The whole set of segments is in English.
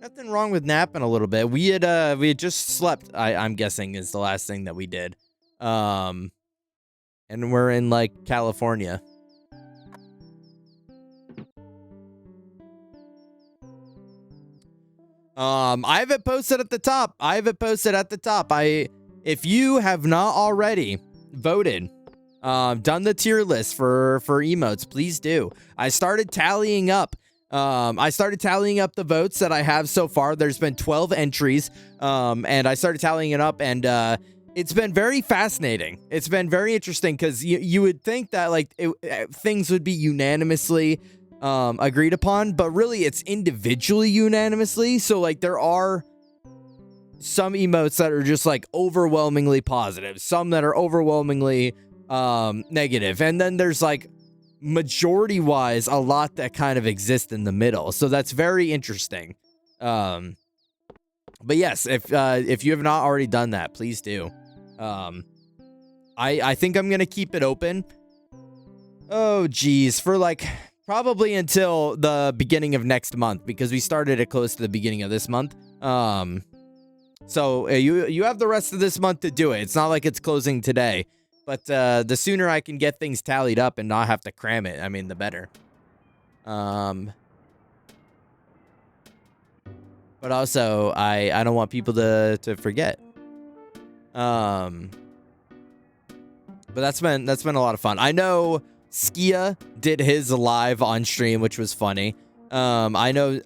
Nothing wrong with napping a little bit. We had just slept. I'm guessing is the last thing that we did. And we're in like California. I have it posted at the top. If you have not already voted, done the tier list for emotes, please do. I started tallying up the votes that I have so far. There's been 12 entries, and I started tallying it up, and it's been very fascinating. It's been very interesting because you would think that like things would be unanimously agreed upon, but really it's individually unanimously. So like there are some emotes that are just like overwhelmingly positive, some that are overwhelmingly negative, and then there's like majority wise a lot that kind of exist in the middle. So that's very interesting. But yes, if you have not already done that, please do. I think I'm gonna keep it open. Oh geez, for like probably until the beginning of next month, because we started it close to the beginning of this month. So you have the rest of this month to do it. It's not like it's closing today, but the sooner I can get things tallied up and not have to cram it, I mean, the better. But also I don't want people to forget. But that's been a lot of fun. I know Skia did his live on stream, which was funny. I know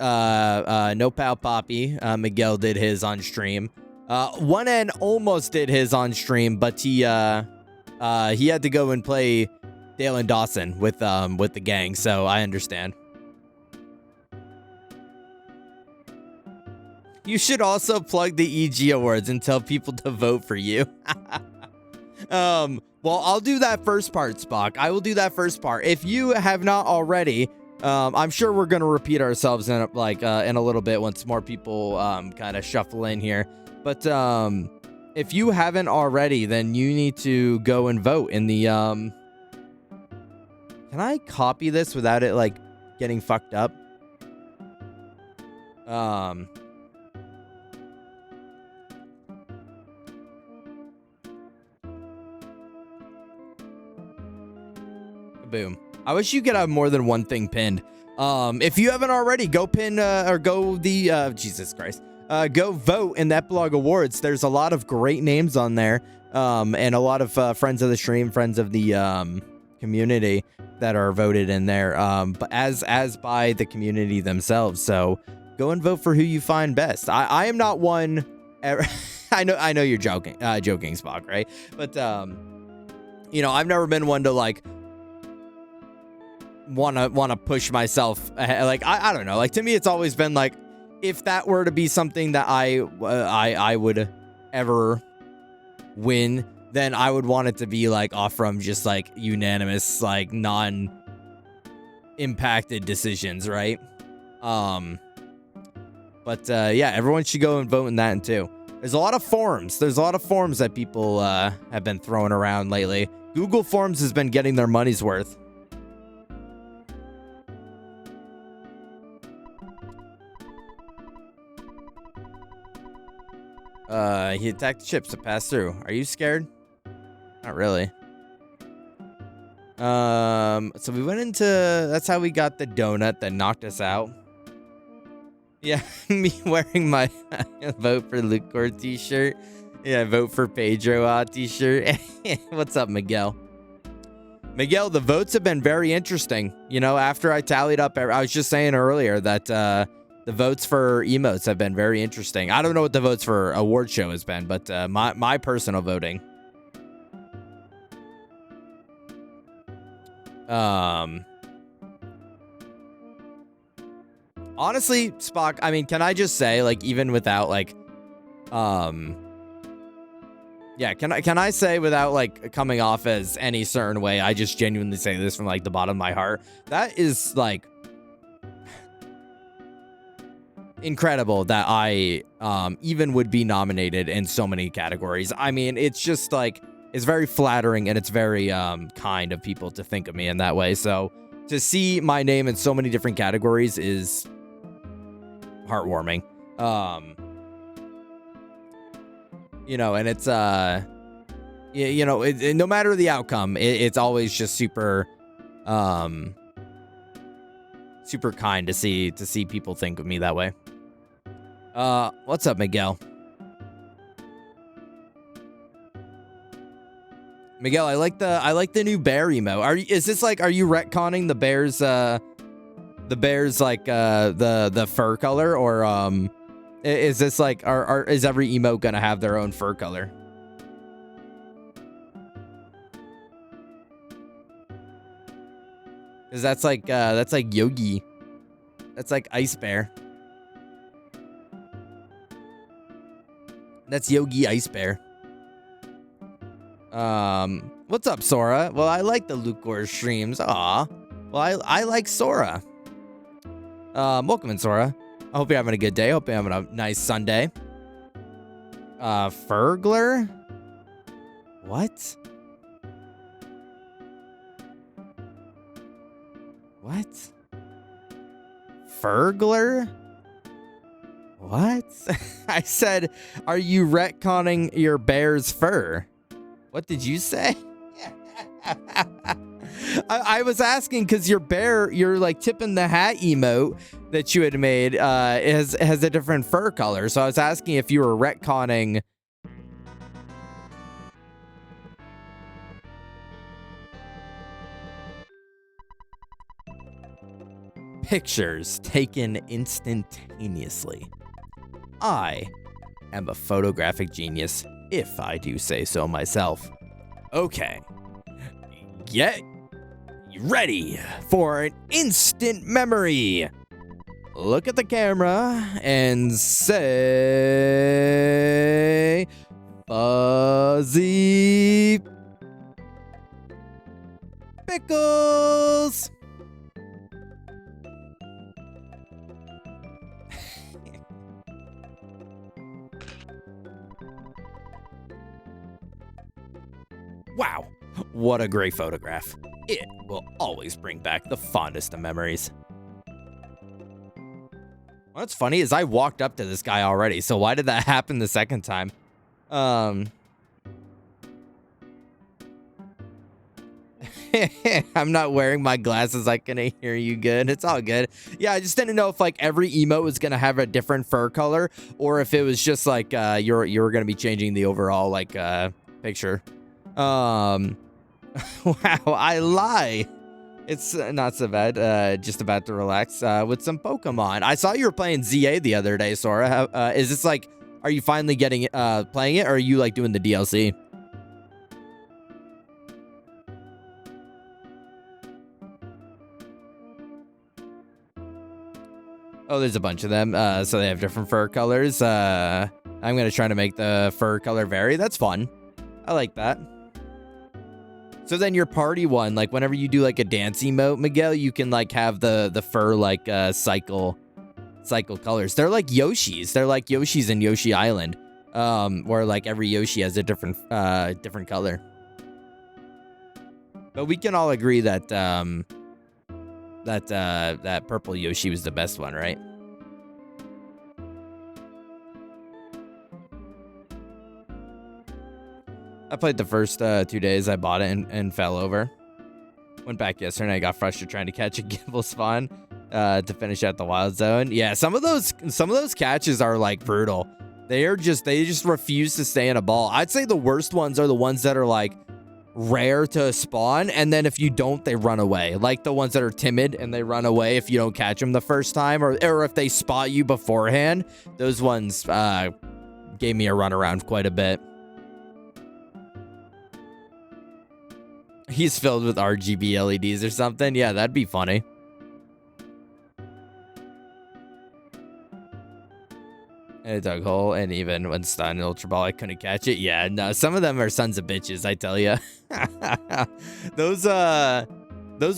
No Pal Poppy, Miguel did his on stream. One N almost did his on stream, but he had to go and play Dale and Dawson with the gang, so I understand. You should also plug the EG Awards and tell people to vote for you. Well, I'll do that first part, Spock. I will do that first part. If you have not already, I'm sure we're going to repeat ourselves in a little bit once more people kind of shuffle in here. But if you haven't already, then you need to go and vote in the... Can I copy this without it, like, getting fucked up? Boom. I wish you could have more than one thing pinned. If you haven't already, go pin Jesus Christ. Go vote in the Epilogue Awards. There's a lot of great names on there. And a lot of friends of the stream, friends of the community that are voted in there. But as by the community themselves. So go and vote for who you find best. I am not one. I know you're joking, Spock, right? But I've never been one to like want to push myself ahead. Like I don't know, like to me it's always been like, if that were to be something that I would ever win, then I would want it to be like off from just like unanimous, like non impacted decisions, right? But yeah, everyone should go and vote in that too. There's a lot of forums that people have been throwing around lately. Google Forms has been getting their money's worth. He attacked the ships to pass through. Are you scared? Not really. So we went into... That's how we got the donut that knocked us out. Yeah, me wearing my vote for Lucor t-shirt. Yeah, vote for Pedro t-shirt. What's up, Miguel? Miguel, the votes have been very interesting. You know, after I tallied up... I was just saying earlier that... the votes for emotes have been very interesting. I don't know what the votes for award show has been, but my personal voting. Honestly, Spock, I mean, can I just say, like, even without, like, yeah, can I say without, like, coming off as any certain way, I just genuinely say this from, like, the bottom of my heart. That is, like... incredible that I even would be nominated in so many categories. I mean, it's just like, it's very flattering and it's very kind of people to think of me in that way. So to see my name in so many different categories is heartwarming. You know, and it's you know, no matter the outcome, it's always just super super kind to see people think of me that way. What's up, Miguel? Miguel, I like the new bear emote. Is this like, are you retconning the bear's like the fur color, or is this like, is every emote gonna have their own fur color? Cause that's like Yogi. That's like Ice Bear. That's Yogi Ice Bear. What's up, Sora? Well, I like the Lucor streams. Aw. Well, I like Sora. Welcome in, Sora. I hope you're having a good day. Hope you're having a nice Sunday. Fergler? What? What? Fergler? What? I said, are you retconning your bear's fur? What did you say? I was asking because your bear, you're like tipping the hat emote that you had made has a different fur color. So I was asking if you were retconning. Pictures taken instantaneously. I am a photographic genius, if I do say so myself. Okay. Get ready for an instant memory. Look at the camera and say Fuzzy Pickles. Wow, what a great photograph. It will always bring back the fondest of memories. What's funny is I walked up to this guy already, so why did that happen the second time? I'm not wearing my glasses. I can hear you good. It's all good. Yeah, I just didn't know if like every emote was gonna have a different fur color, or if it was just like you were gonna be changing the overall like picture. Wow, I lie. It's not so bad. Just about to relax with some Pokemon. I saw you were playing ZA the other day, Sora. Is this like, are you finally getting playing it, or are you like doing the DLC? Oh, there's a bunch of them. So they have different fur colors. I'm gonna try to make the fur color vary. That's fun. I like that. So then your party one, like whenever you do like a dance emote, Miguel, you can like have the fur like cycle colors. They're like Yoshis. They're like Yoshis in Yoshi Island, where like every Yoshi has a different color. But we can all agree that that purple Yoshi was the best one, right? I played the first 2 days. I bought it and fell over. Went back yesterday and I got frustrated trying to catch a Gible spawn to finish out the wild zone. Yeah, some of those catches are like brutal. They just refuse to stay in a ball. I'd say the worst ones are the ones that are like rare to spawn, and then if you don't, they run away. Like the ones that are timid and they run away if you don't catch them the first time, or if they spot you beforehand. Those ones gave me a run around quite a bit. He's filled with RGB LEDs or something. Yeah, that'd be funny. And a dug hole, and even when stunned in Ultra Ball, I couldn't catch it. Yeah, no, some of them are sons of bitches, I tell you. Those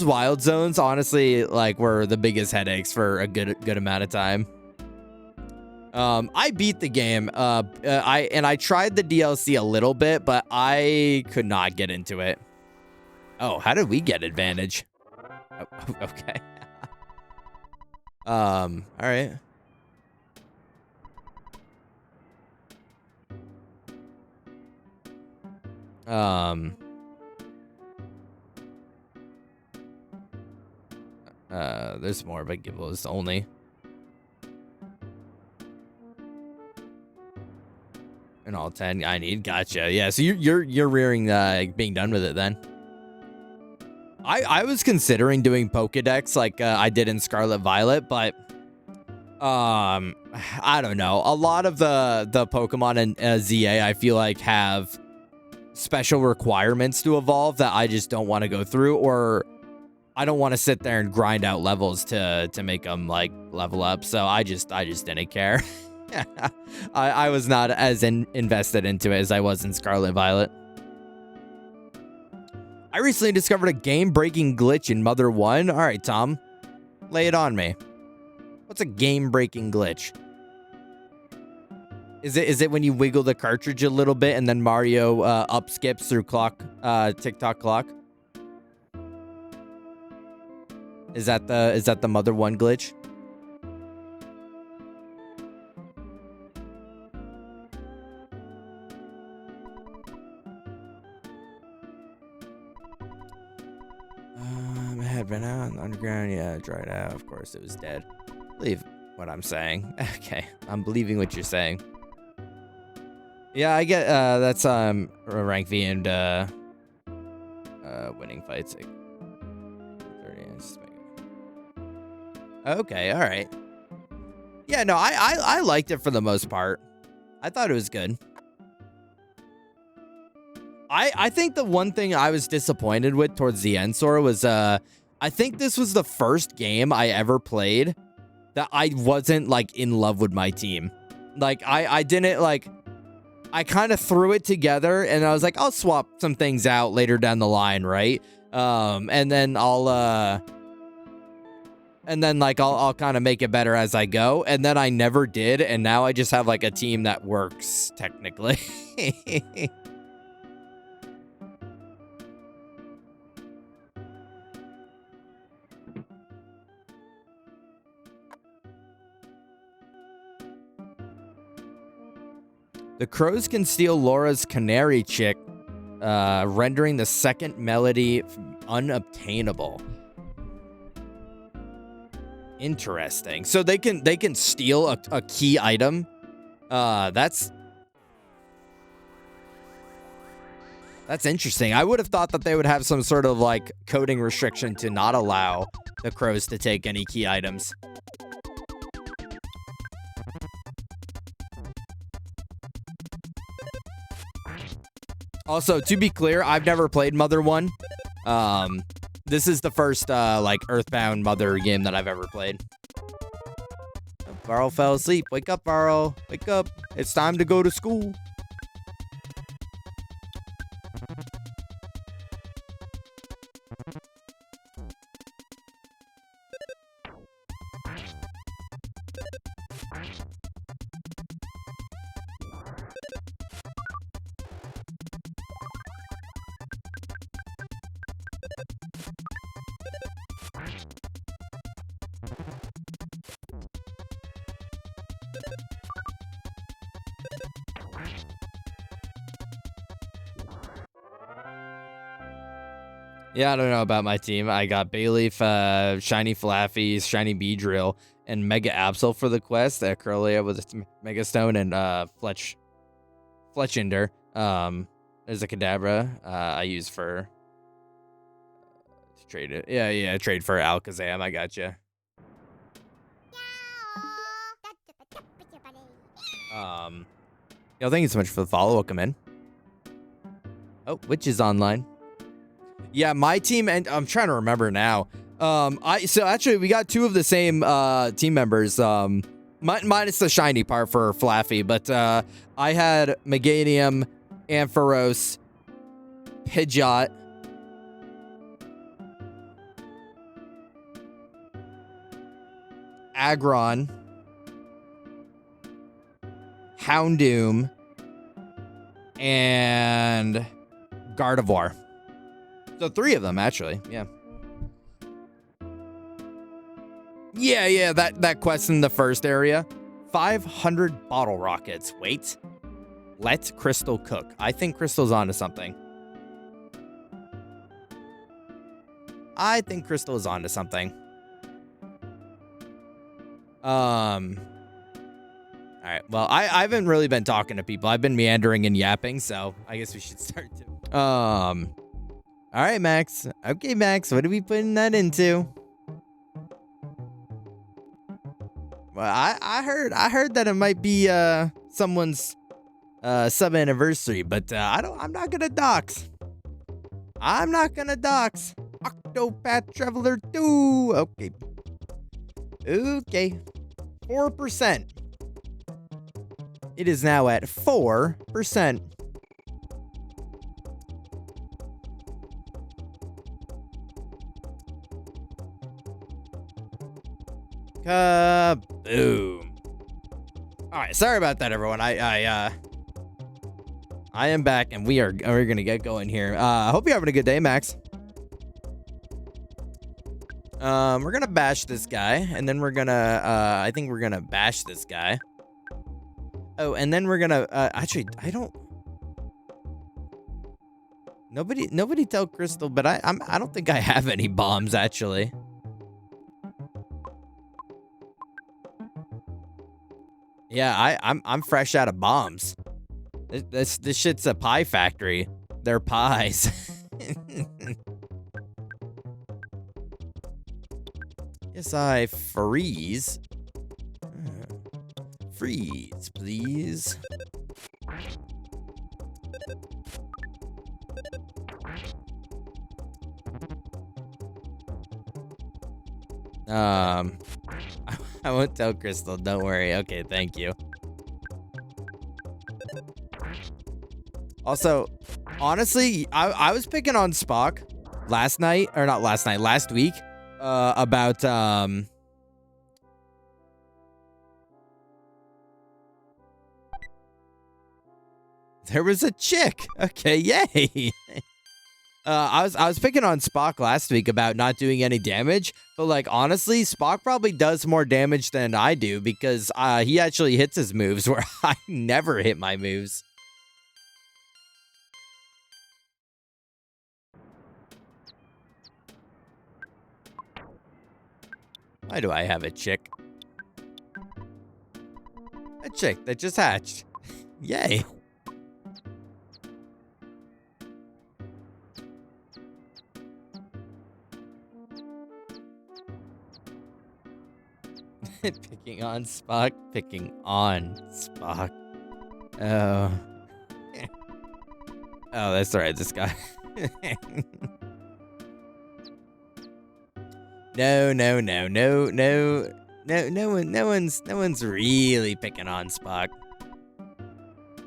wild zones, honestly, like were the biggest headaches for a good amount of time. I beat the game. I tried the DLC a little bit, but I could not get into it. Oh, how did we get advantage? Oh, okay. All right. There's more, but Gibbles only. And all 10 I need. Gotcha. Yeah, so you're rearing being done with it then. I was considering doing Pokedex like I did in Scarlet Violet, but I don't know. A lot of the Pokemon in ZA I feel like have special requirements to evolve that I just don't want to go through, or I don't want to sit there and grind out levels to make them like level up. So I just didn't care. I was not as invested into it as I was in Scarlet Violet. I recently discovered a game-breaking glitch in Mother 1. All right, Tom, lay it on me. What's a game-breaking glitch? Is it when you wiggle the cartridge a little bit and then Mario up skips through tick-tock clock? Is that the Mother 1 glitch? It had been out on the underground. Yeah, dried out. Of course, it was dead. Believe what I'm saying. Okay, I'm believing what you're saying. Yeah, I get that's rank V and winning fights. 30. Okay, all right. Yeah, no, I liked it for the most part. I thought it was good. I think the one thing I was disappointed with towards the end, Sora, was I think this was the first game I ever played that I wasn't like in love with my team. Like I didn't like, I kind of threw it together and I was like, I'll swap some things out later down the line, right? And then I'll kind of make it better as I go. And then I never did, and now I just have like a team that works technically. The crows can steal Laura's canary chick, rendering the second melody unobtainable. Interesting. So they can steal a key item. That's interesting. I would have thought that they would have some sort of like coding restriction to not allow the crows to take any key items. Also, to be clear, I've never played Mother 1. This is the first, like, Earthbound Mother game that I've ever played. Varl fell asleep. Wake up, Varl. Wake up. It's time to go to school. Yeah, I don't know about my team. I got Bayleaf, Shiny Flaffy, Shiny Beedrill, and Mega Absol for the quest. Curlia with its Mega Stone and Fletchinder. There's a Kadabra I use for trade it. Yeah, trade for Alakazam. I got you. Thank you so much for the follow. Welcome in. Oh, Witch is online. Yeah, my team, and I'm trying to remember now. So actually we got two of the same team members. Minus the shiny part for Flaffy, but I had Meganium, Ampharos, Pidgeot, Aggron, Houndoom, and Gardevoir. So 3 of them, actually. Yeah. Yeah, that quest in the first area. 500 bottle rockets. Wait. Let Crystal cook. I think Crystal's onto something. I think Crystal is onto something. All right. Well, I haven't really been talking to people. I've been meandering and yapping, so I guess we should start to. All right, Max. Okay, Max. What are we putting that into? Well, I heard that it might be someone's sub anniversary, but I'm not gonna dox. I'm not gonna dox. Octopath Traveler 2. Okay. Okay. 4%. It is now at 4%. Kaboom. All right, sorry about that, everyone. I am back, and we're gonna get going here. Hope you're having a good day, Max. We're gonna bash this guy, and then we're gonna I think we're gonna bash this guy. Oh, and then we're gonna actually I don't. Nobody tell Crystal, but I don't think I have any bombs actually. Yeah, I'm fresh out of bombs. This shit's a pie factory. They're pies. Yes, I freeze. Freeze, please. I won't tell Crystal, don't worry. Okay, thank you. Also, honestly, I was picking on Spock last week, about, there was a chick. Okay, yay. I was picking on Spock last week about not doing any damage, but like honestly, Spock probably does more damage than I do because he actually hits his moves where I never hit my moves. Why do I have a chick? A chick that just hatched. Yay. Picking on Spock. Picking on Spock. Oh. Oh, that's right. This guy. No one's really picking on Spock.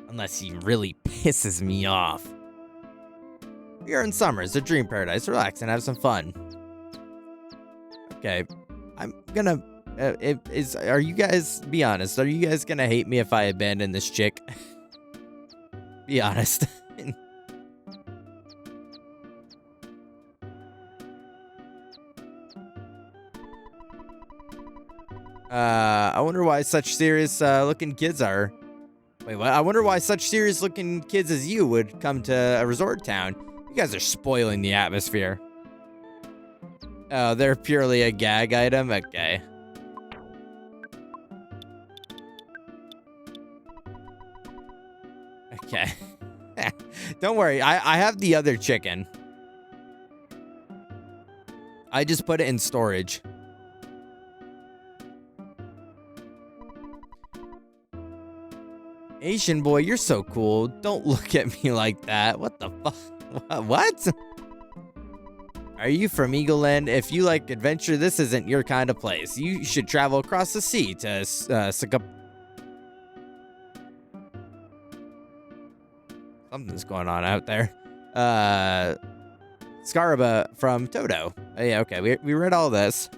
Unless he really pisses me off. We are in summer. It's a dream paradise. Relax and have some fun. Okay. I'm gonna... are you guys... Be honest. Are you guys gonna hate me if I abandon this chick? Be honest. I wonder why such serious looking kids are... Wait, what? I wonder why such serious looking kids as you would come to a resort town. You guys are spoiling the atmosphere. Oh, they're purely a gag item? Okay. Okay. Don't worry, I have the other chicken. I just put it in storage. Asian boy, you're so cool. Don't look at me like that. What the fuck? What? Are you from Eagle Land? If you like adventure, this isn't your kind of place. You should travel across the sea to Something's going on out there. Scaraba from Toto. Oh, yeah, okay. We read all this.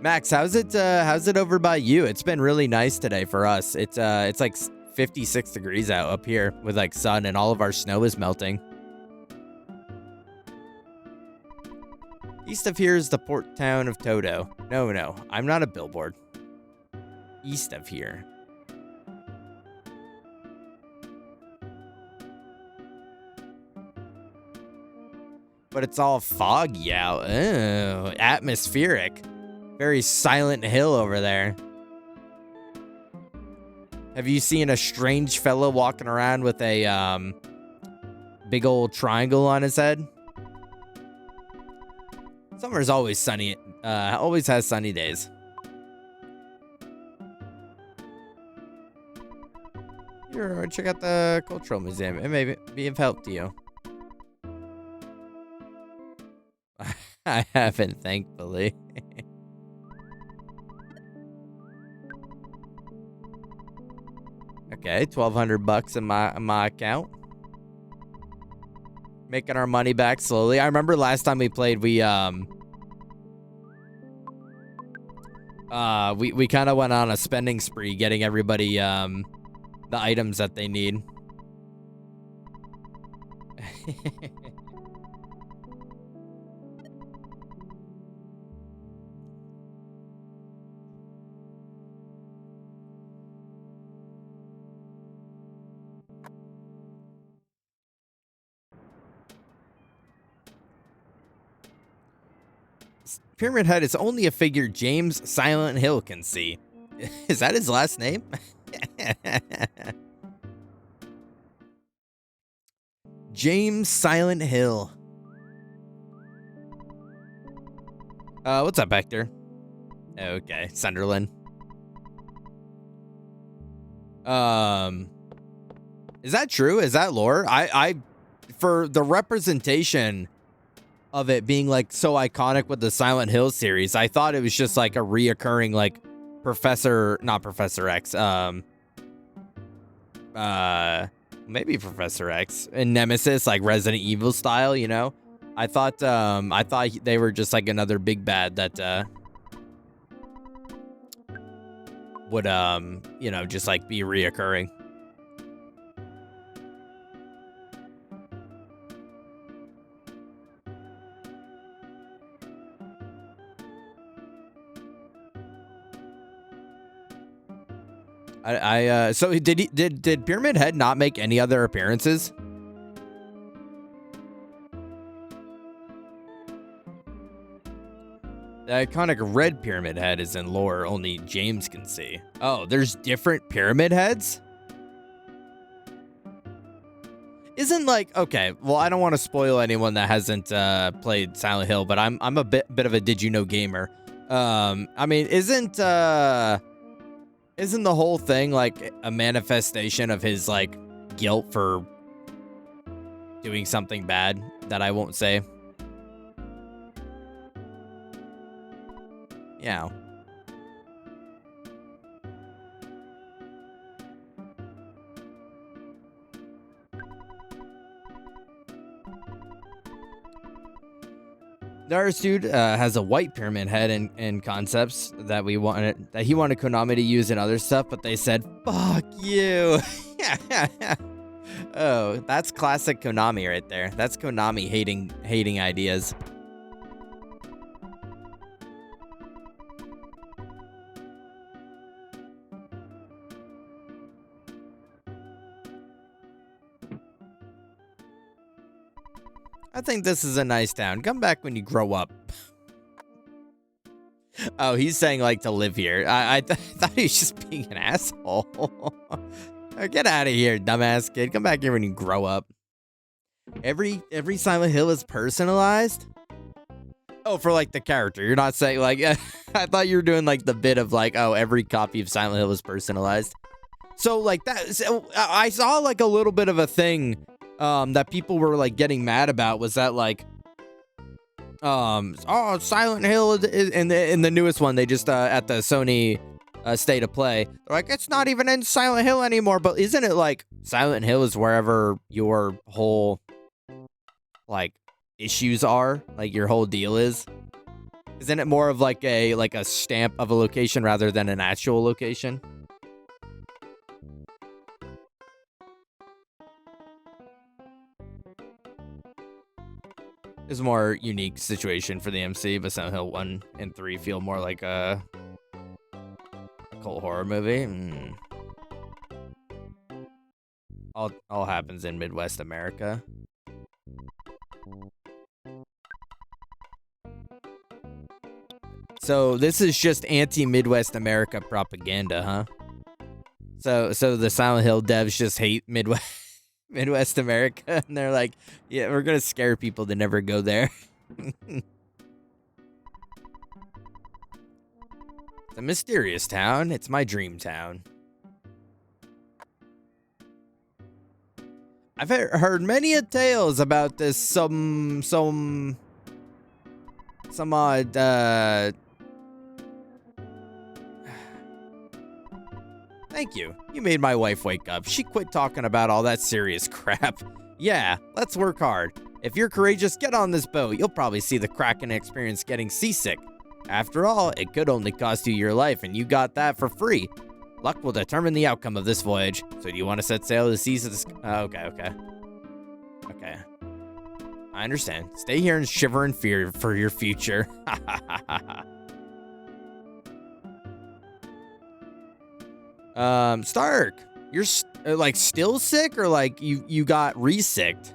Max, how's it over by you? It's been really nice today for us. It's like 56 degrees out up here with like sun and all of our snow is melting. East of here is the port town of Toto. No, I'm not a billboard. East of here. but it's all foggy out. Ooh, atmospheric. Very Silent Hill over there. Have you seen a strange fellow walking around with a big old triangle on his head? Summer's always sunny. Always has sunny days. Here, check out the Cultural Museum. It may be of help to you. I haven't, thankfully. Okay, $1,200 in my account. Making our money back slowly. I remember last time we played, we kind of went on a spending spree, getting everybody the items that they need. Pyramid Head is only a figure James Silent Hill can see. Is that his last name? James Silent Hill. What's up, Hector? Okay, Sunderland. Is that true? Is that lore? I for the representation of it being like so iconic with the Silent Hill series, I thought it was just like a reoccurring like not Professor X, maybe Professor X and Nemesis, like Resident Evil style, you know? I thought they were just like another big bad that would you know, just like be reoccurring. So did Pyramid Head not make any other appearances? The iconic red Pyramid Head is in lore only James can see. Oh, there's different Pyramid Heads? Isn't like, okay, well, I don't want to spoil anyone that hasn't played Silent Hill, but I'm a bit of a did you know gamer. I mean, isn't the whole thing like a manifestation of his like guilt for doing something bad that I won't say? Yeah. The artist dude has a white pyramid head and concepts that he wanted Konami to use in other stuff, but they said, fuck you. Oh, that's classic Konami right there. That's Konami hating ideas. I think this is a nice town. Come back when you grow up. Oh, he's saying like to live here. I thought he was just being an asshole. Get out of here, dumbass kid. Come back here when you grow up. Every Silent Hill is personalized? Oh, for like the character. You're not saying like I thought you were doing like the bit of like, oh, every copy of Silent Hill is personalized. So like that, so I saw like a little bit of a thing that people were like getting mad about, was that like oh, Silent Hill is in the newest one they just at the Sony State of Play, they're like, it's not even in Silent Hill anymore. But isn't it like Silent Hill is wherever your whole like issues are, like your whole deal is? Isn't it more of like a stamp of a location rather than an actual location? Is a more unique situation for the MC, but Silent Hill 1 and 3 feel more like a cult horror movie. All happens in Midwest America. So this is just anti-Midwest America propaganda, huh? So the Silent Hill devs just hate Midwest America, and they're like, yeah, we're gonna scare people to never go there. It's a mysterious town. It's my dream town. I've heard many a tales about this some odd Thank you. You made my wife wake up. She quit talking about all that serious crap. Yeah, let's work hard. If you're courageous, get on this boat. You'll probably see the Kraken experience getting seasick. After all, it could only cost you your life, and you got that for free. Luck will determine the outcome of this voyage. So do you want to set sail to the seas of the okay. I understand. Stay here and shiver in fear for your future. Stark, you're like still sick, or like you got re-sicked?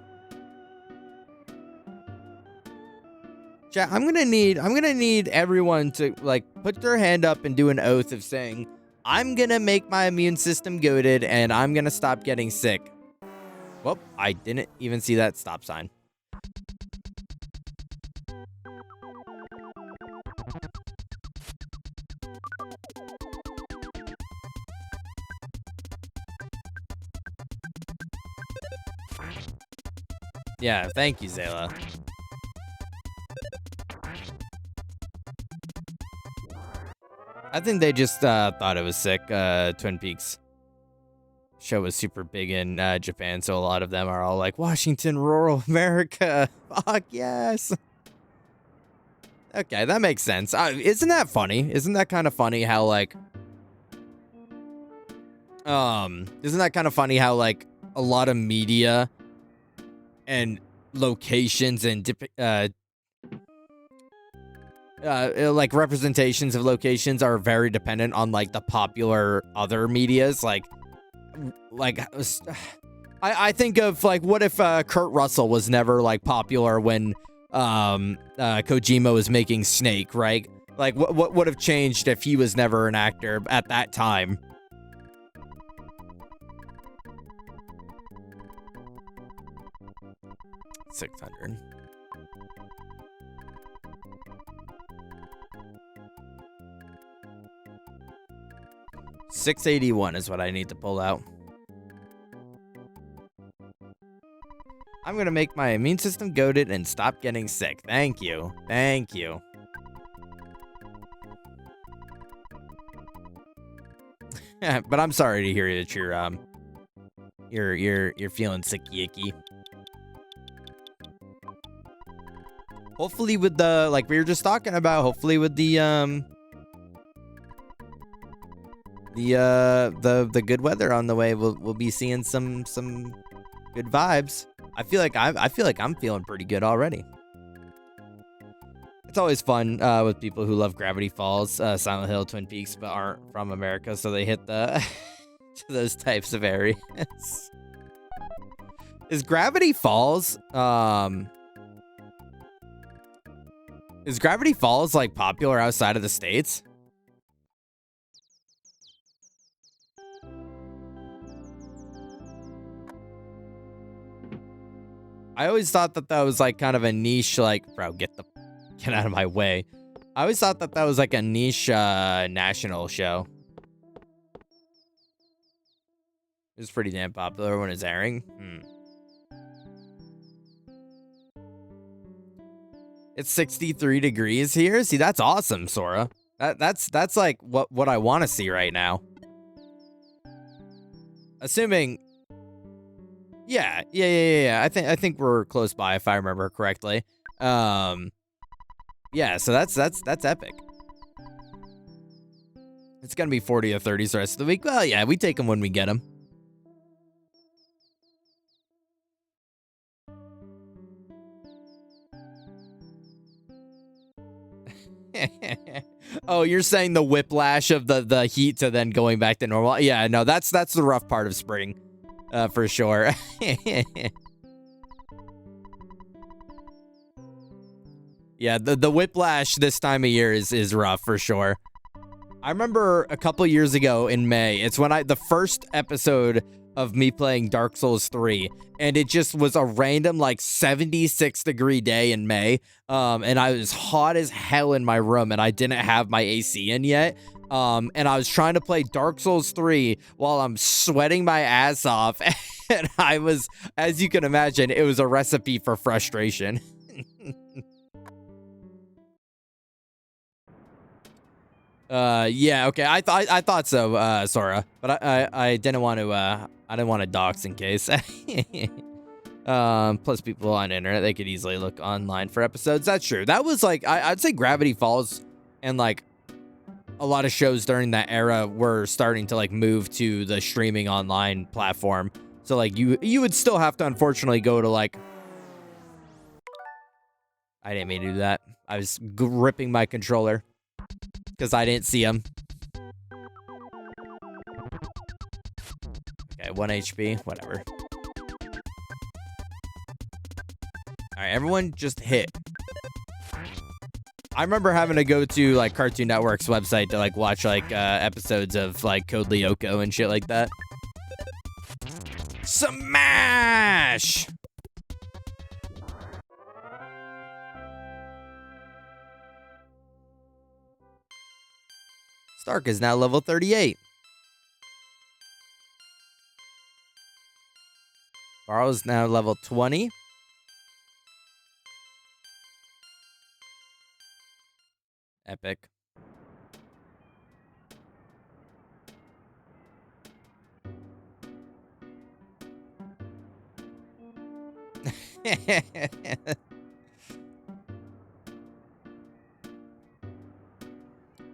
Chat, I'm gonna need everyone to like put their hand up and do an oath of saying, I'm gonna make my immune system goated and I'm gonna stop getting sick. Well, I didn't even see that stop sign. Yeah, thank you, Zayla. I think they just thought it was sick. Twin Peaks show was super big in Japan, so a lot of them are all like, Washington, rural America. Fuck yes. Okay, that makes sense. Isn't that funny? Isn't that kind of funny how like a lot of media and locations and like representations of locations are very dependent on like the popular other medias. Like I think of like, what if Kurt Russell was never like popular when Kojima was making Snake, right? Like what would have changed if he was never an actor at that time? $600. $681 is what I need to pull out. I'm gonna make my immune system goated and stop getting sick. Thank you. Thank you. But I'm sorry to hear that you're feeling sicky icky. Hopefully with the, like we were just talking about, hopefully with the good weather on the way, we'll be seeing some good vibes. I feel like I'm feeling pretty good already. It's always fun with people who love Gravity Falls, Silent Hill, Twin Peaks, but aren't from America, so they hit the to those types of areas. Is Gravity Falls like popular outside of the States? I always thought that was like kind of a niche, like, bro, get out of my way. I always thought that was like a niche national show. It was pretty damn popular when it was airing. It's 63 degrees here. See, that's awesome, Sora. That's like what I want to see right now. Assuming, yeah. I think we're close by if I remember correctly. Yeah. So that's epic. It's gonna be 40 or 30s the rest of the week. Well, yeah, we take them when we get them. Oh, you're saying the whiplash of the heat to then going back to normal? Yeah, no, that's the rough part of spring, for sure. Yeah, the whiplash this time of year is rough for sure. I remember a couple years ago in May, it's when the first episode of me playing Dark Souls 3, and it just was a random like 76-degree day in May, and I was hot as hell in my room, and I didn't have my AC in yet, and I was trying to play Dark Souls 3 while I'm sweating my ass off, and I was, as you can imagine, it was a recipe for frustration. Yeah, okay. I thought so, Sora, but I didn't want to dox in case. Plus people on the internet, they could easily look online for episodes. That's true. That was like I'd say Gravity Falls and like a lot of shows during that era were starting to like move to the streaming online platform. So like you would still have to unfortunately go to like, I didn't mean to do that. I was gripping my controller because I didn't see him. Okay, 1 HP, whatever. All right, everyone just hit. I remember having to go to like Cartoon Network's website to like watch like episodes of like Code Lyoko and shit like that. Smash! Stark is now level 38. Barrow's now level 20. Epic.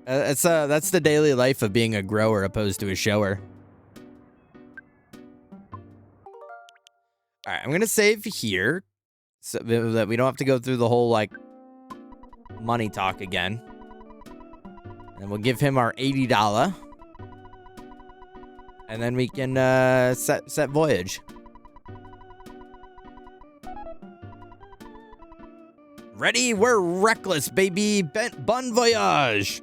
That's the daily life of being a grower opposed to a shower. All right, I'm gonna save here so that we don't have to go through the whole like money talk again. And we'll give him our $80, and then we can set voyage. Ready? We're reckless, baby. Bon voyage.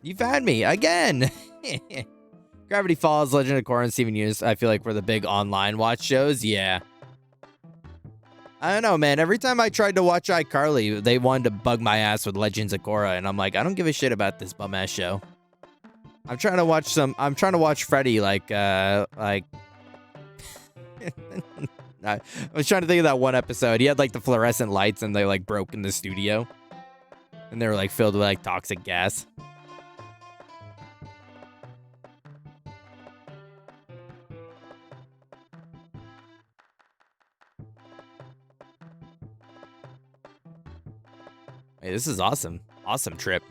You've had me again. Gravity Falls, Legend of Korra, and Steven Universe. I feel like we're the big online watch shows. Yeah. I don't know, man. Every time I tried to watch iCarly, they wanted to bug my ass with Legends of Korra, and I'm like, I don't give a shit about this bum ass show. I'm trying to watch Freddy like I was trying to think of that one episode. He had like the fluorescent lights and they like broke in the studio. And they were like filled with like toxic gas. Hey, this is awesome. Awesome trip.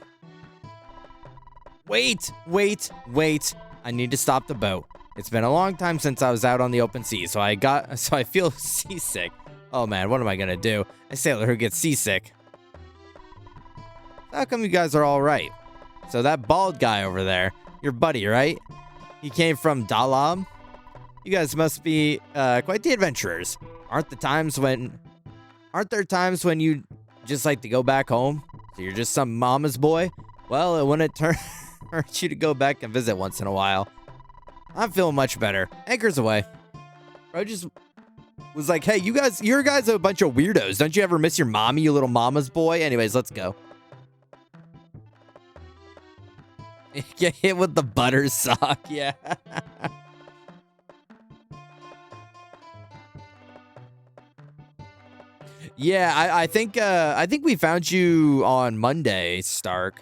Wait. I need to stop the boat. It's been a long time since I was out on the open sea, so I feel seasick. Oh man, what am I gonna do? A sailor who gets seasick. How come you guys are all right? So that bald guy over there, your buddy, right? He came from Dalam? You guys must be quite the adventurers. Aren't there times when you just like to go back home? So you're just some mama's boy? Well, it wouldn't hurt you to go back and visit once in a while. I'm feeling much better. Anchor's away. Bro just was like, hey, you guys are a bunch of weirdos. Don't you ever miss your mommy, you little mama's boy? Anyways, let's go. Get hit with the butter sock, yeah. Yeah, I think we found you on Monday, Stark.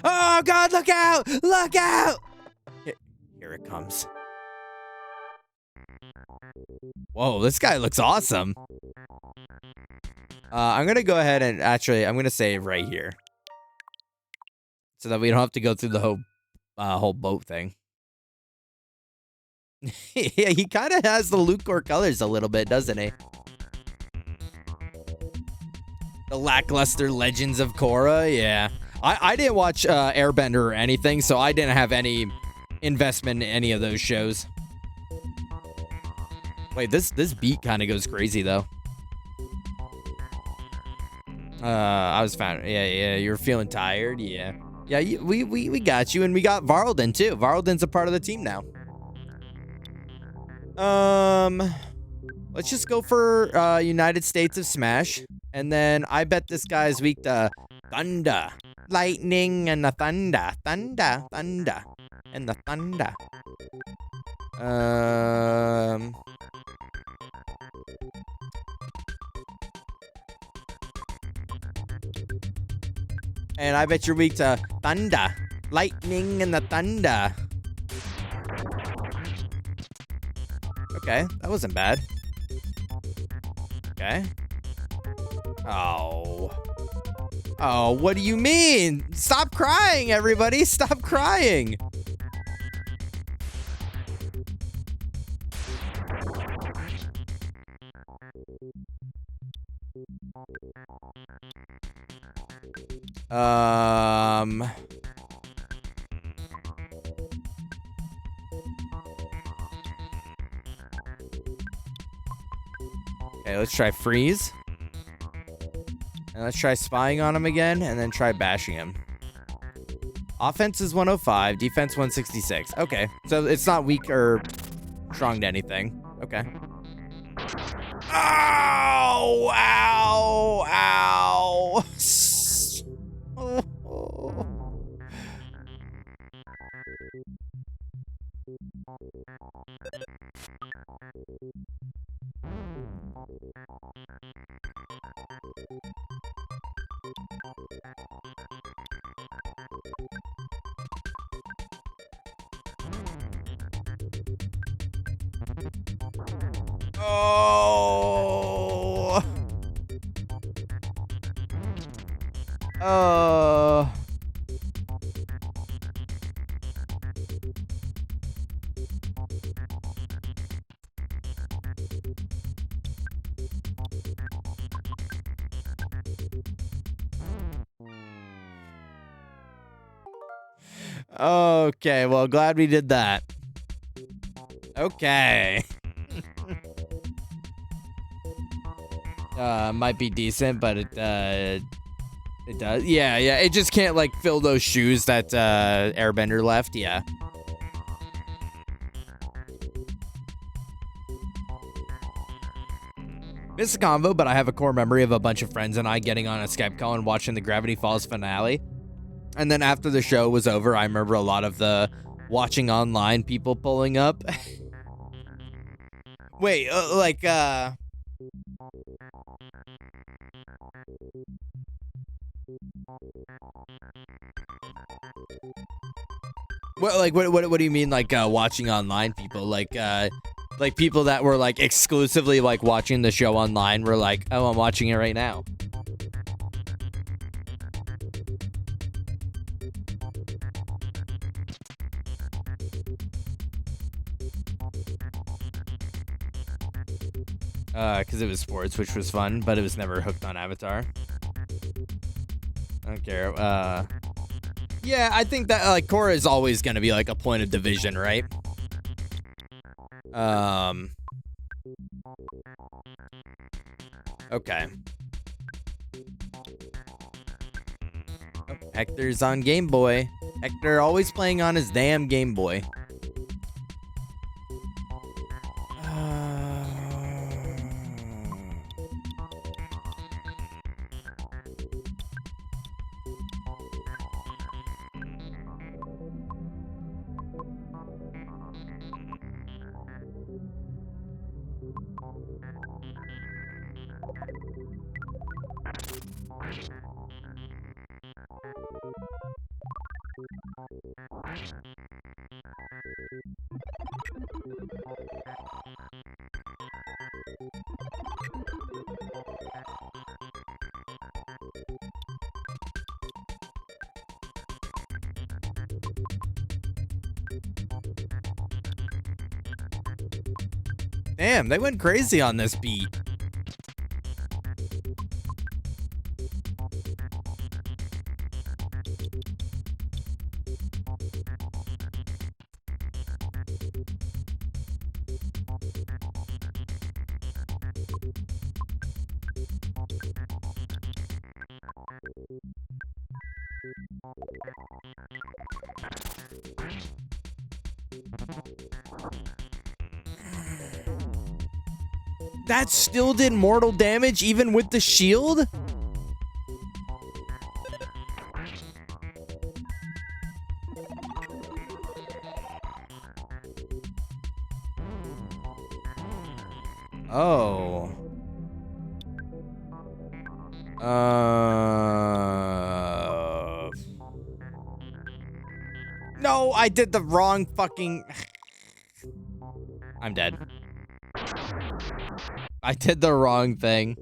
Oh God, look out! Look out! Here it comes. Whoa, this guy looks awesome. I'm gonna go ahead and I'm gonna save right here, so that we don't have to go through the whole boat thing. Yeah, he kind of has the Lucor colors a little bit, doesn't he? The lackluster Legends of Korra, yeah. I didn't watch Airbender or anything, so I didn't have any investment in any of those shows. Wait, this beat kind of goes crazy, though. I was fine. Yeah, you were feeling tired. Yeah. Yeah, we got you, and we got Varlden too. Varlden's a part of the team now. Let's just go for United States of Smash, and then I bet this guy's weak to thunder, lightning, and the thunder, and the thunder. And I bet you're weak to thunder, lightning, and the thunder. Okay, that wasn't bad. Okay. Oh. Oh, what do you mean? Stop crying, everybody. Stop crying. Okay, let's try freeze. And let's try spying on him again, and then try bashing him. Offense is 105, defense 166. Okay, so it's not weak or strong to anything. Okay. Ow! Ow! Ow! Oh. Oh. Okay, well, glad we did that. Okay. Might be decent, but it does. Yeah, it just can't, like, fill those shoes that, Airbender left, yeah. Missed a convo, but I have a core memory of a bunch of friends and I getting on a Skype call and watching the Gravity Falls finale. And then after the show was over, I remember a lot of the watching online people pulling up. Wait, what do you mean, like, watching online people? Like people that were, like, exclusively, like, watching the show online were like, oh, I'm watching it right now. Because it was sports, which was fun, but it was never hooked on Avatar. I don't care. Yeah, I think that, like, Korra is always going to be, like, a point of division, right? Okay. Oh, Hector's on Game Boy. Hector always playing on his damn Game Boy. Damn, they went crazy on this beat. That still did mortal damage even with the shield? Oh. No, I did the wrong fucking... I'm dead. I did the wrong thing.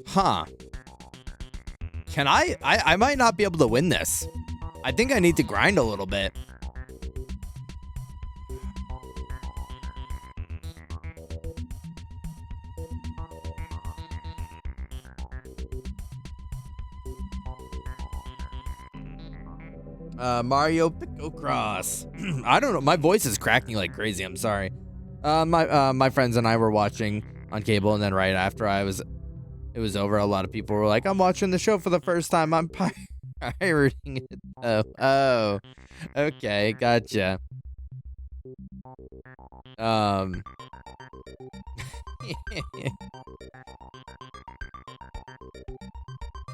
Huh. Can I might not be able to win this. I think I need to grind a little bit. Mario Pico Cross. I don't know. My voice is cracking like crazy. I'm sorry. My friends and I were watching on cable, and then right after it was over, a lot of people were like, "I'm watching the show for the first time. I'm pirating it." Oh, okay, gotcha.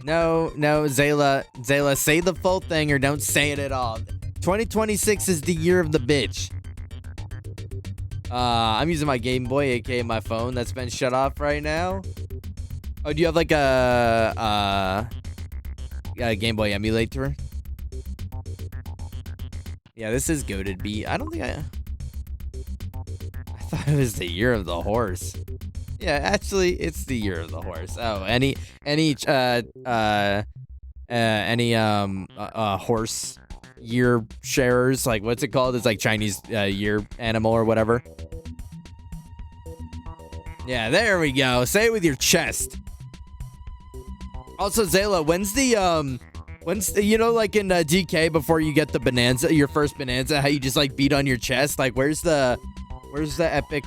No, Zayla, say the full thing or don't say it at all. 2026 is the year of the bitch. I'm using my Game Boy, aka my phone that's been shut off right now. Oh, do you have like a Game Boy emulator? Yeah, this is goated B. I don't think I thought it was the year of the horse. Yeah, actually, it's the year of the horse. Oh, any horse year sharers, like what's it called? It's like Chinese year animal or whatever. Yeah, there we go. Say it with your chest. Also, Zayla, when's the you know, like in DK before you get the bonanza, your first bonanza, how you just like beat on your chest? Like, where's the epic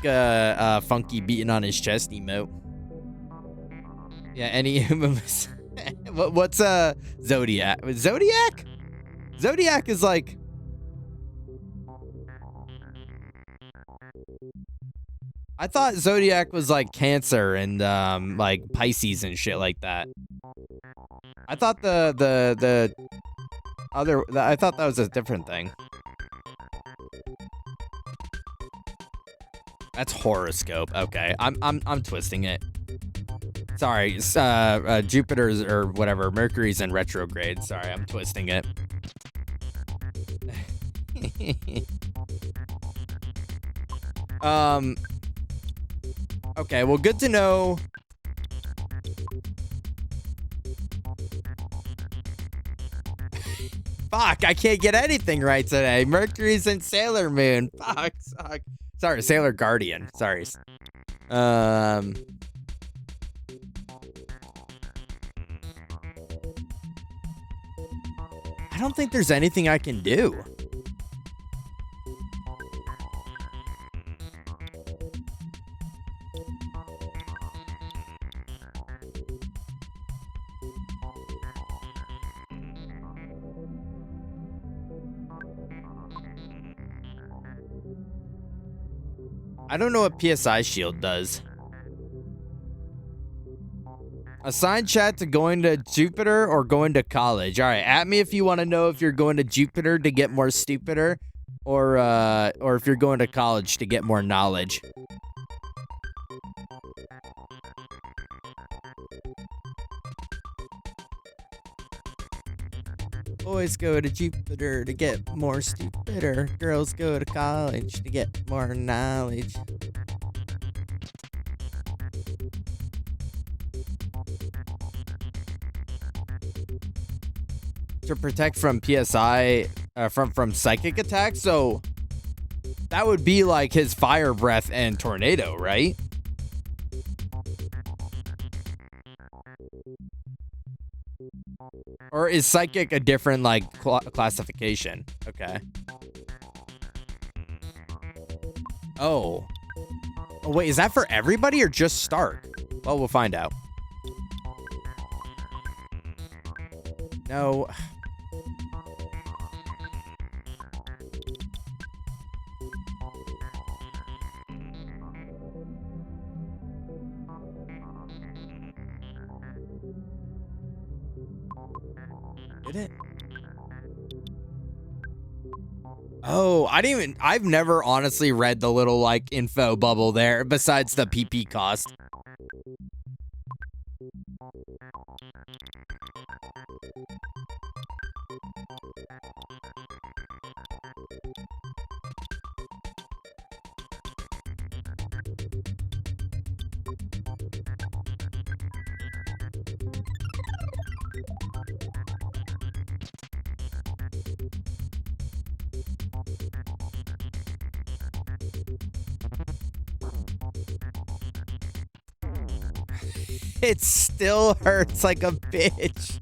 funky beating on his chest emote? Yeah, any what's Zodiac? Zodiac is like, I thought Zodiac was like Cancer and like Pisces and shit like that. I thought the other I thought that was a different thing. That's horoscope. Okay, I'm twisting it. Sorry, Jupiter's or whatever, Mercury's in retrograde. Sorry, I'm twisting it. Okay, well, good to know. Fuck, I can't get anything right today. Mercury's in Sailor Moon. Fuck. Sorry, Sailor Guardian. Sorry. I don't think there's anything I can do. I don't know what PSI Shield does. Assign chat to going to Jupiter or going to college. All right, at me if you want to know if you're going to Jupiter to get more stupider, or if you're going to college to get more knowledge. Boys go to Jupiter to get more stupider. Girls go to college to get more knowledge. To protect from PSI, from psychic attacks, so that would be like his fire breath and tornado, right? Or is psychic a different, like, classification? Okay. Oh. Oh, wait, is that for everybody or just Stark? Well, we'll find out. No. Did it? Oh, I've never honestly read the little like info bubble there besides the PP cost. It still hurts like a bitch.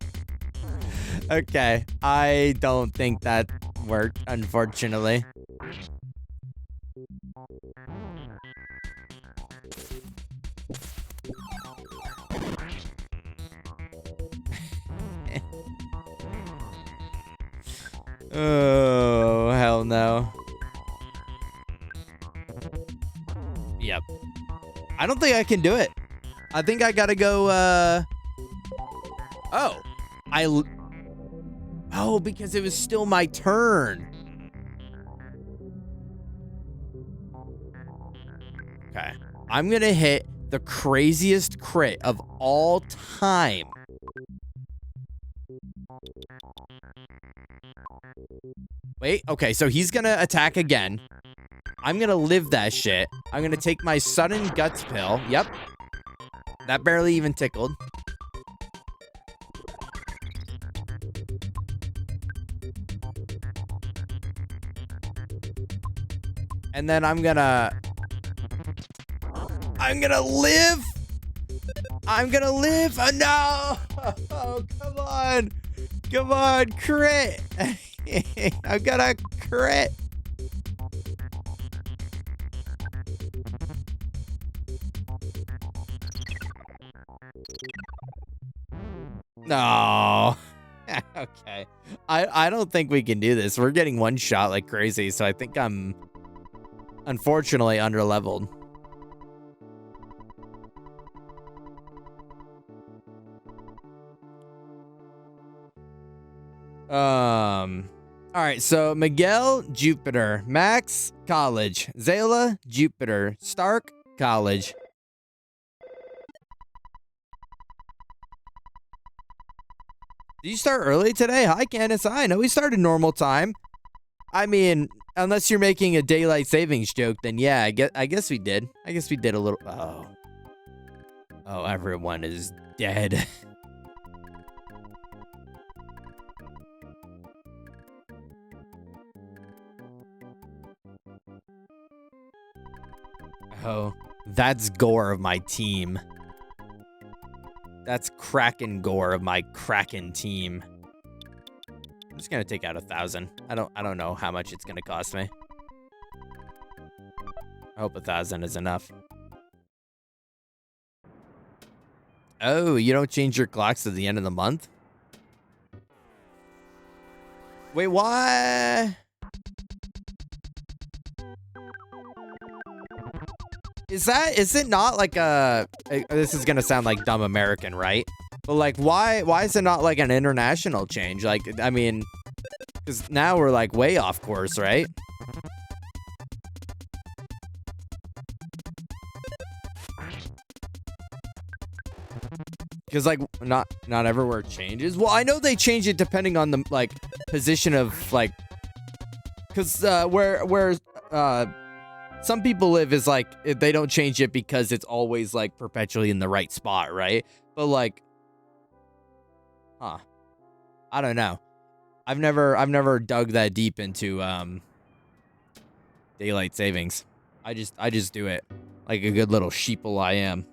Okay, I don't think that worked, unfortunately. Oh, hell no. Yep. I don't think I can do it. I think I gotta go, Oh. Oh, because it was still my turn. Okay. I'm gonna hit the craziest crit of all time. Wait, okay, so he's gonna attack again. I'm gonna live that shit. I'm gonna take my sudden guts pill. Yep. That barely even tickled. And then I'm gonna live. I'm gonna live. Oh, no. Oh, come on. Come on, crit. I'm gonna crit. No. Okay. I don't think we can do this. We're getting one shot like crazy, so I think I'm unfortunately underleveled. All right, so Miguel, Jupiter, Max, college, Zayla, Jupiter, Stark, college. Did you start early today? Hi, Candace. I know we started normal time. I mean, unless you're making a daylight savings joke, then yeah, I guess we did. I guess we did a little. Oh, everyone is dead. Oh, that's gore of my team. That's Kraken gore of my Kraken team. I'm just gonna take out 1,000. I don't know how much it's gonna cost me. I hope 1,000 is enough. Oh, you don't change your clocks to the end of the month? Wait, why? Is it not like this is gonna sound like dumb American, right? But like, why is it not like an international change? Like, I mean, because now we're like way off course, right? Because like not everywhere changes. Well, I know they change it depending on the like position of like, because where some people live is like they don't change it because it's always like perpetually in the right spot, right? But like, I don't know. I've never dug that deep into daylight savings. I just do it like a good little sheeple I am.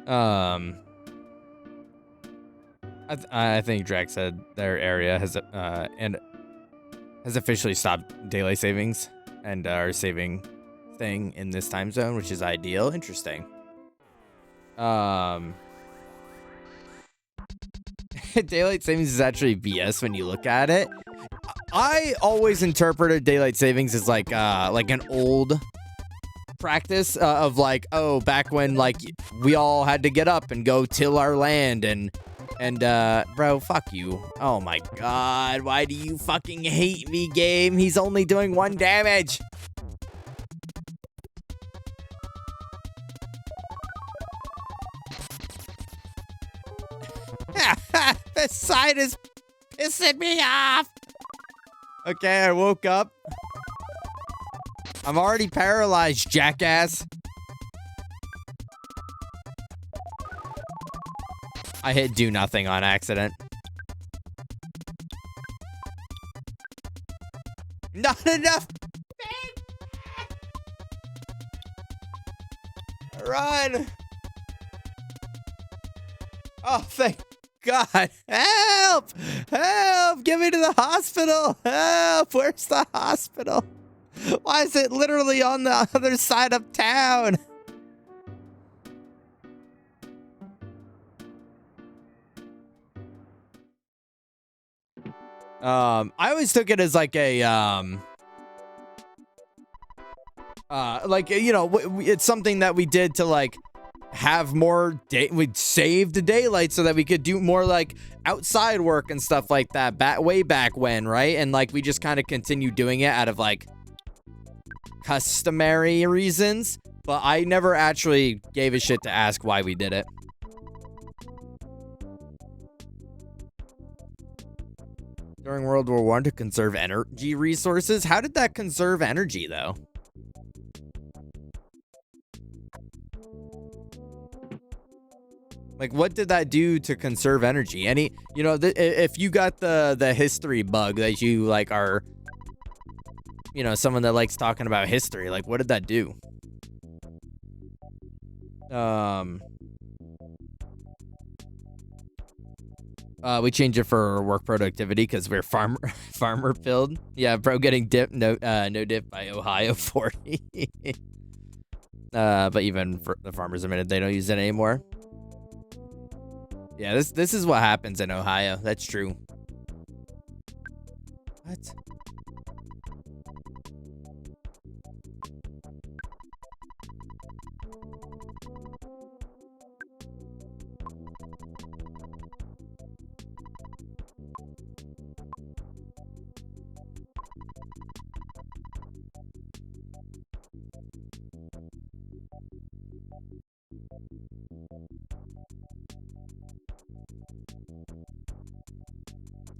I think Drax said their area has officially stopped daylight savings and are staying in this time zone, which is ideal. Interesting. Daylight savings is actually BS when you look at it. I always interpreted daylight savings as like an old practice of like, oh, back when like we all had to get up and go till our land and bro, fuck you. Oh my god, why do you fucking hate me, game? He's only doing 1 damage. This side is pissing me off. Okay, I woke up. I'm already paralyzed, jackass. I hit do nothing on accident. Not enough. Run. Oh, thank God. Help. Help. Get me to the hospital. Help. Where's the hospital? Why is it literally on the other side of town? I always took it as like a, like, you know, it's something that we did to like have more we'd save the daylight so that we could do more like outside work and stuff like that way back when, right? And like we just kind of continue doing it out of like customary reasons, but I never actually gave a shit to ask why we did it. During World War I to conserve energy resources. How did that conserve energy though? Like, what did that do to conserve energy? Any, you know, if you got the history bug that you like are, you know, someone that likes talking about history, like, what did that do? We changed it for work productivity because we're farmer filled. Yeah, bro, getting dip no dip by Ohio 40. But even for the farmers admitted they don't use it anymore. Yeah, this is what happens in Ohio. That's true. What?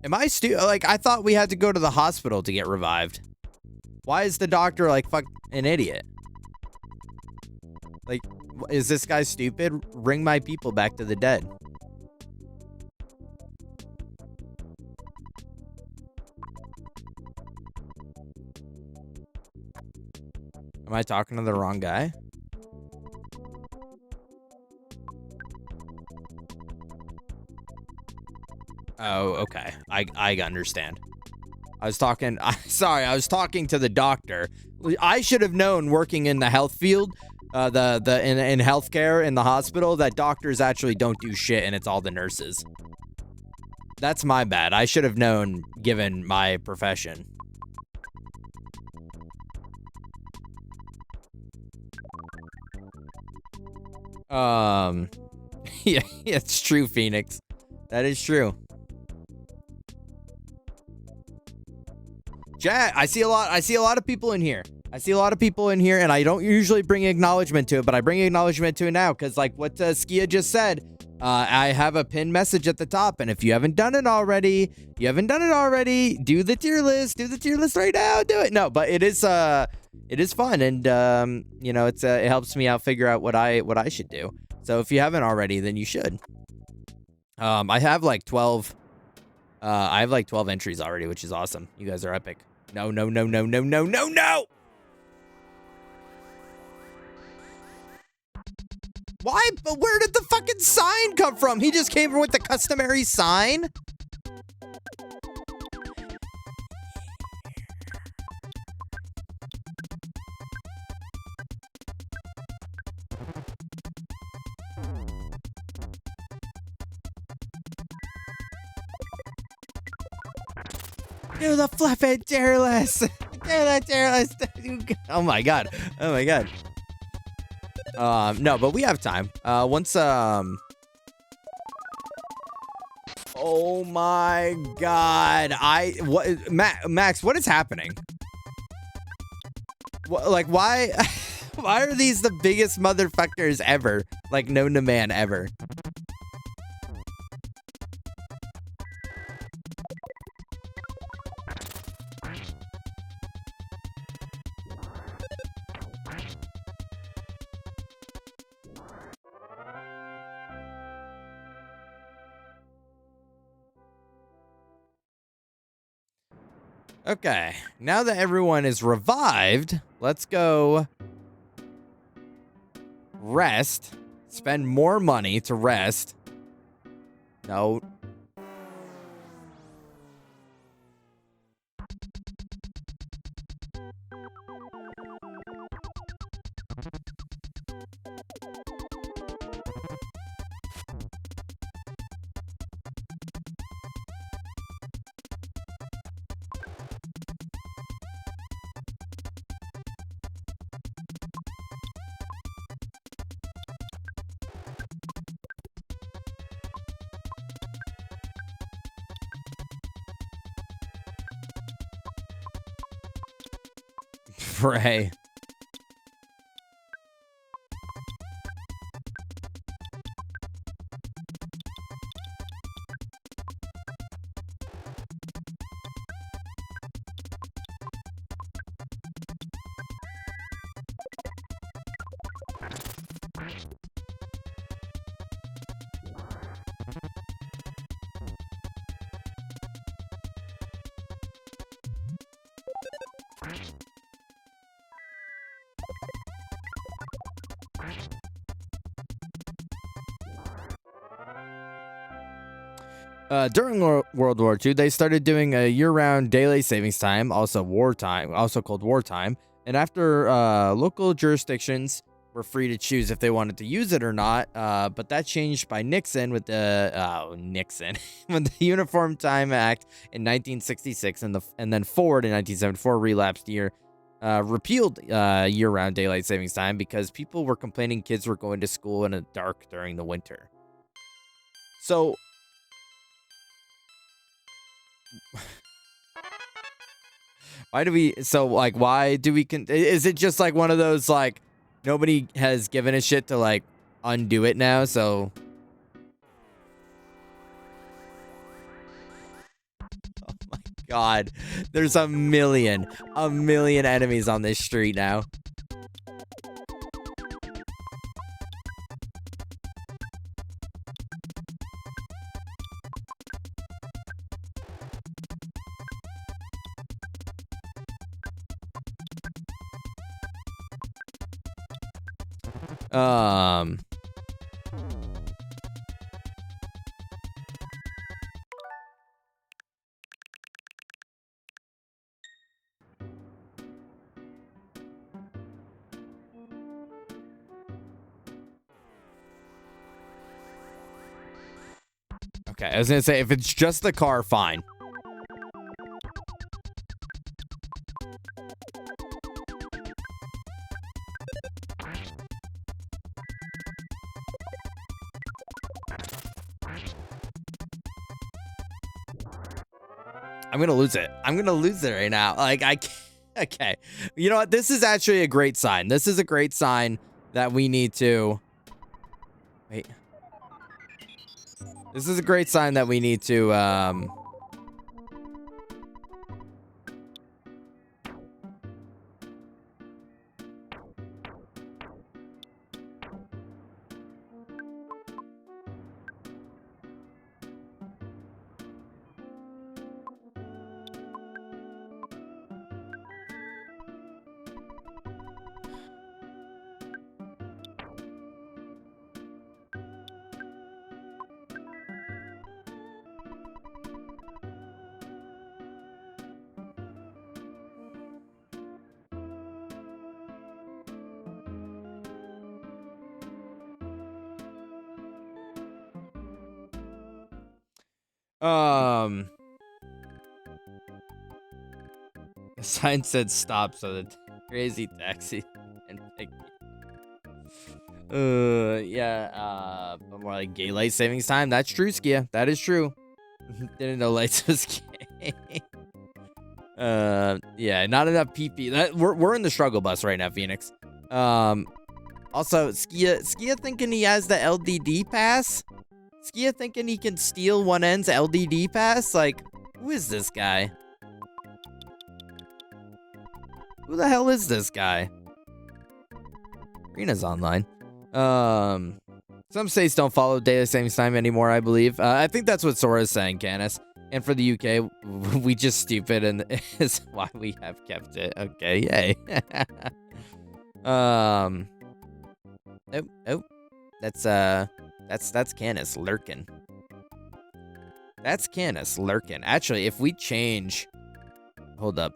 Am I like, I thought we had to go to the hospital to get revived. Why is the doctor like fuck an idiot? Like, is this guy stupid? Bring my people back to the dead. Am I talking to the wrong guy? Oh, okay. I understand. I was talking to the doctor. I should have known, working in the health field, in healthcare in the hospital, that doctors actually don't do shit and it's all the nurses. That's my bad. I should have known given my profession. Yeah, it's true, Phoenix. That is true. Chat, I see a lot of people in here. And I don't usually bring acknowledgement to it, but I bring acknowledgement to it now because, like what Skia just said, I have a pinned message at the top, and if you haven't done it already, do the tier list. Do the tier list right now. Do it. No, but it is fun, and you know, it helps me out figure out what I should do. So if you haven't already, then you should. I have like 12. I have like 12 entries already, which is awesome. You guys are epic. No. Why? But where did the fucking sign come from? He just came with the customary sign? Do the fluffy tearless. Do the tearless. Oh my god. Oh my god. No, but we have time. Oh my god. Max, what is happening? Like, why? Why are these the biggest motherfuckers ever? Like, known to man ever. Okay, now that everyone is revived, let's go rest. Spend more money to rest. No. Pray. During World War II, they started doing a year-round daylight savings time, also wartime, also called wartime. And after local jurisdictions were free to choose if they wanted to use it or not, but that changed by Nixon with the with the Uniform Time Act in 1966, and then Ford in 1974 relapsed repealed year-round daylight savings time because people were complaining kids were going to school in the dark during the winter. So. Why do we is it just like one of those, like, nobody has given a shit to like undo it now, so oh my god, there's a million enemies on this street now. Okay, I was gonna say, if it's just the car, fine. I'm gonna lose it. I'm gonna lose it right now. Like, I can't. Okay. You know what? This is actually a great sign. This is a great sign that we need to... Wait. This is a great sign that we need to, The sign said stop, so the crazy taxi and pick. Yeah. But more like gay light savings time. That's true, Skia. That is true. Didn't know lights was gay. Yeah, not enough PP. We're in the struggle bus right now, Phoenix. Also, Skia thinking he has the LDD pass. Skia thinking he can steal 1N's LDD pass. Like, who is this guy? Who the hell is this guy? Rena's online. Some states don't follow daylight savings time anymore, I believe. I think that's what Sora's saying, Canis. And for the UK, we just stupid, and is why we have kept it. Okay, yay. Oh. That's Canis lurking. That's Canis lurking. Actually, if we change, hold up.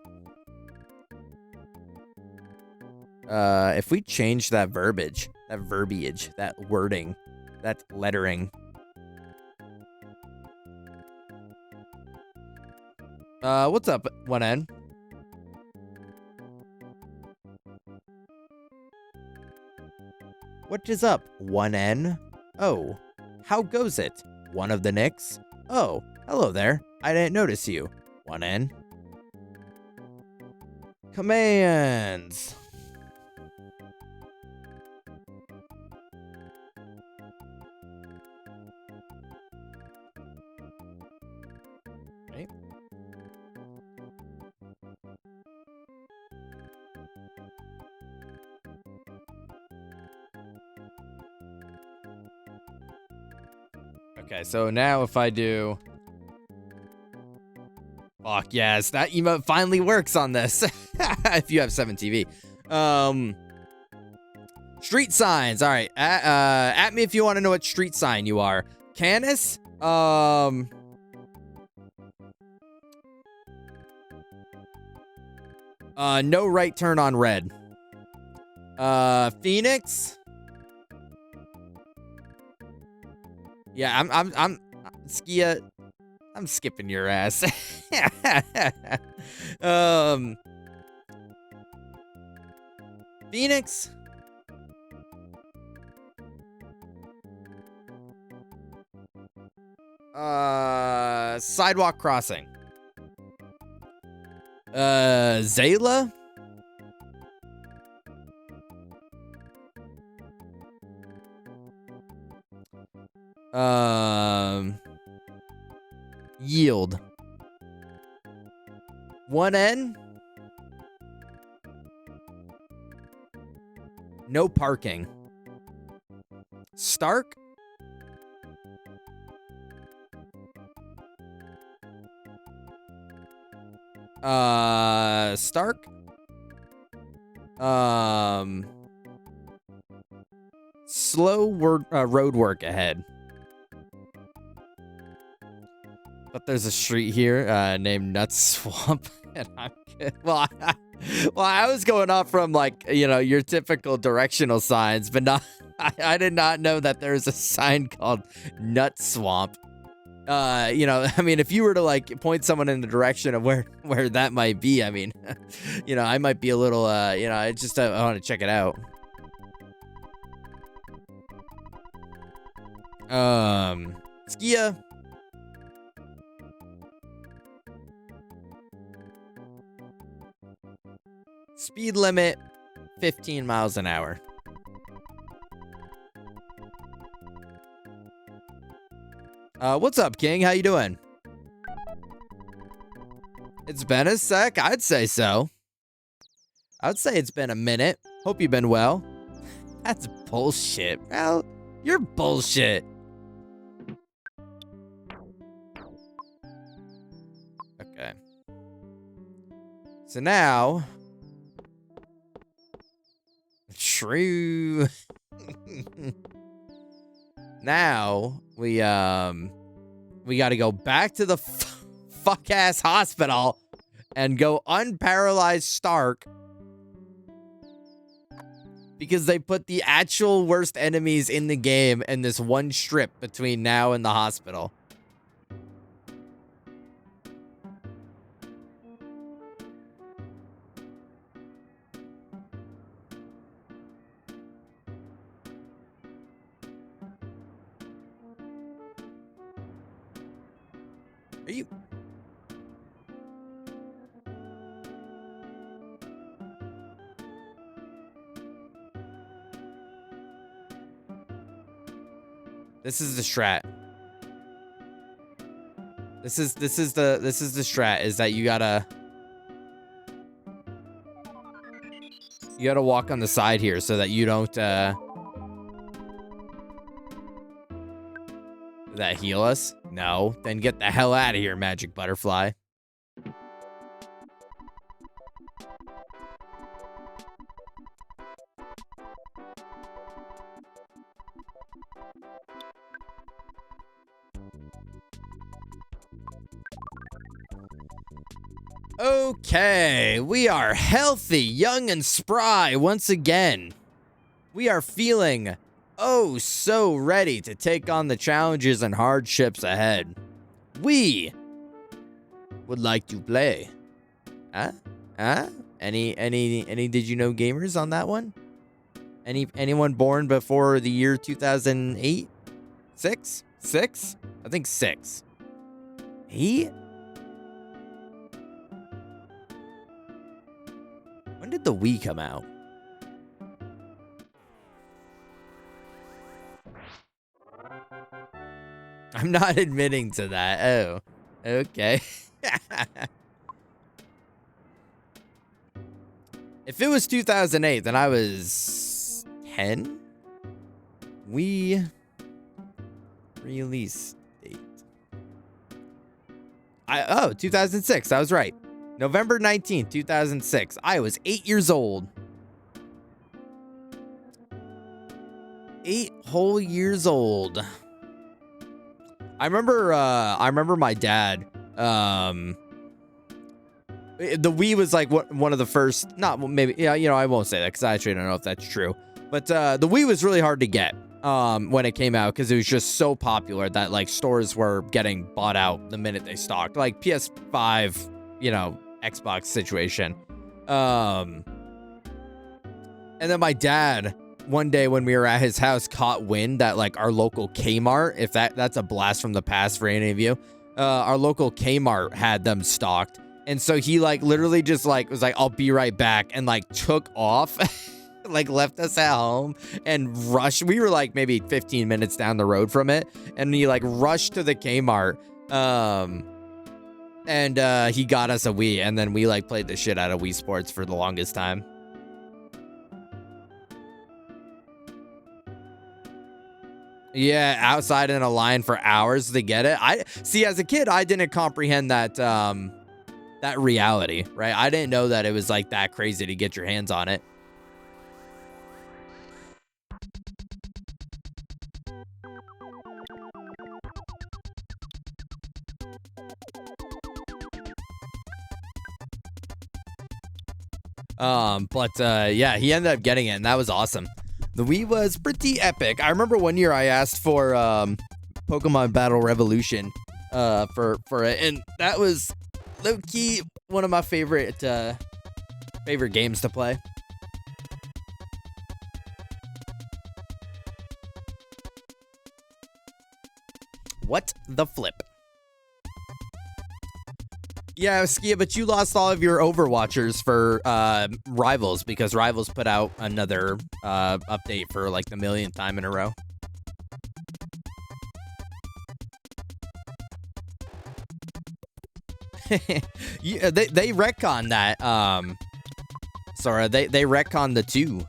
If we change that verbiage, that wording, that lettering. What's up, 1N? What is up, 1N? Oh, how goes it? One of the Knicks? Oh, hello there. I didn't notice you. 1N. Commands. Okay. Okay, so now if I do... Fuck, yes, that emote finally works on this. If you have 7TV. Street signs. All right, at me if you want to know what street sign you are. Canis? No right turn on red. Phoenix? Yeah, I'm Skia. I'm skipping your ass. Phoenix. Sidewalk crossing. Zayla. Yield. 1N. No parking. Stark. Stark. Slow road work ahead. But there's a street here named Nut Swamp, and I'm good. Well, I was going off from, like, you know, your typical directional signs, but not. I did not know that there's a sign called Nut Swamp. You know, I mean, if you were to, like, point someone in the direction of where that might be, I mean, you know, I might be a little, you know, I just I want to check it out. Skia. Speed limit, 15 miles an hour. What's up, King? How you doing? It's been a sec. I'd say so. I'd say it's been a minute. Hope you've been well. That's bullshit. Well, you're bullshit. Okay. So now... True. Now we got to go back to the fuck ass hospital and go unparalyzed Stark because they put the actual worst enemies in the game in this one strip between now and the hospital. Are you? This is the strat. This is the strat, is that you gotta walk on the side here so that you don't that heal us? No. Then get the hell out of here, magic butterfly. Okay, we are healthy, young, and spry once again. We are feeling oh so ready to take on the challenges and hardships ahead. We would like to play. Any did you know gamers on that one? Anyone born before the year 2008? 6? I think 6. 8? When did the Wii come out? I'm not admitting to that. Oh, okay. If it was 2008, then I was 10. Wii release date. 2006. I was right. November 19th, 2006. I was 8 years old. 8 whole years old. I remember my dad. The Wii was like one of the first, not maybe, yeah, you know, I won't say that because I actually don't know if that's true. But the Wii was really hard to get when it came out because it was just so popular that like stores were getting bought out the minute they stocked. Like PS5, you know, Xbox situation. And then my dad, one day when we were at his house, caught wind that like our local Kmart, if that's a blast from the past for any of you, our local Kmart had them stocked. And so he like literally just like was like, I'll be right back, and like took off, like left us at home and rushed. We were like maybe 15 minutes down the road from it, and he like rushed to the Kmart. And he got us a Wii, and then we like played the shit out of Wii Sports for the longest time. Yeah, outside in a line for hours to get it. I see, as a kid, I didn't comprehend that that reality, right? I didn't know that it was like that crazy to get your hands on it. Yeah, he ended up getting it, and that was awesome. The Wii was pretty epic. I remember one year I asked for Pokemon Battle Revolution for it, and that was low-key one of my favorite games to play. What the flip? Yeah, Skia, but you lost all of your Overwatchers for Rivals, because Rivals put out another update for like the millionth time in a row. Yeah, they retcon that. Sorry, they retcon the 2.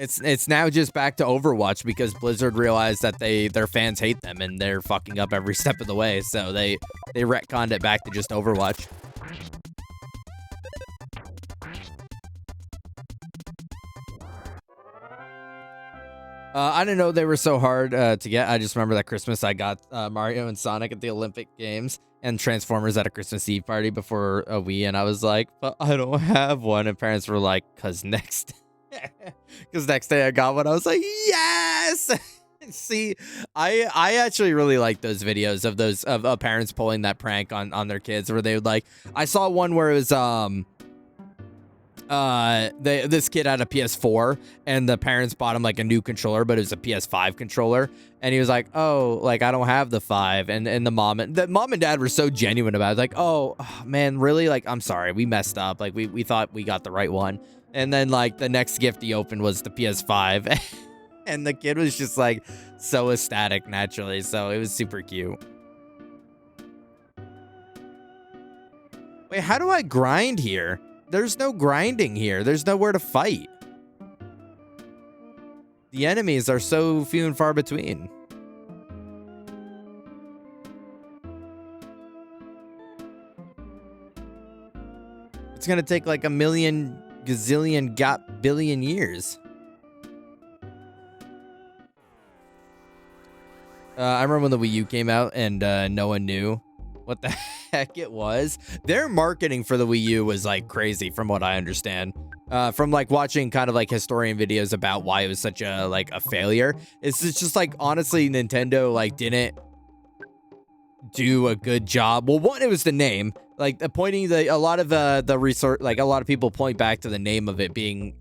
It's now just back to Overwatch because Blizzard realized that their fans hate them and they're fucking up every step of the way. So they retconned it back to just Overwatch. I didn't know they were so hard to get. I just remember that Christmas I got Mario and Sonic at the Olympic Games and Transformers at a Christmas Eve party before a Wii, and I was like, but I don't have one. And parents were like, because next day I got one. I was like, yes. See, I actually really like those videos of those of parents pulling that prank on their kids, where they would like, I saw one where it was this kid had a PS4 and the parents bought him like a new controller, but it was a PS5 controller. And he was like, oh, like I don't have the 5. And the mom and dad were so genuine about it. Like, oh man, really? Like, I'm sorry, we messed up. Like we thought we got the right one. And then like the next gift he opened was the PS5. And the kid was just like so ecstatic naturally. So it was super cute. Wait, how do I grind here? There's no grinding here. There's nowhere to fight. The enemies are so few and far between. It's gonna take like a million, gazillion, billion years. I remember when the Wii U came out and no one knew what the heck it was. Their marketing for the Wii U was like crazy from what I understand. From like watching kind of like historian videos about why it was such a like a failure. It's just like honestly Nintendo like didn't do a good job. Well, one, it was the name. Like pointing a lot of the resource, like a lot of people point back to the name of it being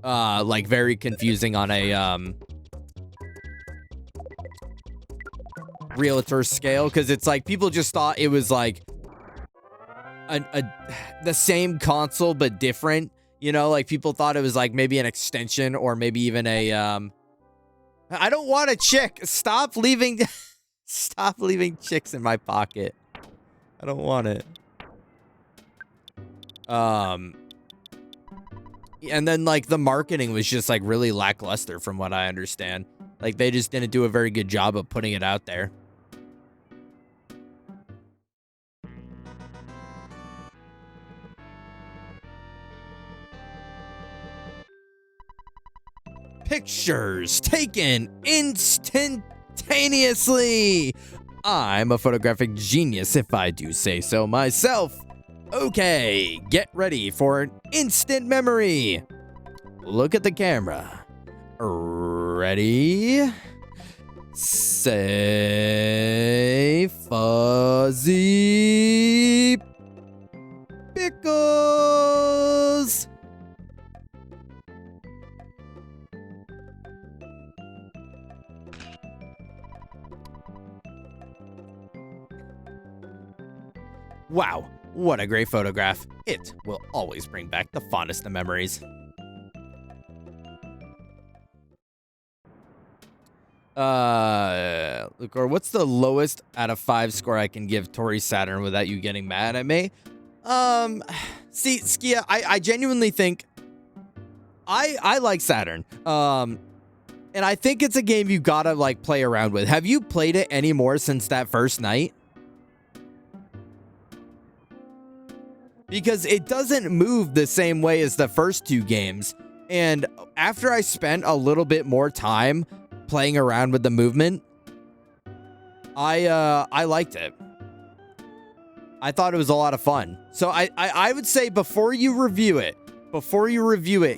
like very confusing on a realtor scale, because it's like people just thought it was like the same console but different, you know, like people thought it was like maybe an extension or maybe even a I don't want a chick. Stop leaving chicks in my pocket. I don't want it. And then like the marketing was just like really lackluster from what I understand. Like they just didn't do a very good job of putting it out there. Pictures taken instantaneously. I'm a photographic genius if I do say so myself. Okay, get ready for an instant memory. Look at the camera. Ready? Say fuzzy pickles. Wow, what a great photograph. It will always bring back the fondest of memories. Lucor, what's the lowest out of 5 score I can give Tori Saturn without you getting mad at me? See, Skia, I genuinely think I like Saturn. And I think it's a game you gotta like play around with. Have you played it anymore since that first night? Because it doesn't move the same way as the first 2 games. And after I spent a little bit more time playing around with the movement, I liked it. I thought it was a lot of fun. So I would say before you review it,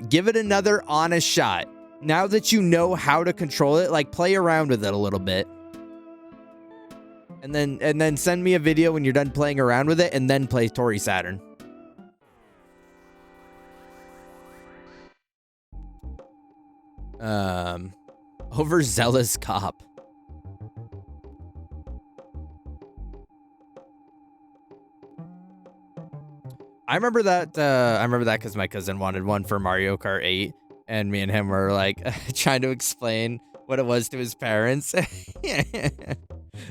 give it another honest shot. Now that you know how to control it, like play around with it a little bit. And then send me a video when you're done playing around with it, and then play Tori Saturn. Overzealous cop. I remember that because my cousin wanted one for Mario Kart 8, and me and him were like trying to explain what it was to his parents.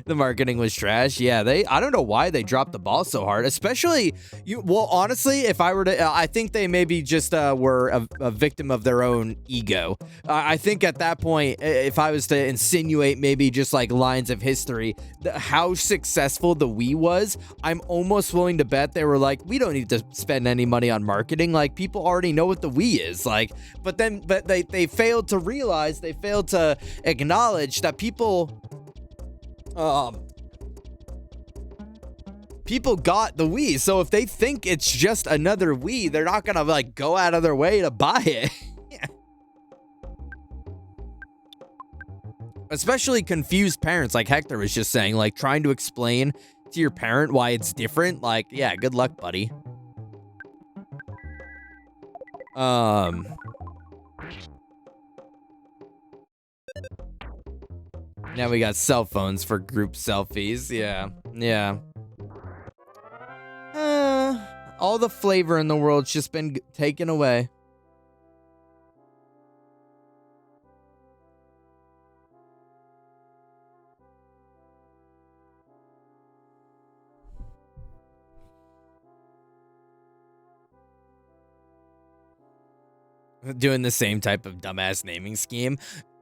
The marketing was trash. Yeah, I don't know why they dropped the ball so hard, especially well, honestly, if I were to, I think they maybe just were a victim of their own ego. I think at that point, if I was to insinuate maybe just like lines of history, how successful the Wii was, I'm almost willing to bet they were like, we don't need to spend any money on marketing. Like people already know what the Wii is like, but they failed to realize, they failed to acknowledge that people got the Wii, so if they think it's just another Wii, they're not gonna like go out of their way to buy it. Especially confused parents, like Hector was just saying, like trying to explain to your parent why it's different. Like, yeah, good luck, buddy. Now we got cell phones for group selfies. Yeah. Yeah. All the flavor in the world's just been taken away. Doing the same type of dumbass naming scheme.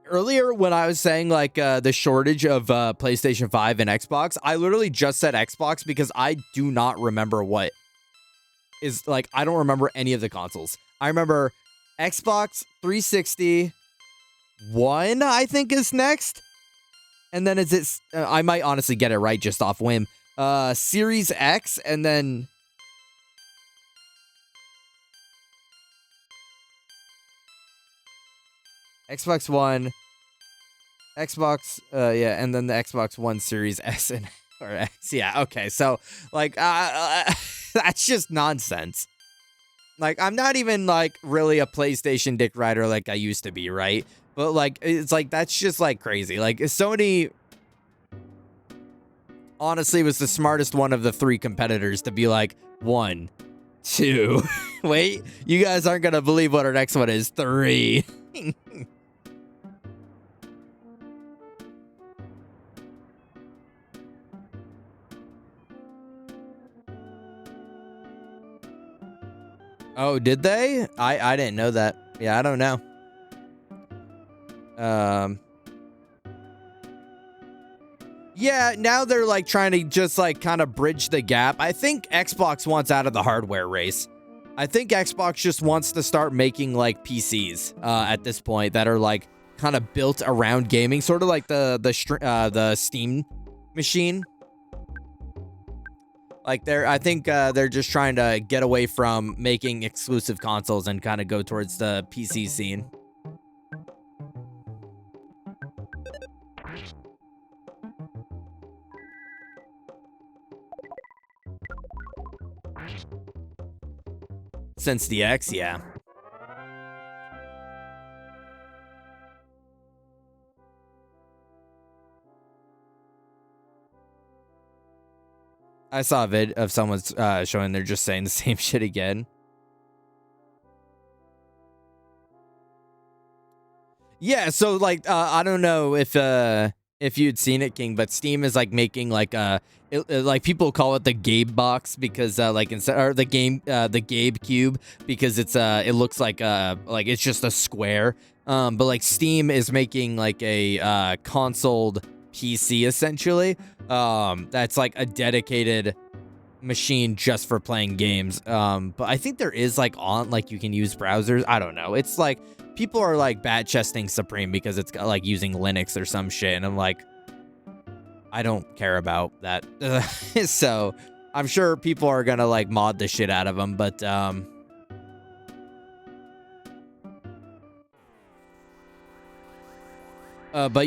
Earlier, when I was saying like the shortage of PlayStation 5 and Xbox, I literally just said Xbox because I do not remember what is like. I don't remember any of the consoles. I remember Xbox 360 One, I think, is next, and then I might honestly get it right just off whim. Series X, and then Xbox One, yeah, and then the Xbox One Series S and or X. Yeah, okay. So like that's just nonsense. Like I'm not even like really a PlayStation dick rider like I used to be, right? But like it's like that's just like crazy. Like Sony honestly was the smartest one of the three competitors to be like 1, 2. Wait, you guys aren't gonna believe what our next one is. 3. Oh, did they? I didn't know that. Yeah, I don't know. Yeah, now they're like trying to just like kind of bridge the gap. I think Xbox wants out of the hardware race. I think Xbox just wants to start making like PCs at this point that are like kind of built around gaming, sort of like the Steam machine. Like I think they're just trying to get away from making exclusive consoles and kind of go towards the PC scene. Since the X, yeah. I saw a vid of someone's showing they're just saying the same shit again. Yeah, so like I don't know if you'd seen it, King, but Steam is like making like like people call it the Gabe box because like instead or the Gabe cube because it's it looks like it's just a square. But like Steam is making like a console PC essentially. That's like a dedicated machine just for playing games. But I think there is like you can use browsers. I don't know. It's like people are like bat chesting Supreme because it's got like using Linux or some shit, and I'm like, I don't care about that. So I'm sure people are gonna like mod the shit out of them, but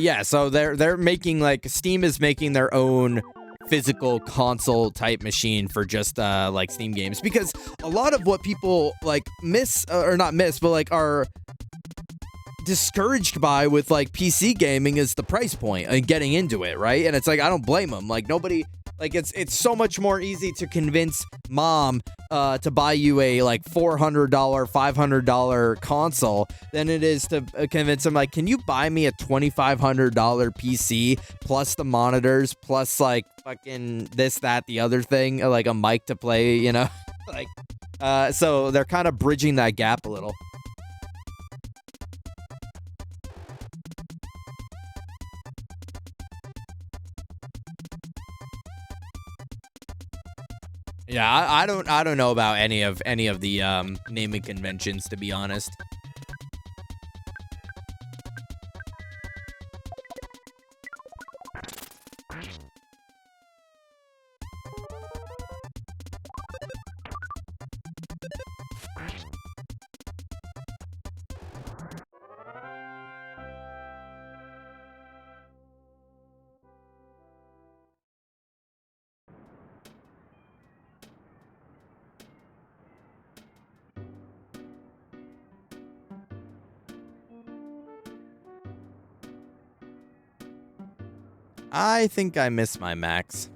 yeah, so they're making like Steam is making their own physical console type machine for just like Steam games, because a lot of what people like miss or not miss but like are discouraged by with like PC gaming is the price point and getting into it, right? And it's like I don't blame them. Like nobody, like it's so much more easy to convince mom to buy you a like $400 $500 console than it is to convince them like, can you buy me a $2,500 PC plus the monitors plus like fucking this that the other thing, like a mic to play, you know? Like so they're kind of bridging that gap a little. Yeah, I don't know about any of the naming conventions, to be honest. I think I missed my max.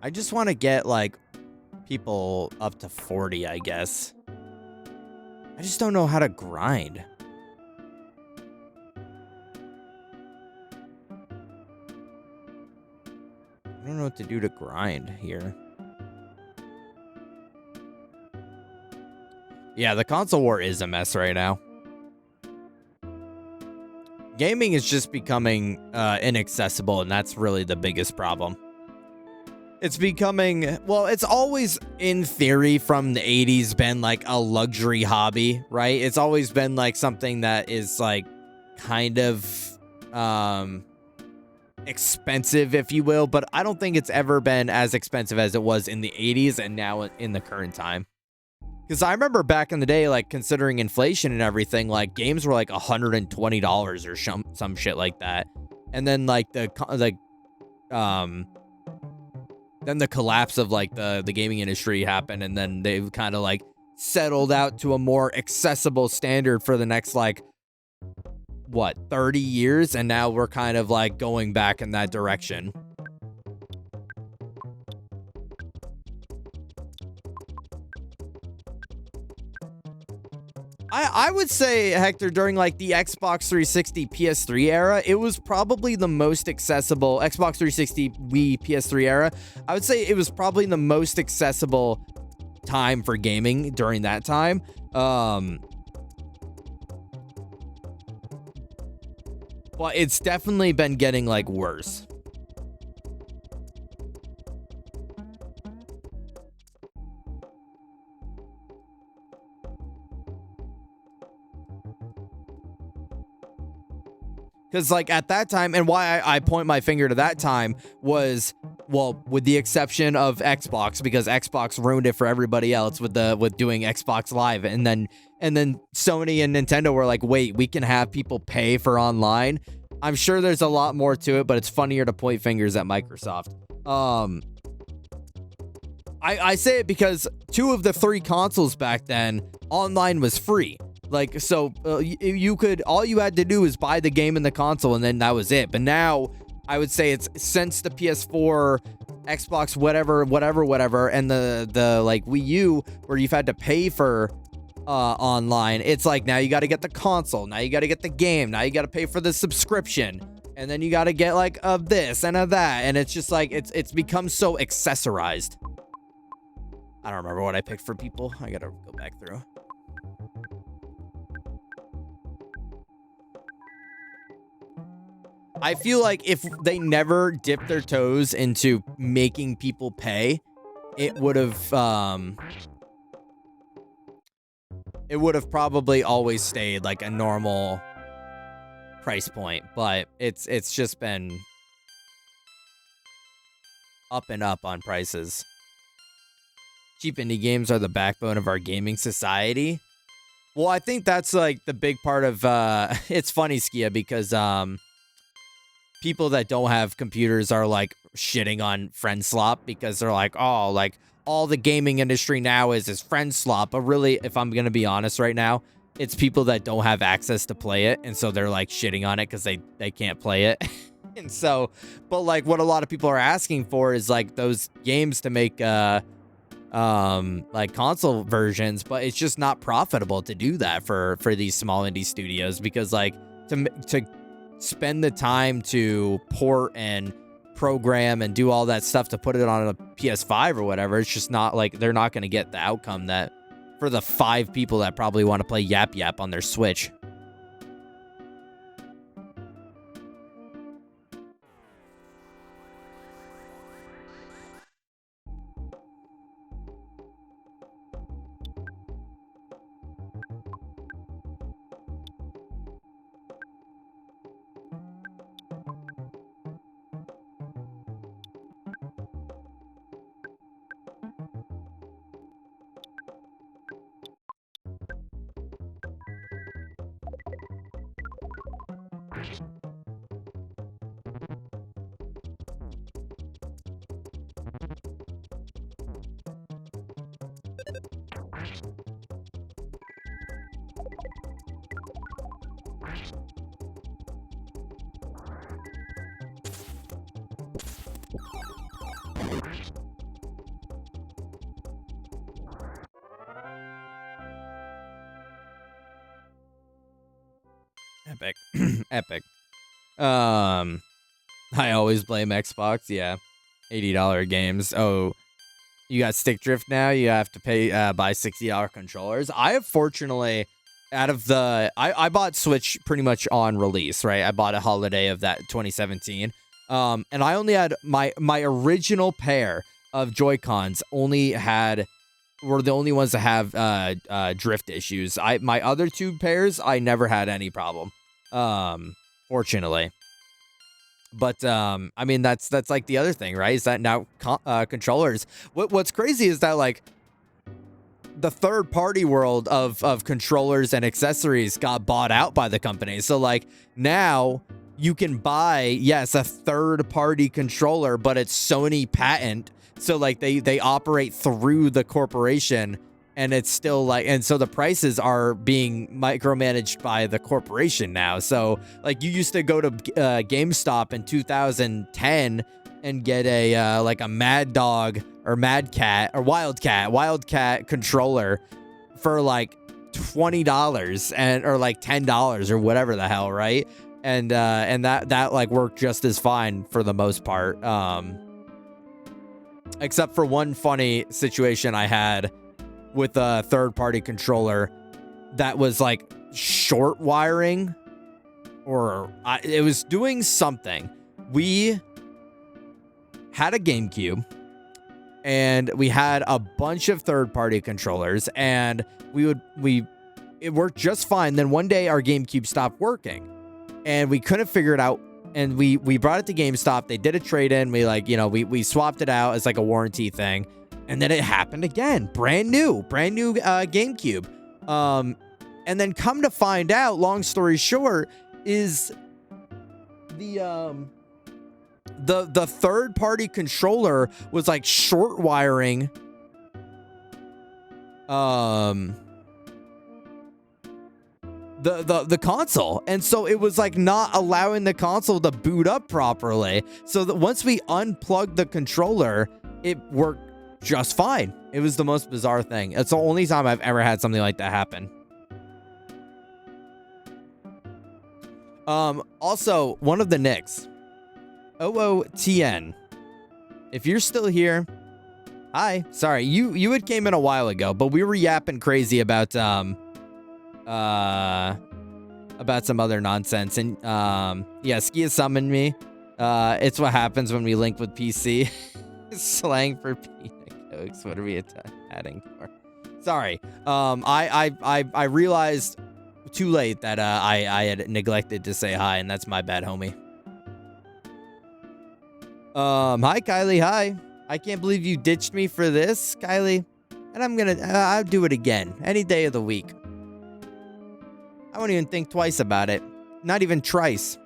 I just want to get, like, people up to 40, I guess. I just don't know how to grind. I don't know what to do to grind here. Yeah, the console war is a mess right now. Gaming is just becoming inaccessible, and that's really the biggest problem. It's becoming, well, it's always, in theory, from the 80s been like a luxury hobby, right? It's always been like something that is like kind of expensive, if you will, but I don't think it's ever been as expensive as it was in the 80s and now in the current time. Because I remember back in the day, like, considering inflation and everything, like, games were like $120 or some shit like that. And then, like, then the collapse of, like, the gaming industry happened, and then they kind of, like, settled out to a more accessible standard for the next, like, what, 30 years? And now we're kind of, like, going back in that direction. I would say, Hector, during like the Xbox 360 PS3 era, it was probably the most accessible. Xbox 360 Wii PS3 era, I would say it was probably the most accessible time for gaming during that time. But it's definitely been getting like worse. Because, like, at that time, and why I point my finger to that time was, well, with the exception of Xbox, because Xbox ruined it for everybody else with doing Xbox Live, and then Sony and Nintendo were like, wait, we can have people pay for online. I'm sure there's a lot more to it, but it's funnier to point fingers at Microsoft. I say it because 2 of the 3 consoles back then, online was free. Like, so you could, all you had to do is buy the game in the console, and then that was it. But now I would say it's since the PS4, Xbox, whatever, and the like Wii U, where you've had to pay for online. It's like, now you got to get the console, now you got to get the game, now you got to pay for the subscription, and then you got to get like of this and of that, and it's just like it's become so accessorized. I don't remember what I picked for people. I gotta go back through. I feel like if they never dipped their toes into making people pay, it would have probably always stayed like a normal price point, but it's just been up and up on prices. Cheap indie games are the backbone of our gaming society. Well, I think that's like the big part of it's funny, Skia, because people that don't have computers are like shitting on friend slop because they're like, oh, like all the gaming industry now is friend slop. But really, if I'm going to be honest right now, it's people that don't have access to play it. And so they're like shitting on it because they can't play it. And so, but like what a lot of people are asking for is like those games to make like console versions, but it's just not profitable to do that for these small indie studios, because like to spend the time to port and program and do all that stuff to put it on a PS5 or whatever, it's just not like they're not going to get the outcome that for the 5 people that probably want to play Yap Yap on their Switch. Epic. I always blame Xbox. Yeah, $80 games. Oh, you got stick drift now. You have to pay buy $60 controllers. I have fortunately, out of the I bought Switch pretty much on release, right? I bought a holiday of that 2017. And I only had my original pair of Joy-Cons were the only ones that have drift issues. My other two pairs, I never had any problem. Fortunately. But I mean that's like the other thing, right? Is that now controllers. What's crazy is that like the third party world of controllers and accessories got bought out by the company. So like now you can buy, yes, a third party controller, but it's Sony patent. So like they operate through the corporation, and it's still like, and so the prices are being micromanaged by the corporation now. So like you used to go to GameStop in 2010 and get a like a Mad Dog or Mad Cat or Wildcat controller for like $20 and or like $10 or whatever the hell, right? And that like worked just as fine for the most part. Except for one funny situation I had with a third-party controller that was like short wiring, or it was doing something. We had a GameCube and we had a bunch of third-party controllers, and it worked just fine. Then one day our GameCube stopped working and we couldn't figure it out. And we brought it to GameStop. They did a trade-in. We swapped it out as like a warranty thing. And then it happened again. Brand new GameCube. And then come to find out, long story short, is the third-party controller was like short wiring the console, and so it was like not allowing the console to boot up properly. So that once we unplugged the controller, it worked just fine. It was the most bizarre thing. It's the only time I've ever had something like that happen. Also, one of the Knicks, OOTN, if you're still here, hi. Sorry, you had came in a while ago, but we were yapping crazy about some other nonsense, and yeah, Ski has summoned me. It's what happens when we link with PC. Slang for peanut cokes. What are we adding for? Sorry. I realized too late that I had neglected to say hi, and that's my bad, homie. Hi Kylie. Hi. I can't believe you ditched me for this, Kylie. And I'll do it again any day of the week. I won't even think twice about it. Not even trice.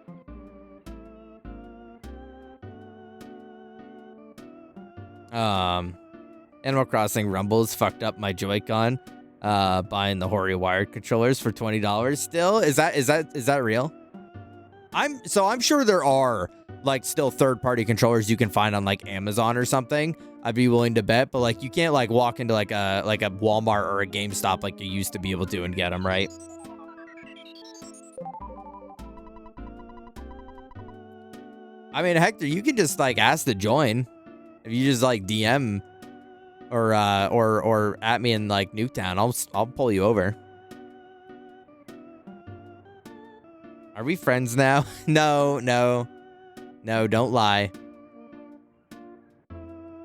Animal Crossing Rumbles fucked up my Joy-Con. Buying the Hori wired controllers for $20 still. Is that real? I'm sure there are like still third-party controllers you can find on like Amazon or something. I'd be willing to bet, but like you can't like walk into like a Walmart or a GameStop like you used to be able to and get them, right? I mean, Hector, you can just like ask to join. If you just like DM or at me in like Newtown, I'll pull you over. Are we friends now? No, don't lie.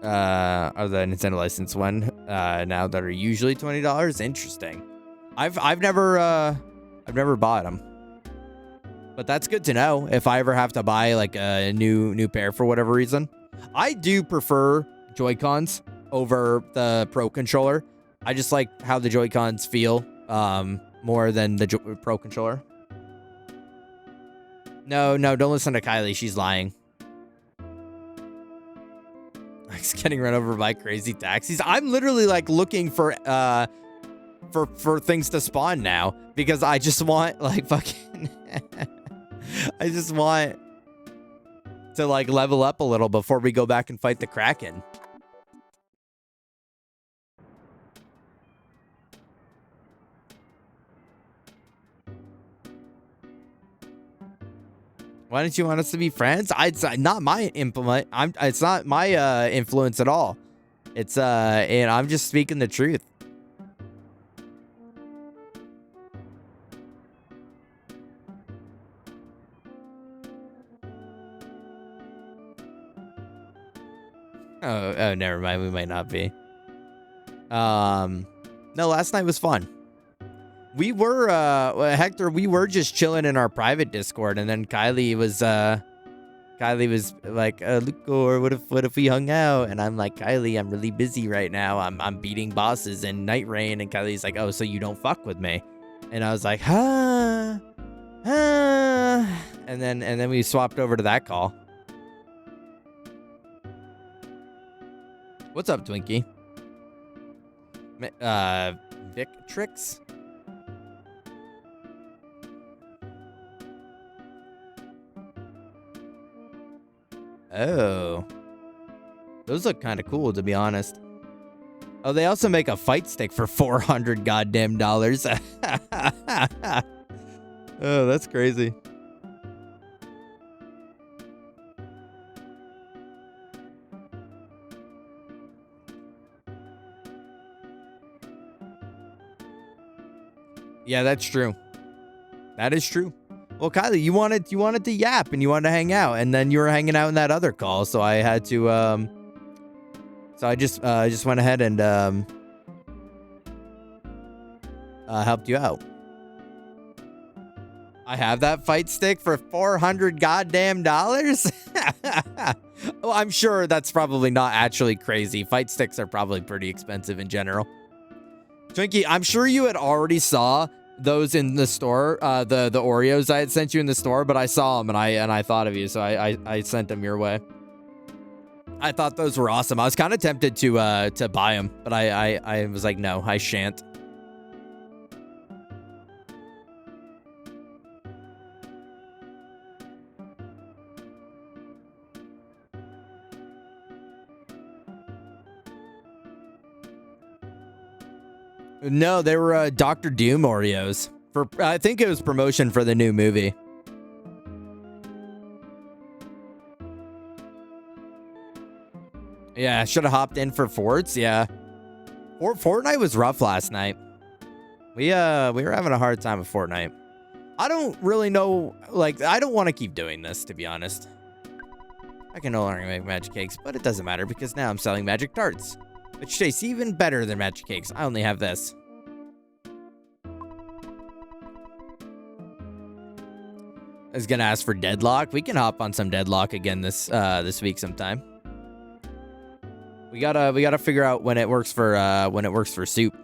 Are the Nintendo license one now that are usually $20? Interesting. I've never bought them. But that's good to know if I ever have to buy like a new pair for whatever reason. I do prefer Joy-Cons over the Pro controller. I just like how the Joy-Cons feel more than the Pro controller. No, don't listen to Kylie. She's lying. He's getting run over by crazy taxis. I'm literally like looking for things to spawn now because I just want like fucking I just want to like level up a little before we go back and fight the Kraken. Why don't you want us to be friends? It's not my implement. It's not my influence at all. It's and I'm just speaking the truth. Oh, never mind. We might not be. No, last night was fun. We were, Hector, we were just chilling in our private Discord, and then Kylie was like, Luke, what if we hung out? And I'm like, Kylie, I'm really busy right now. I'm beating bosses in Night Rain. And Kylie's like, oh, so you don't fuck with me? And I was like, huh. And then we swapped over to that call. What's up, Twinkie? Victrix? Oh. Those look kind of cool, to be honest. Oh, they also make a fight stick for $400 goddamn dollars. Oh, that's crazy. Yeah, that's true. That is true. Well, Kylie, you wanted to yap and you wanted to hang out, and then you were hanging out in that other call, so I had to so I just went ahead and helped you out. I have that fight stick for $400 goddamn dollars. Well, I'm sure that's probably not actually crazy. Fight sticks are probably pretty expensive in general. Twinkie, I'm sure you had already saw those in the store, the Oreos I had sent you in the store, but I saw them and I thought of you, so I sent them your way. I thought those were awesome. I was kind of tempted to buy them, but I was like, no, I shan't. No, they were Dr. Doom Oreos. I think it was promotion for the new movie. Yeah, should have hopped in for Forts. Yeah, Fortnite was rough last night. We were having a hard time with Fortnite. I don't really know. Like, I don't want to keep doing this, to be honest. I can no longer make magic cakes, but it doesn't matter because now I'm selling magic tarts, which tastes even better than magic cakes. I only have this. I was gonna ask for Deadlock. We can hop on some Deadlock again this week sometime. We gotta figure out when it works for soup.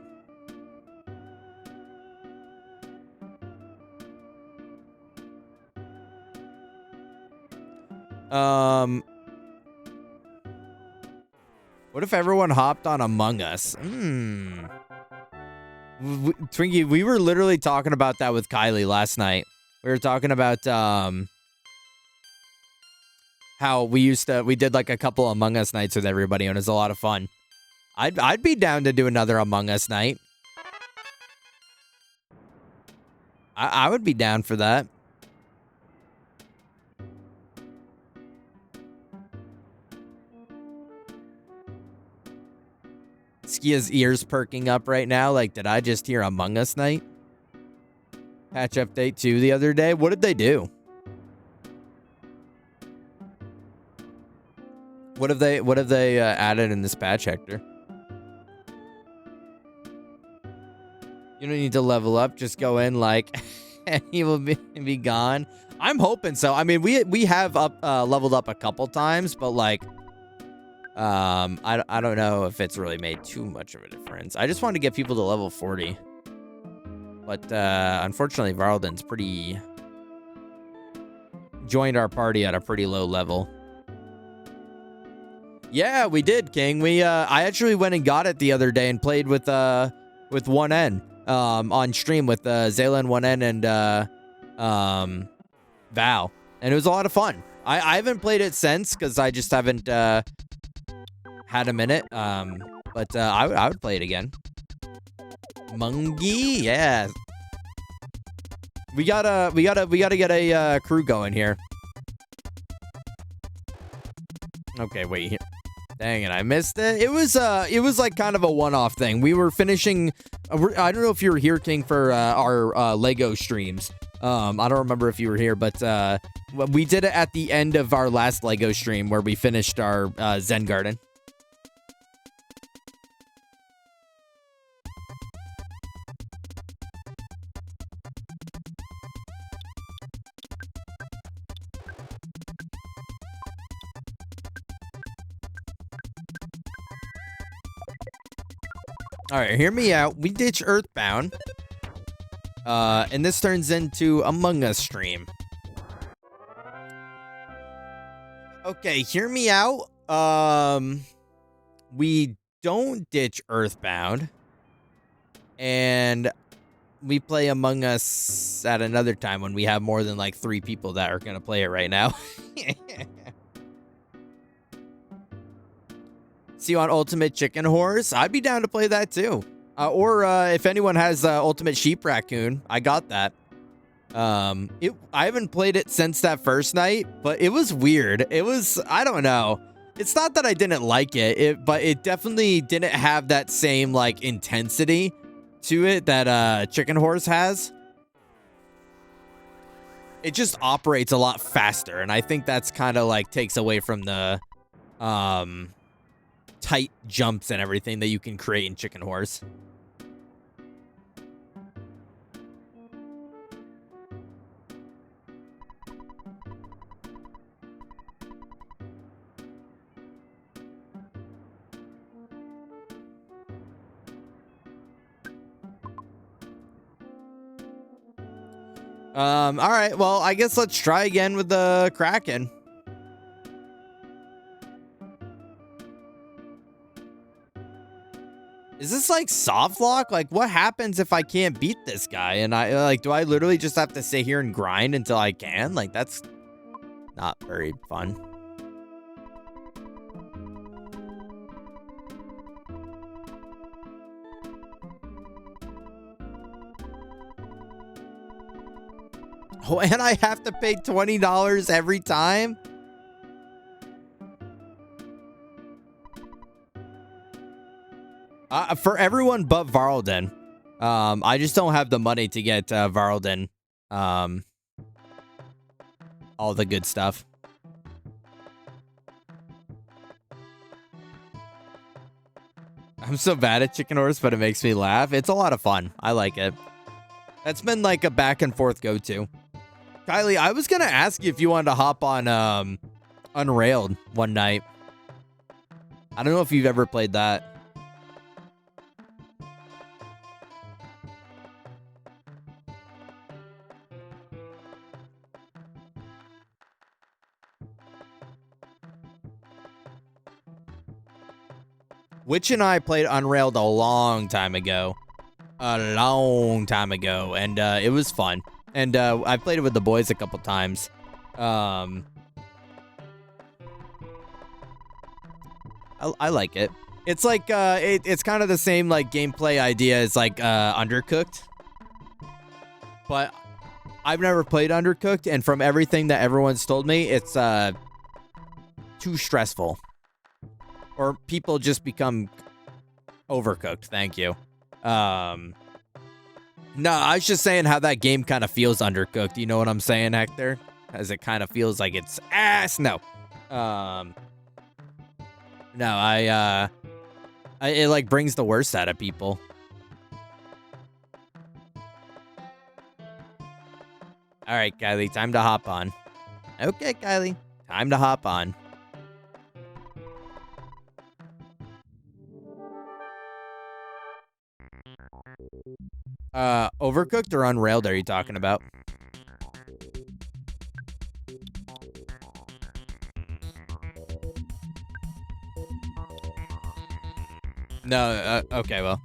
What if everyone hopped on Among Us? Twinkie, we were literally talking about that with Kylie last night. We were talking about how we did like a couple Among Us nights with everybody, and it was a lot of fun. I'd be down to do another Among Us night. I would be down for that. Skia's ears perking up right now. Like, did I just hear Among Us night? Patch update 2 the other day. What did they do? What have they added in this patch, Hector? You don't need to level up. Just go in like, and he will be gone. I'm hoping so. I mean, we have leveled up a couple times, but like, I don't know if it's really made too much of a difference. I just wanted to get people to level 40. But unfortunately, Varldin's joined our party at a pretty low level. Yeah, we did, King. I actually went and got it the other day and played with 1N on stream with Zaylan 1N and Val, and it was a lot of fun. I haven't played it since because I just haven't had a minute. But I would play it again. Mungie, yeah. We gotta get a crew going here. Okay, wait here. Dang it, I missed it. It was like kind of a one-off thing. We were finishing. I don't know if you were here, King, for our Lego streams. I don't remember if you were here, but we did it at the end of our last Lego stream where we finished our Zen Garden. All right, hear me out. We ditch Earthbound. And this turns into Among Us stream. Okay, hear me out. We don't ditch Earthbound. And we play Among Us at another time when we have more than like 3 people that are going to play it right now. See you on Ultimate Chicken Horse. I'd be down to play that too. Or if anyone has Ultimate Sheep Raccoon, I got that. I haven't played it since that first night, but it was weird. It was, I don't know. It's not that I didn't like it, but it definitely didn't have that same like intensity to it that Chicken Horse has. It just operates a lot faster, and I think that's kind of like takes away from the tight jumps and everything that you can create in Chicken Horse. All right, well, I guess let's try again with the Kraken. Is this like soft lock? Like, what happens if I can't beat this guy? And do I literally just have to sit here and grind until I can? Like, that's not very fun. Oh, and I have to pay $20 every time? For everyone but Varlden. I just don't have the money to get Varlden. All the good stuff. I'm so bad at Chicken Horse, but it makes me laugh. It's a lot of fun. I like it. That's been like a back and forth go-to. Kylie, I was going to ask you if you wanted to hop on Unrailed one night. I don't know if you've ever played that. Witch and I played Unrailed a long time ago. And it was fun. And I played it with the boys a couple times. I like it. It's like it's kind of the same like gameplay idea as like Undercooked. But I've never played Undercooked, and from everything that everyone's told me, it's too stressful. Or people just become overcooked. Thank you. No, I was just saying how that game kind of feels Undercooked. You know what I'm saying, Hector? As it kind of feels like it's ass. No. No, it like brings the worst out of people. All right, Kylie, time to hop on. Okay, Kylie, time to hop on. Overcooked or Unrailed are you talking about? No, okay, well.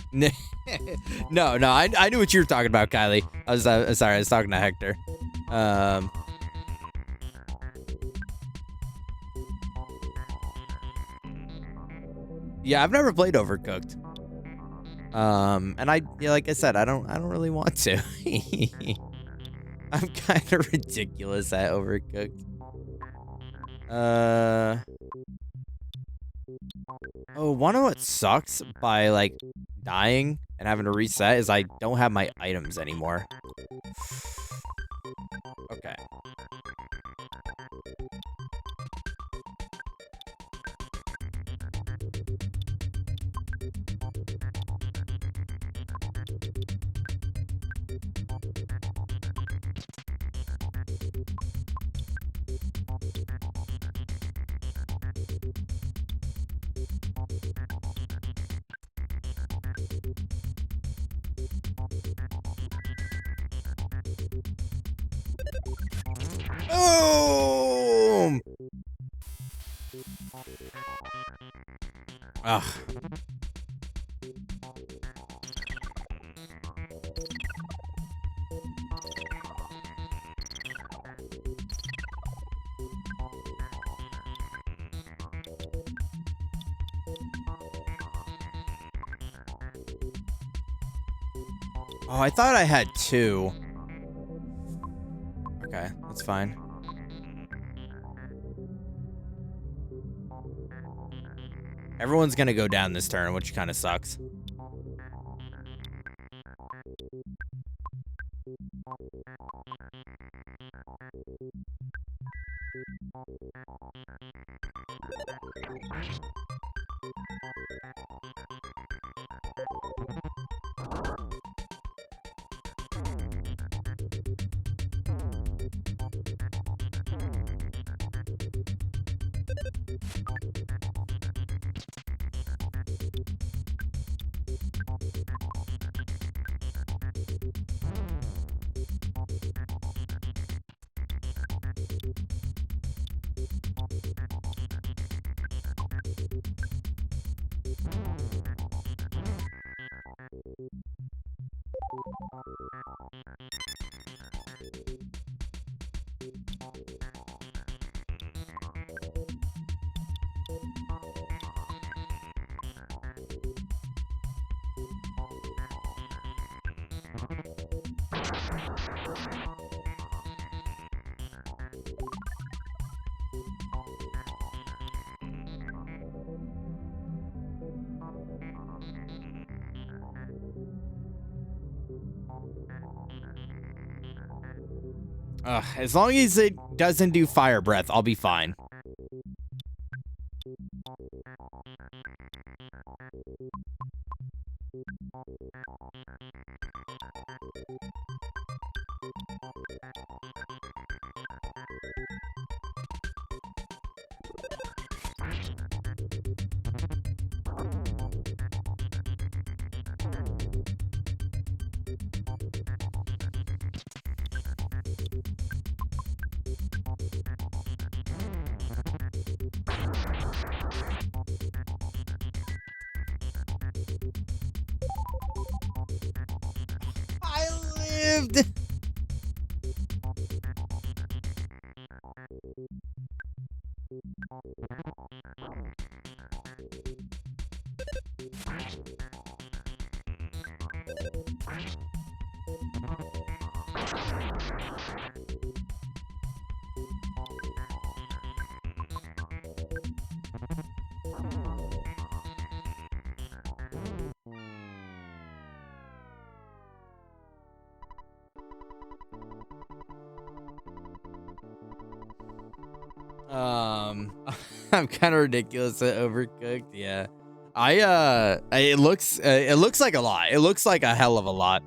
No, I knew what you were talking about, Kylie. I was sorry, I was talking to Hector. Yeah, I've never played Overcooked. And like I said, I don't really want to. I'm kind of ridiculous at Overcooked. Oh, one of what sucks by like dying and having to reset is I don't have my items anymore. Okay. Boom! Ugh. Oh, I thought I had 2. Okay, that's fine. Everyone's gonna go down this turn, which kind of sucks. As long as it doesn't do fire breath, I'll be fine. I lived! I'm kind of ridiculous at Overcooked. Yeah, it looks like a lot. It looks like a hell of a lot.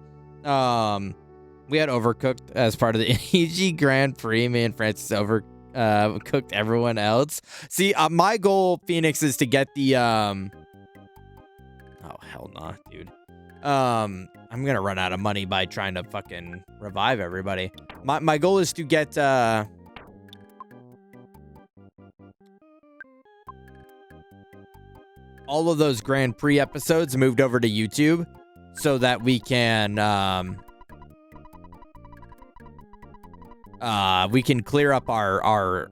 We had Overcooked as part of the EG Grand Prix. Me and Francis cooked everyone else. See, my goal, Phoenix, is to get the oh hell nah, dude. I'm gonna run out of money by trying to fucking revive everybody. My goal is to get all of those Grand Prix episodes moved over to YouTube so that we can clear up our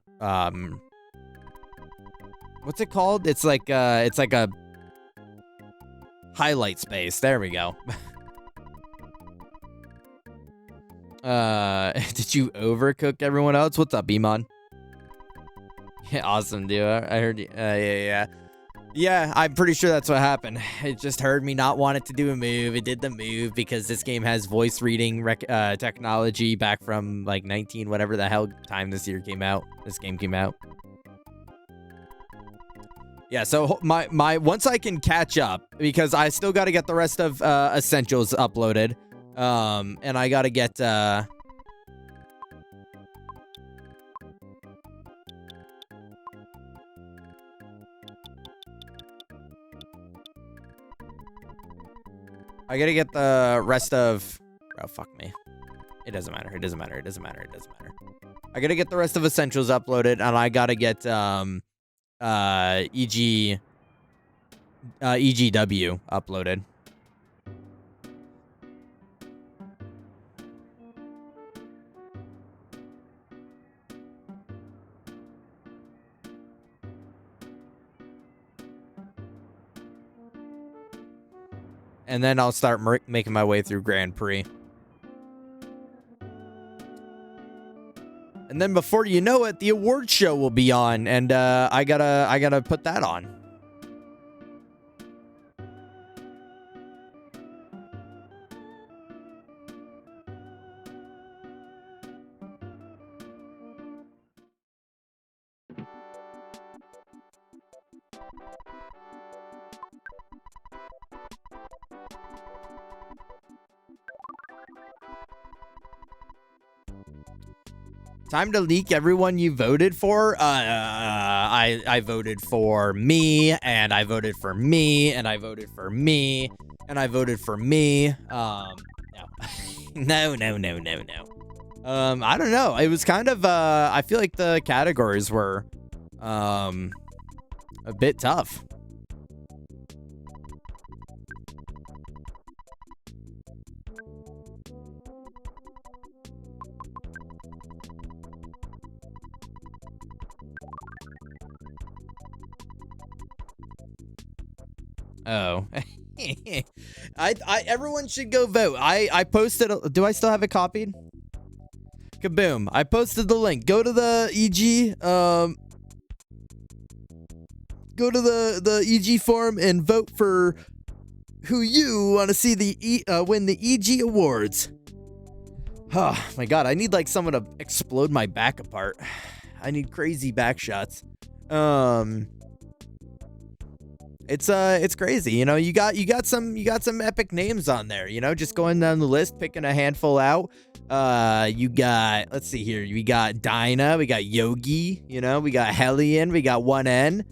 what's it called? It's like a highlight space. There we go. Did you overcook everyone else? What's up, Iman? Yeah, awesome, dude. I heard you. Yeah. Yeah, I'm pretty sure that's what happened. It just heard me not want it to do a move. It did the move because this game has voice reading technology back from like 19, whatever the hell time this game came out. Yeah, so my once I can catch up, because I still got to get the rest of Essentials uploaded, and I got to get the rest of... Oh, fuck me. It doesn't matter. I gotta get the rest of Essentials uploaded, and I gotta get EGW uploaded. And then I'll start making my way through Grand Prix. And then before you know it, the award show will be on, and I gotta put that on. Time to leak everyone you voted for. I voted for me, and I voted for me, and I voted for me, and I voted for me. No. No. I don't know. It was kind of I feel like the categories were a bit tough. Oh. Everyone should go vote. I posted, do I still have it copied? Kaboom. I posted the link. Go to the EG go to the EG forum and vote for who you want to see win the EG awards. Oh my god, I need like someone to explode my back apart. I need crazy back shots. It's crazy, you know. You got some epic names on there, you know. Just going down the list, picking a handful out. You got, let's see here. We got Dinah, we got Yogi, you know. We got Hellion, we got 1N.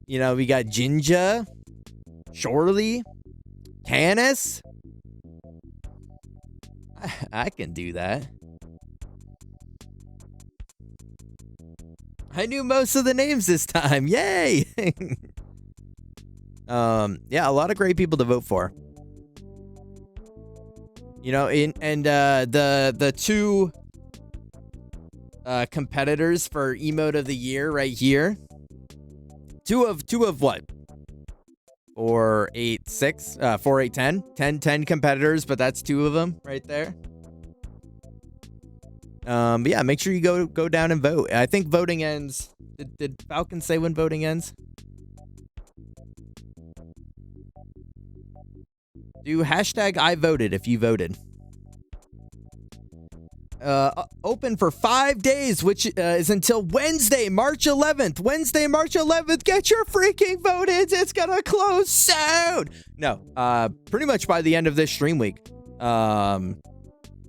You know, we got Jinja, Shorely, Canis. I can do that. I knew most of the names this time. Yay! Yeah, a lot of great people to vote for. You know, the two competitors for emote of the year right here. Two of what? 4, 8, 6, 4, 8, 10. 10 competitors, but that's two of them right there. But yeah, make sure you go down and vote. I think voting ends. Did Falcon say when voting ends? Do hashtag I voted if you voted. Open for 5 days, which is until Wednesday, March 11th. Wednesday, March 11th. Get your freaking vote in. It's gonna close soon. No, pretty much by the end of this stream week.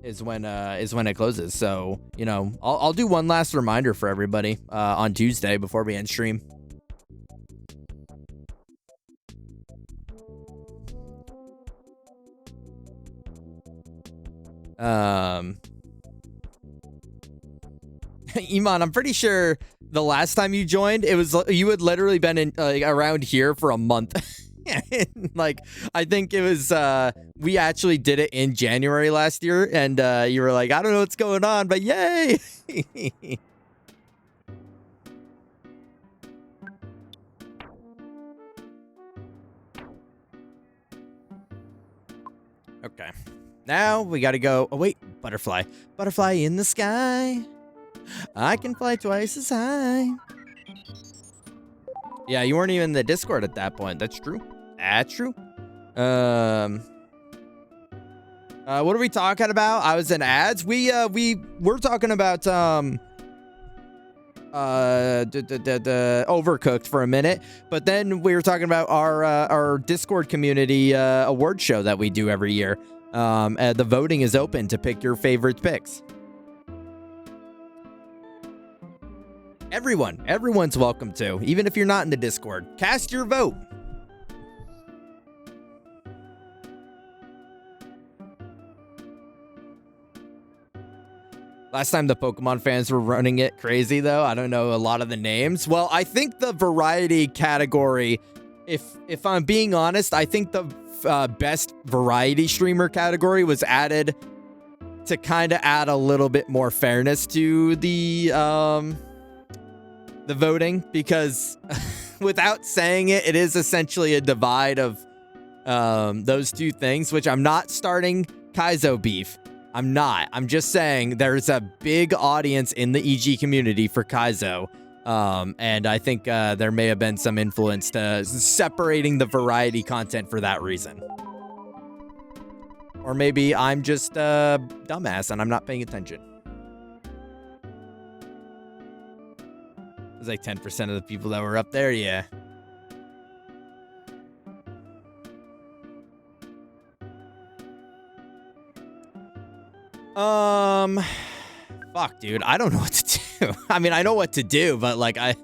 Is when it closes. So, you know, I'll do one last reminder for everybody on Tuesday before we end stream. Iman, I'm pretty sure the last time you joined, you had literally been in around here for a month. Like, I think it was we actually did it in January last year, and you were like, I don't know what's going on, but yay. Okay, now we gotta go. Oh wait, butterfly in the sky. I can fly twice as high. Yeah, you weren't even in the Discord at that point. That's true. That's true. What are we talking about? I was in ads. We're talking about Overcooked for a minute, but then we were talking about our Discord community award show that we do every year. The voting is open to pick your favorite picks. Everyone's welcome to, even if you're not in the Discord. Cast your vote. Last time the Pokemon fans were running it crazy, though. I don't know a lot of the names. Well, I think the variety category, if I'm being honest, I think the best variety streamer category was added to kind of add a little bit more fairness to the voting, because without saying it, it is essentially a divide of those two things, which I'm not starting Kaizo beef. I'm not. I'm just saying there's a big audience in the EG community for Kaizo. And I think there may have been some influence to separating the variety content for that reason. Or maybe I'm just a dumbass and I'm not paying attention. It was like 10% of the people that were up there, yeah. Fuck, dude. I don't know what to do. I mean, I know what to do, but like I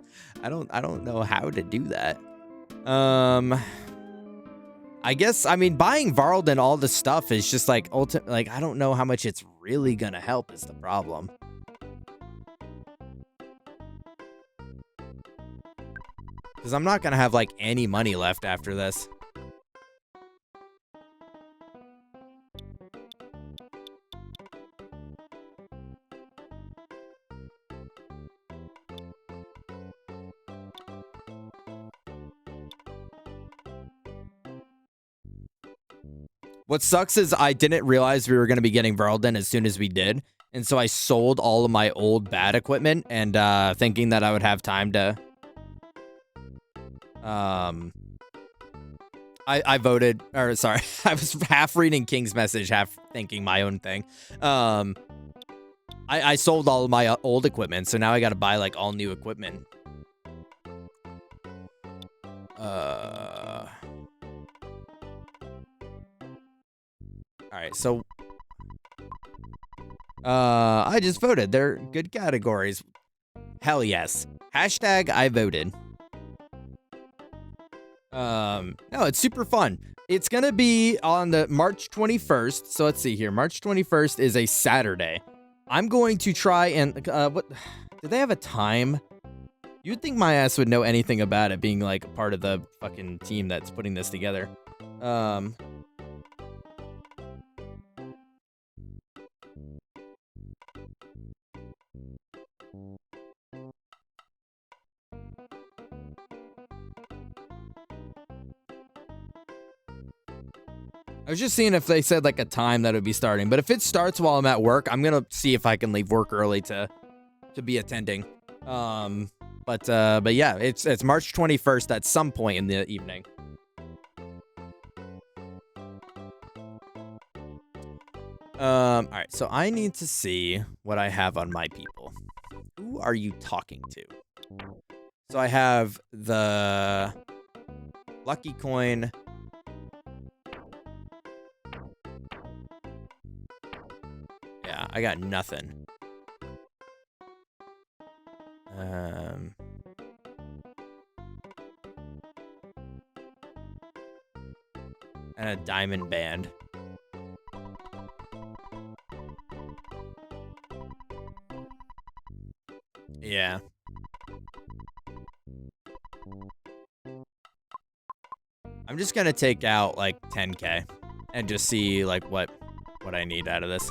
don't know how to do that. I guess, I mean, buying Varled and all the stuff is just like like I don't know how much it's really gonna help is the problem. Because I'm not gonna have like any money left after this. What sucks is I didn't realize we were going to be getting Varlden as soon as we did. And so I sold all of my old bad equipment and thinking that I would have time to... I voted, or sorry, I was half reading King's message, half thinking my own thing. I sold all of my old equipment, so now I got to buy like all new equipment. All right, so I just voted. They're good categories. Hell yes. Hashtag I voted. No, it's super fun. It's gonna be on the March 21st. So let's see here. March 21st is a Saturday. I'm going to try and what? Do they have a time? You'd think my ass would know anything about it, being like part of the fucking team that's putting this together. I was just seeing if they said like a time that would be starting, but if it starts while I'm at work, I'm gonna see if I can leave work early to be attending. But yeah, it's March 21st at some point in the evening. All right, so I need to see what I have on my people. Who are you talking to? So I have the Lucky Coin. Yeah, I got nothing. And a diamond band. Yeah. I'm just gonna take out like 10K and just see like what I need out of this.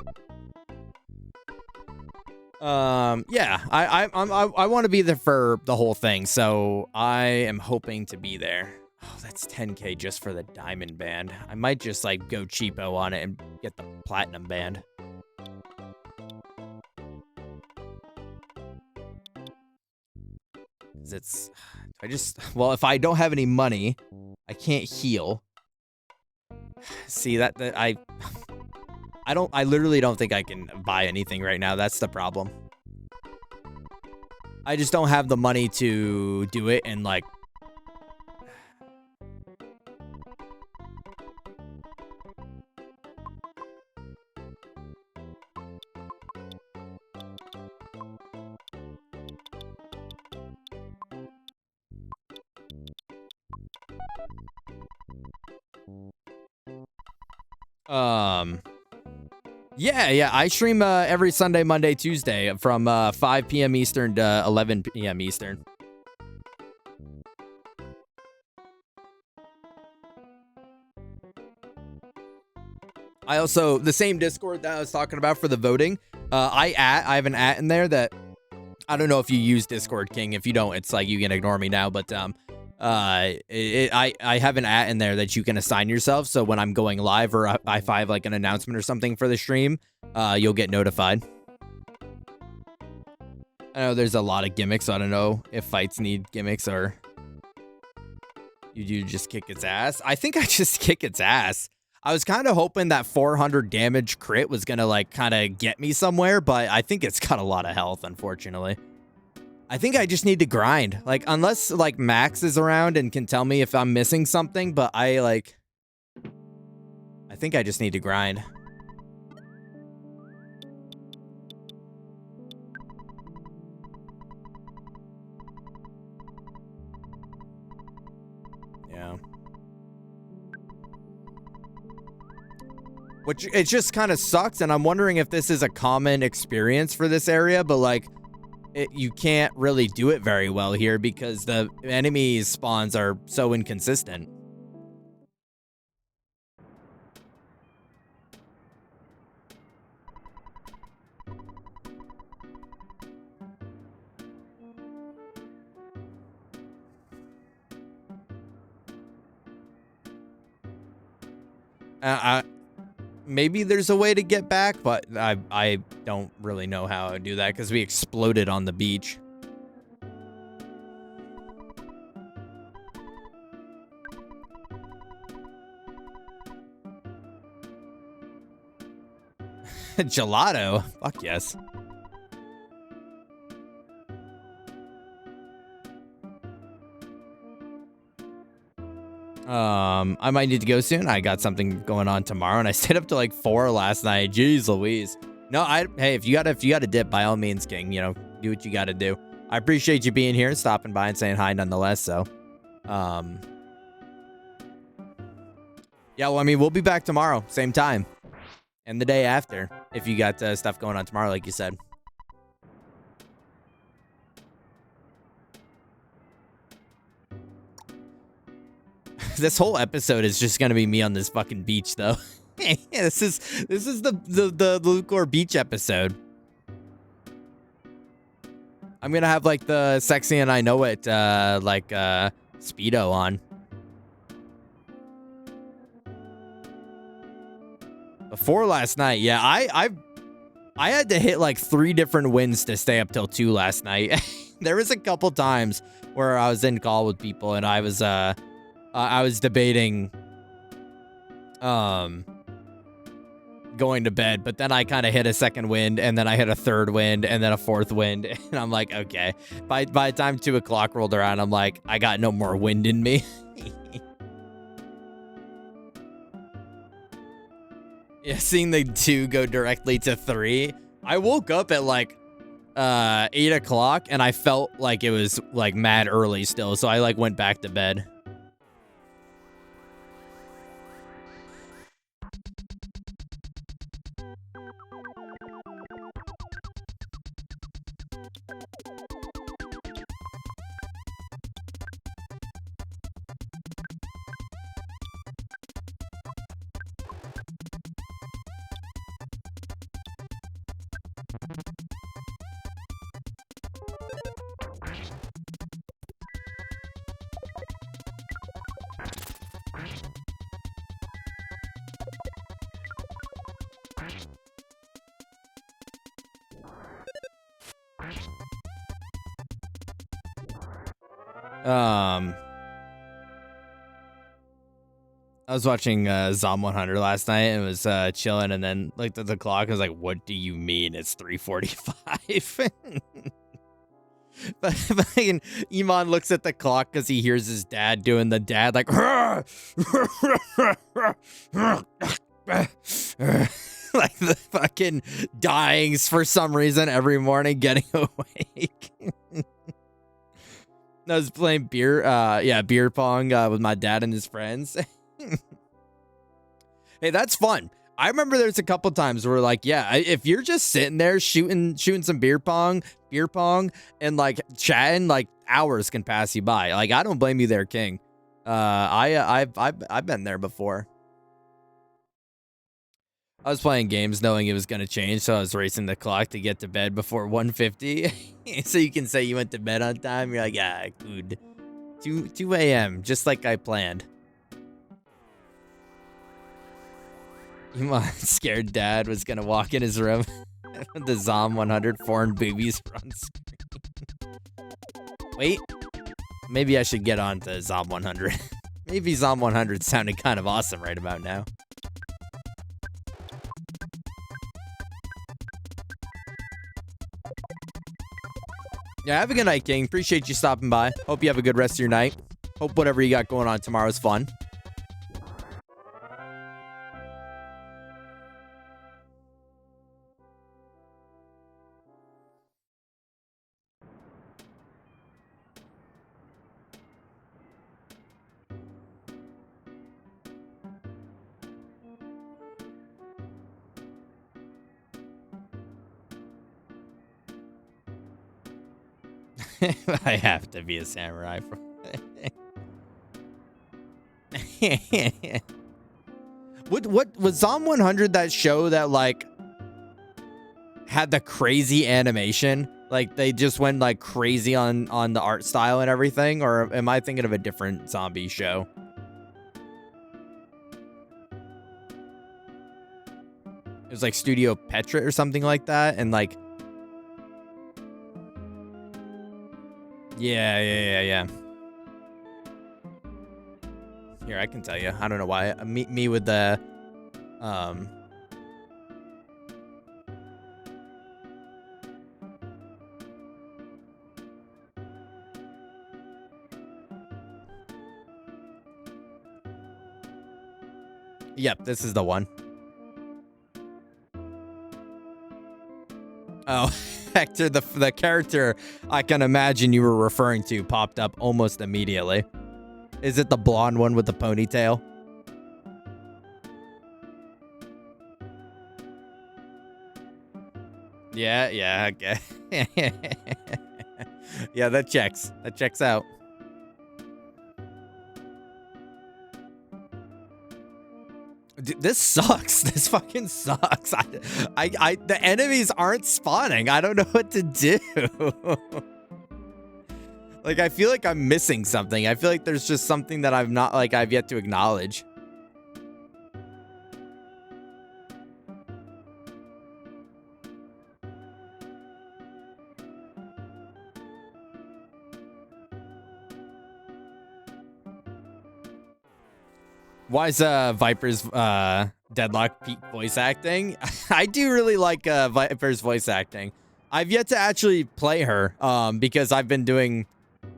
Yeah, I want to be there for the whole thing, so I am hoping to be there. Oh, that's 10K just for the diamond band. I might just like go cheapo on it and get the platinum band. Cause it's, Well, if I don't have any money, I can't heal. See, I literally don't think I can buy anything right now. That's the problem. I just don't have the money to do it and like... Yeah, I stream every Sunday, Monday, Tuesday from 5 p.m. Eastern to 11 p.m. Eastern. I also, the same Discord that I was talking about for the voting, I have an in there that, I don't know if you use Discord, King. If you don't, it's like you can ignore me now, but I have an in there that you can assign yourself, so when I'm going live or if I have like an announcement or something for the stream, you'll get notified. I know there's a lot of gimmicks, so I don't know if fights need gimmicks or you just kick its ass. I think I just kick its ass. I was kind of hoping that 400 damage crit was gonna like kind of get me somewhere, but I think it's got a lot of health, unfortunately. I think I just need to grind. Like, unless, like, Max is around and can tell me if I'm missing something, but I think I just need to grind. Yeah. Which, it just kind of sucks, and I'm wondering if this is a common experience for this area, but, like, you can't really do it very well here because the enemy spawns are so inconsistent. Maybe there's a way to get back, but I don't really know how to do that because we exploded on the beach. Gelato? Fuck yes. I might need to go soon. I got something going on tomorrow, and I stayed up till like 4 last night. Jeez Louise. No, hey, if you gotta dip, by all means, King, you know, do what you gotta do. I appreciate you being here and stopping by and saying hi nonetheless, so. Yeah, well, I mean, we'll be back tomorrow, same time. And the day after, if you got stuff going on tomorrow, like you said. This whole episode is just gonna be me on this fucking beach, though. Yeah, this is the Lucor beach episode. I'm gonna have like the sexy and I know it Speedo on. Before last night, yeah, I had to hit like 3 different wins to stay up till 2 last night. There was a couple times where I was in call with people and I was debating going to bed, but then I kind of hit a second wind, and then I hit a third wind, and then a fourth wind, and I'm like, okay. By the time 2 o'clock rolled around, I'm like, I got no more wind in me. Yeah, seeing the 2 go directly to 3. I woke up at like 8 o'clock, and I felt like it was like mad early still, so I like went back to bed. I was watching Zom 100 last night and was chilling, and then looked at the clock and was like, what do you mean it's 3:45? But fucking Iman looks at the clock because he hears his dad doing the dad like like the fucking dyings for some reason every morning getting awake. I was playing beer pong with my dad and his friends. Hey, that's fun. I remember there's a couple times where like, yeah, if you're just sitting there shooting some beer pong and like chatting, like hours can pass you by. Like, I don't blame you there, King. I've been there before. I was playing games knowing it was going to change, so I was racing the clock to get to bed before 1:50. So you can say you went to bed on time. You're like, yeah, good. 2 a.m., just like I planned. Iman scared dad was going to walk in his room. The Zom 100 foreign boobies on screen. Wait, maybe I should get on to Zom 100. Maybe Zom 100 sounded kind of awesome right about now. Yeah, have a good night, King. Appreciate you stopping by. Hope you have a good rest of your night. Hope whatever you got going on tomorrow is fun. I have to be a samurai. What was Zom 100 that show that like had the crazy animation? Like they just went like crazy on the art style and everything, or am I thinking of a different zombie show? It was like Studio Petra or something like that, and like yeah. Here, I can tell you. I don't know why. Me with the Yep, this is the one. Oh, Hector, the character I can imagine you were referring to popped up almost immediately. Is it the blonde one with the ponytail? Yeah, okay. Yeah, that checks. That checks out. Dude, this sucks. This fucking sucks. The enemies aren't spawning. I don't know what to do. Like, I feel like I'm missing something. I feel like there's just something that I've yet to acknowledge. Why is Viper's Deadlock peak voice acting? I do really like Viper's voice acting. I've yet to actually play her because I've been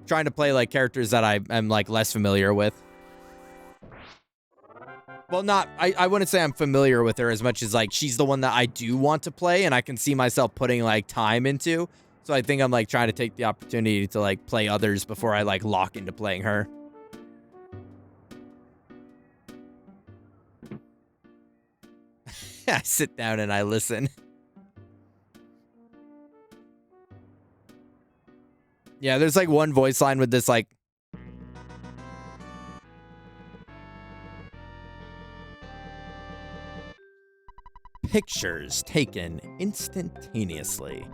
trying to play like characters that I am like less familiar with. Well, I wouldn't say I'm familiar with her as much as like she's the one that I do want to play and I can see myself putting like time into. So I think I'm like trying to take the opportunity to like play others before I like lock into playing her. I sit down and I listen. Yeah, there's like one voice line with this like pictures taken instantaneously.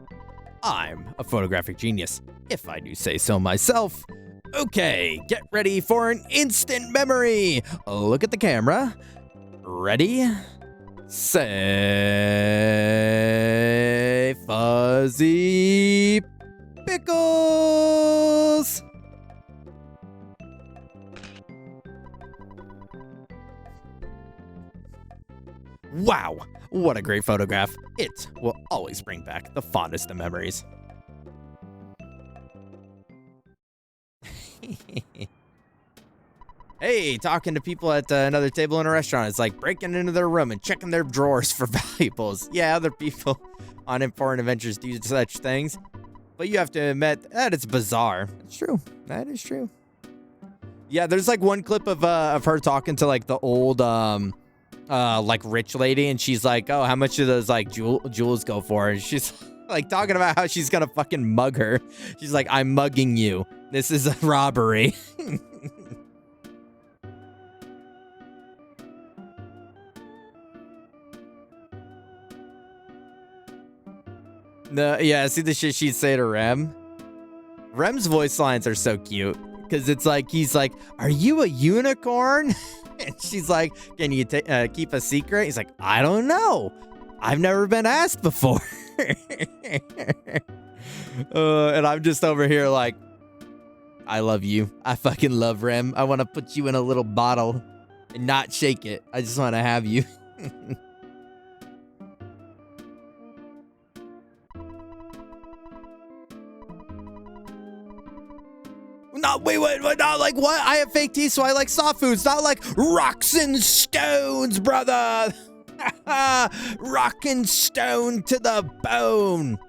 I'm a photographic genius, if I do say so myself. Okay, get ready for an instant memory. Look at the camera. Ready? Say fuzzy pickles. Wow, what a great photograph. It will always bring back the fondest of memories. Hey, talking to people at another table in a restaurant. It's like breaking into their room and checking their drawers for valuables. Yeah, other people on important adventures do such things, but you have to admit that it's bizarre. It's true. That is true. Yeah, there's like one clip of her talking to like the old like rich lady, and she's like, "Oh, how much do those like jewels go for?" And she's like talking about how she's gonna fucking mug her. She's like, "I'm mugging you. This is a robbery." Yeah, see the shit she'd say to Rem? Rem's voice lines are so cute. Because it's like, he's like, "Are you a unicorn?" And she's like, "Can you keep a secret?" He's like, "I don't know. I've never been asked before." And I'm just over here like, I love you. I fucking love Rem. I want to put you in a little bottle and not shake it. I just want to have you. Wait, not like what? I have fake teeth, so I like soft foods, not like rocks and stones, brother. Rock and stone to the bone.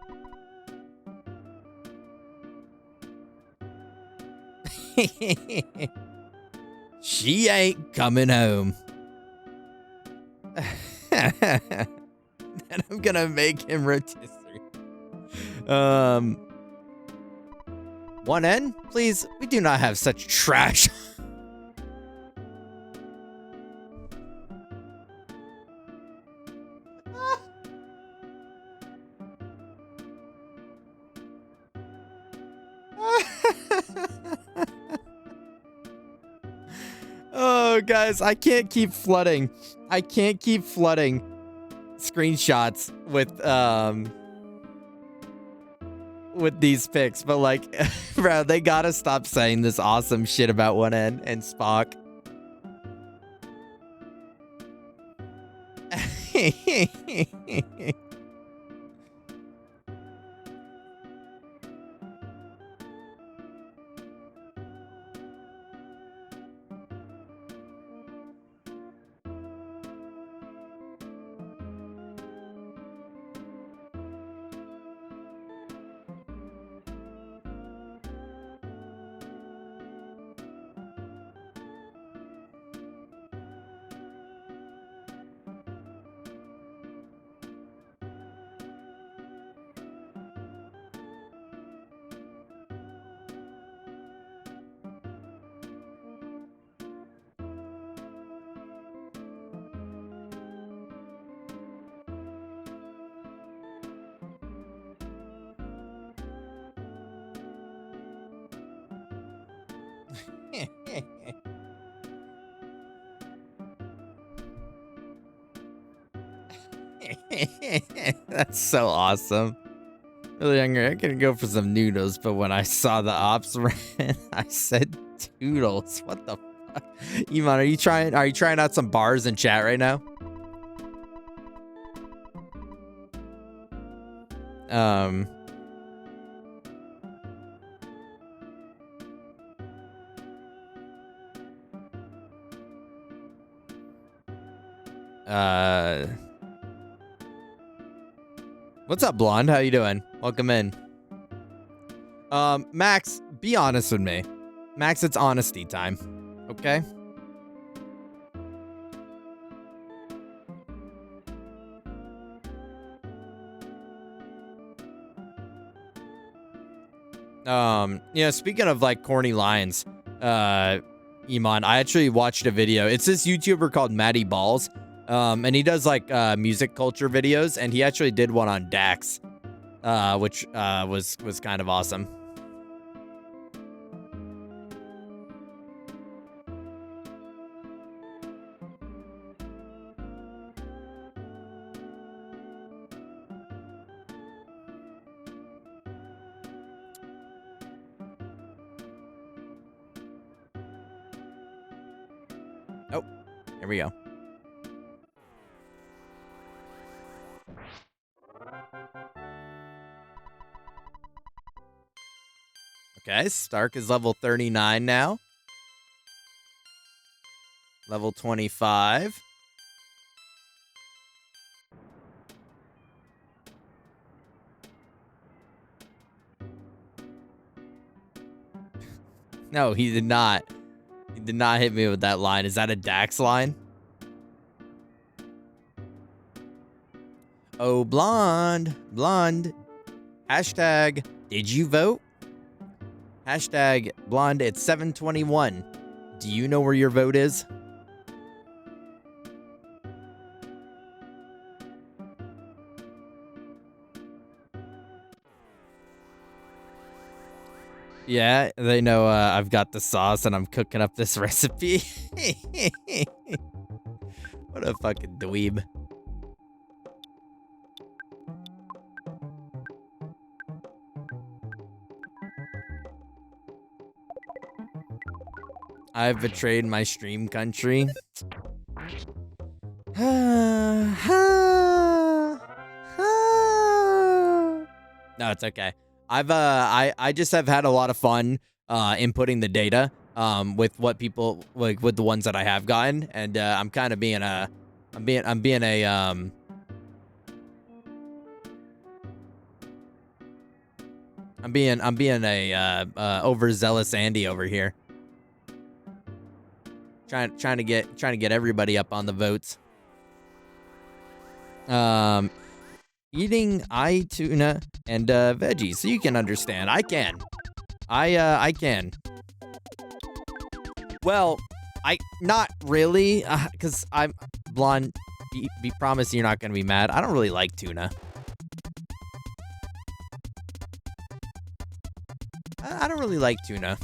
She ain't coming home. And I'm gonna make him rotisserie. 1N, please. We do not have such trash. Oh, guys, I can't keep flooding. I can't keep flooding screenshots with these pics, but like, bro, they gotta stop saying this awesome shit about 1N and Spock. That's so awesome. Really hungry. I could go for some noodles, but when I saw the ops ran, I said toodles. What the fuck? Iman, are you trying out some bars in chat right now? What's up, Blonde? How you doing? Welcome in. Max, be honest with me. Max, it's honesty time. Okay? Speaking of like corny lines, Iman, I actually watched a video. It's this YouTuber called Matty Balls. And he does like music culture videos, and he actually did one on Dax, which was kind of awesome. Oh, here we go. Okay, Stark is level 39 now. Level 25. No, he did not. He did not hit me with that line. Is that a Dax line? Oh, blonde. Blonde. Hashtag, did you vote? Hashtag, blonde, it's 7:21. Do you know where your vote is? Yeah, they know I've got the sauce and I'm cooking up this recipe. What a fucking dweeb. I've betrayed my stream country. No, it's okay. I just have had a lot of fun inputting the data with what people like with the ones that I have gotten, and I'm kind of being a I'm being a overzealous Andy over here. Trying to get everybody up on the votes. Eating tuna and veggies, so you can understand. I can. I can. Well, not really, because I'm blonde. Be promised you're not gonna be mad. I don't really like tuna. I don't really like tuna.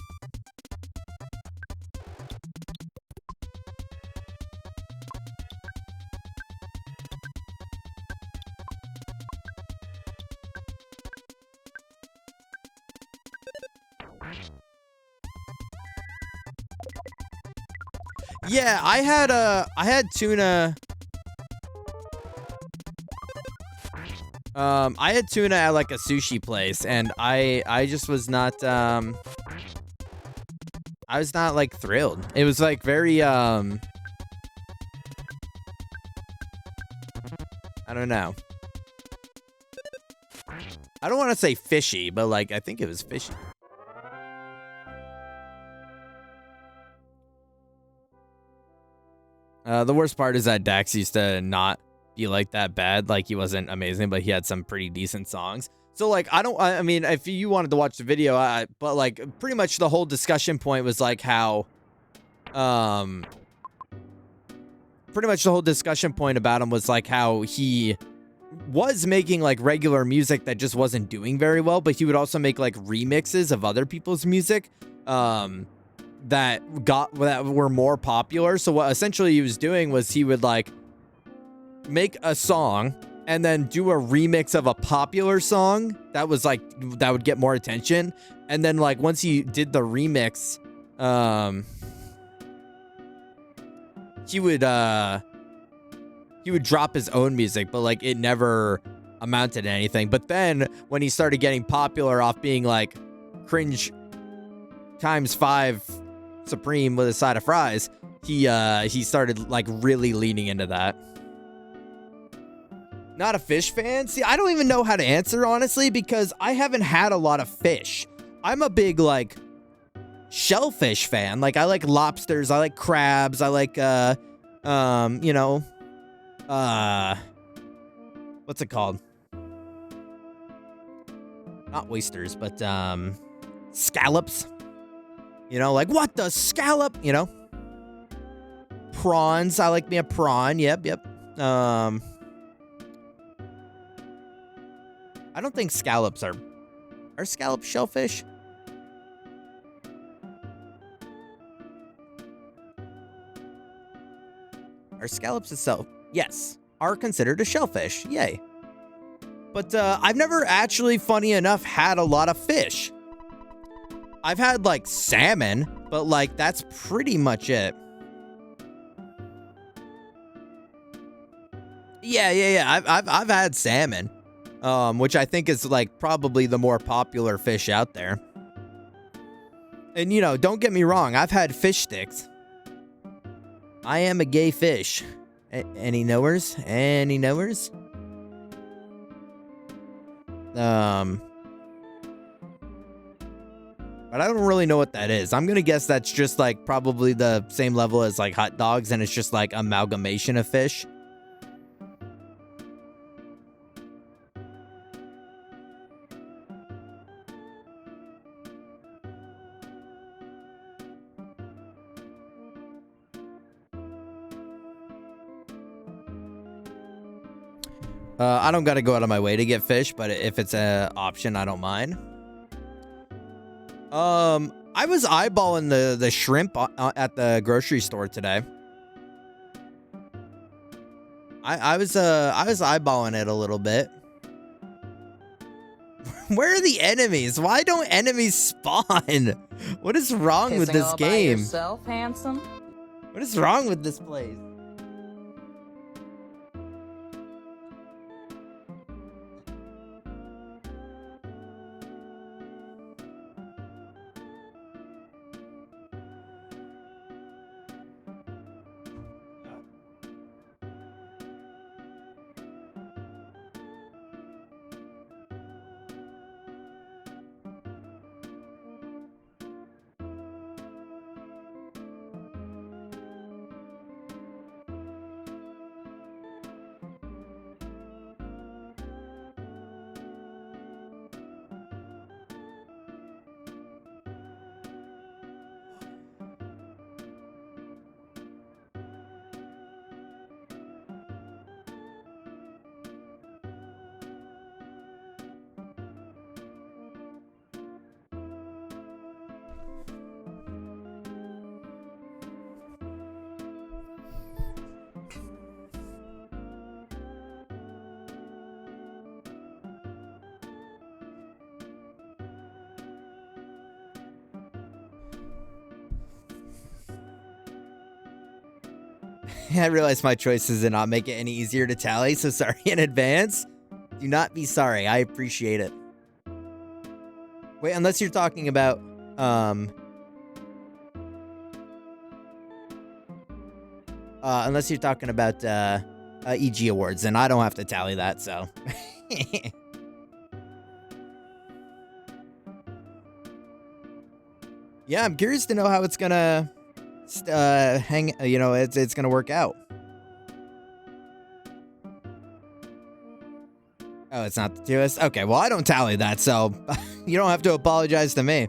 Yeah, I had tuna. I had tuna at like a sushi place, and I just was not I was not like thrilled. It was like very I don't know. I don't want to say fishy, but like I think it was fishy. The worst part is that Dax used to not be like that bad. Like he wasn't amazing, but he had some pretty decent songs. So like I mean, if you wanted to watch the video, but like pretty much the whole discussion point was like how, pretty much the whole discussion point about him was like how he was making like regular music that just wasn't doing very well, but he would also make like remixes of other people's music. That were more popular. So what essentially he was doing was he would like make a song and then do a remix of a popular song that was like that would get more attention, and then like once he did the remix, he would drop his own music, but like it never amounted to anything. But then when he started getting popular off being like cringe times 5 supreme with a side of fries, he started like really leaning into that. Not a fish fan? See, I don't even know how to answer, honestly, because I haven't had a lot of fish. I'm a big like shellfish fan. Like I like lobsters, I like crabs, I like you know, what's it called? Not oysters, but scallops. You know, like, what the scallop? You know? Prawns. I like me a prawn. Yep. I don't think scallops are scallops shellfish? Are scallops itself? Yes. Are considered a shellfish. Yay. But I've never actually, funny enough, had a lot of fish. I've had like salmon, but like that's pretty much it. Yeah. I've had salmon, which I think is like probably the more popular fish out there. And, you know, don't get me wrong. I've had fish sticks. I am a gay fish. Any knowers? Any knowers? But I don't really know what that is. I'm going to guess that's just like probably the same level as like hot dogs, and it's just like amalgamation of fish. I don't got to go out of my way to get fish, but if it's an option, I don't mind. I was eyeballing the shrimp at the grocery store today. I was eyeballing it a little bit. Where are the enemies? Why don't enemies spawn? What is wrong with this game? Yourself, handsome? What is wrong with this place? I realize my choices did not make it any easier to tally, so sorry in advance. Do not be sorry. I appreciate it. Wait, unless you're talking about, unless you're talking about, EG Awards, and I don't have to tally that, so. Yeah, I'm curious to know how it's gonna it's gonna work out. Oh, it's not the TOS? Okay, well, I don't tally that, so you don't have to apologize to me.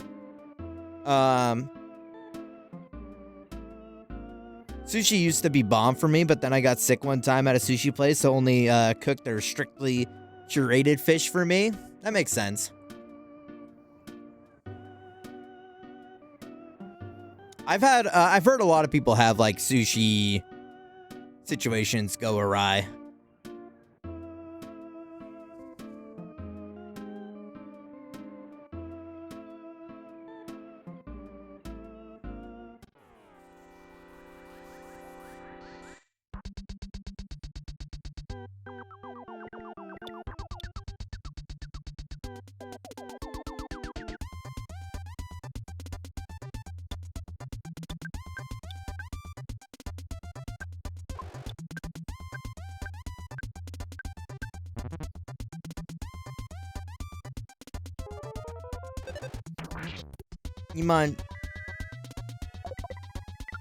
Sushi used to be bomb for me, but then I got sick one time at a sushi place, so only cooked or strictly curated fish for me. That makes sense. I've heard a lot of people have like sushi situations go awry. Iman,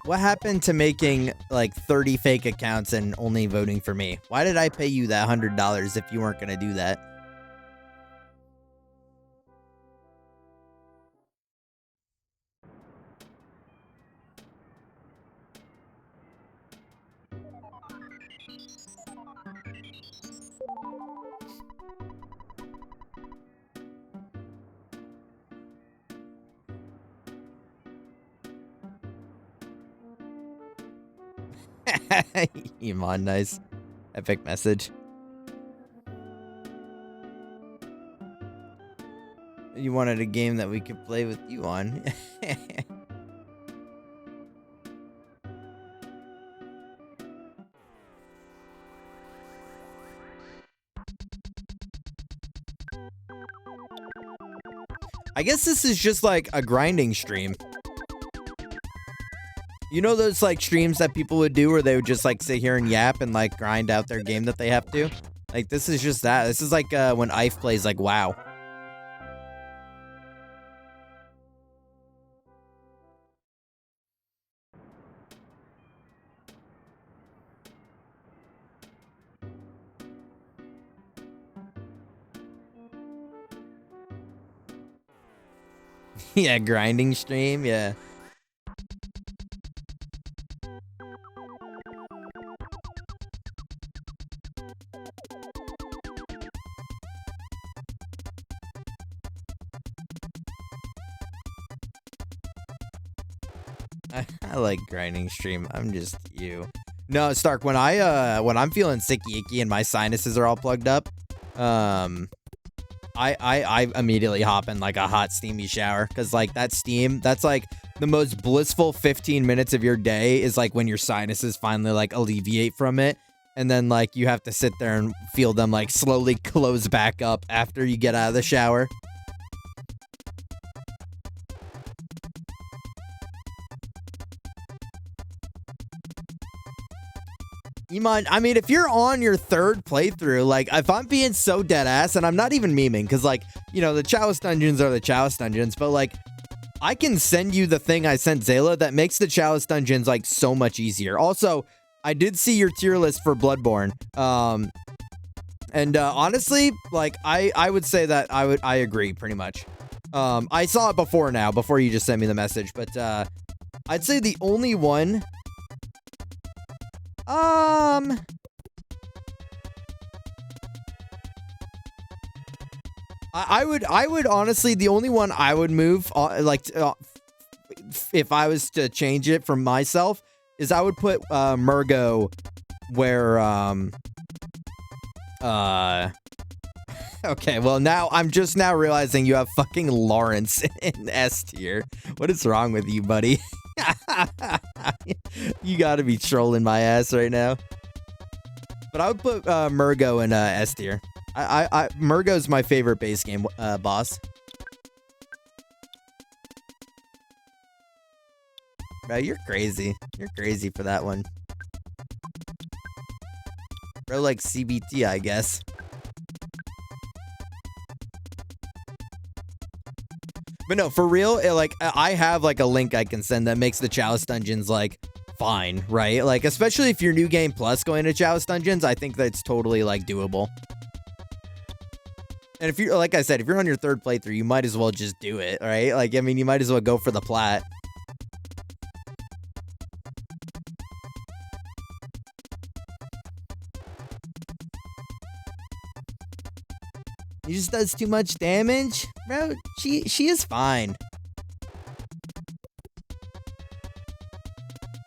what happened to making like 30 fake accounts and only voting for me? Why did I pay you that $100 if you weren't gonna do that? Iman, nice. Epic message. You wanted a game that we could play with you on. I guess this is just like a grinding stream. You know those like streams that people would do where they would just like sit here and yap and like grind out their game that they have to? Like this is just that. This is like when Ife plays like WoW. Yeah, grinding stream, yeah. I like grinding stream. I'm just you. No, Stark, when I'm feeling sicky icky and my sinuses are all plugged up, I immediately hop in like a hot steamy shower, because like that steam, that's like the most blissful 15 minutes of your day is like when your sinuses finally like alleviate from it, and then like you have to sit there and feel them like slowly close back up after you get out of the shower. Iman, I mean, if you're on your third playthrough, like, if I'm being so dead ass, and I'm not even memeing, because, like, you know, the Chalice dungeons are the Chalice dungeons, but, like, I can send you the thing I sent Zayla that makes the Chalice dungeons, like, so much easier. Also, I did see your tier list for Bloodborne, and honestly, like, I would say that I agree, pretty much. I saw it before you just sent me the message, but, I'd say the only one... I would honestly, the only one I would move, if I was to change it from myself, is I would put Murgo where okay, well now I'm just now realizing you have fucking Lawrence in S tier. What is wrong with you, buddy? You gotta be trolling my ass right now. But I would put Murgo in S tier. Murgo's my favorite base game boss. Bro, you're crazy. You're crazy for that one. Bro, like CBT, I guess. But no, for real, I have, like, a link I can send that makes the Chalice dungeons, like, fine, right? Like, especially if you're New Game Plus going to Chalice dungeons, I think that's totally, like, doable. And if you're, like I said, if you're on your third playthrough, you might as well just do it, right? Like, I mean, you might as well go for the plat. He just does too much damage? Bro, she is fine.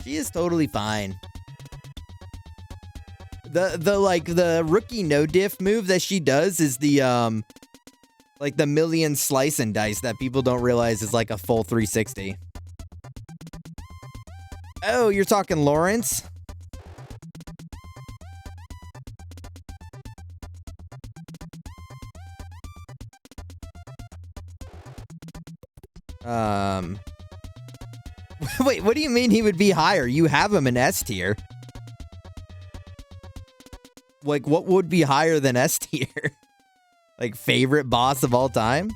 She is totally fine. The rookie no diff move that she does is the like the million slice and dice that people don't realize is like a full 360. Oh, you're talking Lawrence? Wait, what do you mean he would be higher? You have him in S tier. Like, what would be higher than S tier? Like, favorite boss of all time?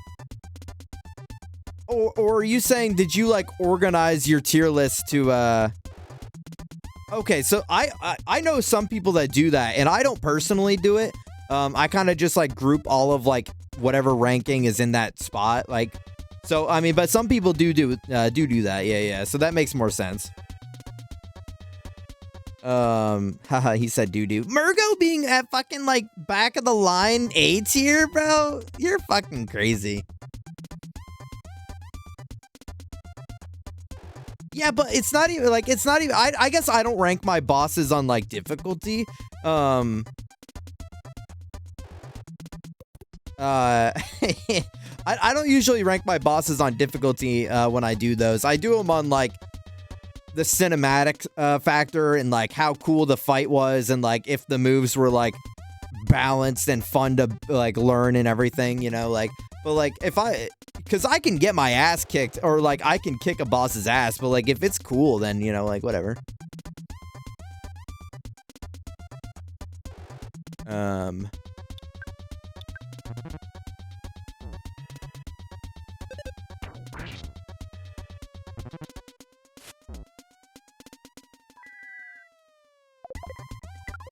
Or are you saying, did you, like, organize your tier list to, Okay, so I know some people that do that, and I don't personally do it. I kind of just, like, group all of, like, whatever ranking is in that spot, like... So, I mean, but some people do that. Yeah. So that makes more sense. Haha, he said doo-doo. Murgo being at fucking, like, back of the line A tier, bro? You're fucking crazy. Yeah, but it's not even, I guess I don't rank my bosses on, like, difficulty. I don't usually rank my bosses on difficulty when I do those. I do them on, like, the cinematic factor and, like, how cool the fight was and, like, if the moves were, like, balanced and fun to, like, learn and everything, you know? Like, But like, because I can get my ass kicked, or like I can kick a boss's ass, but like if it's cool, then you know, like whatever.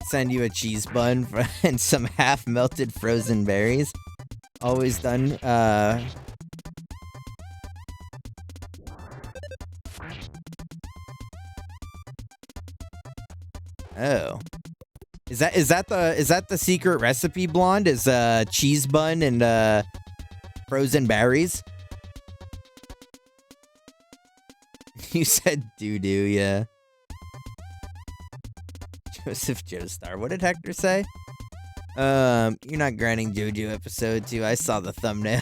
Send you a cheese bun and some half-melted frozen berries. Always done, Oh. Is that the secret recipe, Blonde? Is cheese bun and frozen berries? You said doo-doo, yeah. Joseph Joestar. What did Hector say? You're not granting Jojo episode 2. I saw the thumbnail.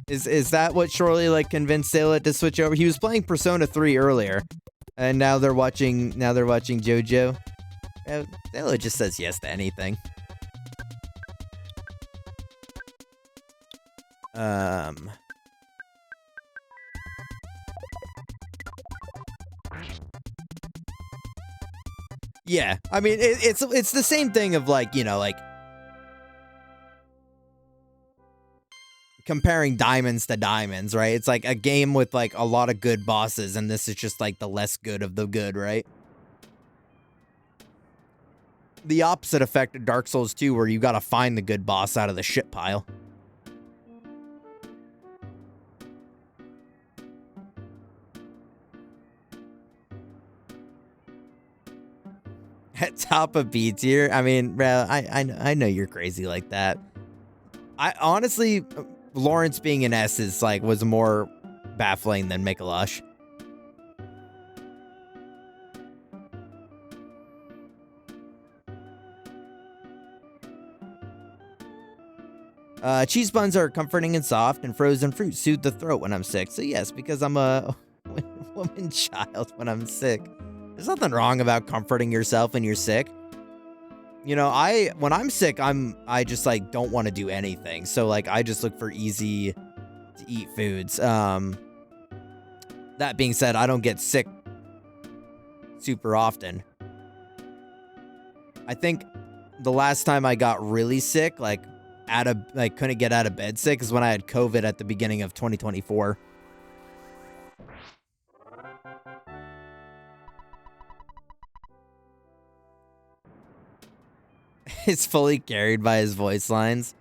Is that what Shorley like convinced Sayla to switch over? He was playing Persona 3 earlier, and now they're watching JoJo. Sayla just says yes to anything. Yeah, I mean, it's the same thing of like, you know, like comparing diamonds to diamonds, right? It's like a game with like a lot of good bosses, and this is just like the less good of the good, right? The opposite effect of Dark Souls 2, where you gotta find the good boss out of the shit pile. At top of B tier, I mean, bro, I know you're crazy like that. I honestly, Lawrence being an S is like was more baffling than Mikolash. Cheese buns are comforting and soft, and frozen fruit soothe the throat when I'm sick. So yes, because I'm a woman child when I'm sick. There's nothing wrong about comforting yourself when you're sick. You know, when I'm sick, I just like don't want to do anything. So like I just look for easy to eat foods. That being said, I don't get sick super often. I think the last time I got really sick, like couldn't get out of bed sick, is when I had COVID at the beginning of 2024. He's fully carried by his voice lines.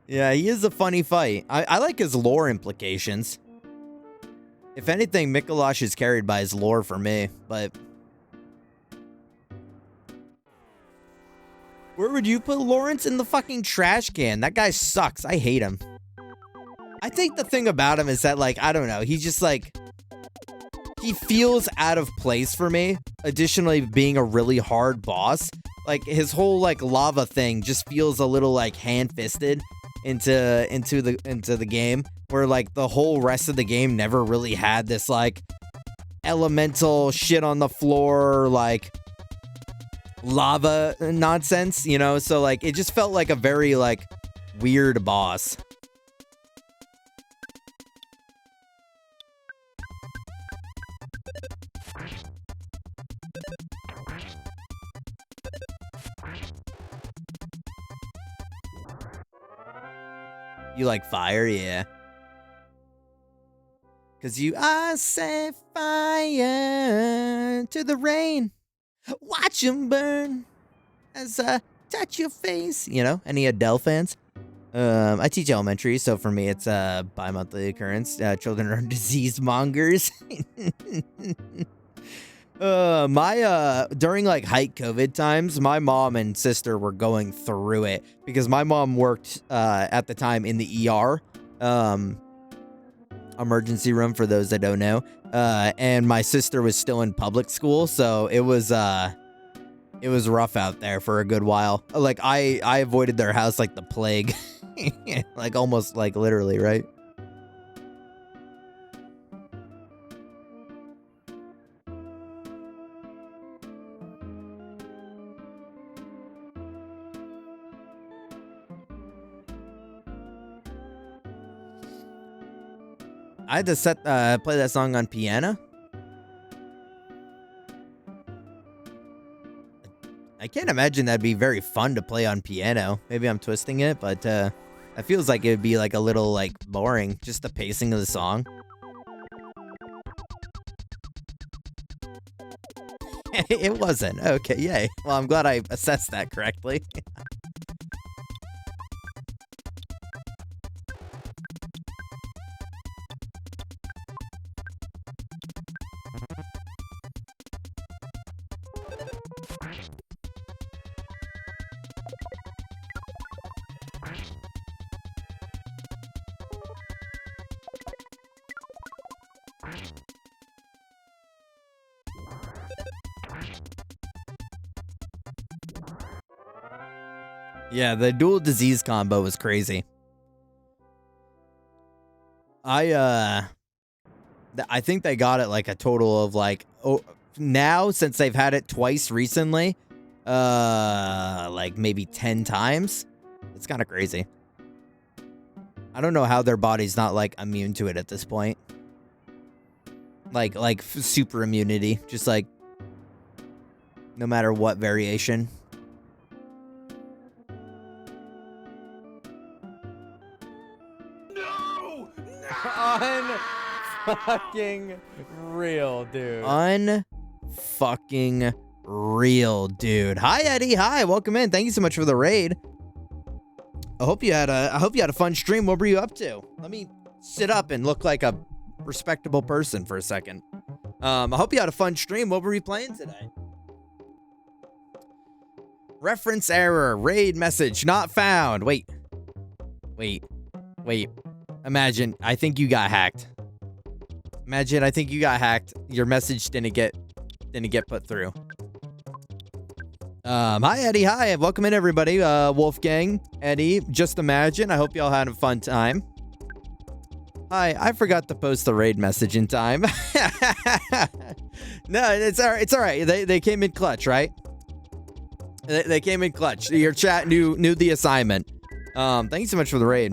Yeah, he is a funny fight. I like his lore implications. If anything, Mikolash is carried by his lore for me, but... Where would you put Lawrence? In the fucking trash can? That guy sucks. I hate him. I think the thing about him is that, like, I don't know. He just, like... He feels out of place for me. Additionally, being a really hard boss. Like, his whole, like, lava thing just feels a little, like, hand-fisted into the game. Where, like, the whole rest of the game never really had this, like, elemental shit on the floor, like, lava nonsense, you know? So, like, it just felt like a very, like, weird boss. You like fire? Yeah. Cause I set fire to the rain. Watch 'em burn as I touch your face. You know, any Adele fans? I teach elementary, so for me it's a bi-monthly occurrence. Children are disease mongers. During like height COVID times, my mom and sister were going through it because my mom worked at the time in the ER, emergency room for those that don't know. And my sister was still in public school, so it was rough out there for a good while. Like I avoided their house like the plague. Like almost like literally, right? I had to play that song on piano. I can't imagine that'd be very fun to play on piano. Maybe I'm twisting it, but it feels like it would be like a little like boring, just the pacing of the song. It wasn't. Okay, yay. Well, I'm glad I assessed that correctly. Yeah, the dual disease combo was crazy. I think they got it like a total of like now since they've had it twice recently, like maybe 10 times. It's kind of crazy. I don't know how their body's not like immune to it at this point. Like super immunity, just like no matter what variation. Unfucking real, dude. Unfucking real, dude. Hi, Eddie. Hi, welcome in. Thank you so much for the raid. I hope you had a fun stream. What were you up to? Let me sit up and look like a respectable person for a second. I hope you had a fun stream. What were we playing today? Reference error. Raid message not found. Wait. Imagine, I think you got hacked. Imagine, I think you got hacked. Your message didn't get put through. Hi, Eddie. Hi. Welcome in, everybody. Wolfgang, Eddie, just imagine. I hope y'all had a fun time. Hi, I forgot to post the raid message in time. No, it's all right. It's all right. They came in clutch, right? They came in clutch. Your chat knew the assignment. Thank you so much for the raid.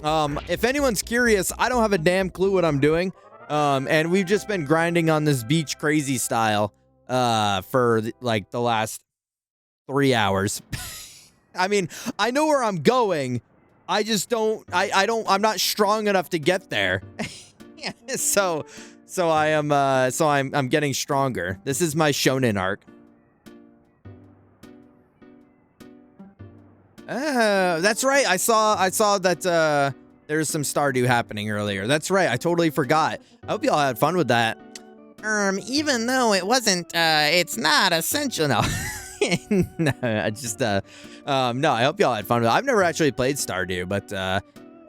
If anyone's curious, I don't have a damn clue what I'm doing. And we've just been grinding on this beach crazy style, for like the last 3 hours. I mean, I know where I'm going. I just I'm not strong enough to get there. So I'm getting stronger. This is my shonen arc. That's right. I saw that there's some Stardew happening earlier. That's right. I totally forgot. I hope y'all had fun with that. Even though it wasn't, it's not essential. No, no, I just, no, I hope y'all had fun with it. I've never actually played Stardew, but,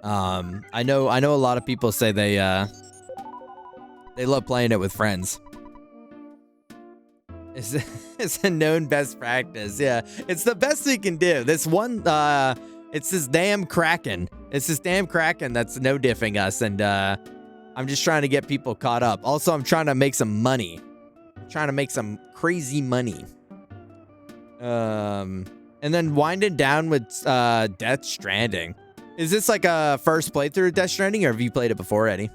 I know a lot of people say they love playing it with friends. It's a known best practice. Yeah, it's the best we can do. This one, it's this damn Kraken. It's this damn Kraken that's no diffing us, and I'm just trying to get people caught up. Also, I'm trying to make some money. I'm trying to make some crazy money. And then winding down with Death Stranding. Is this like a first playthrough of Death Stranding, or have you played it before, Eddie?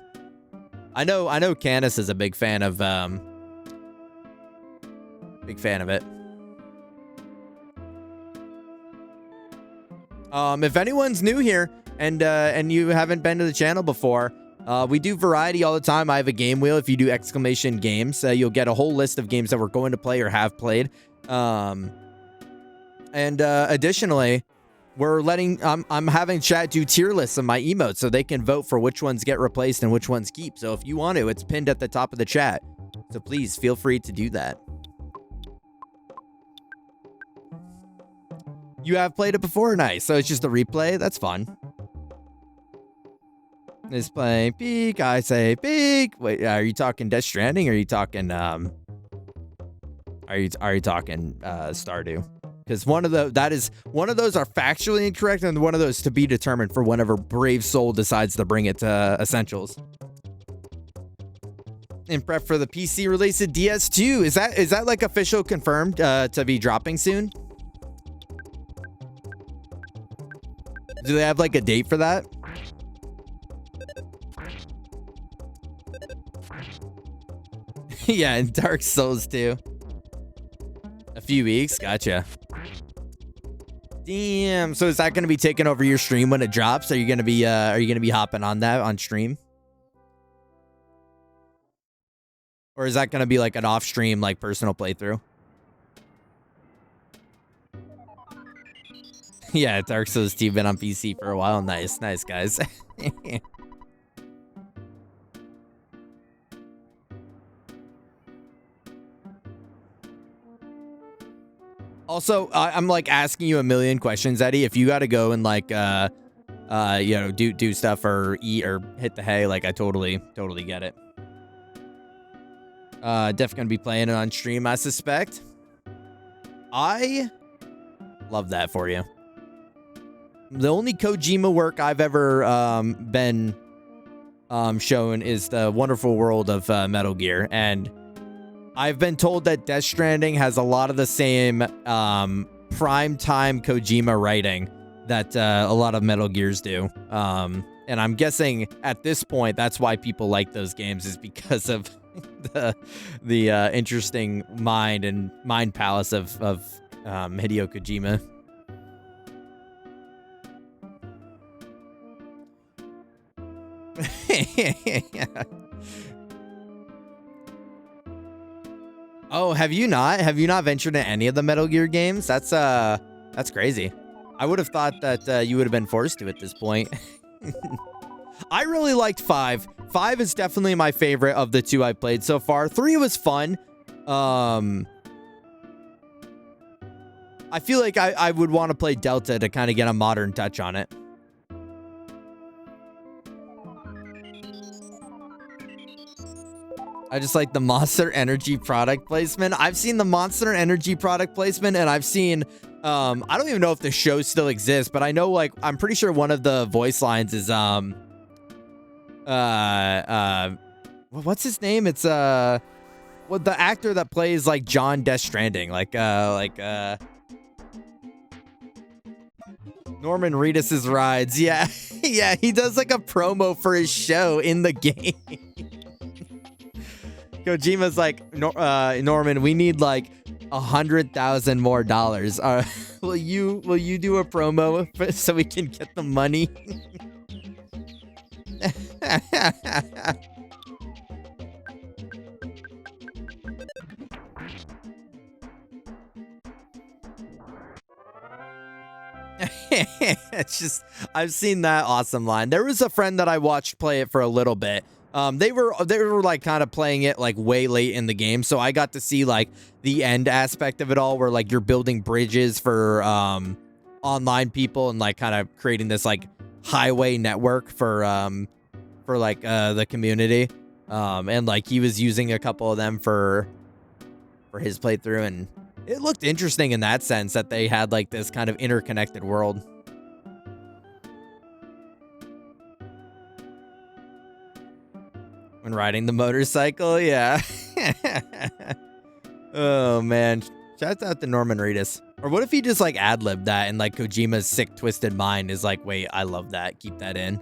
I know Canis is a big fan of it. If anyone's new here and you haven't been to the channel before, we do variety all the time. I have a game wheel. If you do exclamation games, you'll get a whole list of games that we're going to play or have played. Additionally, we're letting I'm having chat do tier lists of my emotes so they can vote for which ones get replaced and which ones keep. So if you want to, it's pinned at the top of the chat. So please feel free to do that. You have played it before? Nice. So it's just a replay? That's fun. Is playing peak. I say peak. Wait, are you talking Death Stranding or are you talking are you talking Stardew? Because one of those are factually incorrect and one of those to be determined for whenever Brave Soul decides to bring it to Essentials. In prep for the PC release of DS2. Is that like official confirmed to be dropping soon? Do they have like a date for that? Yeah, and Dark Souls too. A few weeks, gotcha. Damn. So is that gonna be taking over your stream when it drops? Are you gonna be hopping on that on stream? Or is that gonna be like an off stream like personal playthrough? Yeah, Dark Souls 2 been on PC for a while. Nice, guys. Also, I'm like asking you a million questions, Eddie. If you got to go and like, do stuff or eat or hit the hay, like I totally get it. Definitely gonna be playing it on stream, I suspect. I love that for you. The only Kojima work I've ever been shown is the wonderful world of Metal Gear, and I've been told that Death Stranding has a lot of the same prime time Kojima writing that a lot of Metal Gears do. And I'm guessing at this point that's why people like those games, is because of the interesting mind palace of Hideo Kojima. Yeah. Oh, have you not ventured into any of the Metal Gear games? That's crazy. I would have thought that you would have been forced to at this point. I really liked 5. 5 is definitely my favorite of the 2 I played so far. 3 was fun. I feel like I would want to play Delta to kind of get a modern touch on it. I just like the Monster Energy product placement. I've seen the Monster Energy product placement, and I've seen, I don't even know if the show still exists, but I know, like, I'm pretty sure one of the voice lines is, what's his name? It's, the actor that plays, like, John Death Stranding, Norman Reedus's rides. Yeah. Yeah, he does, like, a promo for his show in the game. Kojima's like, Norman, we need like $100,000 more. Will you do a promo so we can get the money? It's just, I've seen that awesome line. There was a friend that I watched play it for a little bit. They were like kind of playing it like way late in the game, so I got to see like the end aspect of it all, where like you're building bridges for online people and like kind of creating this like highway network for like the community. And like he was using a couple of them for his playthrough, and it looked interesting in that sense that they had like this kind of interconnected world. When riding the motorcycle, yeah. Oh, man. Shout out to Norman Reedus. Or what if he just, like, ad-libbed that and, like, Kojima's sick, twisted mind is like, wait, I love that. Keep that in.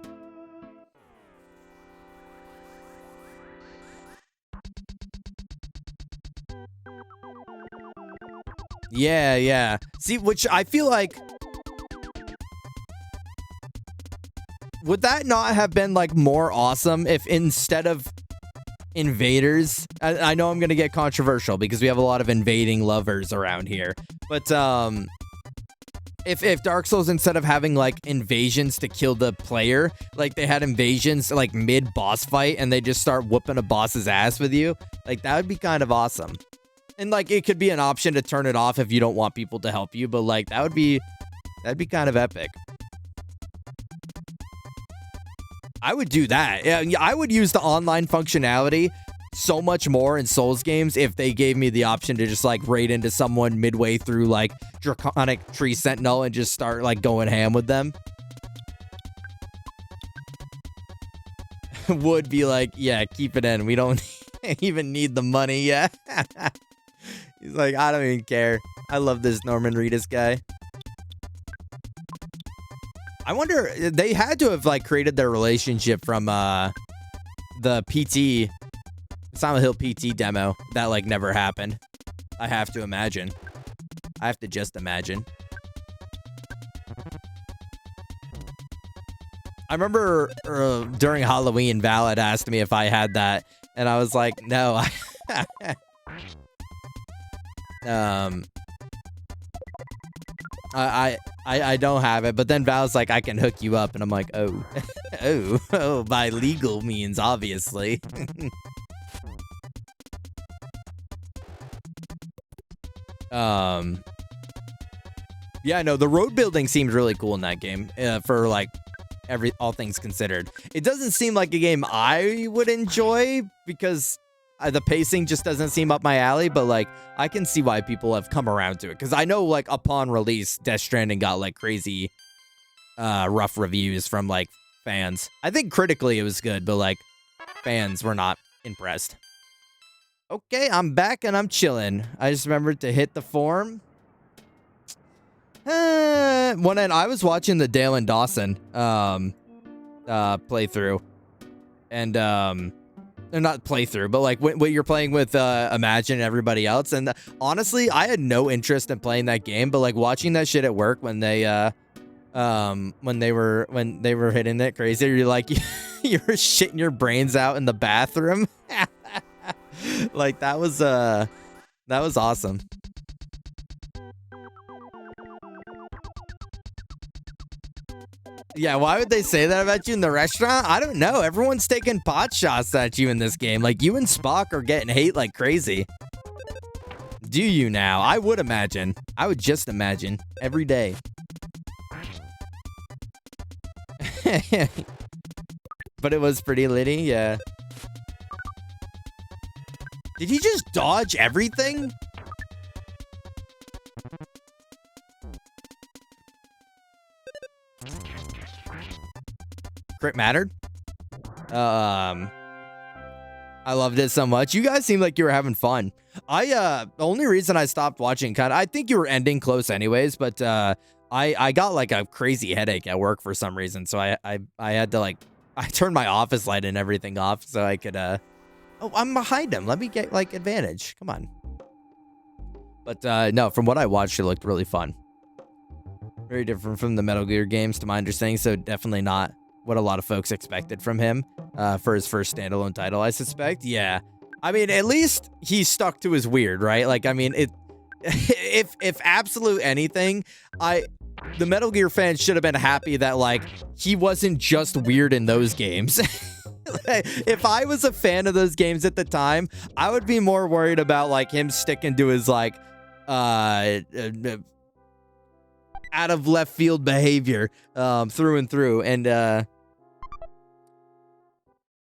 Yeah, yeah. See, which I feel like... Would that not have been, like, more awesome if instead of invaders... I know I'm going to get controversial because we have a lot of invading lovers around here. But, if Dark Souls, instead of having, like, invasions to kill the player, like, they had invasions, like, mid-boss fight, and they just start whooping a boss's ass with you, like, that would be kind of awesome. And, like, it could be an option to turn it off if you don't want people to help you, but, like, that'd be kind of epic. I would do that. Yeah, I would use the online functionality so much more in Souls games if they gave me the option to just like raid into someone midway through like Draconic Tree Sentinel and just start like going ham with them. Would be like, yeah, keep it in. We don't even need the money. Yeah. He's like, I don't even care. I love this Norman Reedus guy. I wonder, they had to have like created their relationship from the PT Silent Hill PT demo that like never happened. I have to imagine. I have to just imagine. I remember during Halloween, Val had asked me if I had that, and I was like, no. I don't have it, but then Val's like, I can hook you up, and I'm like, oh, oh, by legal means, obviously. Yeah, no, the road building seems really cool in that game, for like all things considered. It doesn't seem like a game I would enjoy because the pacing just doesn't seem up my alley, but like I can see why people have come around to it, because I know like upon release, Death Stranding got like crazy rough reviews from like fans. I think critically it was good, but like fans were not impressed. Okay, I'm back and I'm chilling. I just remembered to hit the form. One end, I was watching the Dale and Dawson playthrough, and or not playthrough, but like when you're playing with Imagine and everybody else. And honestly, I had no interest in playing that game, but like watching that shit at work when they were hitting it crazy, you're like you were shitting your brains out in the bathroom. Like that was awesome. Yeah, why would they say that about you in the restaurant? I don't know. Everyone's taking pot shots at you in this game. Like, you and Spock are getting hate like crazy. Do you now? I would imagine. I would just imagine. Every day. But it was pretty litty, yeah. Did he just dodge everything? Crit mattered. I loved it so much. You guys seemed like you were having fun. The only reason I stopped watching, I think you were ending close anyways, but I got like a crazy headache at work for some reason, so I had to like, I turned my office light and everything off so I could oh, I'm behind him. Let me get like advantage. Come on. But no, from what I watched, it looked really fun. Very different from the Metal Gear games to my understanding, so definitely not what a lot of folks expected from him for his first standalone title, I suspect. Yeah. I mean, at least he stuck to his weird, right? Like, I mean, if absolute anything, the Metal Gear fans should have been happy that, like, he wasn't just weird in those games. If I was a fan of those games at the time, I would be more worried about, like, him sticking to his, like, out of left field behavior through and through,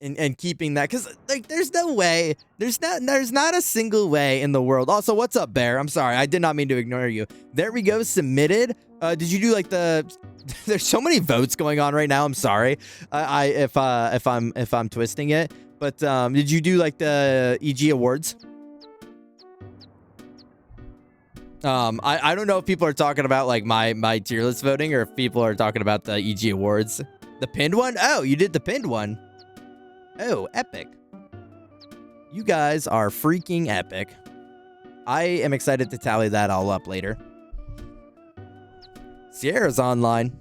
and keeping that, because like there's no way, there's not a single way in the world. Also, what's up, Bear? I'm sorry, I did not mean to ignore you. There we go. Submitted. Did you do like there's so many votes going on right now. I'm sorry if I'm twisting it, but did you do like the EG awards? I don't know if people are talking about like my tier list voting, or if people are talking about the EG awards. The pinned one? Oh, you did the pinned one. Oh, epic. You guys are freaking epic. I am excited to tally that all up later. Sierra's online.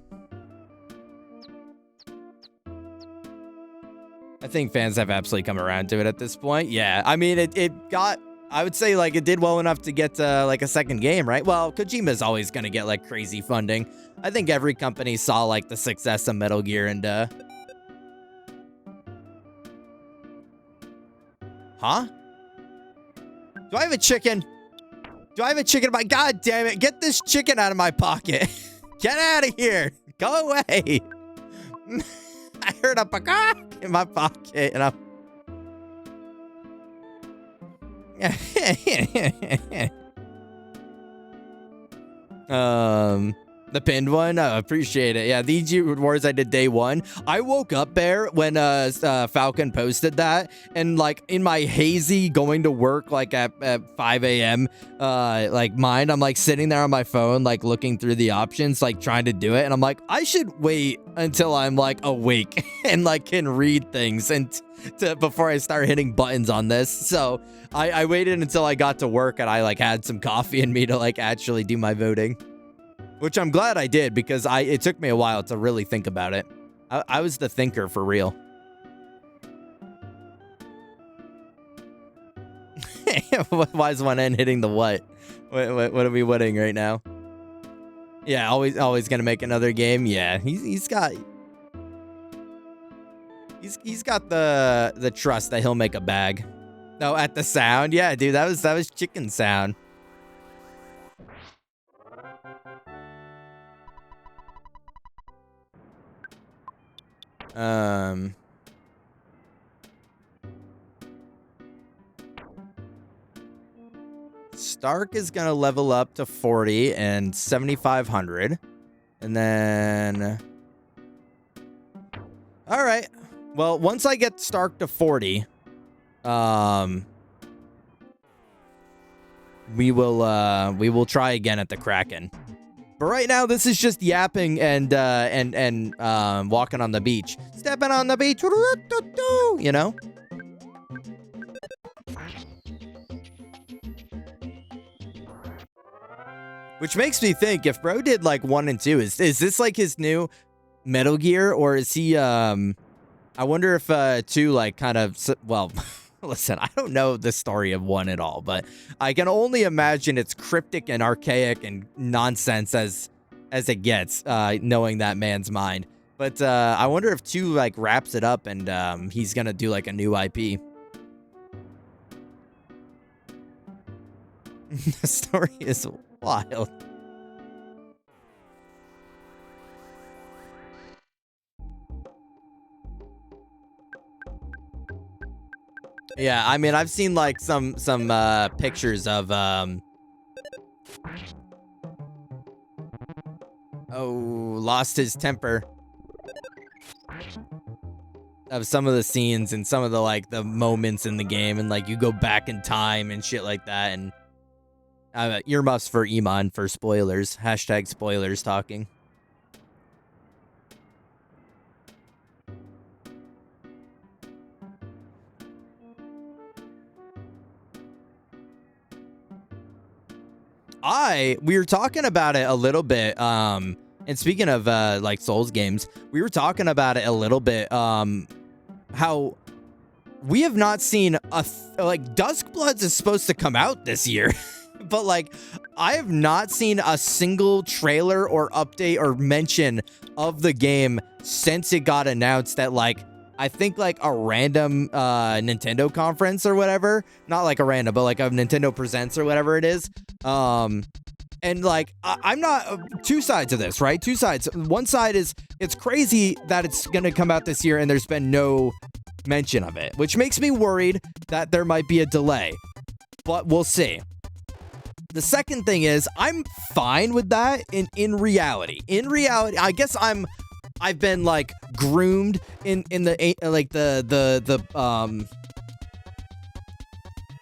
I think fans have absolutely come around to it at this point. Yeah, I mean, it got, I would say, like, it did well enough to get like a second game, right? Well, Kojima's always going to get, like, crazy funding. I think every company saw, like, the success of Metal Gear and, Huh? Do I have a chicken? Do I have a chicken? My God damn it. Get this chicken out of my pocket. Get out of here. Go away. I heard a peacock in my pocket and I'm... The pinned one? I appreciate it. Yeah, the EG Awards I did day one. I woke up, Bear, when Falcon posted that, and like in my hazy going to work like at 5 a.m. Like mind, I'm like sitting there on my phone, like looking through the options, like trying to do it, and I'm like, I should wait until I'm like awake and like can read things, and before I start hitting buttons on this. So I waited until I got to work and I like had some coffee in me to like actually do my voting, which I'm glad I did because it took me a while to really think about it. I was the thinker for real. Why is one end hitting the what? What are we winning right now? Yeah, always gonna make another game. Yeah, he's got the trust that he'll make a bag. No, at the sound. Yeah, dude, that was chicken sound. Stark is gonna level up to 40 and 7,500, and then. All right. Well, once I get Stark to 40, we will try again at the Kraken. But right now, this is just yapping and walking on the beach, stepping on the beach, you know. Which makes me think if bro did like 1 and 2, is this like his new Metal Gear, or is he I wonder if 2 like kind of, well, listen, I don't know the story of 1 at all, but I can only imagine it's cryptic and archaic and nonsense as it gets, knowing that man's mind. But I wonder if 2 like wraps it up and he's gonna do like a new IP. The story is wild. Yeah, I mean, I've seen like some pictures of lost his temper, of some of the scenes and some of the like the moments in the game, and like you go back in time and shit like that. And earmuffs for Iman for spoilers. Hashtag spoilers talking. We were talking about it a little bit, and speaking of like Souls games, we were talking about it a little bit, how we have not seen like Duskbloods is supposed to come out this year. But like, I have not seen a single trailer or update or mention of the game since it got announced at like, I think like a random Nintendo conference or whatever. Not like a random, but like a Nintendo Presents or whatever it is. And like, I'm not, 2 sides of this, right? 2 sides. One side is it's crazy that it's going to come out this year and there's been no mention of it, which makes me worried that there might be a delay, but we'll see. The second thing is I'm fine with that in reality. In reality, I guess I've been like groomed in the like the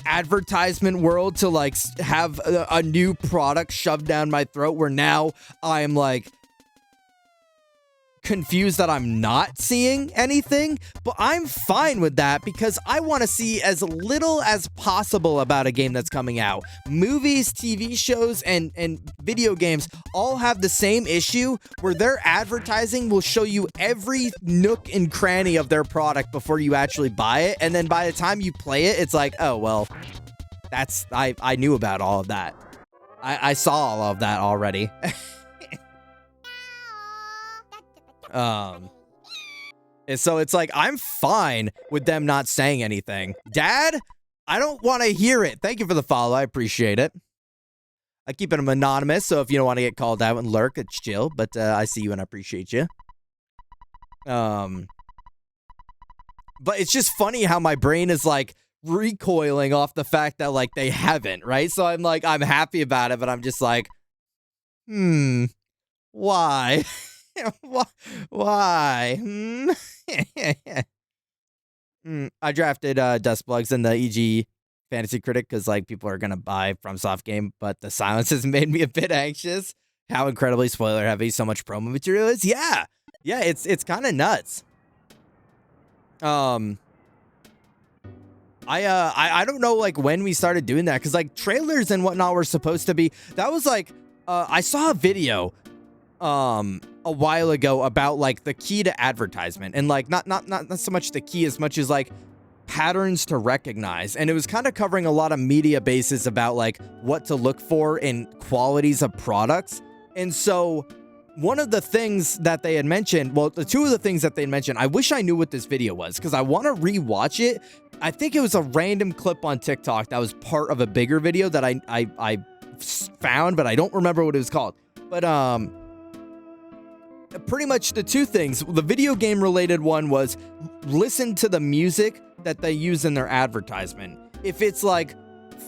advertisement world to like have a new product shoved down my throat, where now I'm like confused that I'm not seeing anything. But I'm fine with that because I want to see as little as possible about a game that's coming out. Movies, TV shows, and video games all have the same issue where their advertising will show you every nook and cranny of their product before you actually buy it, and then by the time you play it, it's like, oh well, that's I knew about all of that. I saw all of that already. And so it's like, I'm fine with them not saying anything. Dad, I don't want to hear it. Thank you for the follow. I appreciate it. I keep it anonymous, so if you don't want to get called out and lurk, it's chill. But I see you and I appreciate you. But it's just funny how my brain is like recoiling off the fact that like they haven't, right? So I'm like, I'm happy about it, but I'm just like, why? Why? I drafted Dustplugs in the EG Fantasy Critic because like people are gonna buy FromSoft game, but the silence has made me a bit anxious. How incredibly spoiler heavy so much promo material is. Yeah, it's kind of nuts. I don't know like when we started doing that, because like trailers and whatnot were supposed to be, that was like I saw a video a while ago about like the key to advertisement, and like not so much the key as much as like patterns to recognize, and it was kind of covering a lot of media bases about like what to look for in qualities of products. And so one of the things that they had mentioned, well, the two of the things that they mentioned, I wish I knew what this video was because I want to rewatch it. I think it was a random clip on TikTok that was part of a bigger video that I found, but I don't remember what it was called. But pretty much the two things, the video game related one was listen to the music that they use in their advertisement. If it's like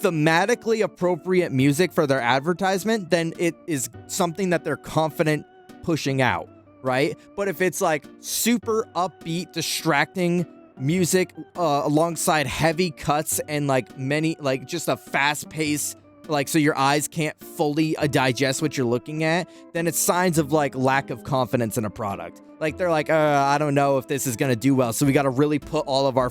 thematically appropriate music for their advertisement, then it is something that they're confident pushing out, right? But if it's like super upbeat, distracting music alongside heavy cuts and like many, like just a fast pace, like so your eyes can't fully digest what you're looking at, then it's signs of like lack of confidence in a product. Like they're like, I don't know if this is gonna do well, so we got to really put all of our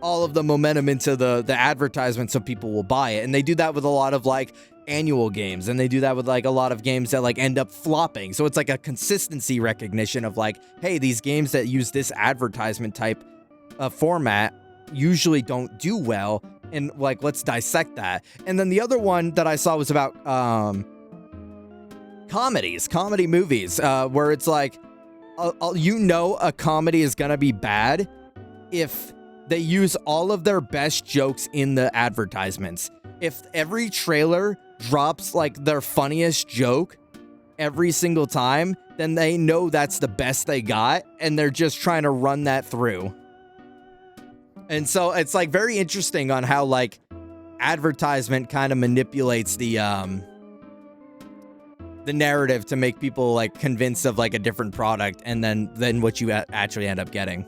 all of the momentum into the advertisement so people will buy it. And they do that with a lot of like annual games, and they do that with like a lot of games that like end up flopping. So it's like a consistency recognition of like, hey, these games that use this advertisement type of format usually don't do well, and like let's dissect that. And then the other one that I saw was about comedy movies, where it's like you know a comedy is gonna be bad if they use all of their best jokes in the advertisements. If every trailer drops like their funniest joke every single time, then they know that's the best they got, and they're just trying to run that through. And so it's like very interesting on how like advertisement kind of manipulates the narrative to make people like convinced of like a different product, and then what you actually end up getting.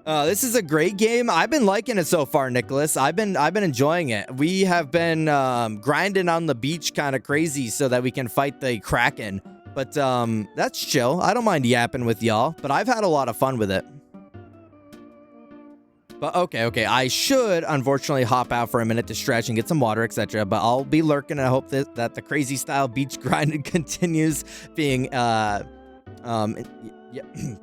This is a great game. I've been liking it so far, Nicholas. I've been enjoying it. We have been grinding on the beach kind of crazy so that we can fight the Kraken. But that's chill. I don't mind yapping with y'all, but I've had a lot of fun with it. But okay. I should unfortunately hop out for a minute to stretch and get some water, etc. But I'll be lurking, and I hope that the crazy style beach grinding continues being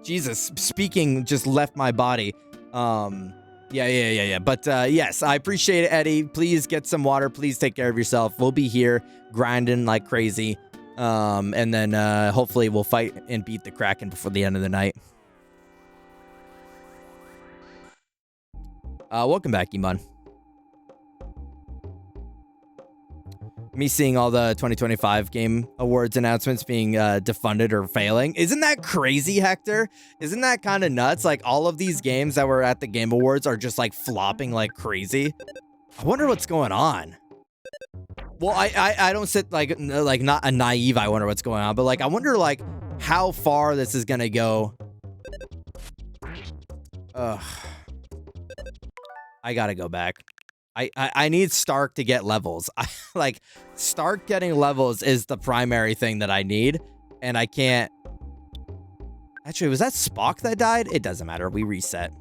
Jesus, speaking just left my body. Yeah. But yes, I appreciate it, Eddie. Please get some water. Please take care of yourself. We'll be here grinding like crazy. And then hopefully we'll fight and beat the Kraken before the end of the night. Welcome back, Iman. Me seeing all the 2025 Game Awards announcements being defunded or failing. Isn't that crazy, Hector? Isn't that kind of nuts? Like, all of these games that were at the Game Awards are just, like, flopping like crazy. I wonder what's going on. Well, I don't sit, like not a naive, I wonder what's going on, but, like, I wonder, like, how far this is gonna go. Ugh. I gotta go back. I need Stark to get levels. Like, Stark getting levels is the primary thing that I need, and I can't. Actually, was that Spock that died? It doesn't matter. We reset.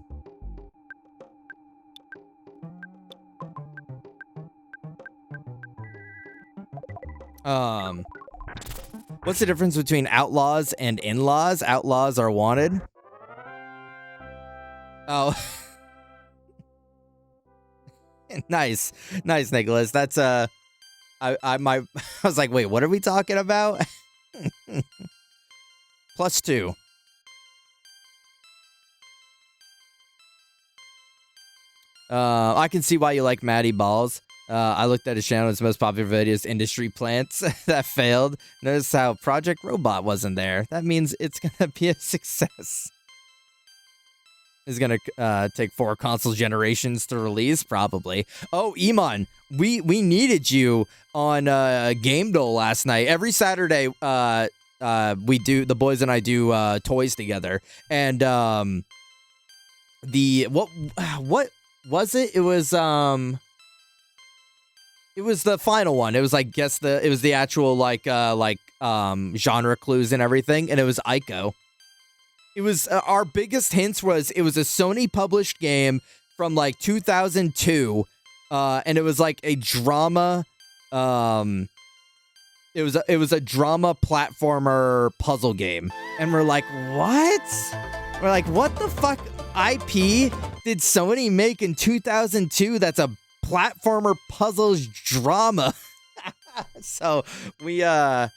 What's the difference between outlaws and in-laws? Outlaws are wanted. Oh. Nice, Nicholas. That's I was like, wait, what are we talking about? +2. I can see why you like Matty Balls. I looked at his channel. His most popular videos, industry plants that failed. Notice how Project Robot wasn't there. That means it's gonna be a success. Is gonna take 4 console generations to release, probably. Oh, Iman, we needed you on Game Dole last night. Every Saturday, we do, the boys and I do toys together, and what was it? It was the final one. It was like it was the actual like genre clues and everything, and it was Ico. It was our biggest hints was it was a Sony published game from like 2002, and it was like a drama. It was a drama platformer puzzle game, and we're like, what? We're like, what the fuck IP did Sony make in 2002? That's a platformer puzzles drama. So we I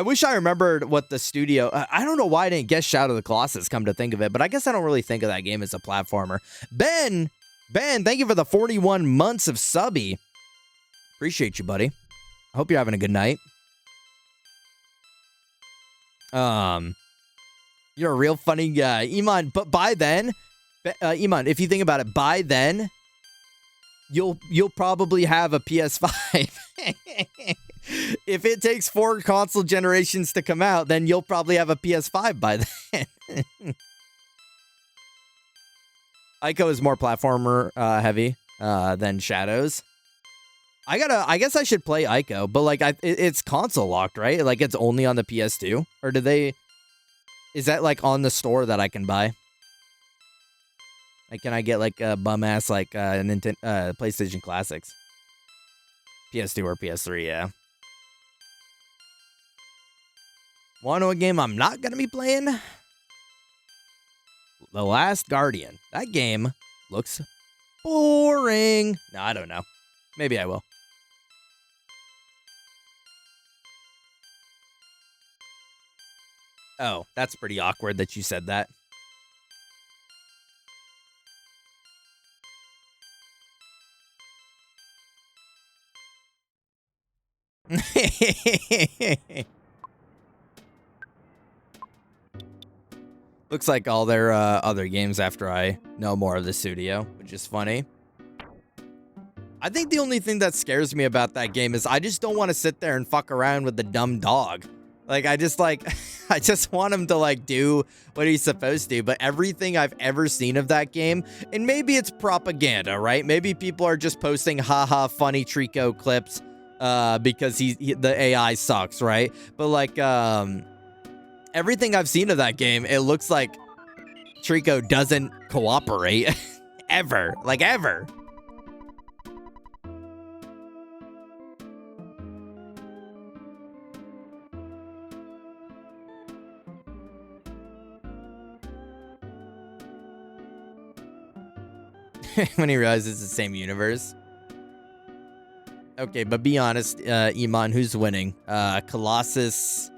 wish I remembered what the studio. I don't know why I didn't guess Shadow of the Colossus, come to think of it, but I guess I don't really think of that game as a platformer. Ben, thank you for the 41 months of subby. Appreciate you, buddy. I hope you're having a good night. You're a real funny guy, Iman. But by then, Iman, if you think about it, by then, you'll probably have a PS5. If it takes 4 console generations to come out, then you'll probably have a PS5 by then. Ico is more platformer heavy than Shadows. I guess I should play Ico, but like it's console locked, right? Like it's only on the PS2, or is that like on the store that I can buy? Like, can I get like a bum ass like Nintendo PlayStation Classics, PS2 or PS3? Yeah. Want to know a game I'm not gonna be playing? The Last Guardian. That game looks boring. No, I don't know. Maybe I will. Oh, that's pretty awkward that you said that. Looks like all their other games after I know more of the studio, which is funny. I think the only thing that scares me about that game is I just don't want to sit there and fuck around with the dumb dog. Like, I just want him to, like, do what he's supposed to. But everything I've ever seen of that game, and maybe it's propaganda, right? Maybe people are just posting haha funny Trico clips because the AI sucks, right? But, like, everything I've seen of that game, it looks like Trico doesn't cooperate ever. Like, ever. When he realizes it's the same universe. Okay, but be honest, Iman, who's winning? Colossus.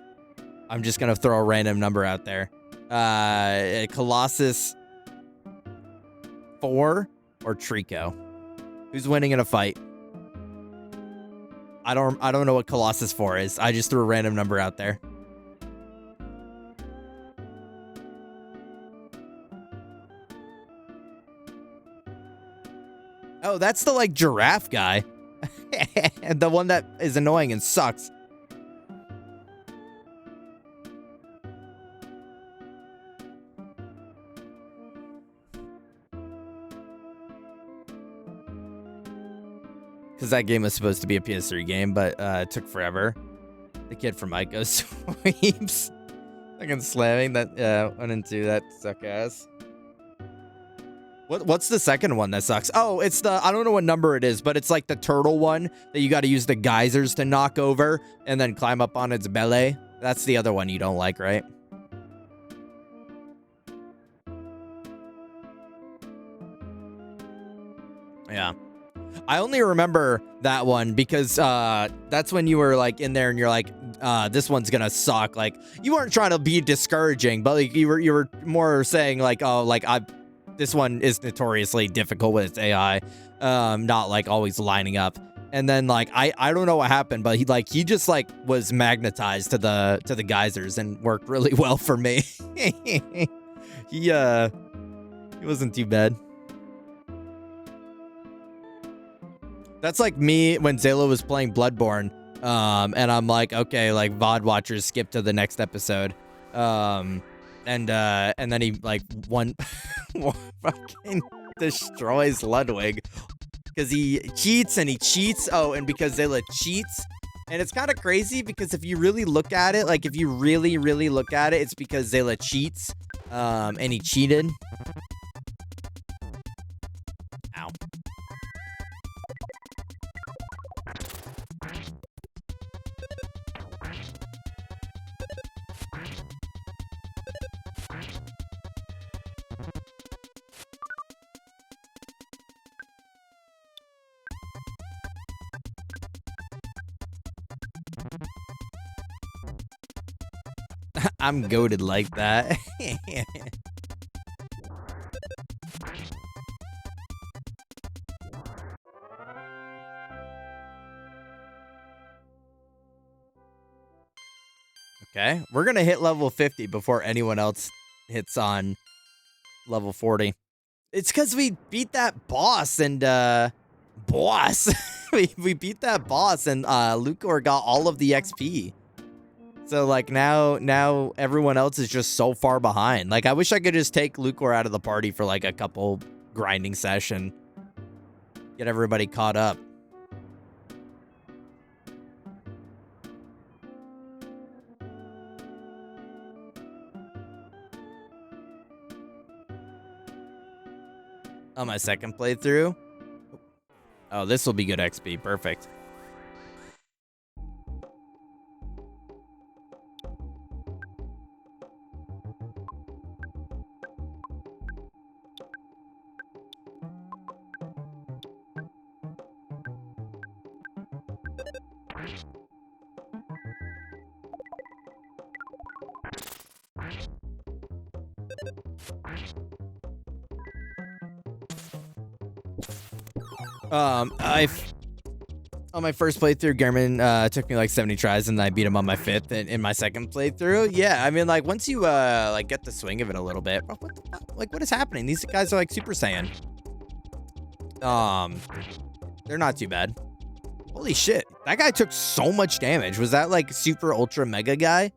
I'm just gonna throw a random number out there. Colossus 4 or Trico? Who's winning in a fight? I don't know what Colossus 4 is. I just threw a random number out there. Oh, that's the, like, giraffe guy. The one that is annoying and sucks. Because that game was supposed to be a PS3 game, but it took forever. The kid from Ico sweeps. Fucking slamming that went into that suck ass. What's the second one that sucks? Oh, it's the, I don't know what number it is, but it's like the turtle one that you got to use the geysers to knock over and then climb up on its belly. That's the other one you don't like, right? Yeah. I only remember that one because that's when you were like in there and you're like, this one's gonna suck. Like, you weren't trying to be discouraging, but like you were more saying like, oh, like this one is notoriously difficult with its AI, not like always lining up. And then like I don't know what happened, but he just like was magnetized to the geysers and worked really well for me. he wasn't too bad. That's like me when Zayla was playing Bloodborne, and I'm like, okay, like VOD watchers skip to the next episode, and then he like fucking destroys Ludwig because he cheats and he cheats. Oh, and because Zayla cheats, and it's kind of crazy because if you really look at it, like if you really look at it, it's because Zayla cheats, and he cheated. I'm goated like that. Okay, we're gonna hit level 50 before anyone else hits on level 40. It's because we beat that boss and we beat that boss and Lucor got all of the XP. So like now everyone else is just so far behind. Like I wish I could just take Lucor out of the party for like a couple grinding session. Get everybody caught up. On my second playthrough. Oh, this will be good XP. Perfect. On my first playthrough, German took me like 70 tries, and I beat him on my fifth. In my second playthrough, yeah, I mean, like once you like get the swing of it a little bit, bro, what the fuck? Like what is happening? These guys are like Super Saiyan. They're not too bad. Holy shit, that guy took so much damage. Was that like super ultra mega guy?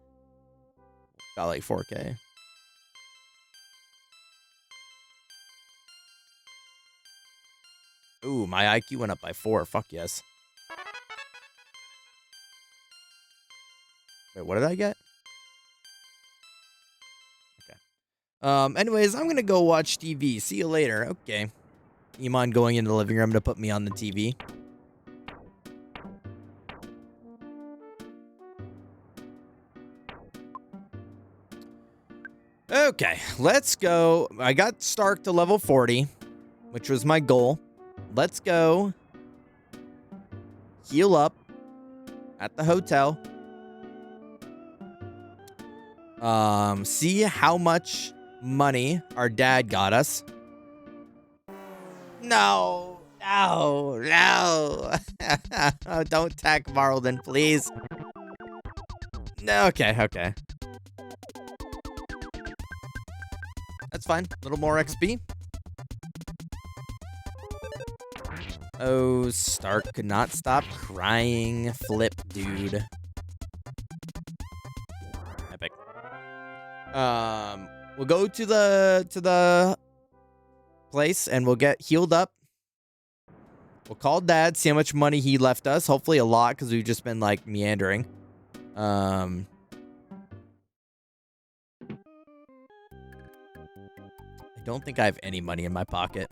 Got like 4K. Ooh, my IQ went up by 4. Fuck yes. Wait, what did I get? Okay. Anyways, I'm gonna go watch TV. See you later. Okay. You mind going into the living room to put me on the TV? Okay, let's go. I got Stark to level 40, which was my goal. Let's go heal up at the hotel. See how much money our dad got us. No. Oh, don't attack Varlden, please. No, okay. That's fine. A little more XP. Oh, Stark could not stop crying. Flip, dude. Epic. We'll go to the place and we'll get healed up. We'll call Dad, see how much money he left us. Hopefully a lot, because we've just been like meandering. I don't think I have any money in my pocket.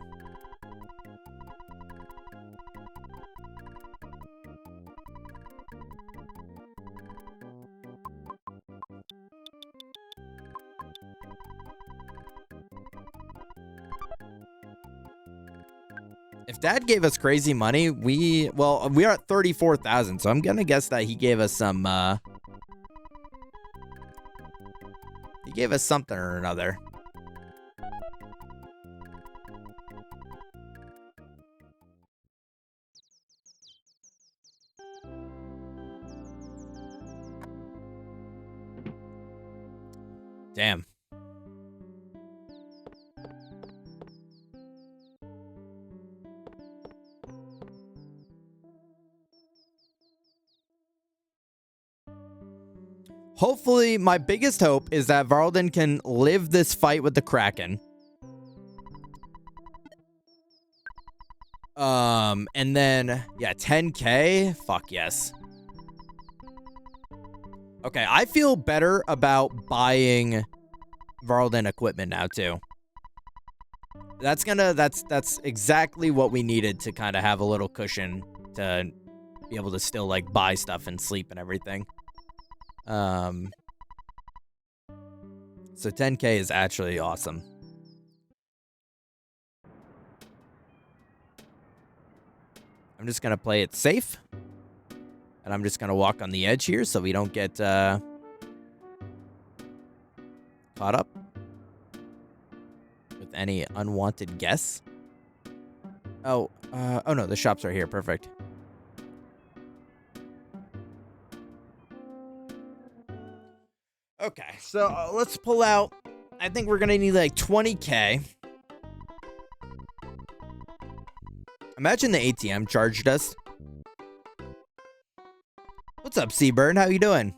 If Dad gave us crazy money, we are at 34,000, so I'm gonna guess that he gave us some, he gave us something or another. Damn. Hopefully, my biggest hope is that Varlden can live this fight with the Kraken. And then, yeah, 10K? Fuck yes. Okay, I feel better about buying Varlden equipment now, too. That's exactly what we needed to kind of have a little cushion to be able to still, like, buy stuff and sleep and everything. So 10K is actually awesome. I'm just gonna play it safe. And I'm just going to walk on the edge here so we don't get caught up with any unwanted guests. Oh no, the shop's right here. Perfect. Okay, so let's pull out. I think we're going to need like 20K. Imagine the ATM charged us. What's up, Seabird? How you doing?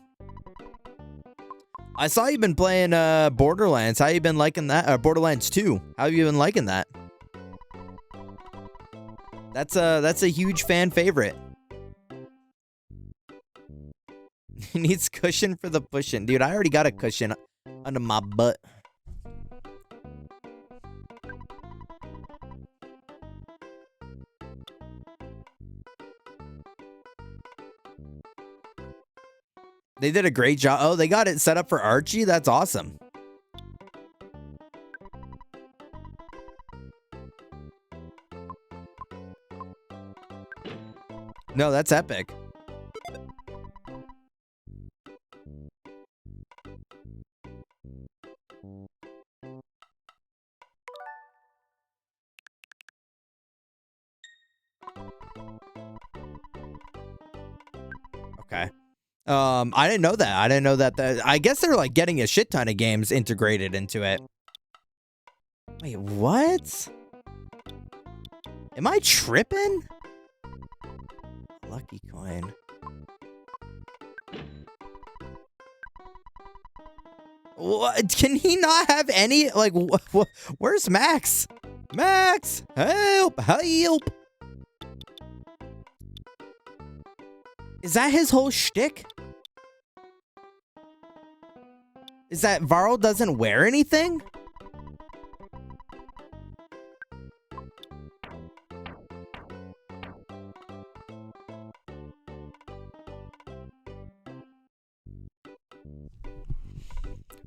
I saw you've been playing Borderlands. How you been liking that? Borderlands 2. How you been liking that? That's a huge fan favorite. He needs cushion for the pushing. Dude, I already got a cushion under my butt. They did a great job. Oh, they got it set up for Archie? That's awesome. No, that's epic. Okay. I didn't know that. I didn't know that. I guess they're like getting a shit ton of games integrated into it. Wait, what? Am I tripping? Lucky coin. What? Can he not have any? Like, where's Max? Max, help! Help! Is that his whole shtick? Is that Varl doesn't wear anything?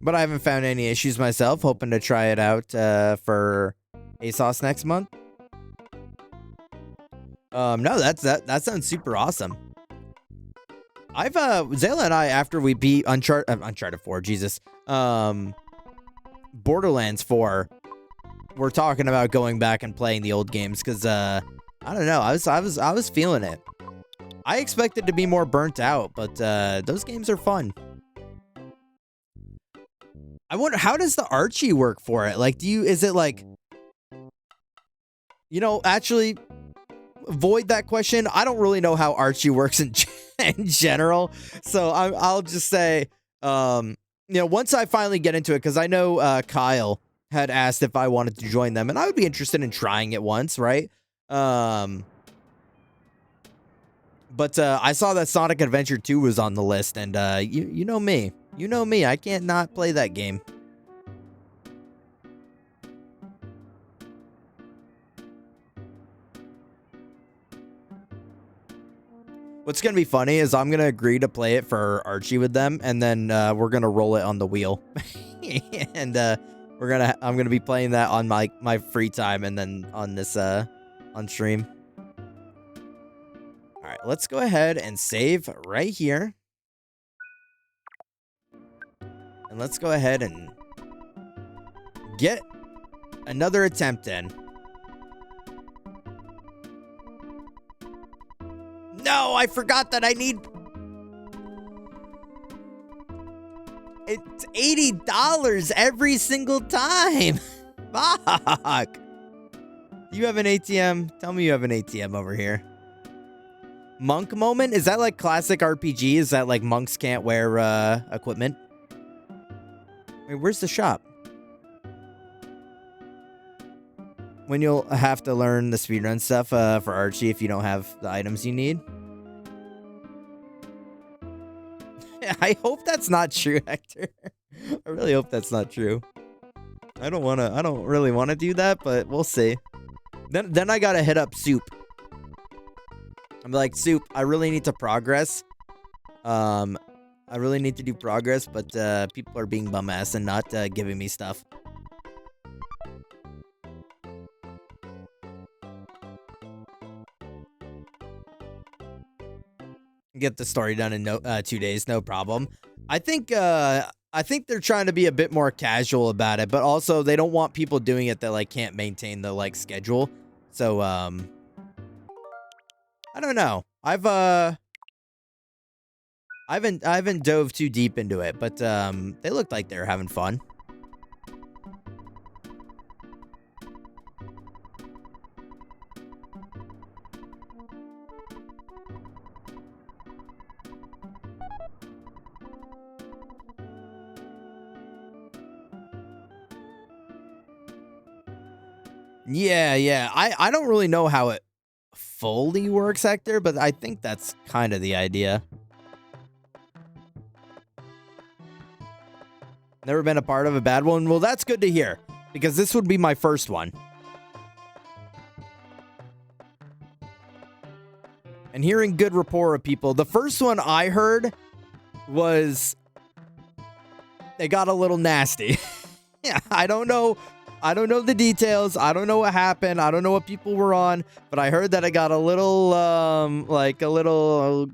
But I haven't found any issues myself. Hoping to try it out for ASOS next month. No, that sounds super awesome. I've Zayla and I, after we beat Uncharted 4, Jesus, Borderlands 4, we're talking about going back and playing the old games because I don't know, I was feeling it. I expected to be more burnt out, but those games are fun. I wonder, how does the Archie work for it? Like, is it like, actually, void that question. I don't really know how Archie works in general. So I'll just say, once I finally get into it, because I know Kyle had asked if I wanted to join them, and I would be interested in trying it once, right? But I saw that Sonic Adventure 2 was on the list, and you know me. You know me. I can't not play that game. What's going to be funny is I'm going to agree to play it for Archie with them, and then we're going to roll it on the wheel. And I'm going to be playing that on my free time and then on this on stream. All right, let's go ahead and save right here. And let's go ahead and get another attempt in. No, I forgot that I need... It's $80 every single time. Fuck. You have an ATM? Tell me you have an ATM over here. Monk moment? Is that like classic RPG? Is that like monks can't wear equipment? Wait, where's the shop? When you'll have to learn the speedrun stuff for Archie if you don't have the items you need. I hope that's not true, Hector. I really hope that's not true. I don't really want to do that, but we'll see. Then I gotta hit up Soup. I'm like, Soup, I really need to progress. I really need to do progress, but people are being bum ass and not giving me stuff. Get the story done in 2 days, no problem. I think they're trying to be a bit more casual about it, but also they don't want people doing it that like can't maintain the like schedule. So I don't know. I haven't dove too deep into it, but they looked like they were having fun. Yeah. I don't really know how it fully works, Hector, but I think that's kind of the idea. Never been a part of a bad one? Well, that's good to hear, because this would be my first one. And hearing good rapport of people. The first one I heard was they got a little nasty. Yeah, I don't know the details. I don't know what happened. I don't know what people were on, but I heard that it got a little like a little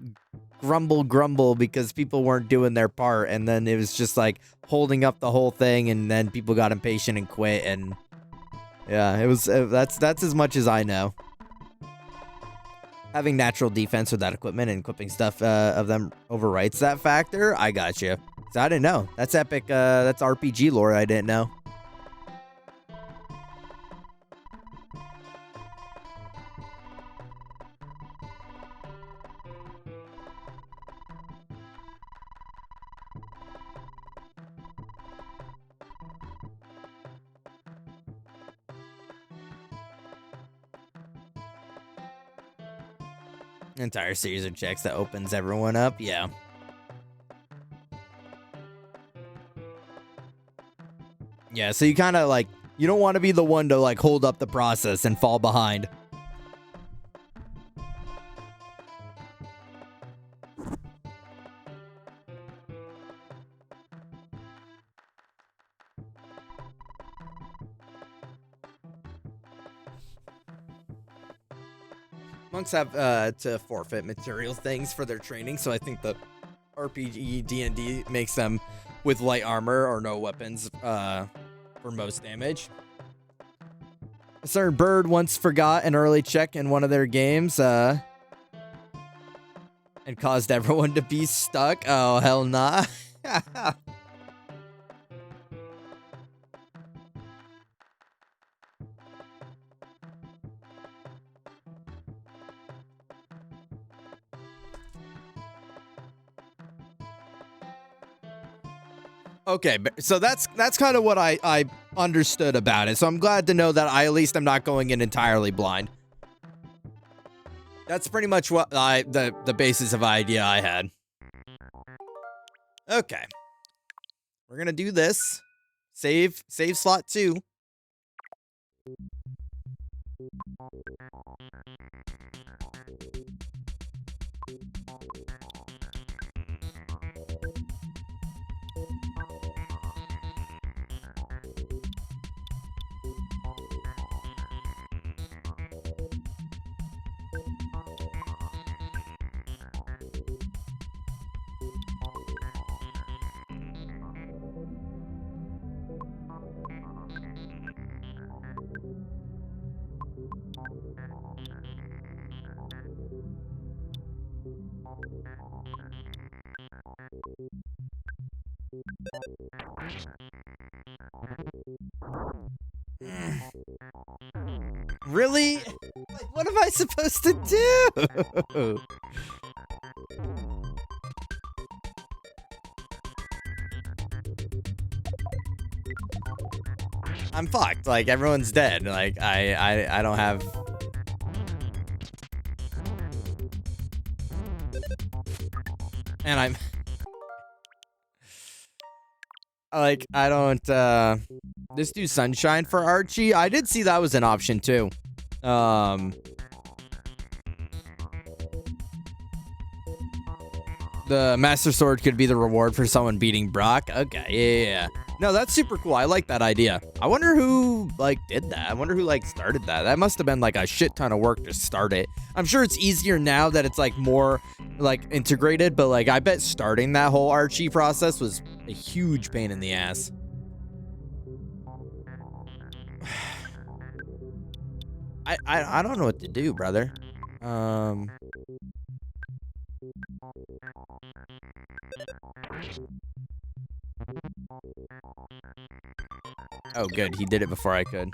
grumble because people weren't doing their part, and then it was just like holding up the whole thing, and then people got impatient and quit, and yeah, it was that's as much as I know. Having natural defense with that equipment and equipping stuff of them overwrites that factor. I got you. So I didn't know. That's epic. That's RPG lore I didn't know. Entire series of checks that opens everyone up. Yeah. Yeah, so you kind of like, you don't want to be the one to like hold up the process and fall behind. Monks have to forfeit material things for their training, so I think the RPG D&D makes them with light armor or no weapons for most damage. A certain bird once forgot an early check in one of their games and caused everyone to be stuck. Oh, hell nah. Okay, so that's kind of what I understood about it. So I'm glad to know that I at least am not going in entirely blind. That's pretty much what the basis of idea I had. Okay. We're gonna do this. Save slot 2. Really? Like, what am I supposed to do? I'm fucked. Like, everyone's dead. Like, I don't have... And I'm... Like, I don't, Let's do Sunshine for Archie. I did see that was an option, too. The Master Sword could be the reward for someone beating Brock. Okay, yeah. No, that's super cool. I like that idea. I wonder who like did that. I wonder who like started that. That must have been like a shit ton of work to start it. I'm sure it's easier now that it's like more like integrated, but like I bet starting that whole Archie process was a huge pain in the ass. I don't know what to do, brother. Oh, good. He did it before I could.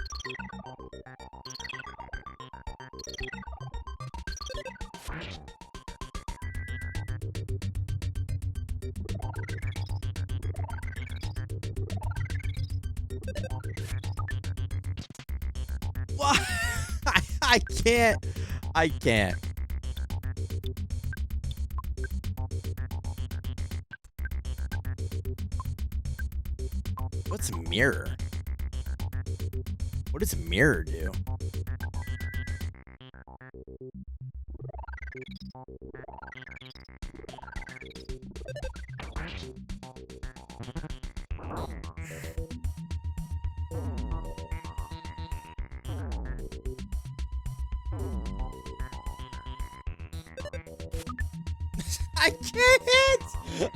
What? I can't. I can't. What's mirror? What does mirror do? I can't.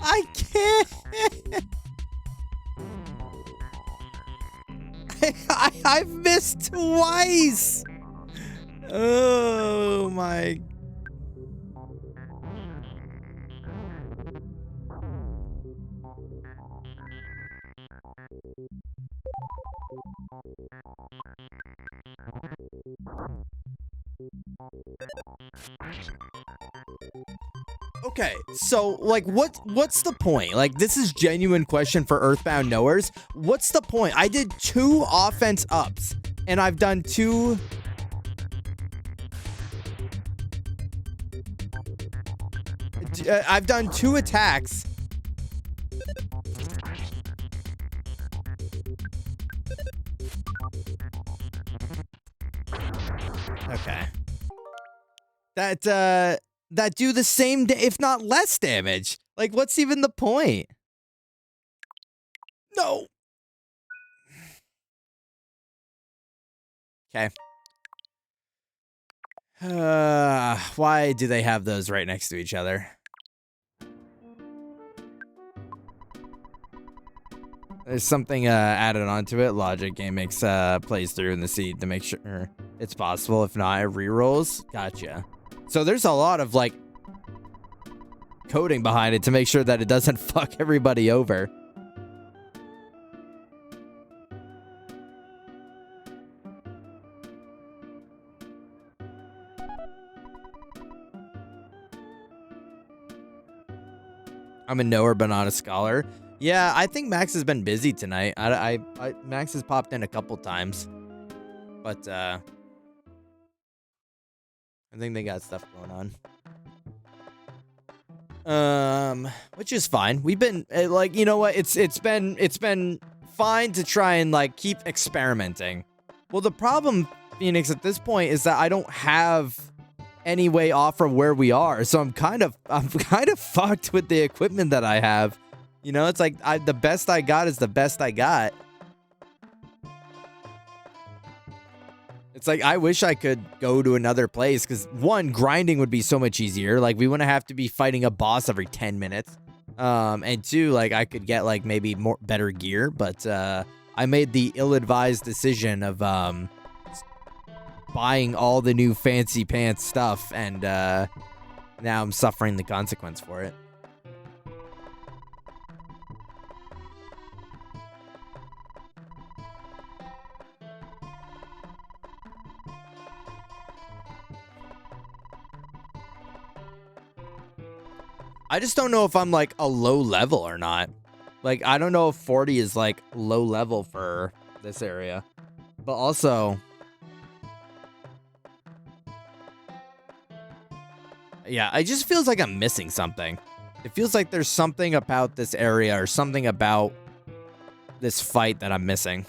I can't. I've missed twice. Oh my. Okay, so like what's the point? Like this is genuine question for Earthbound knowers. What's the point? I did 2 offense ups and I've done 2 I've done 2 attacks. Okay. That do the same, if not less damage. Like, what's even the point? No. Okay. Why do they have those right next to each other? There's something added onto it. Logic game makes plays through in the seed to make sure it's possible. If not, it rerolls. Gotcha. So there's a lot of like coding behind it to make sure that it doesn't fuck everybody over. I'm a knower but not a scholar. Yeah, I think Max has been busy tonight. Max has popped in a couple times, but I think they got stuff going on. Which is fine. We've been like, you know what? It's been fine to try and like keep experimenting. Well, the problem, Phoenix, at this point is that I don't have any way off from where we are, so I'm kind of fucked with the equipment that I have. You know, it's like the best I got is the best I got. It's like I wish I could go to another place because 1, grinding would be so much easier. Like we wouldn't have to be fighting a boss every 10 minutes. And 2, like I could get like maybe better gear, but I made the ill-advised decision of buying all the new fancy pants stuff, and now I'm suffering the consequence for it. I just don't know if I'm like a low level or not. Like, I don't know if 40 is like low level for this area. But also, yeah, it just feels like I'm missing something. It feels like there's something about this area or something about this fight that I'm missing.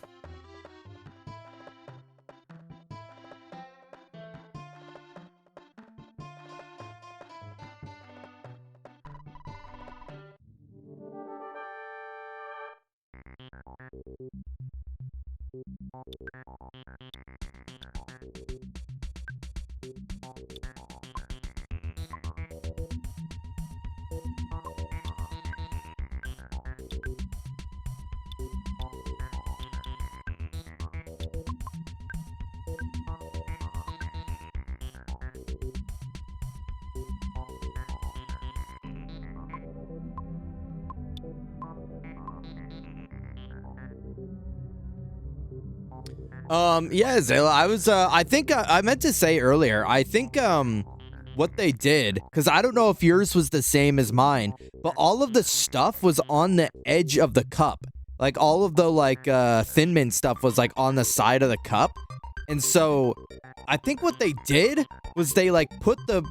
Yeah, Zayla, I think I meant to say earlier, I think, what they did, because I don't know if yours was the same as mine, but all of the stuff was on the edge of the cup. Like, all of the, like, Thin Mint stuff was, like, on the side of the cup. And so, I think what they did was they, like, put the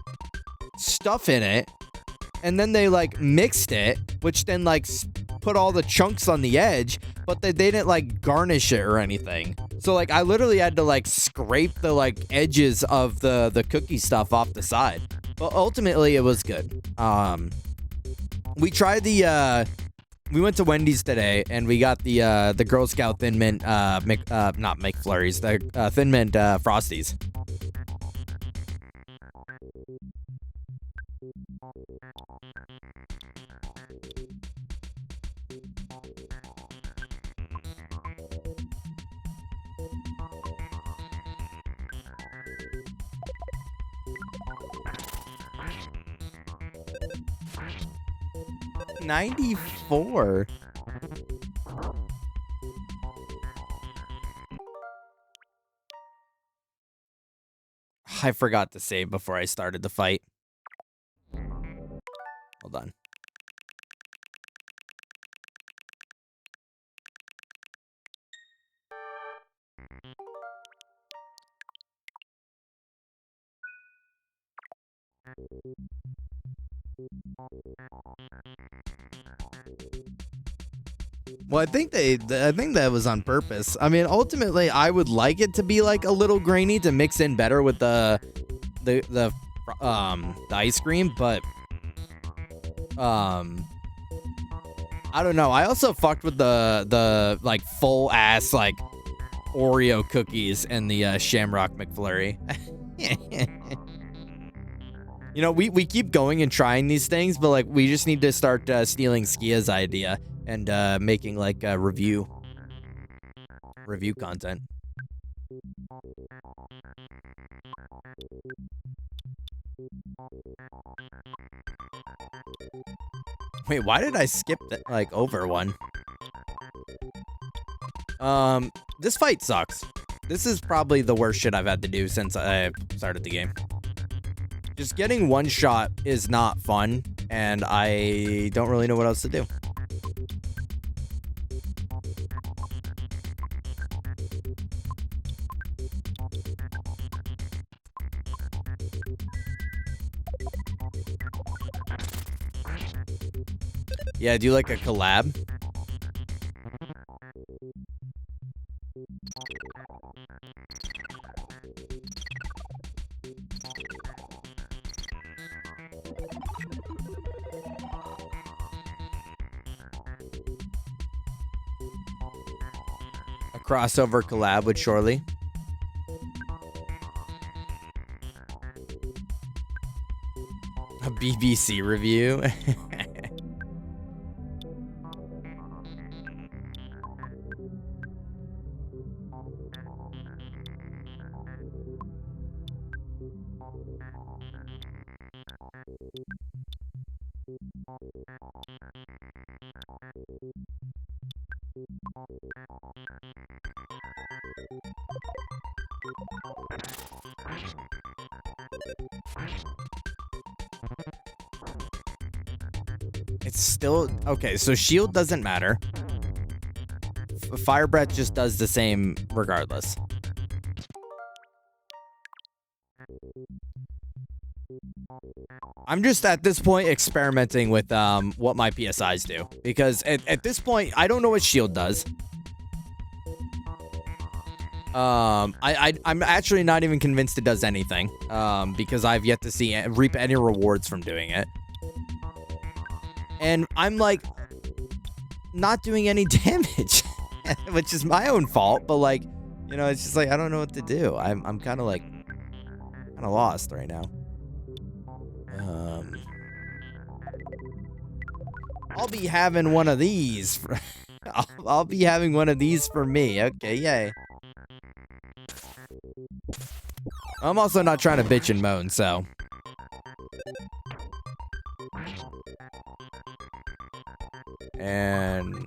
stuff in it, and then they, like, mixed it, which then, like, put all the chunks on the edge, but they didn't, like, garnish it or anything. So, like, I literally had to, like, scrape the, like, edges of the cookie stuff off the side. But ultimately, it was good. We tried we went to Wendy's today, and we got the Girl Scout Thin Mint, not McFlurries, the Thin Mint Frosties. $94. I forgot to save before I started the fight. Hold on. Well, I think that was on purpose. I mean, ultimately, I would like it to be like a little grainy to mix in better with the ice cream, but I don't know. I also fucked with the like full ass like Oreo cookies and the Shamrock McFlurry. You know, we keep going and trying these things, but like we just need to start stealing Skia's idea and making like review content. Wait, why did I skip that, like over one? This fight sucks. This is probably the worst shit I've had to do since I started the game. Just getting one shot is not fun, and I don't really know what else to do. Yeah, do like a collab? A crossover collab with Shorely. A BBC review. It's still okay, so shield doesn't matter. Fire breath just does the same regardless. I'm just at this point experimenting with what my PSIs do, because at this point I don't know what shield does. I'm actually not even convinced it does anything, because I've yet to reap any rewards from doing it. And I'm like not doing any damage, which is my own fault, but like, you know, it's just like I don't know what to do. I'm kind of like lost right now. I'll be having one of these. I'll be having one of these for me. Okay, yay. I'm also not trying to bitch and moan, so. And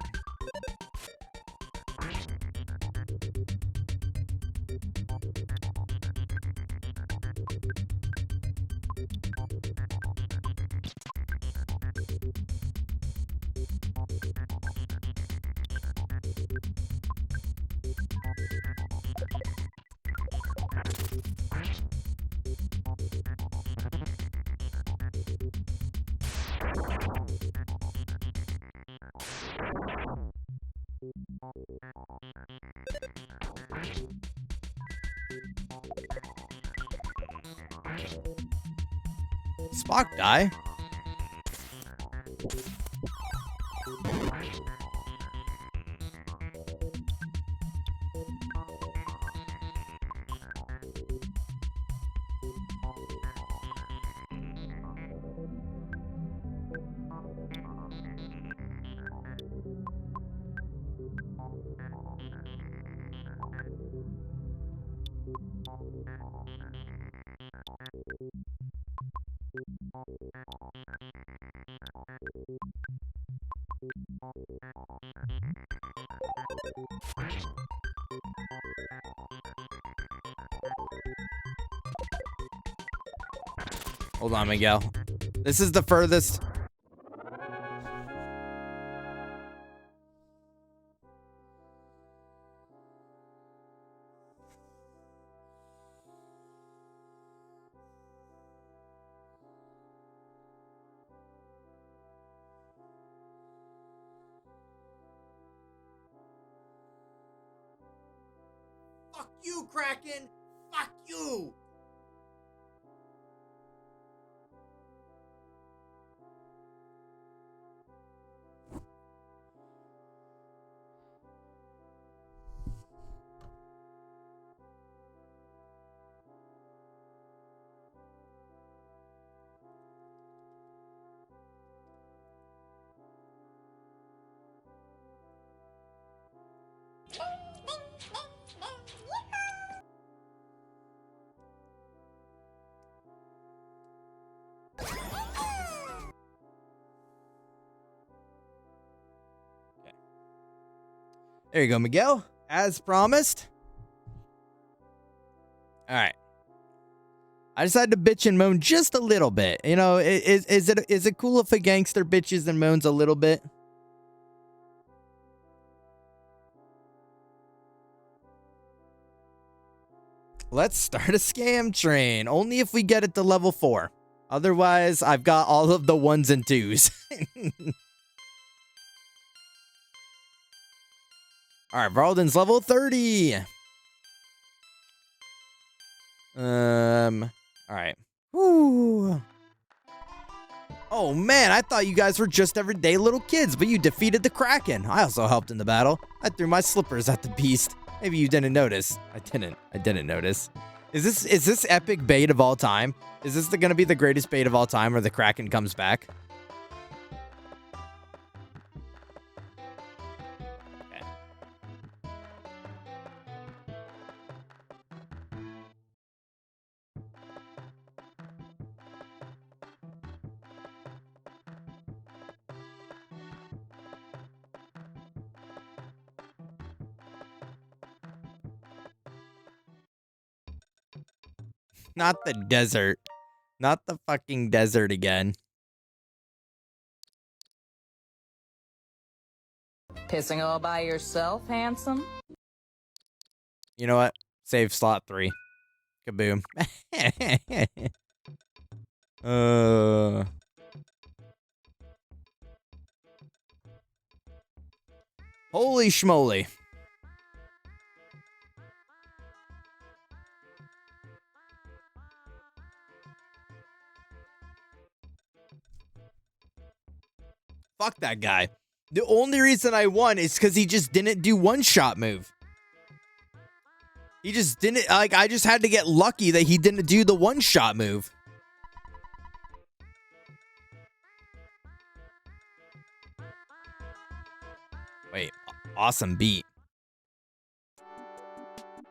Spock die? Hold on, Miguel. This is the furthest. Fuck you, Kraken! Fuck you! There you go, Miguel. As promised. All right. I decided to bitch and moan just a little bit. You know, is it cool if a gangster bitches and moans a little bit? Let's start a scam train. Only if we get it to level 4. Otherwise, I've got all of the 1s and 2s. All right, Varlden's level 30. All right. Woo. Oh, man, I thought you guys were just everyday little kids, but you defeated the Kraken. I also helped in the battle. I threw my slippers at the beast. Maybe you didn't notice. I didn't notice. Is this epic bait of all time? Is this going to be the greatest bait of all time where the Kraken comes back? Not the desert. Not the fucking desert again. Pissing all by yourself, handsome? You know what? Save slot 3. Kaboom. Holy schmoly. Fuck that guy. The only reason I won is because he just didn't do one-shot move. He just didn't, like, I just had to get lucky that he didn't do the one-shot move. Wait, awesome beat.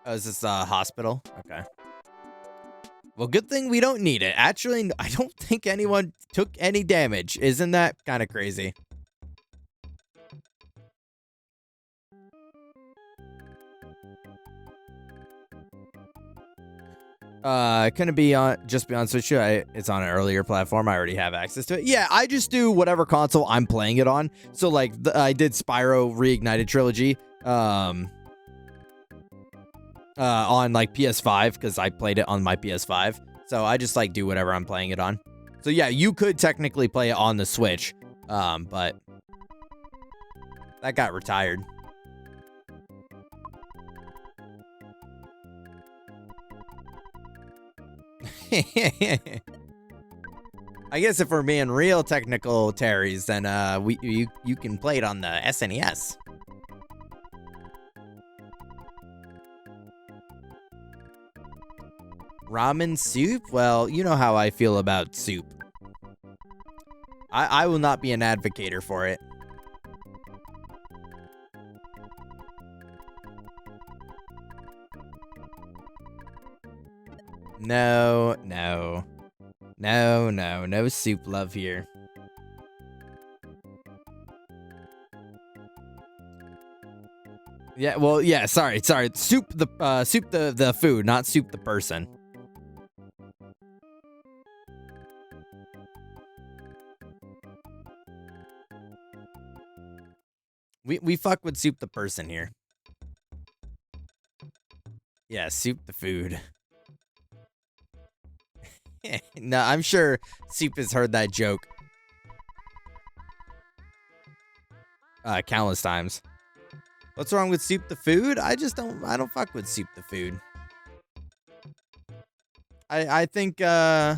Oh, is this a hospital? Okay. Well, good thing we don't need it. Actually, I don't think anyone took any damage. Isn't that kind of crazy? Couldn't be on, just be on Switch. It's on an earlier platform. I already have access to it. Yeah, I just do whatever console I'm playing it on. So, like, I did Spyro Reignited Trilogy. on like PS5 because I played it on my PS5. So I just like do whatever I'm playing it on. So yeah, you could technically play it on the Switch, but that got retired. I guess if we're being real technical, Terry's, then you can play it on the SNES. Ramen soup? Well, you know how I feel about soup. I will not be an advocator for it. No soup love here. Yeah, well, yeah, sorry. Soup the food, not soup the person. We fuck with soup the person here. Yeah, soup the food. No, I'm sure Soup has heard that joke countless times. What's wrong with Soup the food? I don't fuck with Soup the food. I think oh,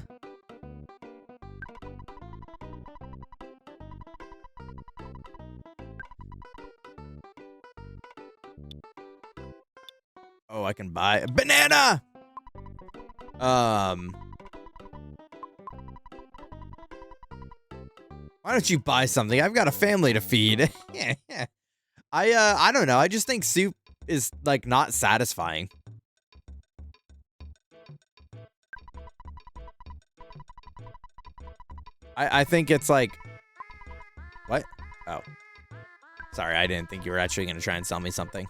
I can buy a banana. Why don't you buy something? I've got a family to feed. I don't know. I just think soup is like not satisfying. I think it's like what? Oh. Sorry, I didn't think you were actually going to try and sell me something.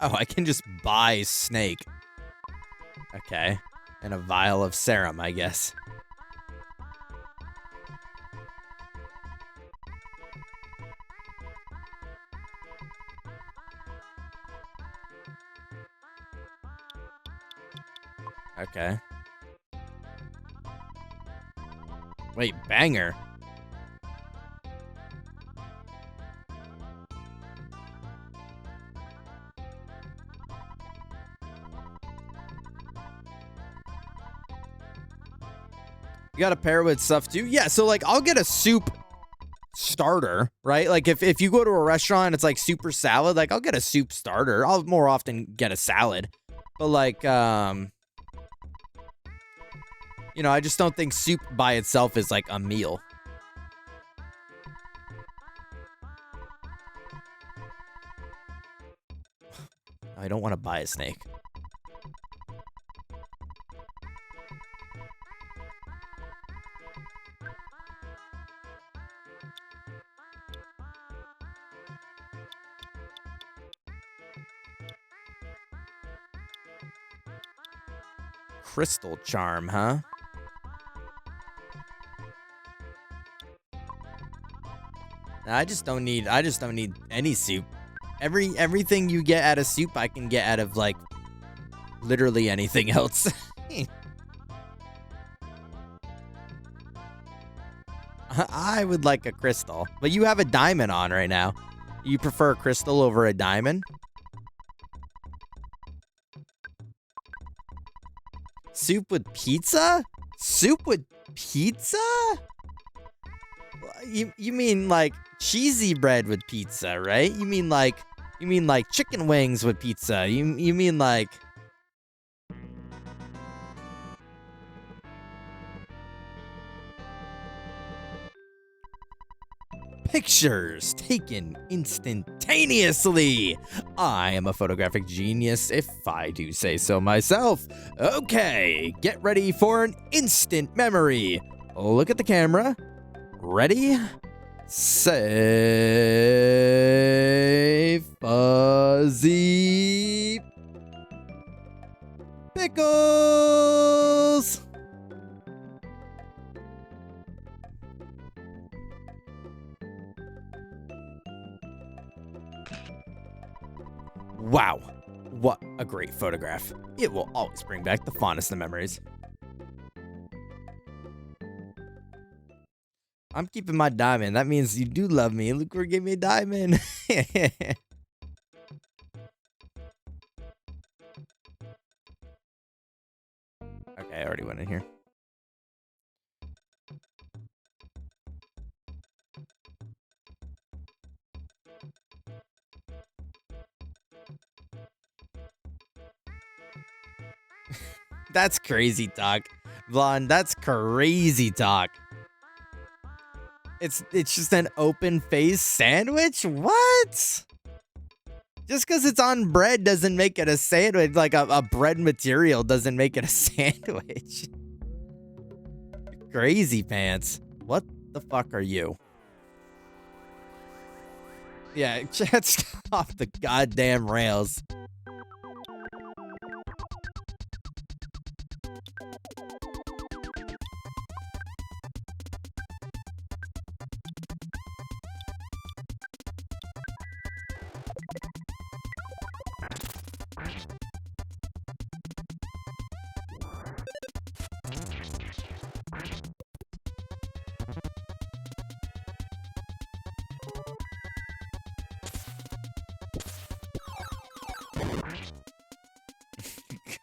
Oh, I can just buy snake. Okay. And a vial of serum, I guess. Okay. Wait, banger. You gotta pair it with stuff too? Yeah, so like I'll get a soup starter, right? Like if you go to a restaurant, it's like super salad, like I'll get a soup starter. I'll more often get a salad. But like, you know, I just don't think soup by itself is like a meal. I don't want to buy a snake. Crystal charm, huh? I just don't need any soup. Everything you get out of soup, I can get out of like literally anything else. I would like a crystal, but you have a diamond on right now. You prefer a crystal over a diamond? Soup with pizza? Soup with pizza? You mean like cheesy bread with pizza, right? You mean like chicken wings with pizza. You mean like pictures taken instantaneously. I am a photographic genius, if I do say so myself. Okay, get ready for an instant memory. Look at the camera. Ready? Say fuzzy pickles. Wow. What a great photograph. It will always bring back the fondest of memories. I'm keeping my diamond. That means you do love me. Look, who gave me a diamond. Okay, I already went in here. That's crazy talk. Blonde, that's crazy talk. It's just an open face sandwich? What? Just because it's on bread doesn't make it a sandwich. Like a bread material doesn't make it a sandwich. Crazy pants. What the fuck are you? Yeah, chat's off the goddamn rails.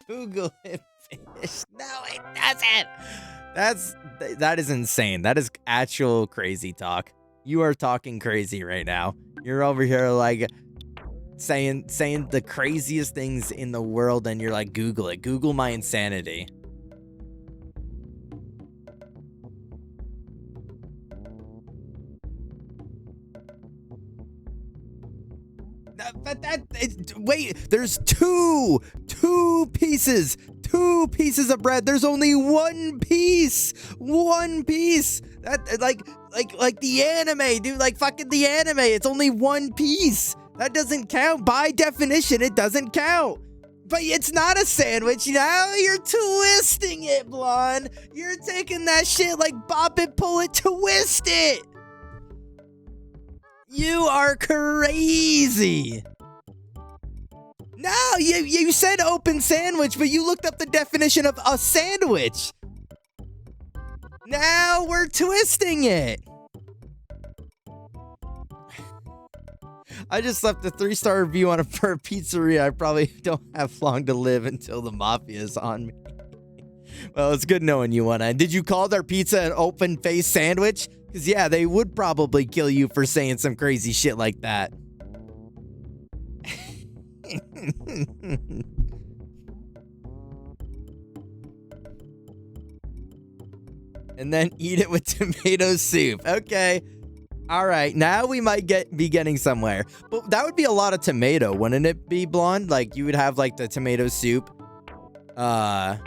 Google it, fish. No, it doesn't. That is insane. That is actual crazy talk. You are talking crazy right now. You're over here like saying the craziest things in the world, and you're like, Google it. Google my insanity. Wait, there's two pieces of bread. There's only one piece. That like the anime, dude, like fucking the anime. It's only one piece. That doesn't count. By definition, it doesn't count. But it's not a sandwich. Now you're twisting it, Blonde. You're taking that shit like bop it, pull it, twist it. You are crazy. No, you said open sandwich, but you looked up the definition of a sandwich. Now we're twisting it. I just left a 3-star review on for a pizzeria. I probably don't have long to live until the mafia is on me. Well, it's good knowing you, One. Did you call their pizza an open face sandwich? Because, yeah, they would probably kill you for saying some crazy shit like that. And then eat it with tomato soup. Okay. All right. Now we might be getting somewhere. But that would be a lot of tomato, wouldn't it be, Blonde? Like, you would have, like, the tomato soup. You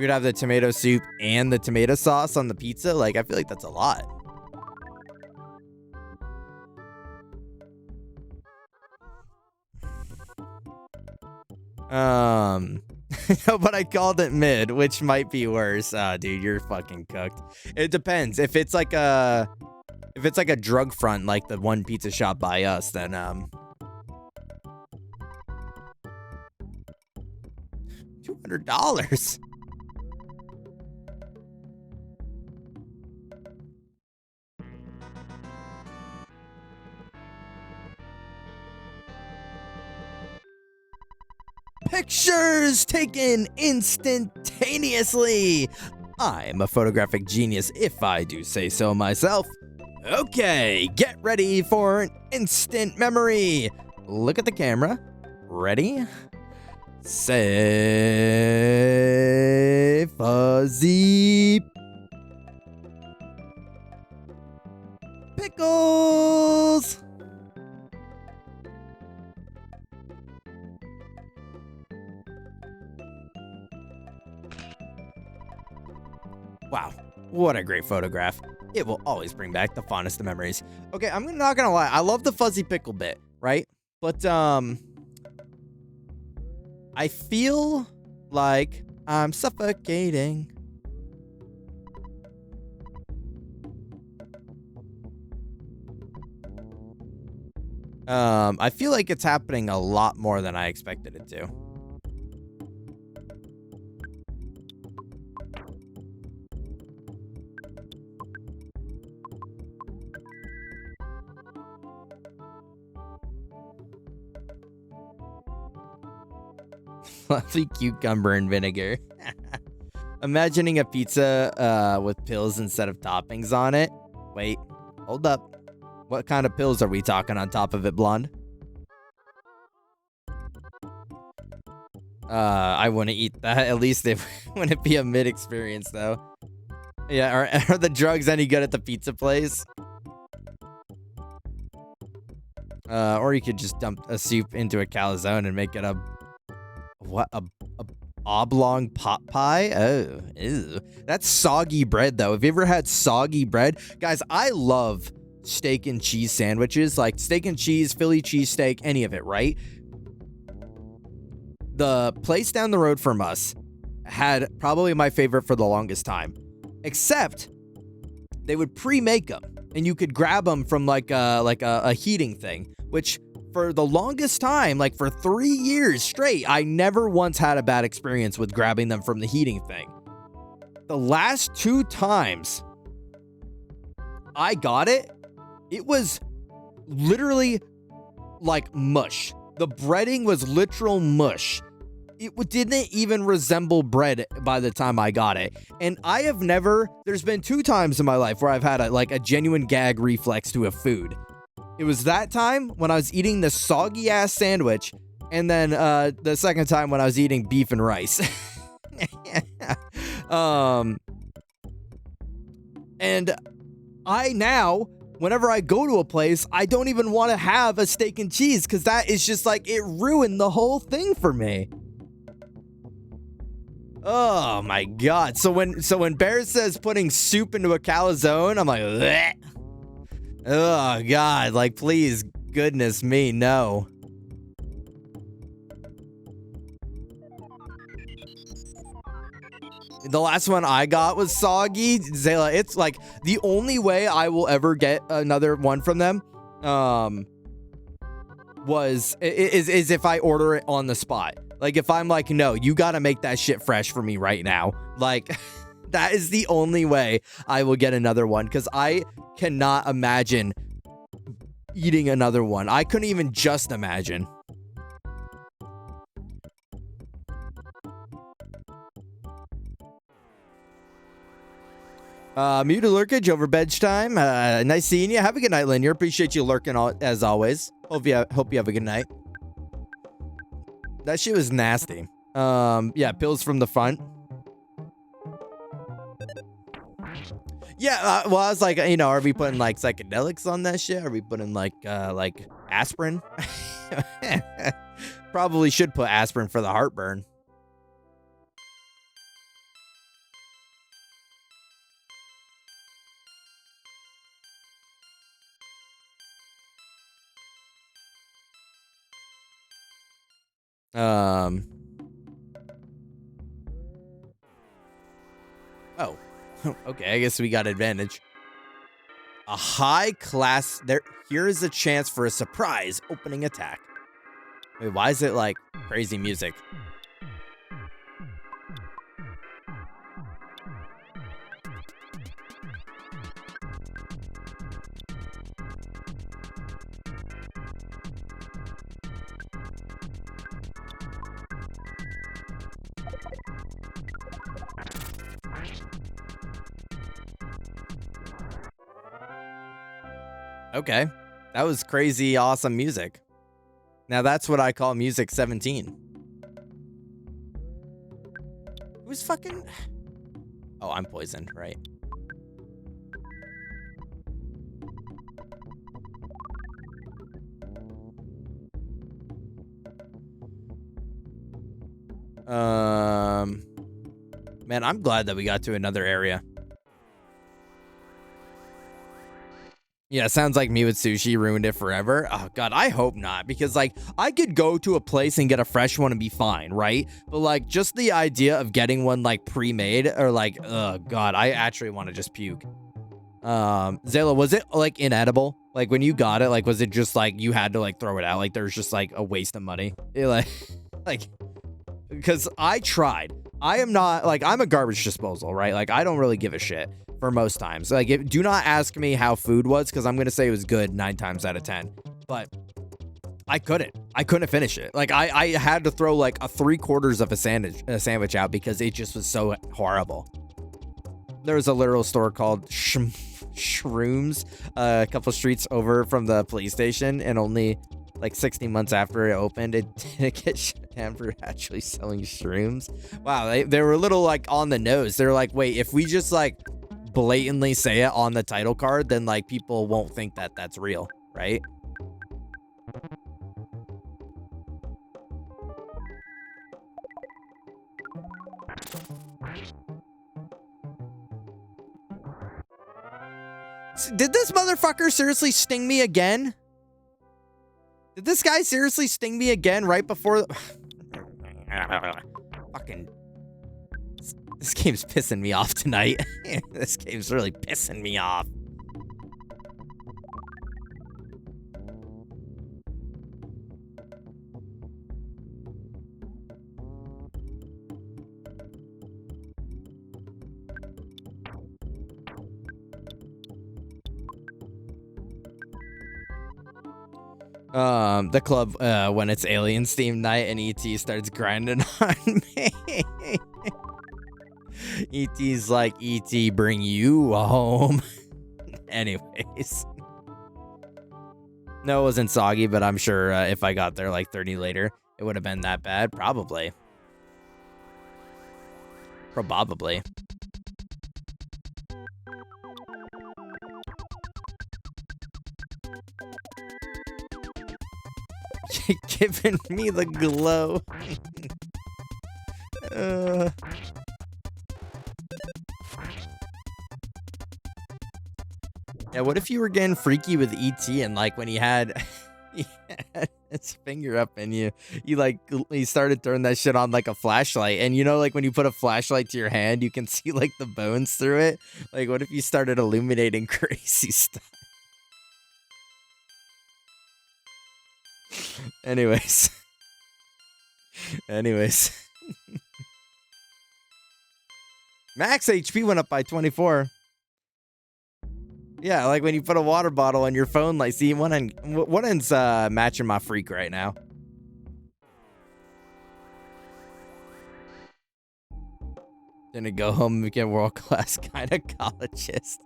would have the tomato soup and the tomato sauce on the pizza. Like, I feel like that's a lot. No, but I called it mid, which might be worse. Dude, you're fucking cooked. It depends. If it's like a drug front, like the one pizza shop by us, then $200. Pictures taken instantaneously. I'm a photographic genius, if I do say so myself. Okay, get ready for an instant memory. Look at the camera. Ready? Say fuzzy pickles. Wow, what a great photograph. It will always bring back the fondest of memories. Okay, I'm not gonna lie. I love the fuzzy pickle bit, right? But, I feel like I'm suffocating. I feel like it's happening a lot more than I expected it to. Fluffy cucumber and vinegar. Imagining a pizza with pills instead of toppings on it. Wait, hold up. What kind of pills are we talking on top of it, blonde? I wouldn't eat that. At least it wouldn't be a mid experience, though. Yeah, are the drugs any good at the pizza place? Or you could just dump a soup into a calzone and make it a oblong pot pie. Oh, ew. That's soggy bread, though. Have you ever had soggy bread? Guys, I love steak and cheese sandwiches, like steak and cheese, Philly cheesesteak, any of it, right? The place down the road from us had probably my favorite for the longest time, except they would pre-make them and you could grab them from like a heating thing, which for the longest time, like for 3 years straight, I never once had a bad experience with grabbing them from the heating thing. The last 2 times I got it, it was literally like mush. The breading was literal mush. It didn't even resemble bread by the time I got it. And I have never, there's been 2 times in my life where I've had a genuine gag reflex to a food. It was that time when I was eating the soggy ass sandwich, and then the second time when I was eating beef and rice. And I now, whenever I go to a place, I don't even want to have a steak and cheese because that is just like, it ruined the whole thing for me. Oh my god. So when Bear says putting soup into a calzone, I'm like, bleh. Oh god, like please, goodness me, no. The last one I got was soggy. Zayla, it's like the only way I will ever get another one from them is if I order it on the spot. Like if I'm like, no, you gotta make that shit fresh for me right now. Like that is the only way I will get another one, because I cannot imagine eating another one. I couldn't even just imagine. Muted lurkage over bedge time. Nice seeing you. Have a good night, Linear. Appreciate you lurking as always. Hope you have a good night. That shit was nasty. Yeah, pills from the front. Yeah, well, I was like, are we putting like psychedelics on that shit? Are we putting like aspirin? Probably should put aspirin for the heartburn. Oh, okay. I guess we got advantage. A high class. Here is a chance for a surprise opening attack. Wait, why is it like crazy music? Okay, that was crazy awesome music. Now that's what I call music 17. Who's fucking... Oh, I'm poisoned, right? Man, I'm glad that we got to another area. Yeah, sounds like me with sushi ruined it forever. Oh, God, I hope not. Because, like, I could go to a place and get a fresh one and be fine, right? But, like, just the idea of getting one, like, pre-made or, like, oh, God, I actually want to just puke. Zayla, was it, like, inedible? Like when you got it, like was it just like you had to like throw it out? Like there's just like a waste of money. Like because I tried. I am not like I'm a garbage disposal, right? Like I don't really give a shit for most times. Like do not ask me how food was because I'm gonna say it was good 9 times out of 10. But I couldn't finish it. Like I had to throw like a 3/4 of a sandwich out because it just was so horrible. There was a literal store called Shrooms a couple streets over from the police station, and only like 60 months after it opened, it didn't get shut down for actually selling shrooms. Wow, they were a little like on the nose. They're like, wait, if we just like blatantly say it on the title card, then like people won't think that that's real, right? Did this motherfucker seriously sting me again? Did this guy seriously sting me again right before? Fucking. This game's pissing me off tonight. This game's really pissing me off. The club, when it's Aliens theme night and ET starts grinding on me. ET's like, ET, bring you home. Anyways. No, it wasn't soggy, but I'm sure if I got there like 30 later, it would have been that bad. Probably. Probably. Giving me the glow. Yeah, what if you were getting freaky with ET and like when he had his finger up and you started throwing that shit on like a flashlight, and you know like when you put a flashlight to your hand you can see like the bones through it? Like what if you started illuminating crazy stuff? Anyways. Max HP went up by 24. Yeah, like when you put a water bottle on your phone, like, see, one end's matching my freak right now. Gonna go home and become a world-class gynecologist.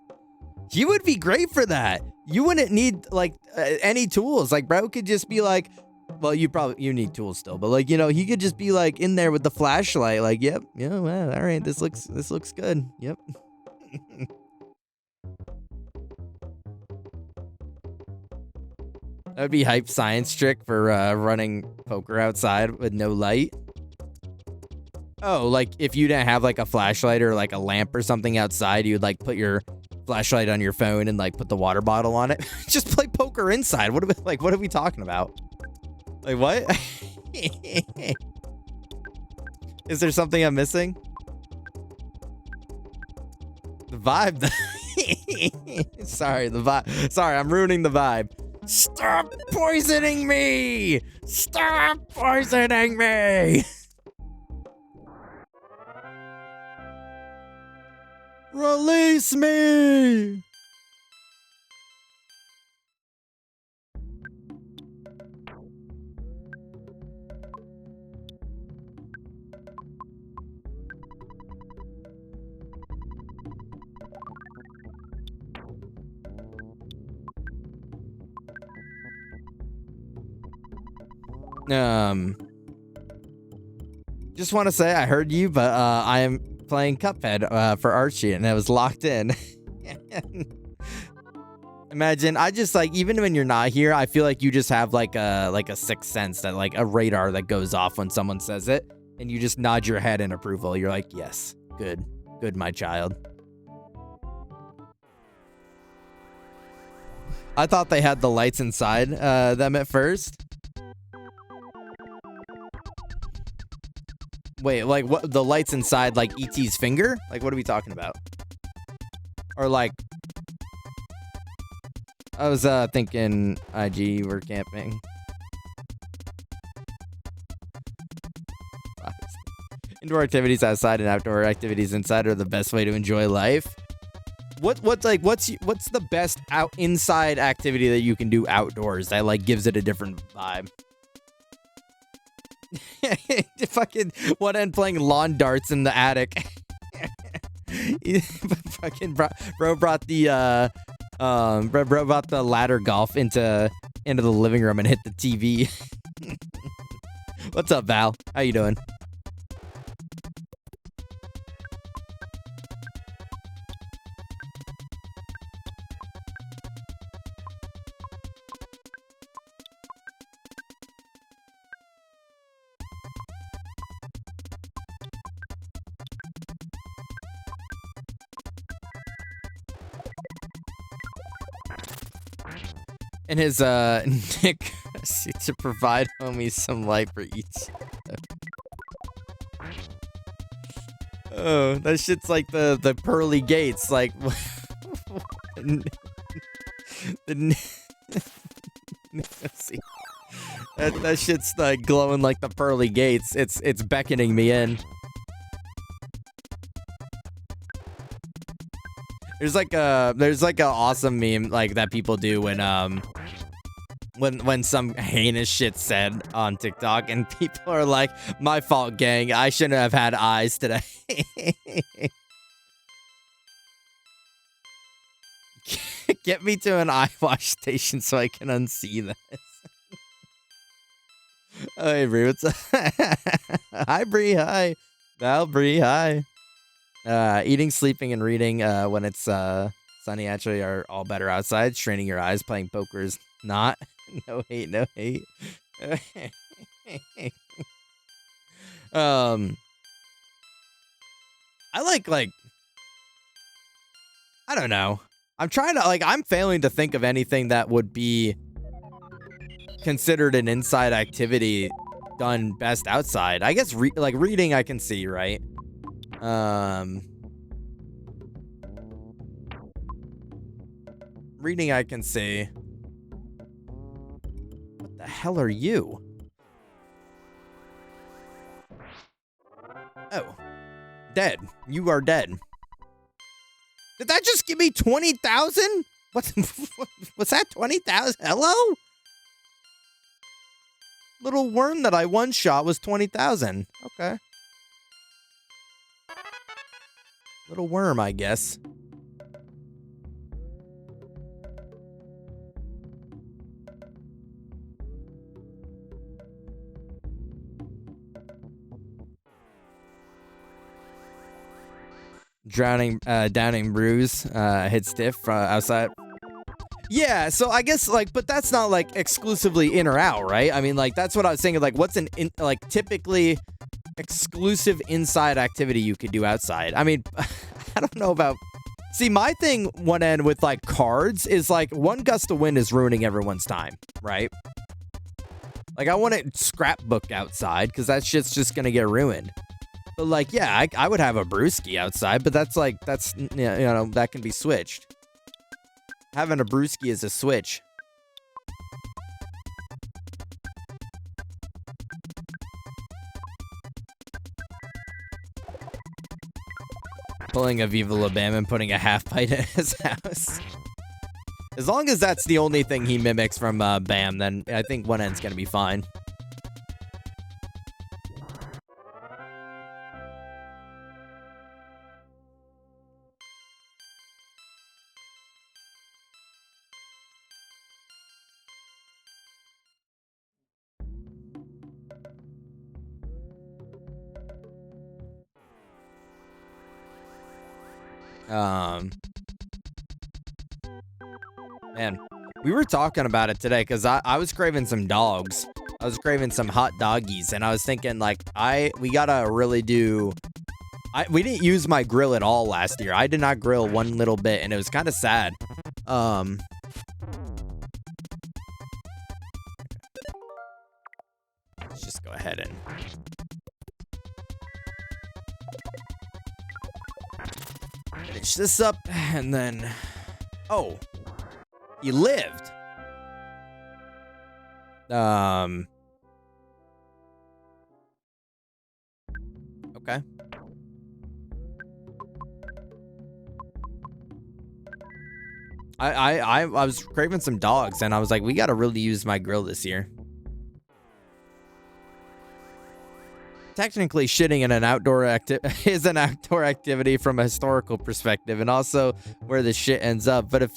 You would be great for that. You wouldn't need, like, any tools. Like, bro could just be like, well, you need tools still, but, like, you know, he could just be, like, in there with the flashlight, like, yep, yeah, well, all right, this looks good, yep. That would be hype science trick for running poker outside with no light. Oh, like if you didn't have like a flashlight or like a lamp or something outside, you'd like put your flashlight on your phone and like put the water bottle on it. Just play poker inside. What are we talking about? Like what? Is there something I'm missing? The vibe. Sorry, the vibe. Sorry, I'm ruining the vibe. Stop poisoning me! Stop poisoning me! Release me! Just want to say I heard you, but I am playing Cuphead for Archie, and I was locked in. Imagine, I just like, even when you're not here, I feel like you just have like a sixth sense, that like a radar that goes off when someone says it, and you just nod your head in approval. You're like, yes, good, my child. I thought they had the lights inside them at first. Wait, like what? The lights inside like ET's finger? Like what are we talking about? Or like I was thinking IG were camping. Indoor activities outside and outdoor activities inside are the best way to enjoy life. What's the best inside activity that you can do outdoors that like gives it a different vibe? Fucking one end playing lawn darts in the attic. Fucking bro brought the ladder golf into the living room and hit the TV. What's up, Val? How you doing? And his Nick to provide homies some light for each. Oh, that shit's like the pearly gates, like that shit's like glowing like the pearly gates. It's beckoning me in. There's like a awesome meme like that people do when some heinous shit said on TikTok and people are like, my fault, gang. I shouldn't have had eyes today. Get me to an eye wash station so I can unsee this. Oh, hey, Bree, what's up? Hi, Bree, hi. Val, Bree, hi. Eating, sleeping, and reading when it's sunny actually are all better outside. Straining your eyes, playing poker is not. No hate, no hate. I like I don't know. I'm trying to I'm failing to think of anything that would be considered an inside activity done best outside. I guess reading I can see, right? Reading I can see. What the hell are you? Oh. Dead. You are dead. Did that just give me 20,000? What? What's that? 20,000? Hello? Little worm that I one shot was 20,000. Okay. Little worm, I guess. Downing bruise, hit stiff outside. Yeah, so I guess but that's not exclusively in or out, right? I mean, that's what I was saying. What's an typically exclusive inside activity you could do outside? I mean, I don't know about. See, my thing one end with cards is one gust of wind is ruining everyone's time, right? I want to scrapbook outside because that shit's just gonna get ruined. But yeah, I would have a brewski outside, but that's that can be switched. Having a brewski is a switch. Pulling a Viva La Bam and putting a half pint in his house. As long as that's the only thing he mimics from Bam, then I think one end's gonna be fine. Man, we were talking about it today because I was craving some dogs. I was craving some hot doggies, and I was thinking we gotta really do. We didn't use my grill at all last year. I did not grill one little bit, and it was kind of sad. Let's just go ahead and. Finish this up, and then... Oh. He lived. Okay. I was craving some dogs, and I was like, we gotta really use my grill this year. Technically, shitting in an outdoor is an outdoor activity from a historical perspective, and also where the shit ends up. But if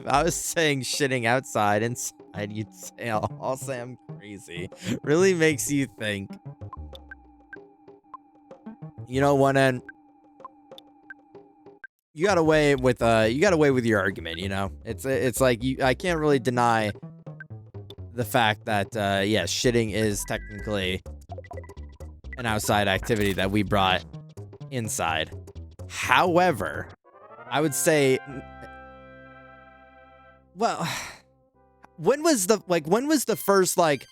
I was saying shitting outside, inside, you'd say I'll say I'm crazy. Really makes you think. You know, one end, you got away with your argument. You know, it's like I can't really deny the fact that yeah, shitting is technically an outside activity that we brought inside. However, I would say, well, when was the first like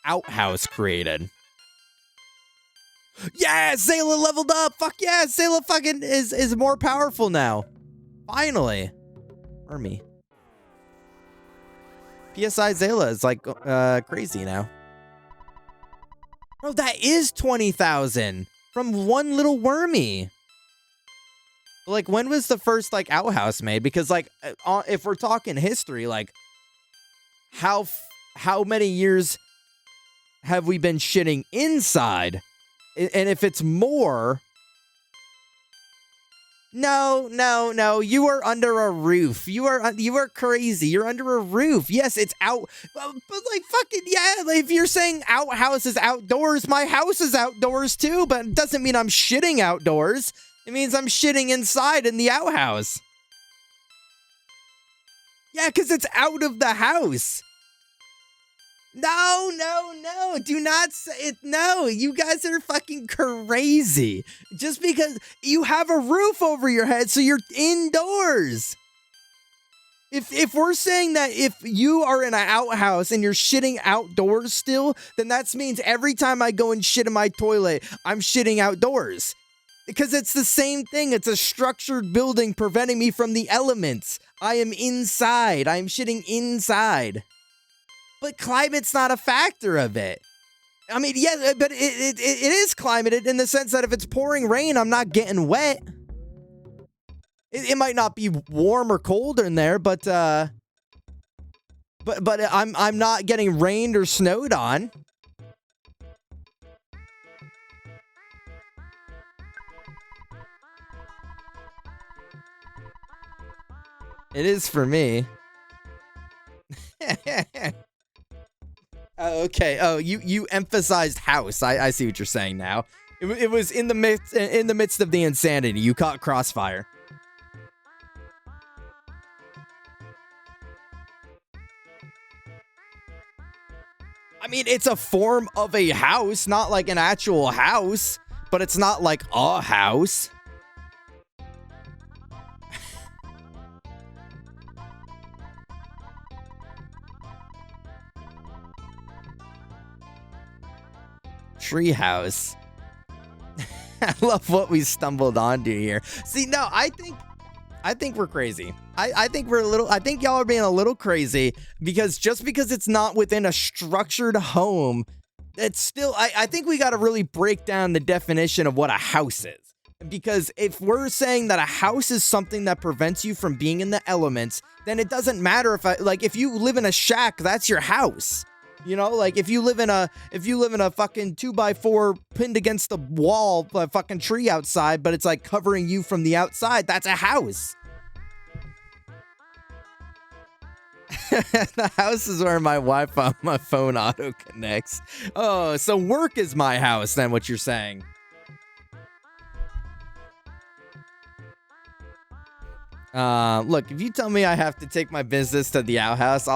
outhouse created? Yeah, Zayla leveled up. Fuck yeah, Zayla fucking is more powerful now. Finally. Army. PSI Zayla is like crazy now. Bro, that is 20,000 from one little wormy. Like, when was the first like outhouse made? Because like, if we're talking history, like, how many years have we been shitting inside? And if it's more, no, you are under a roof. You are crazy. You're under a roof. Yes, it's out, but like fucking yeah. If you're saying outhouse is outdoors, my house is outdoors too. But it doesn't mean I'm shitting outdoors. It means I'm shitting inside in the outhouse. Yeah, because it's out of the house. No. Do not say it. No, you guys are fucking crazy. Just because you have a roof over your head, so you're indoors. If we're saying that if you are in an outhouse and you're shitting outdoors still, then that means every time I go and shit in my toilet, I'm shitting outdoors. Because it's the same thing. It's a structured building preventing me from the elements. I am inside. I'm shitting inside. But climate's not a factor of it. I mean, yeah, but it is climate in the sense that if it's pouring rain, I'm not getting wet. It might not be warm or cold in there, but I'm not getting rained or snowed on. It is for me. Okay. Oh, you emphasized house. I see what you're saying now. It was in the midst of the insanity. You caught crossfire. I mean, it's a form of a house, not like an actual house, but it's not like a house. Treehouse. I love what we stumbled onto here. See, no, I think we're crazy. I think y'all are being a little crazy because just because it's not within a structured home, it's still, I think we got to really break down the definition of what a house is. Because if we're saying that a house is something that prevents you from being in the elements, then it doesn't matter if you live in a shack, that's your house. You know, like if you live in a fucking 2x4 pinned against the wall, a fucking tree outside, but it's like covering you from the outside, that's a house. The house is where my Wi-Fi, my phone auto connects. Oh, so work is my house, then what you're saying. Look, if you tell me I have to take my business to the outhouse,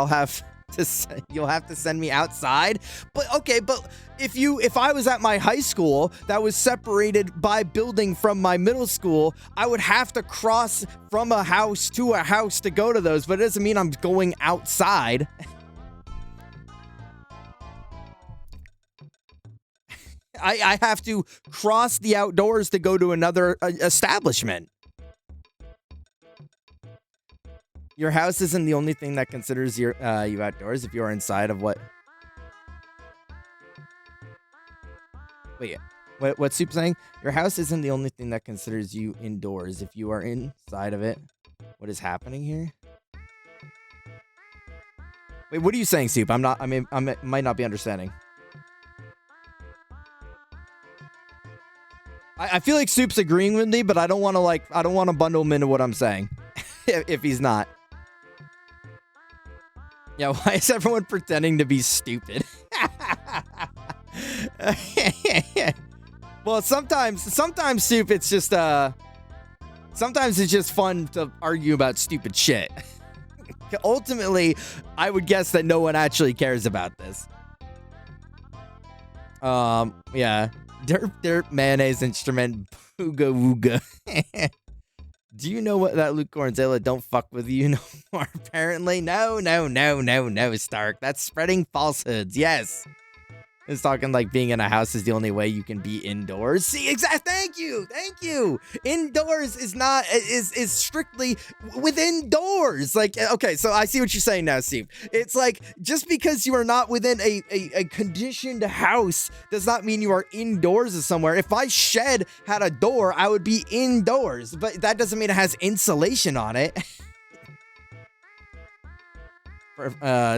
you'll have to send me outside. But okay, but if I was at my high school that was separated by building from my middle school, I would have to cross from a house to go to those, but it doesn't mean I'm going outside. I have to cross the outdoors to go to another establishment. Your house isn't the only thing that considers you outdoors if you are inside of what? Wait, what's Soup saying? Your house isn't the only thing that considers you indoors if you are inside of it. What is happening here? Wait, what are you saying, Soup? I might not be understanding. I feel like Soup's agreeing with me, but I don't want to bundle him into what I'm saying. if he's not. Yeah, why is everyone pretending to be stupid? Well, sometimes Soup, it's just sometimes it's just fun to argue about stupid shit. Ultimately, I would guess that no one actually cares about this. Yeah. Derp mayonnaise instrument booga wooga. Do you know what that Luke Gorzilla don't fuck with you no more? Apparently, no, Stark. That's spreading falsehoods. Yes. It's talking like being in a house is the only way you can be indoors. See, exactly. Thank you. Indoors is strictly within doors. Like, okay, so I see what you're saying now, Steve. It's like just because you are not within a conditioned house does not mean you are indoors or somewhere. If my shed had a door, I would be indoors, but that doesn't mean it has insulation on it.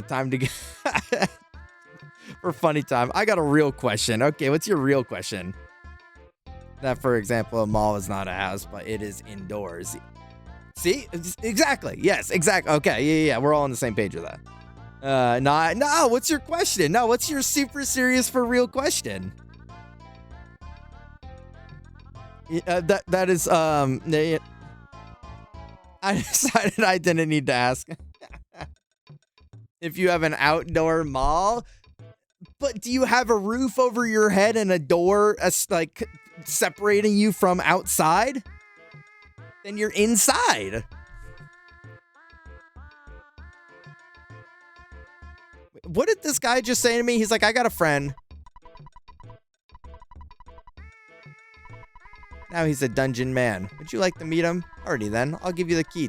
Time to get. For funny time, I got a real question. Okay, what's your real question? That, for example, a mall is not a house, but it is indoors. See? Exactly. Yes, exactly. Okay, yeah. We're all on the same page with that. No, what's your question? No, what's your super serious for real question? That is, I decided I didn't need to ask. If you have an outdoor mall... But do you have a roof over your head and a door like separating you from outside? Then you're inside. What did this guy just say to me? He's like, I got a friend. Now he's a dungeon man. Would you like to meet him? Alrighty then. I'll give you the key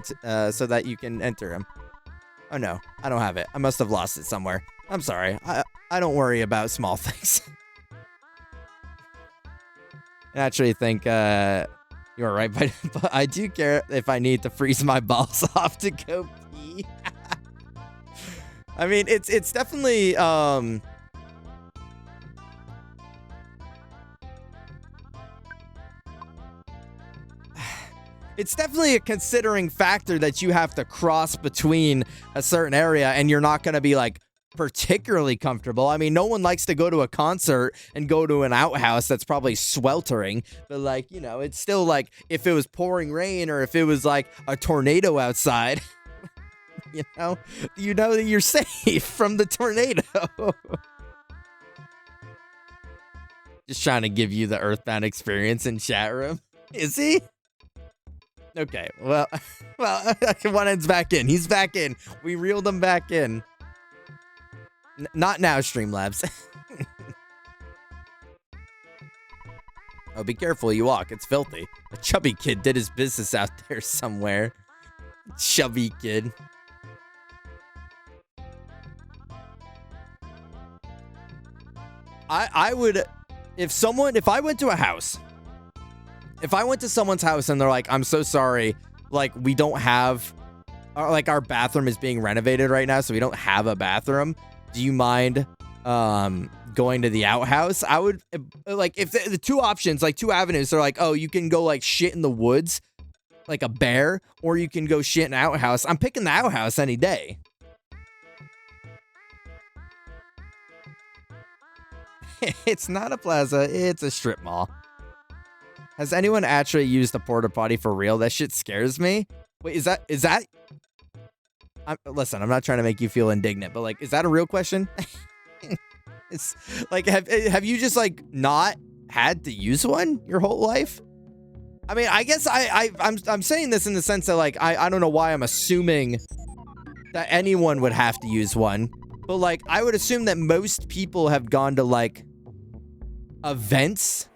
so that you can enter him. Oh no, I don't have it. I must have lost it somewhere. I'm sorry. I don't worry about small things. I actually think you are right, but I do care if I need to freeze my balls off to go pee. I mean, it's definitely it's definitely a considering factor that you have to cross between a certain area and you're not going to be like particularly comfortable. I mean, no one likes to go to a concert and go to an outhouse that's probably sweltering, but like, you know, it's still like if it was pouring rain or if it was like a tornado outside, you know that you're safe from the tornado. Just trying to give you the Earthbound experience in chat room. Is he? Okay, well, one end's back in. He's back in. We reeled him back in. Not now, Streamlabs. Oh, be careful, you walk. It's filthy. A chubby kid did his business out there somewhere. Chubby kid. I would, if I went to a house, if I went to someone's house and they're like, I'm so sorry, like, we don't have, like, our bathroom is being renovated right now, so we don't have a bathroom. Do you mind going to the outhouse? I would, like, if the two options, like, two avenues, they're like, oh, you can go, like, shit in the woods, like a bear, or you can go shit in an outhouse. I'm picking the outhouse any day. It's not a plaza, it's a strip mall. Has anyone actually used a porta potty for real? That shit scares me. Wait, is that? Listen, I'm not trying to make you feel indignant, but like, is that a real question? It's like, have you just like not had to use one your whole life? I mean, I guess I'm saying this in the sense that like, I don't know why I'm assuming that anyone would have to use one, but like, I would assume that most people have gone to like events.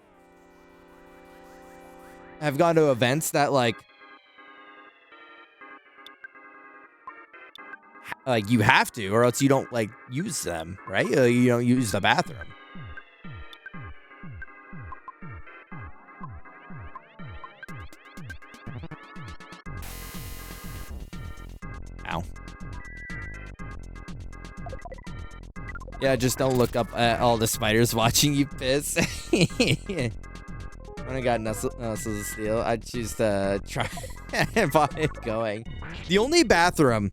Have gone to events that like like you have to, or else you don't like use them, right? You don't use the bathroom. Ow. Yeah, just don't look up at all the spiders watching you piss. When I got Nuzzles of Steel, I'd choose to try it going. The only bathroom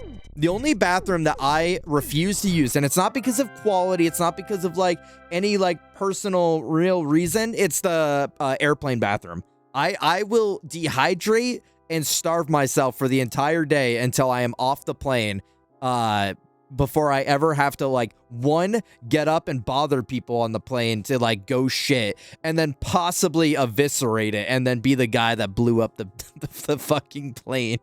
that I refuse to use, and it's not because of quality, it's not because of like any like personal real reason, it's the airplane bathroom. I will dehydrate and starve myself for the entire day until I am off the plane before I ever have to like get up and bother people on the plane to like go shit and then possibly eviscerate it and then be the guy that blew up the fucking plane.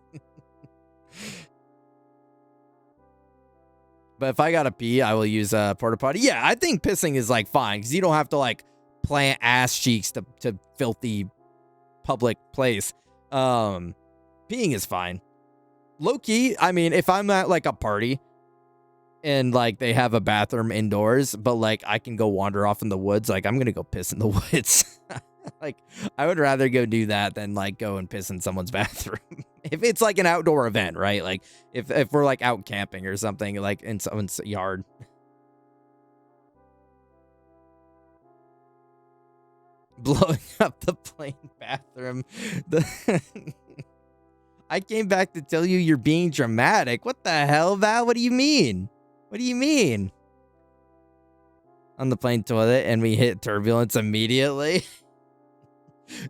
But if I gotta pee, I will use a porta potty. Yeah, I think pissing is like fine because you don't have to like plant ass cheeks to filthy public place. Peeing is fine. Low key, I mean, if I'm at like a party and like they have a bathroom indoors, but like I can go wander off in the woods, like I'm gonna go piss in the woods. Like I would rather go do that than like go and piss in someone's bathroom. If it's like an outdoor event, right? Like if we're like out camping or something, like in someone's yard. Blowing up the plane bathroom. I came back to tell you you're being dramatic. What the hell, Val? What do you mean? What do you mean? On the plane toilet and we hit turbulence immediately.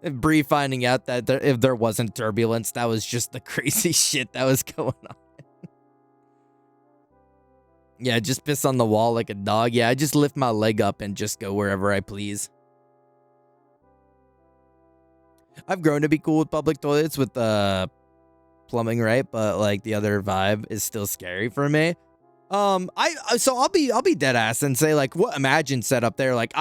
Bree finding out that if there wasn't turbulence, that was just the crazy shit that was going on. Yeah, just piss on the wall like a dog. Yeah, I just lift my leg up and just go wherever I please. I've grown to be cool with public toilets with plumbing, right? But like the other vibe is still scary for me. I'll be dead ass and say like what Imagine set up there. Like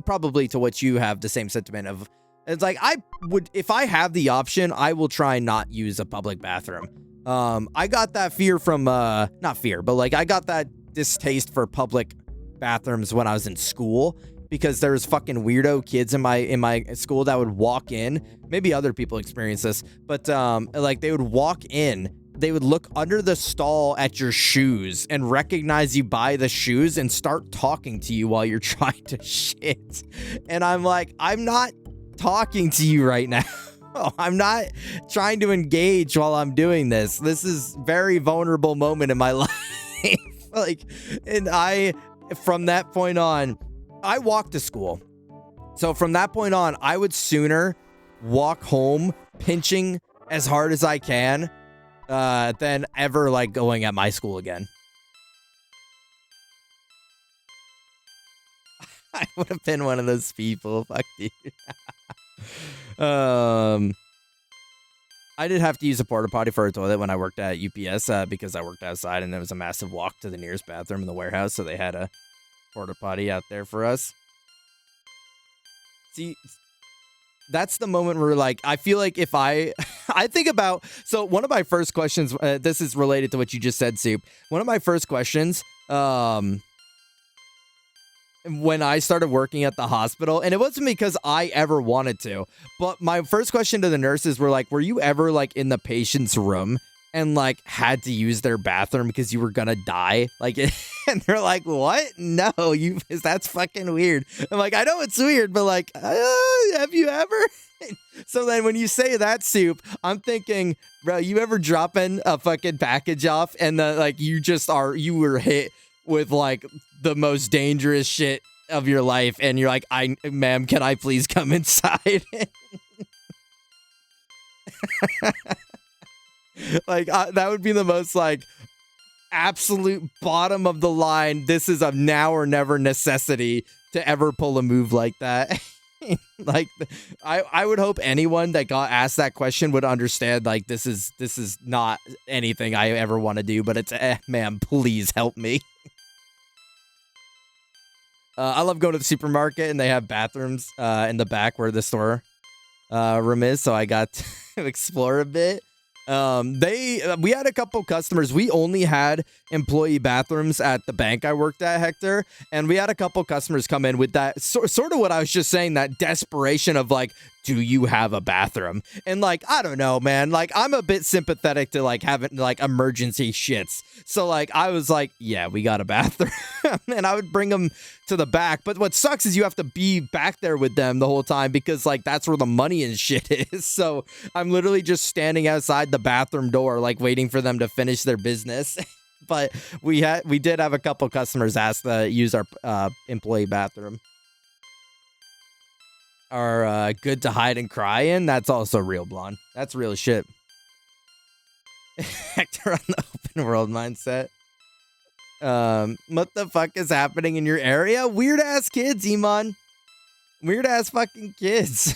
probably to what you have the same sentiment of. It's like I would, if I have the option, I will try not use a public bathroom. I got that fear from not fear, but like I got that distaste for public bathrooms when I was in school. Because there's fucking weirdo kids in my school that would walk in. Maybe other people experience this, but like they would walk in, they would look under the stall at your shoes and recognize you by the shoes and start talking to you while you're trying to shit. And I'm like, I'm not talking to you right now. I'm not trying to engage while I'm doing this. This is very vulnerable moment in my life. Like, and from that point on, I walked to school. So from that point on, I would sooner walk home pinching as hard as I can than ever like going at my school again. I would have been one of those people. Fuck dude. I did have to use a porta potty for a toilet when I worked at UPS because I worked outside and it was a massive walk to the nearest bathroom in the warehouse. So they had a porta potty out there for us. See, that's the moment where like I feel like if I think about, so one of my first questions, this is related to what you just said, Soup. One of my first questions when I started working at the hospital, and it wasn't because I ever wanted to, but my first question to the nurses were like, were you ever like in the patient's room and like had to use their bathroom because you were gonna die? Like, and they're like, what? No, that's fucking weird. I'm like, I know it's weird, but like, have you ever? So then when you say that, Soup, I'm thinking, bro, you ever dropping a fucking package off and like you were hit with like the most dangerous shit of your life and you're like, ma'am, can I please come inside? Like that would be the most like absolute bottom of the line. This is a now or never necessity to ever pull a move like that. Like I would hope anyone that got asked that question would understand like this is not anything I ever want to do, but it's ma'am, please help me. I love going to the supermarket and they have bathrooms in the back where the store room is, so I got to explore a bit. We had a couple customers. We only had employee bathrooms at the bank I worked at, Hector, and we had a couple customers come in with that sort of what I was just saying, that desperation of like, do you have a bathroom? And like, I don't know, man, like I'm a bit sympathetic to like having like emergency shits. So like I was like, yeah, we got a bathroom. And I would bring them to the back. But what sucks is you have to be back there with them the whole time because like that's where the money and shit is. So I'm literally just standing outside the bathroom door, like waiting for them to finish their business. But we did have a couple customers ask to use our employee bathroom. Are good to hide and cry in. That's also real, Blonde. That's real shit. Hector on the open world mindset. What the fuck is happening in your area? Weird ass kids, Iman. Weird ass fucking kids.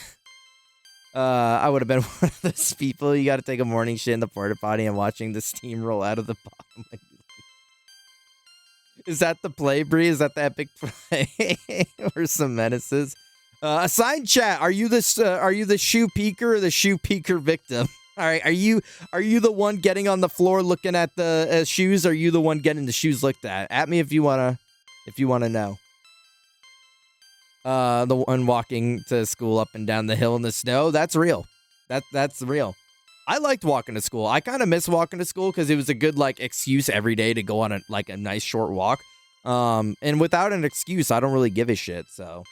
I would have been one of those people. You got to take a morning shit in the porta potty and watching the steam roll out of the bottom. Is that the play, Bree? Is that the epic play? Or some menaces? Assigned chat. Are you the shoe peeker or the shoe peeker victim? All right. Are you the one getting on the floor looking at the shoes? Or are you the one getting the shoes looked at? At me if you wanna know. The one walking to school up and down the hill in the snow. That's real. That's real. I liked walking to school. I kind of miss walking to school because it was a good like excuse every day to go on a nice short walk. And without an excuse, I don't really give a shit. So,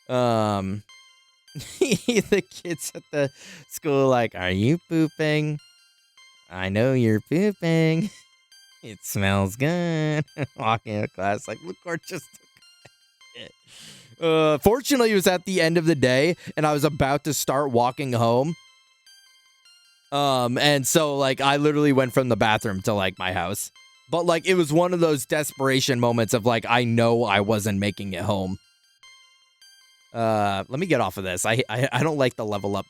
the kids at the school like, are you pooping? I know you're pooping. It smells good. Walking to class like, look, or just. Fortunately, it was at the end of the day, and I was about to start walking home. And so, like, I literally went from the bathroom to, like, my house. But, like, it was one of those desperation moments of, like, I know I wasn't making it home. Let me get off of this. I don't like the level up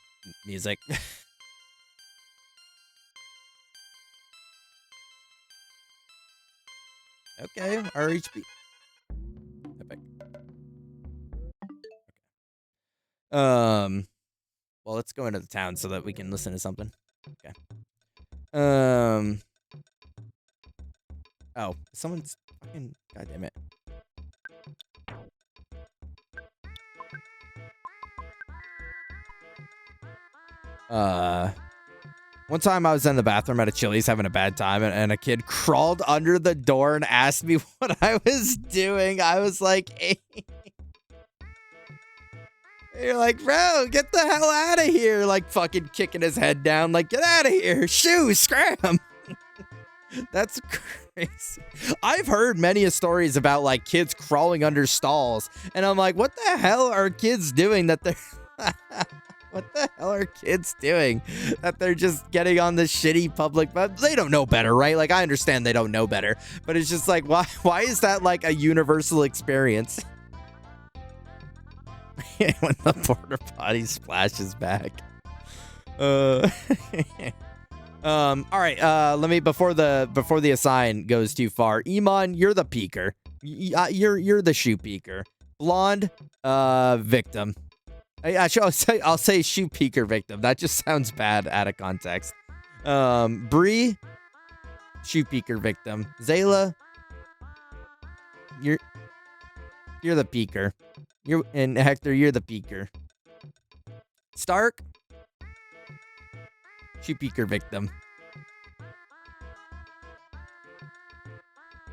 music. Okay, RHB. Epic. Well, let's go into the town so that we can listen to something. Okay. Oh, someone's fucking. God damn it. One time I was in the bathroom at a Chili's having a bad time, and a kid crawled under the door and asked me what I was doing. I was like, hey. You're like, bro, get the hell out of here. Like, fucking kicking his head down. Like, get out of here. Shoo, scram. That's crazy. I've heard many stories about, like, kids crawling under stalls. And I'm like, what the hell are kids doing that they're... What the hell are kids doing that they're just getting on this shitty public... But they don't know better, right? Like, I understand they don't know better. But it's just like, why is that, like, a universal experience? When the porta potty splashes back. All right. Let me before the assign goes too far. Iman, you're the peeker. You're the shoe peeker. Blonde, victim. Actually, I'll say shoe peeker victim. That just sounds bad out of context. Bree, shoe peeker victim. Zayla, you're the peeker. And Hector, you're the peeker. Stark, shoe peeker victim.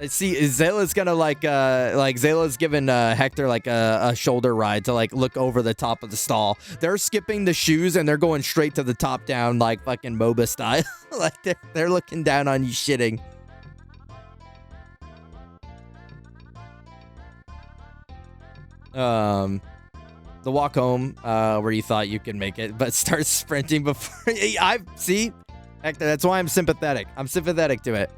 I see Zayla's gonna like Zayla's giving Hector like a shoulder ride to like look over the top of the stall. They're skipping the shoes and they're going straight to the top down like fucking MOBA style. Like they're looking down on you shitting. The walk home where you thought you could make it, but start sprinting before I see Hector. That's why I'm sympathetic. I'm sympathetic to it.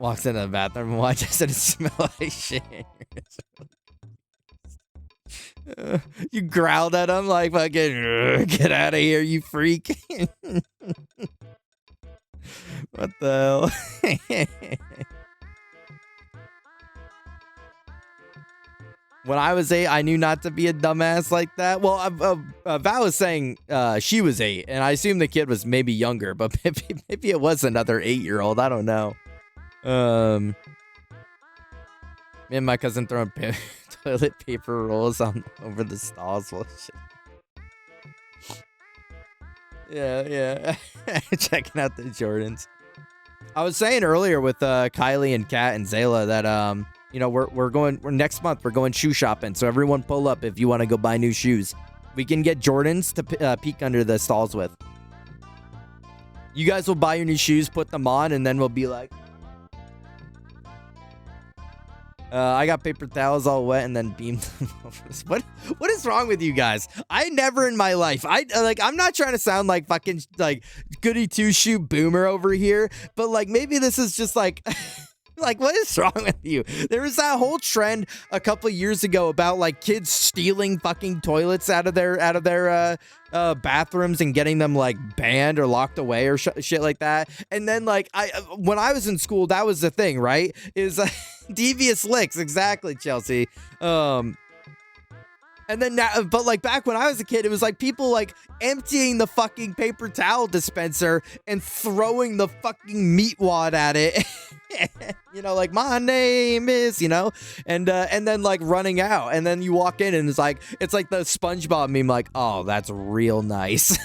Walks into the bathroom and watches it smell like shit. You growled at him like fucking get out of here, you freak. What the hell? When I was 8, I knew not to be a dumbass like that. Well, Val was saying she was 8, and I assume the kid was maybe younger, but maybe it was another 8-year-old. I don't know. Me and my cousin throwing toilet paper rolls over the stalls. Well, shit. Yeah. Checking out the Jordans. I was saying earlier with Kylie and Kat and Zayla that we're next month we're going shoe shopping. So everyone pull up if you want to go buy new shoes. We can get Jordans to peek under the stalls with. You guys will buy your new shoes, put them on, and then we'll be like, I got paper towels all wet and then beamed them over. What is wrong with you guys? I never in my life. I'm not trying to sound like fucking like goody two-shoe boomer over here, but like maybe this is just like like what is wrong with you? There was that whole trend a couple years ago about like kids stealing fucking toilets out of their bathrooms and getting them like banned or locked away or shit like that. And then like when I was in school, that was the thing, right? Is devious licks, exactly, Chelsea. And then now, but like back when I was a kid, it was like people like emptying the fucking paper towel dispenser and throwing the fucking meat wad at it. Like my name is, and then like running out, and then you walk in and it's like the SpongeBob meme, like, oh, that's real nice.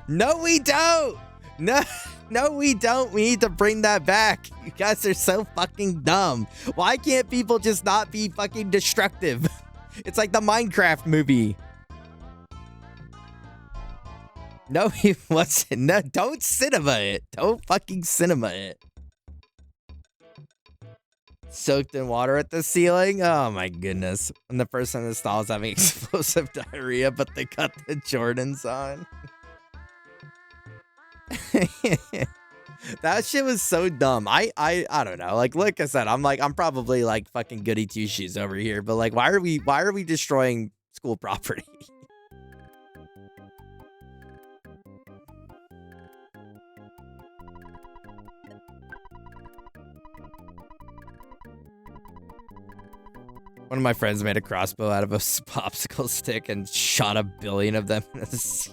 No, we don't. No, we don't. We need to bring that back. You guys are so fucking dumb. Why can't people just not be fucking destructive? It's like the Minecraft movie. No, he wasn't. No, don't cinema it. Don't fucking cinema it. Soaked in water at the ceiling? Oh my goodness. And the person in the stall is having explosive diarrhea, but they got the Jordans on. That shit was so dumb. I don't know. Like I said, I'm probably like fucking goody two shoes over here, but like why are we destroying school property? One of my friends made a crossbow out of a popsicle stick and shot 1 billion of them in the sea.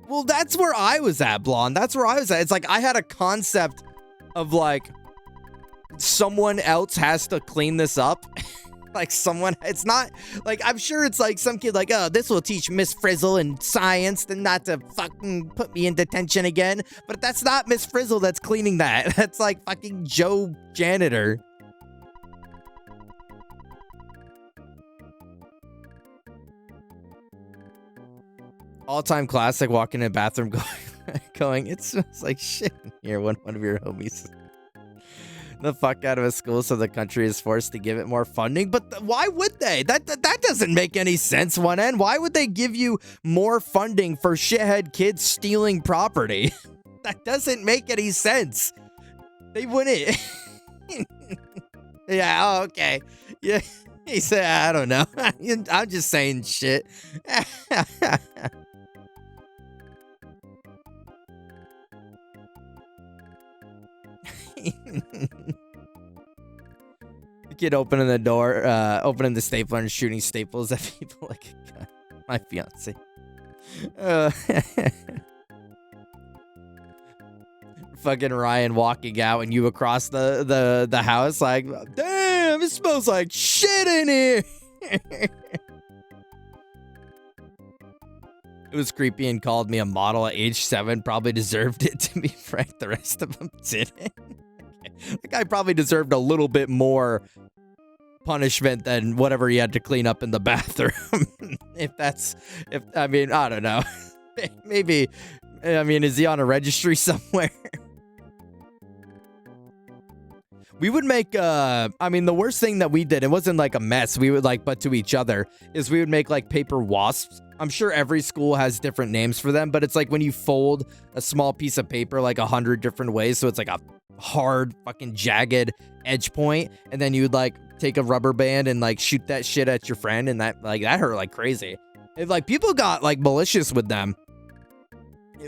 Well, that's where I was at, Blonde. That's where I was at. It's like I had a concept of like someone else has to clean this up. Like someone, it's not like, I'm sure it's like some kid like, oh, this will teach Miss Frizzle in science and not to fucking put me in detention again. But that's not Miss Frizzle that's cleaning that. That's like fucking Joe Janitor. All-time classic, walking in the bathroom going, it smells like shit in here when one of your homies the fuck out of a school so the country is forced to give it more funding. But why would they? That doesn't make any sense, one end. Why would they give you more funding for shithead kids stealing property? That doesn't make any sense. They wouldn't. Yeah, oh, okay. Yeah, he said, I don't know. I'm just saying shit. The kid opening the door, opening the stapler and shooting staples at people like a gun. My fiance. Fucking Ryan walking out and you across the house like, damn, it smells like shit in here. It was creepy and called me a model at age 7. Probably deserved it, to be frank. The rest of them didn't. The guy probably deserved a little bit more punishment than whatever he had to clean up in the bathroom. I mean, I don't know. Maybe, I mean, is he on a registry somewhere? We would make, I mean, the worst thing that we did, it wasn't like a mess, we would like, but to each other, is we would make like paper wasps. I'm sure every school has different names for them, but it's like when you fold a small piece of paper like 100 different ways, so it's like a hard fucking jagged edge point, and then you would like take a rubber band and like shoot that shit at your friend, and that hurt like crazy. Like people got like malicious with them.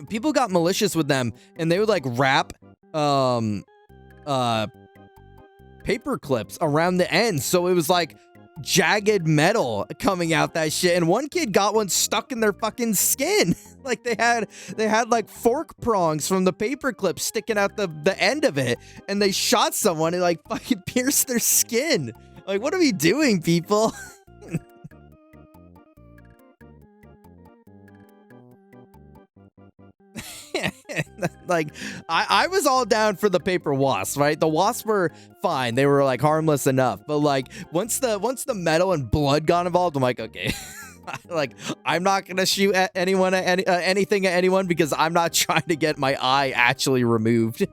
people got malicious with them, and they would like wrap paper clips around the end, so it was like jagged metal coming out that shit. And one kid got one stuck in their fucking skin. Like they had like fork prongs from the paper clip sticking out the end of it, and they shot someone and like fucking pierced their skin. Like, what are we doing, people? Like, I was all down for the paper wasps, right? The wasps were fine. They were like harmless enough. But like once the metal and blood got involved, I'm like, okay. Like, I'm not gonna shoot at anyone anything at anyone, because I'm not trying to get my eye actually removed.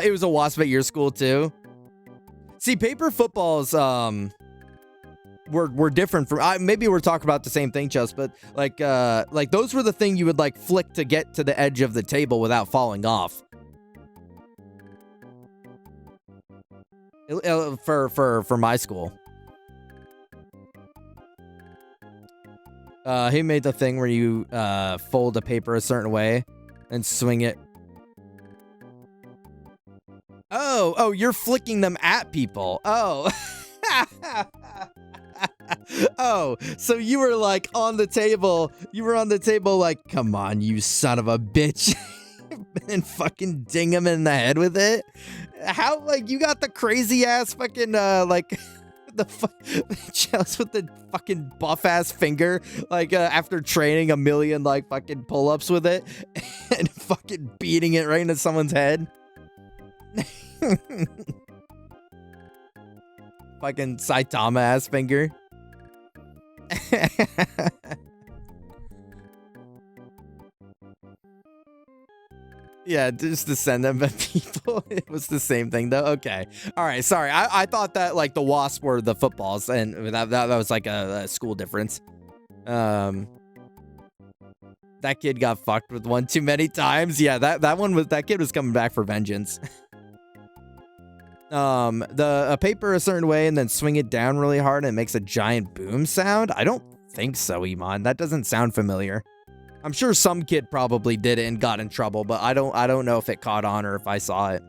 It was a wasp at your school too. See, paper footballs were different from, maybe we're talking about the same thing, Just, but like those were the thing you would like flick to get to the edge of the table without falling off. For my school. He made the thing where you fold the paper a certain way and swing it. Oh, you're flicking them at people. Oh. Oh, so you were like on the table. You were on the table like, come on, you son of a bitch. And fucking ding him in the head with it. How, like, you got the crazy ass fucking like just with the fucking buff ass finger, like after training a million like fucking pull-ups with it and fucking beating it right into someone's head. Fucking Saitama ass finger. Yeah, just to send them at people. It was the same thing though. Okay. All right. Sorry. I thought that like the wasps were the footballs, and that was like a school difference. That kid got fucked with one too many times. Yeah, that kid was coming back for vengeance. The paper a certain way and then swing it down really hard and it makes a giant boom sound. I don't think so, Iman. That doesn't sound familiar. I'm sure some kid probably did it and got in trouble, but I don't know if it caught on or if I saw it.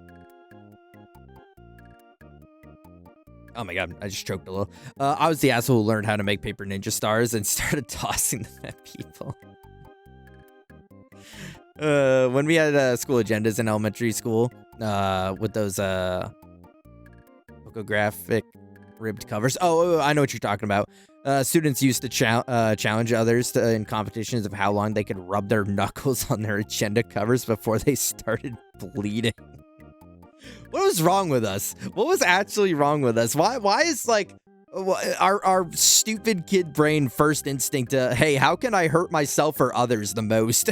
Oh my god, I just choked a little. I was the asshole who learned how to make paper ninja stars and started tossing them at people. When we had school agendas in elementary school, with those photographic ribbed covers. Oh, I know what you're talking about. Students used to challenge others in competitions of how long they could rub their knuckles on their agenda covers before they started bleeding. What was wrong with us? What was actually wrong with us? Why is like our stupid kid brain first instinct to, hey, how can I hurt myself or others the most?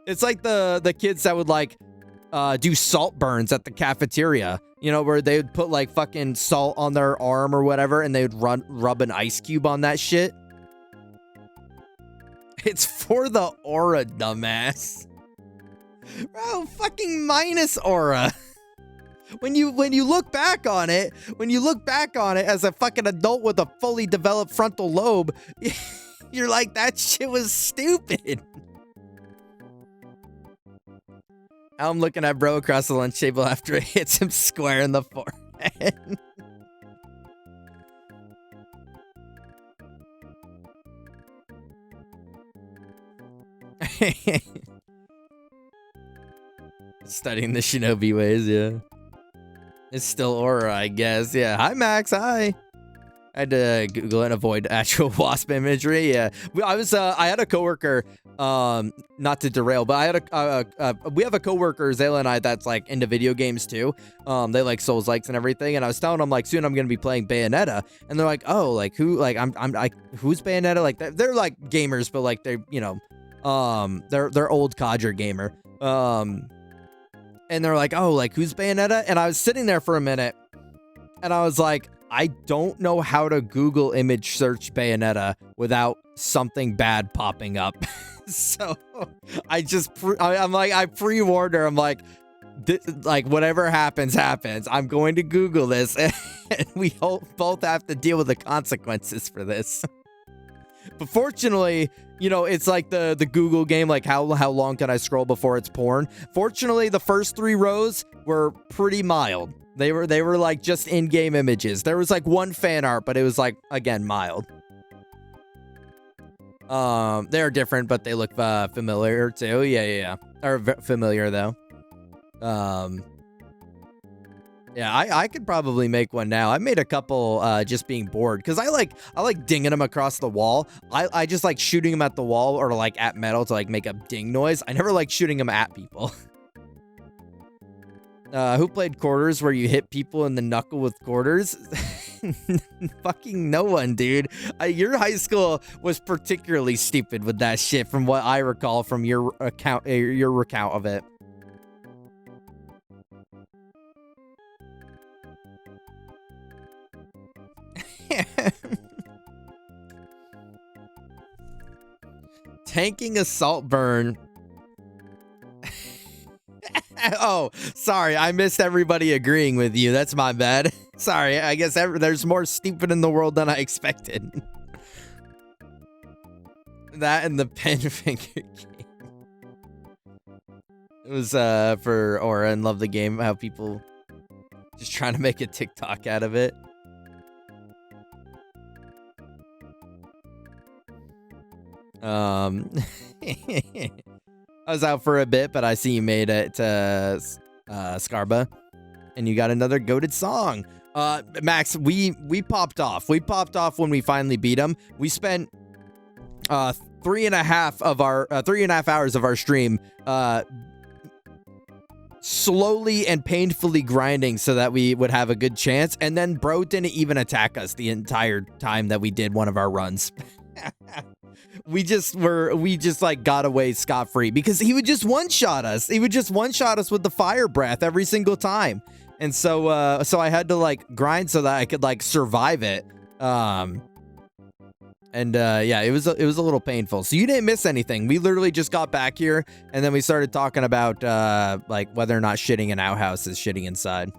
It's like the kids that would like do salt burns at the cafeteria, you know, where they would put like fucking salt on their arm or whatever, and they would rub an ice cube on that shit. It's for the aura, dumbass. Bro, fucking minus aura. When you look back on it, as a fucking adult with a fully developed frontal lobe, you're like, that shit was stupid. I'm looking at bro across the lunch table after it hits him square in the forehead. Studying the shinobi ways, yeah. It's still aura, I guess. Yeah. Hi, Max. Hi. I had to Google and avoid actual wasp imagery. Yeah, I had a coworker, not to derail, but I had we have a coworker, Zayla and I, that's like into video games too. They like Souls likes and everything. And I was telling them like, soon I'm going to be playing Bayonetta. And they're like, oh, like who, like, I'm like, who's Bayonetta? Like they're like gamers, but like they're, you know, they're old codger gamer. And they're like, oh, like who's Bayonetta? And I was sitting there for a minute and I was like, I don't know how to Google image search Bayonetta without something bad popping up. So I just, I'm like, I pre-warned her. I'm like, like, whatever happens, happens. I'm going to Google this, and we both have to deal with the consequences for this. But fortunately, you know, it's like the Google game, like how long can I scroll before it's porn? Fortunately, the first 3 rows were pretty mild. They were like just in-game images. There was like one fan art, but it was like, again, mild. They're different, but they look familiar too. Yeah. Or familiar though. Yeah, I could probably make one now. I made a couple just being bored because I like dinging them across the wall. I just like shooting them at the wall or like at metal to like make a ding noise. I never like shooting them at people. Who played quarters where you hit people in the knuckle with quarters? Fucking no one, dude. Your high school was particularly stupid with that shit from what I recall from your recount of it. Tanking a salt burn. Oh, sorry. I missed everybody agreeing with you. That's my bad. Sorry. I guess there's more stupid in the world than I expected. That and the pen finger game. It was for Aura and Love the Game. How people just trying to make a TikTok out of it. I was out for a bit, but I see you made it to Scarba, and you got another goated song. Max, we popped off. We popped off when we finally beat him. We spent 3.5 hours of our stream slowly and painfully grinding so that we would have a good chance, and then bro didn't even attack us the entire time that we did one of our runs. We just like got away scot-free because he would just one-shot us. He would just one-shot us with the fire breath every single time. And so I had to like grind so that I could like survive it. Yeah, it was a little painful. So you didn't miss anything. We literally just got back here and then we started talking about like whether or not shitting in Outhouse is shitting inside.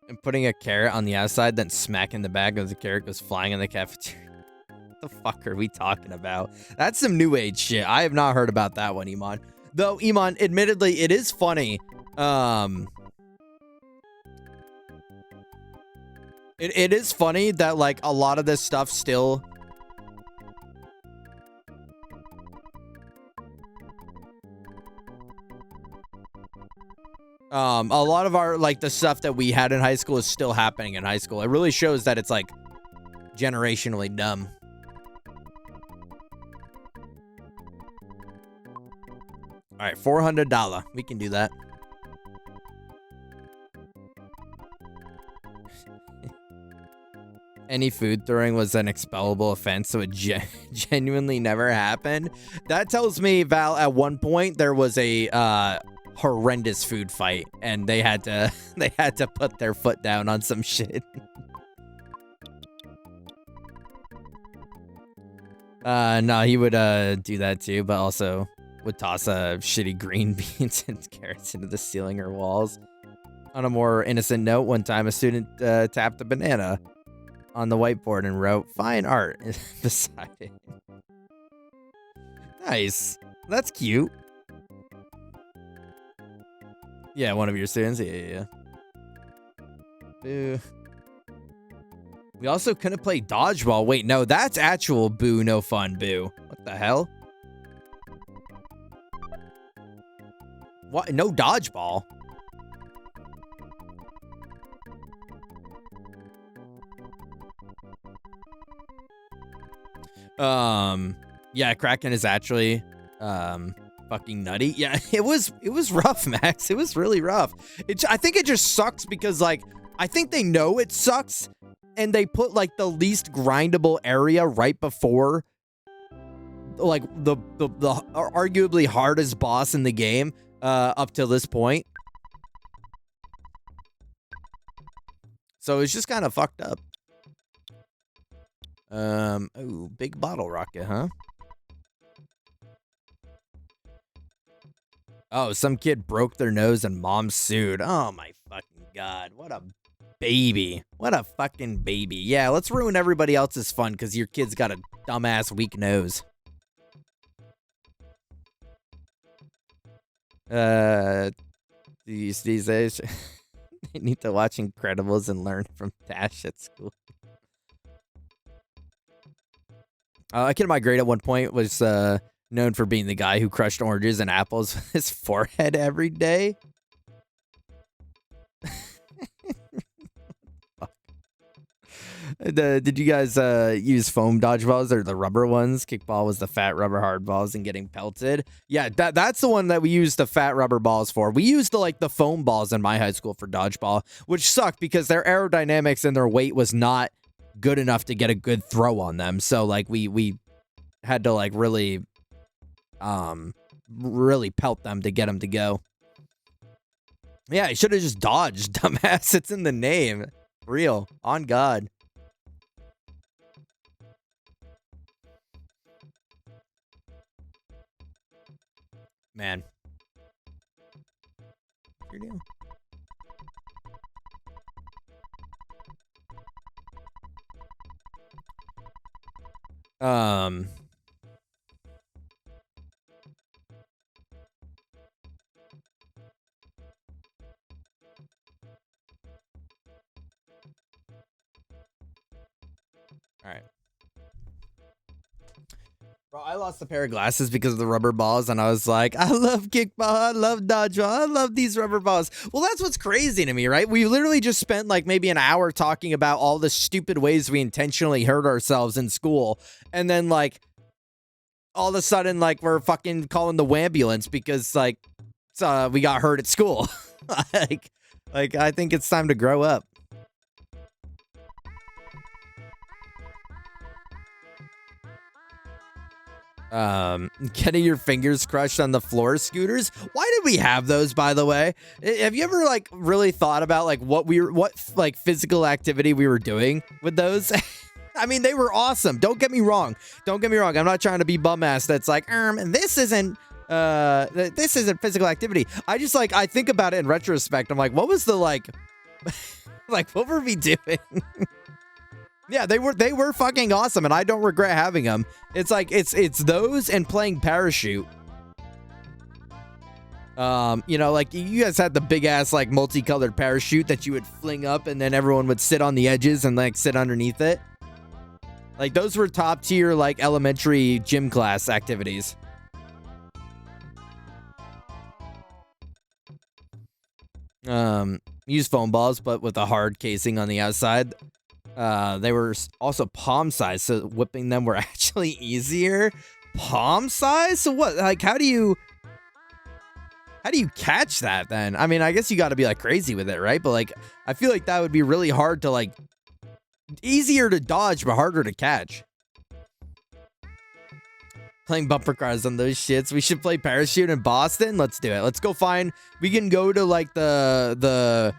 And putting a carrot on the outside, then smacking the bag as the carrot goes flying in the cafeteria. What the fuck are we talking about? That's some new age shit. I have not heard about that one, Iman. Though, Iman, admittedly, it is funny. It is funny that, like, a lot of this stuff still... a lot of our, like, the stuff that we had in high school is still happening in high school. It really shows that it's, like, generationally dumb. All right, $400. We can do that. Any food throwing was an expellable offense, so it genuinely never happened. That tells me, Val, at one point there was a horrendous food fight, and they had to put their foot down on some shit. No, he would do that too, but also would toss shitty green beans and carrots into the ceiling or walls. On a more innocent note, one time a student tapped a banana on the whiteboard and wrote "fine art" beside it. Nice. That's cute. Yeah, one of your students. Yeah. Boo. We also couldn't play dodgeball. Wait, no, that's actual boo, no fun, boo. What the hell? What? No dodgeball? Yeah, Kraken is actually fucking nutty. Yeah, it was rough, Max. It was really rough. I think it just sucks because, like, I think they know it sucks and they put like the least grindable area right before like the arguably hardest boss in the game up till this point. So it's just kind of fucked up. Oh, big bottle rocket, huh? Oh, some kid broke their nose and mom sued. Oh my fucking god. What a baby. What a fucking baby. Yeah, let's ruin everybody else's fun because your kid's got a dumbass weak nose. These days, they need to watch Incredibles and learn from Dash at school. A kid in my grade at one point was known for being the guy who crushed oranges and apples with his forehead every day. Did you guys use foam dodgeballs or the rubber ones? Kickball was the fat rubber hard balls and getting pelted. Yeah, that's the one that we used the fat rubber balls for. We used the foam balls in my high school for dodgeball, which sucked because their aerodynamics and their weight was not good enough to get a good throw on them. So we had to really pelt them to get them to go. Yeah, you should have just dodged, dumbass. It's in the name. Real. On God. Man. What's your deal? All right. Bro, I lost a pair of glasses because of the rubber balls, and I was like, I love kickball, I love dodgeball, I love these rubber balls. Well, that's what's crazy to me, right? We literally just spent maybe an hour talking about all the stupid ways we intentionally hurt ourselves in school, and then all of a sudden we're fucking calling the wambulance because we got hurt at school. I think it's time to grow up. Getting your fingers crushed on the floor scooters. Why did we have those, by the way? Have you ever really thought about what physical activity we were doing with those? I mean, they were awesome. Don't get me wrong. I'm not trying to be bum ass. That's this isn't physical activity. I just I think about it in retrospect. I'm like, what was the what were we doing? Yeah, they were fucking awesome, and I don't regret having them. It's it's those and playing parachute. You guys had the big ass multicolored parachute that you would fling up, and then everyone would sit on the edges and sit underneath it. Those were top tier elementary gym class activities. Use foam balls, but with a hard casing on the outside. They were also palm size, so whipping them were actually easier. Palm size? So what? How do you catch that then? I mean, I guess you got to be crazy with it, right? But I feel that would be really hard to easier to dodge, but harder to catch. Playing bumper cars on those shits. We should play parachute in Boston. Let's do it. Let's go we can go to the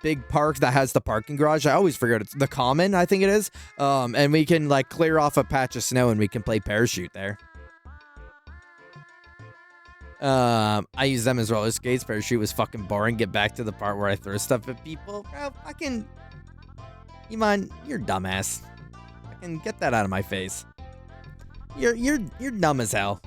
big park that has the parking garage. I always forget it's the Common, I think it is. And we can clear off a patch of snow and we can play parachute there. I use them as roller skates. Parachute was fucking boring. Get back to the part where I throw stuff at people. Bro, fucking Iman, you're dumbass. Fucking get that out of my face. You're dumb as hell.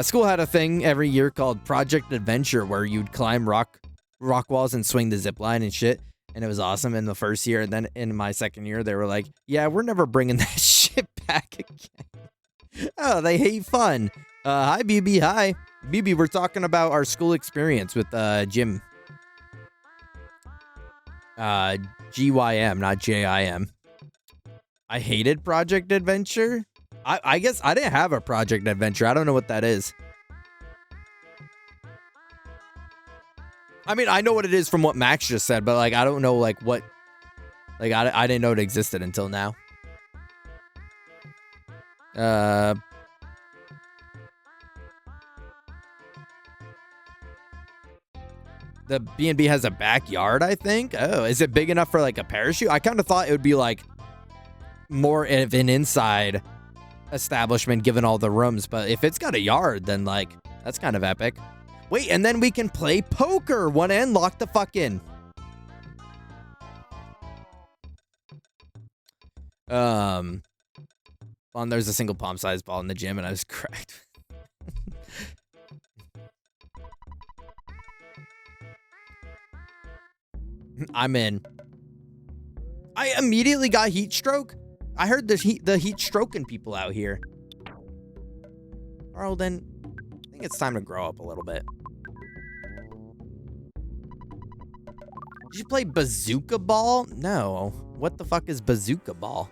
School had a thing every year called Project Adventure where you'd climb rock walls and swing the zip line and shit. And it was awesome in the first year. And then in my second year, they were like, yeah, we're never bringing that shit back again. Oh, they hate fun. Hi, BB. Hi. BB, we're talking about our school experience with Jim. GYM, not JIM. I hated Project Adventure. I guess I didn't have a Project Adventure. I don't know what that is. I mean, I know what it is from what Max just said, but I don't know what. I didn't know it existed until now. The B&B has a backyard, I think. Oh, is it big enough for a parachute? I kind of thought it would be more of an inside establishment given all the rooms, but if it's got a yard, then like that's kind of epic. Wait, and then we can play poker. One end, lock the fuck in. There's a single palm-sized ball in the gym, and I was cracked. I'm in. I immediately got heat stroke. I heard the heat stroking people out here. Well, then, I think it's time to grow up a little bit. Did you play bazooka ball? No. What the fuck is bazooka ball?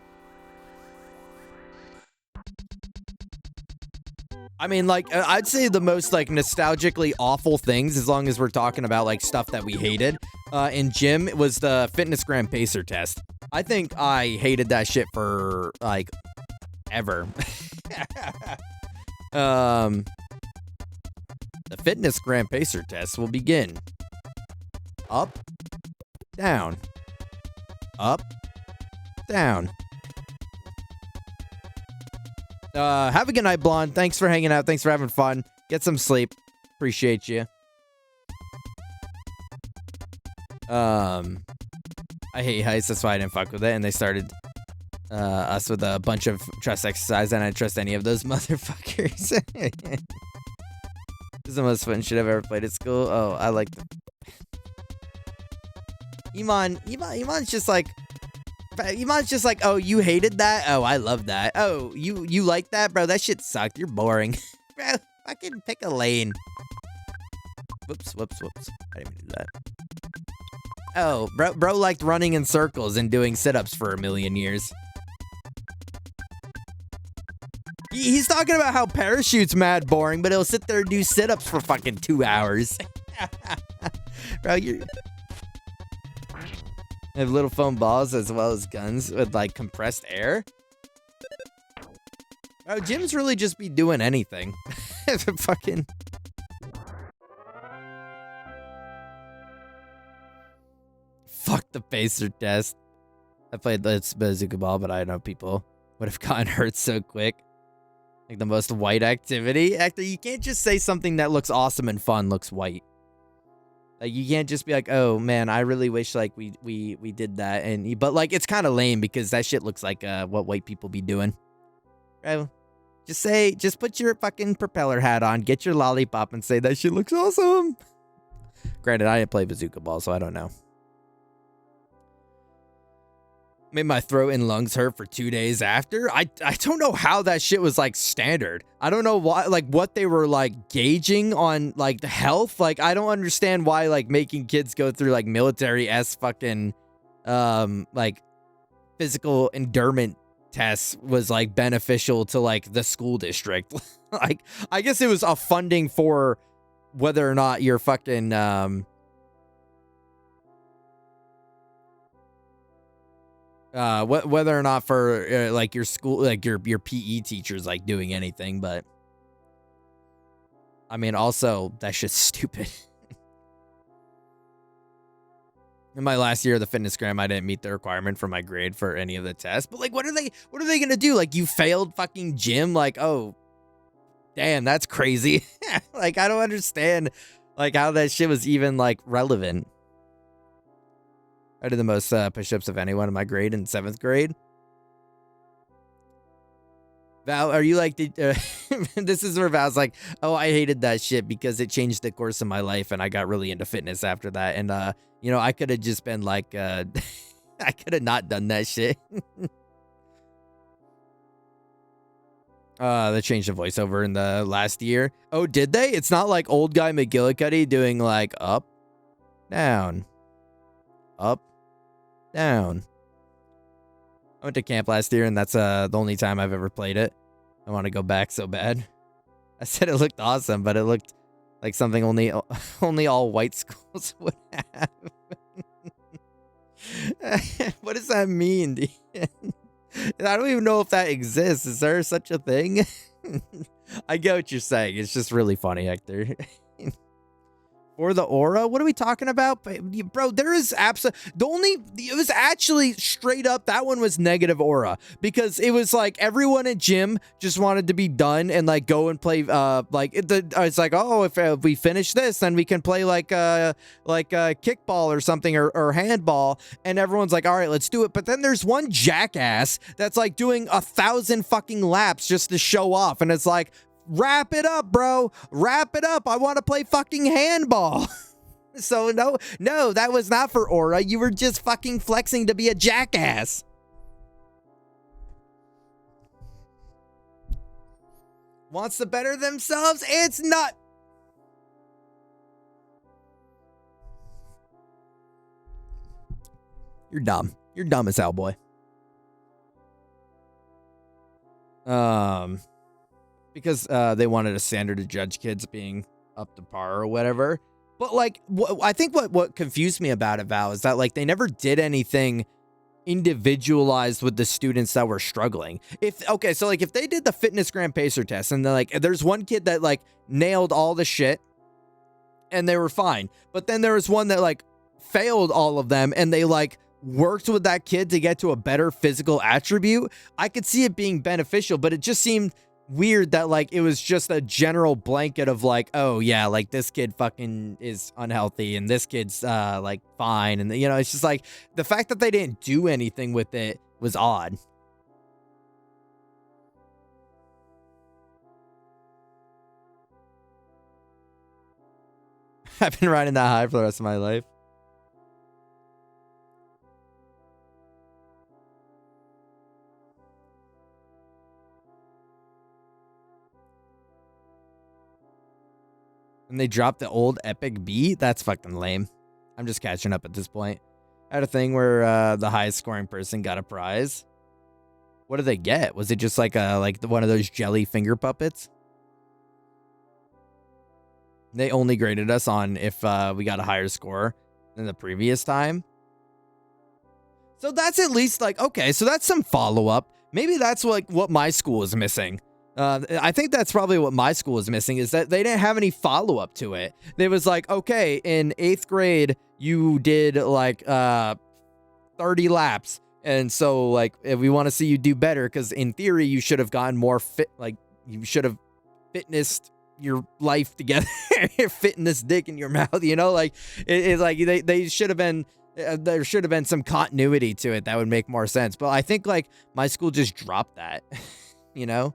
I mean, like, I'd say the most, like, nostalgically awful things, as long as we're talking about, like, stuff that we hated, in gym, was the fitness gram pacer test. I think I hated that shit for, like, ever. The fitness gram pacer test will begin. Up, down, up, down. Have a good night, Blonde. Thanks for hanging out. Thanks for having fun. Get some sleep. Appreciate you. I hate heights. That's why I didn't fuck with it. And they started us with a bunch of trust exercise, and I didn't trust any of those motherfuckers. This is the most fun shit I've ever played at school. Oh, I like the... Iman's just like... Iman's just like, oh, you hated that? Oh, I love that. Oh, you like that? Bro, that shit sucked. You're boring. Bro, fucking pick a lane. Whoops. I didn't even do that. Oh, bro liked running in circles and doing sit-ups for a million years. He's talking about how parachute's mad boring, but he'll sit there and do sit-ups for fucking 2 hours. Bro, you're... I have little foam balls as well as guns with, like, compressed air. Bro, gyms really just be doing anything. Fucking... Fuck the pacer test. I played this bazooka ball, but I know people would have gotten hurt so quick. Like the most white activity. Actor, you can't just say something that looks awesome and fun looks white. Like, you can't just be like, oh man, I really wish like we did that, and but like it's kind of lame because that shit looks like what white people be doing. Bro, just put your fucking propeller hat on, get your lollipop, and say that shit looks awesome. Granted, I didn't play bazooka ball, so I don't know. Made my throat and lungs hurt for 2 days after. I don't know how that shit was like standard. I don't know why, like what they were like gauging on like the health. Like I don't understand why like making kids go through like military-esque fucking like physical endurance tests was like beneficial to like the school district. Like I guess it was a funding for whether or not you're fucking whether or not for like your school, like your PE teachers like doing anything, but I mean also that shit's stupid. In my last year of the fitness gram, I didn't meet the requirement for my grade for any of the tests. But like, what are they gonna do? Like, you failed fucking gym? Like, oh, damn, that's crazy. Like, I don't understand like how that shit was even like relevant. I did the most push-ups of anyone in my grade in 7th grade. Val, are you like, this is where Val's like, oh, I hated that shit because it changed the course of my life and I got really into fitness after that. And, you know, I could have just been like, I could have not done that shit. They changed the voiceover in the last year. Oh, did they? It's not like old guy McGillicuddy doing like up, down, up, down. I went to camp last year, and that's the only time I've ever played it. I want to go back so bad. I said it looked awesome, but it looked like something only all white schools would have. What does that mean, dude? I don't even know if that exists. Is there such a thing? I get what you're saying. It's just really funny, Hector. For the aura? What are we talking about? Bro, there is it was actually straight up, that one was negative aura, because it was like everyone at gym just wanted to be done and like go and play it's like, oh, if we finish this, then we can play like kickball or something, or handball, and everyone's like, all right, let's do it. But then there's one jackass that's like doing 1,000 fucking laps just to show off, and it's like, wrap it up, bro. Wrap it up. I want to play fucking handball. So no, that was not for aura. You were just fucking flexing to be a jackass. Wants to better themselves? It's not. You're dumb. You're dumb as hell, boy. Because they wanted a standard to judge kids being up to par or whatever. But like, I think what confused me about it, Val, is that like they never did anything individualized with the students that were struggling. If they did the fitness gram pacer test, and then like there's one kid that like nailed all the shit and they were fine, but then there was one that like failed all of them, and they like worked with that kid to get to a better physical attribute, I could see it being beneficial. But it just seemed weird that like it was just a general blanket of like, oh yeah, like this kid fucking is unhealthy and this kid's like fine, and you know, it's just like the fact that they didn't do anything with it was odd. I've been riding that high for the rest of my life. And they dropped the old epic beat? That's fucking lame. I'm just catching up at this point. I had a thing where the highest scoring person got a prize. What did they get? Was it just like one of those jelly finger puppets? They only graded us on if we got a higher score than the previous time. So that's at least like, okay, so that's some follow-up. Maybe that's like what my school is missing. I think that's probably what my school is missing, is that they didn't have any follow-up to it. They was like, okay, in 8th grade, you did like 30 laps. And so like, if we want to see you do better, because in theory, you should have gotten more fit, like you should have fitnessed your life together, fitting this dick in your mouth, you know, like it's like they should have been, there should have been some continuity to it that would make more sense. But I think like my school just dropped that, you know?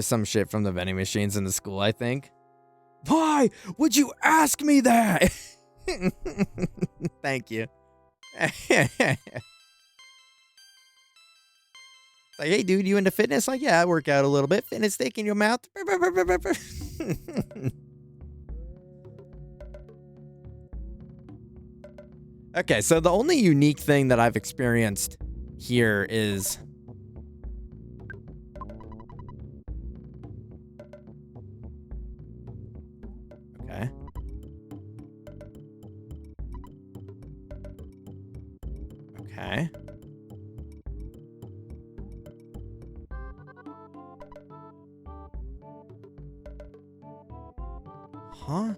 Some shit from the vending machines in the school, I think. Why would you ask me that? Thank you. Like, hey, dude, you into fitness? Like, yeah, I work out a little bit. Fitness stick in your mouth. Okay, so the only unique thing that I've experienced here is... Okay. Okay. Huh?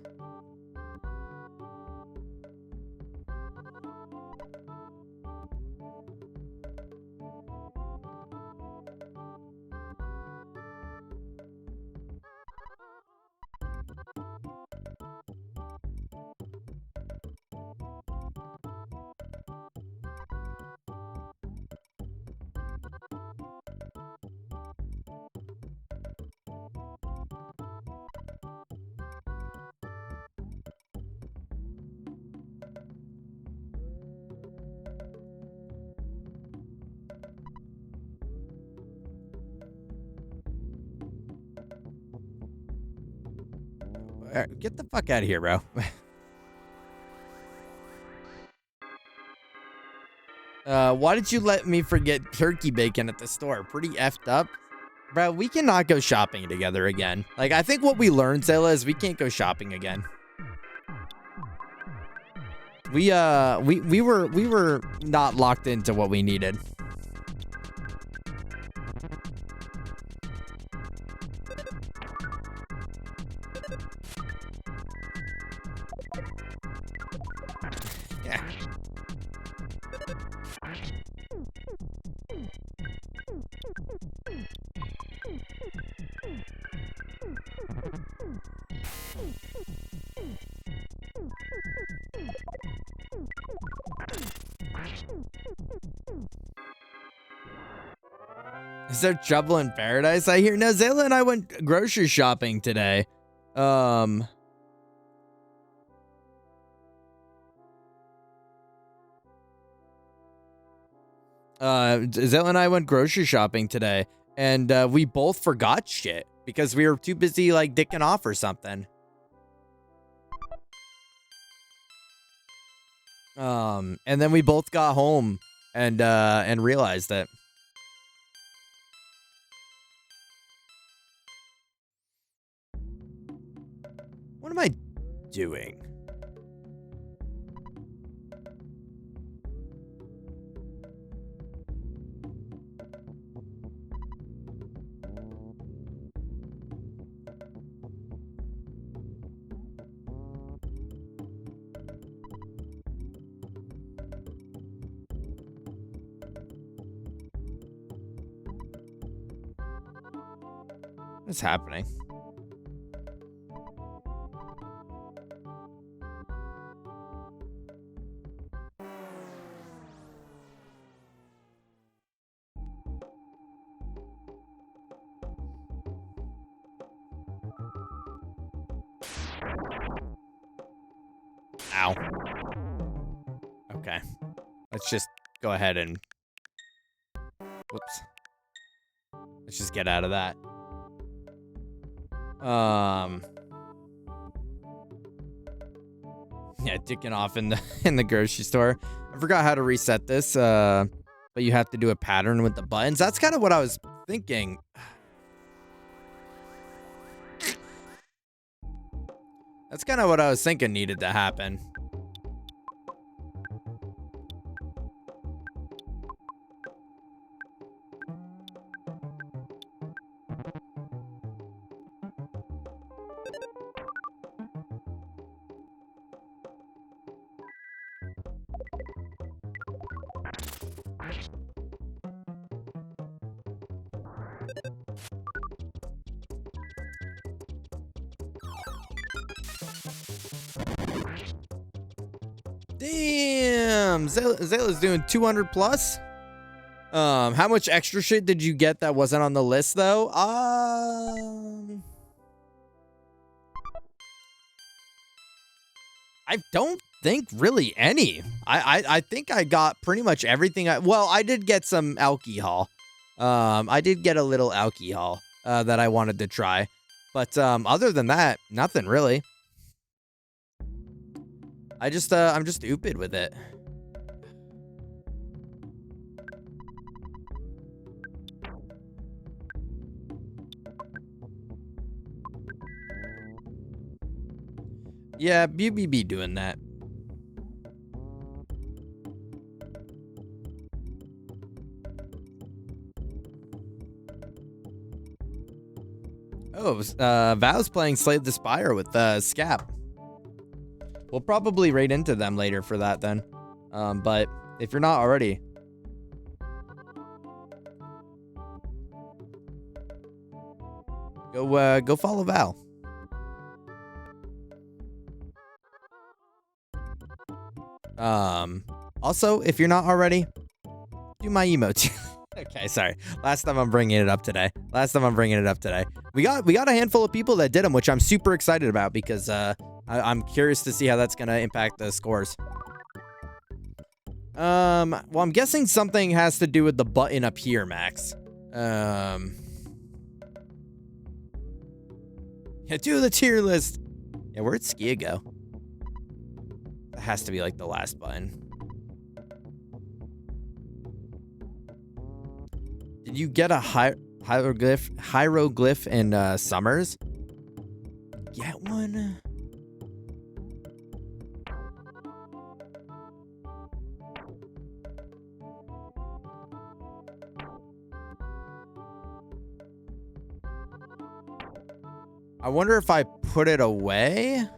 Get the fuck out of here, bro. Why did you let me forget turkey bacon at the store? Pretty effed up. Bro, we cannot go shopping together again. Like, I think what we learned, Zayla, is we can't go shopping again. We were not locked into what we needed. Is there trouble in paradise? I hear. No, Zayla and I went grocery shopping today. Zayla and I went grocery shopping today, and we both forgot shit because we were too busy like dicking off or something. And then we both got home and realized it. What am I doing? What's happening? Ow. Okay. Let's just go ahead and... Whoops. Let's just get out of that. Yeah, dicking off in the grocery store. I forgot how to reset this, but you have to do a pattern with the buttons. That's kind of what I was thinking. That's kind of what I was thinking needed to happen. Damn, Zayla's doing 200 plus. How much extra shit did you get that wasn't on the list though? I don't think really any. I think I got pretty much everything. Well, I did get some alcohol. I did get a little alcohol that I wanted to try, but other than that, nothing really. I'm just stupid with it. Yeah, BBB doing that. Oh, Val's playing Slay the Spire with Scap. We'll probably raid into them later for that then. But if you're not already, go follow Val. Also, if you're not already, do my emote. Okay, sorry. Last time I'm bringing it up today. We got a handful of people that did them, which I'm super excited about because I'm curious to see how that's gonna impact the scores. Well, I'm guessing something has to do with the button up here, Max. Yeah, do the tier list. Yeah, where'd Skia go? That has to be like the last button. Did you get a hieroglyph in Summers? Get one? I wonder if I put it away.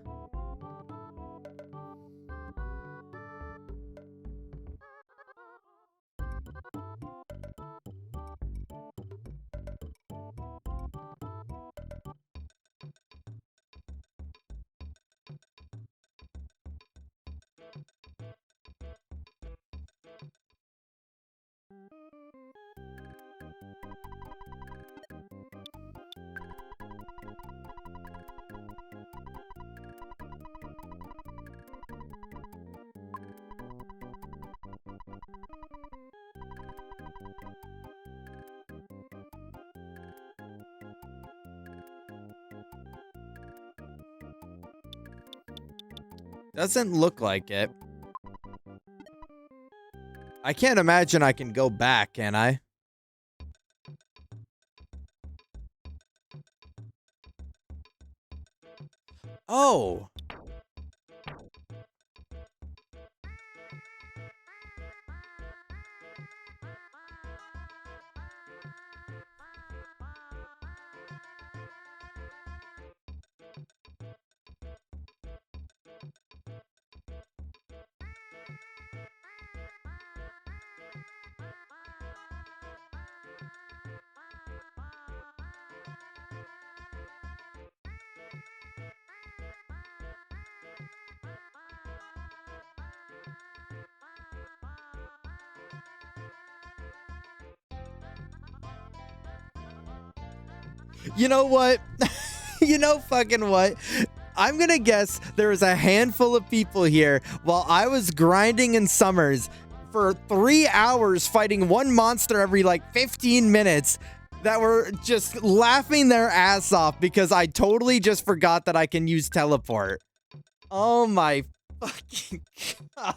Doesn't look like it. I can't imagine I can go back, can I? Oh. You know what? You know fucking what? I'm gonna guess there was a handful of people here while I was grinding in Summers for 3 hours fighting one monster every like 15 minutes that were just laughing their ass off because I totally just forgot that I can use teleport. Oh my fucking god.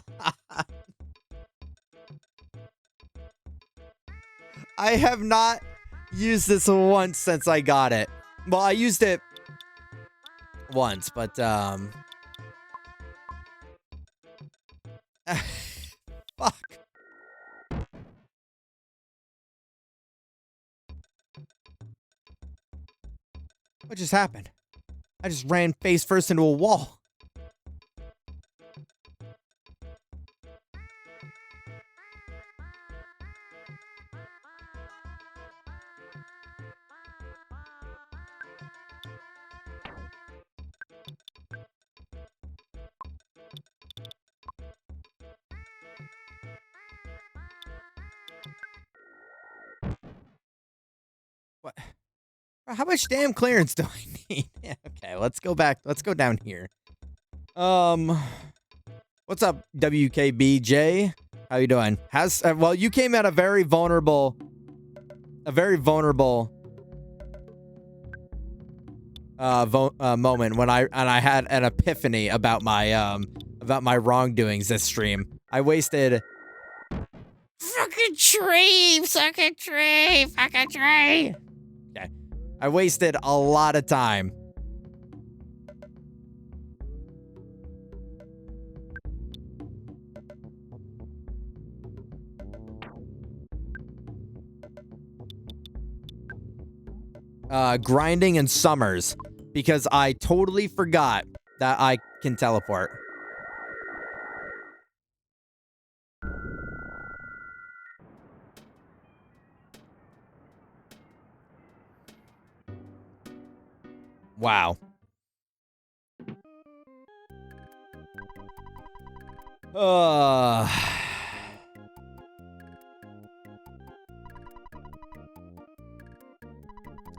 I have not used this once since I got it. Well, I used it once, but fuck. What just happened? I just ran face first into a wall. What? How much damn clearance do I need? Yeah, okay, let's go back. Let's go down here. What's up, WKBJ? How you doing? Well, you came at a very vulnerable moment when I had an epiphany about my wrongdoings this stream. I wasted fucking tree. Okay. I wasted a lot of time. Grinding in Summers because I totally forgot that I can teleport. Wow.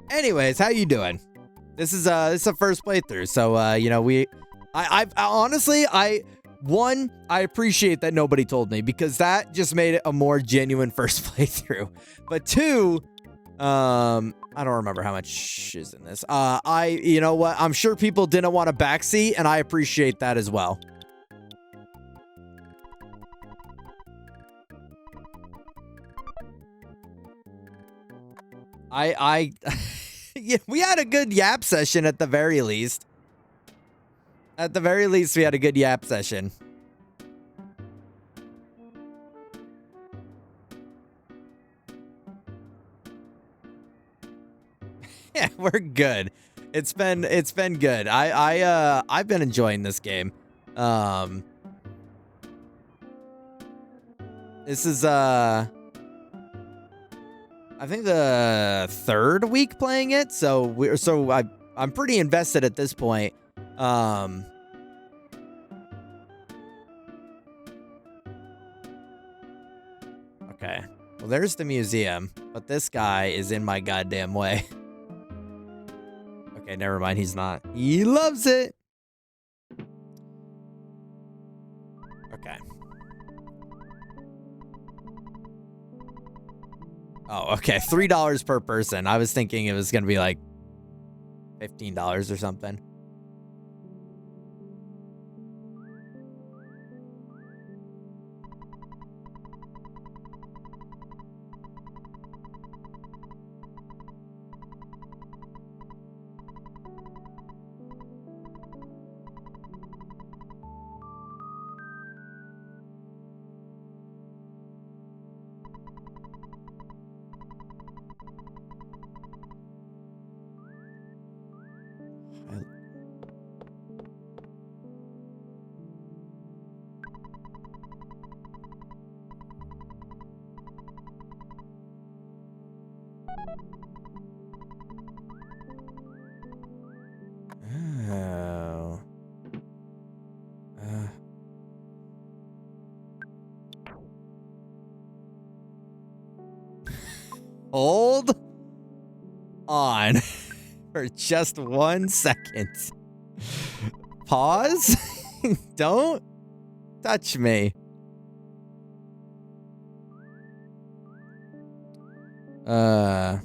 Anyways, how you doing? This is a first playthrough, so you know, I honestly I appreciate that nobody told me because that just made it a more genuine first playthrough. But two, I don't remember how much is in this. You know what? I'm sure people didn't want a backseat, and I appreciate that as well. Yeah, we had a good yap session at the very least. At the very least, we had a good yap session. Yeah, we're good. It's been good. I've been enjoying this game. This is I think the third week playing it, so I'm pretty invested at this point. Okay. Well, there's the museum, but this guy is in my goddamn way. Okay, never mind. He's not. He loves it. Okay. Oh, okay. $3 per person. I was thinking it was going to be like $15 or something. Oh. Hold on for just 1 second. Pause. Don't touch me. Well,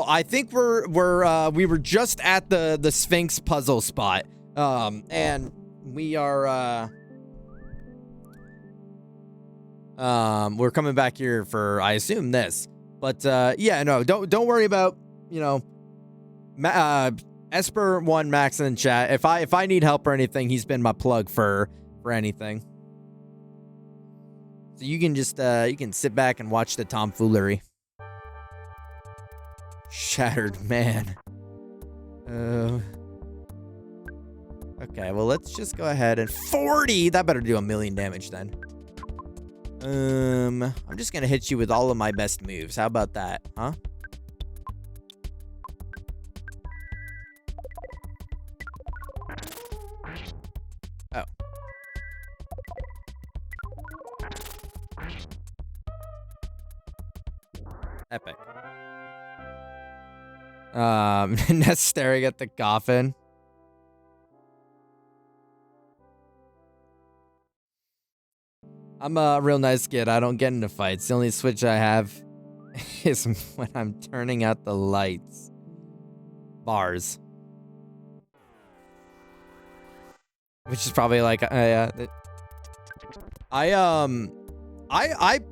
I think we were just at the Sphinx puzzle spot. And we are we're coming back here for, I assume, this. But yeah, no, don't worry about, Esper1 Max in the chat. If I need help or anything, he's been my plug for anything. So you can just you can sit back and watch the tomfoolery. Shattered man. Okay, well, let's just go ahead and 40. That better do 1,000,000 damage then. I'm just gonna hit you with all of my best moves. How about that, huh? Oh. Epic. Ness staring at the coffin. I'm a real nice kid. I don't get into fights. The only switch I have is when I'm turning out the lights. Bars. Which is probably like, I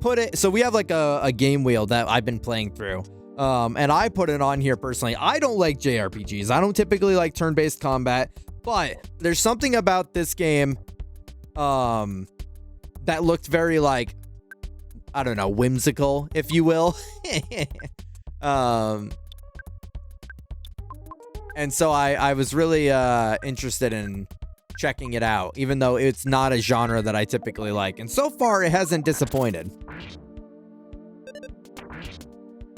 put it, so we have like a game wheel that I've been playing through. And I put it on here personally. I don't like JRPGs. I don't typically like turn-based combat, but there's something about this game, that looked very, like, I don't know, whimsical, if you will. And so I was really interested in checking it out, even though it's not a genre that I typically like. And so far, it hasn't disappointed.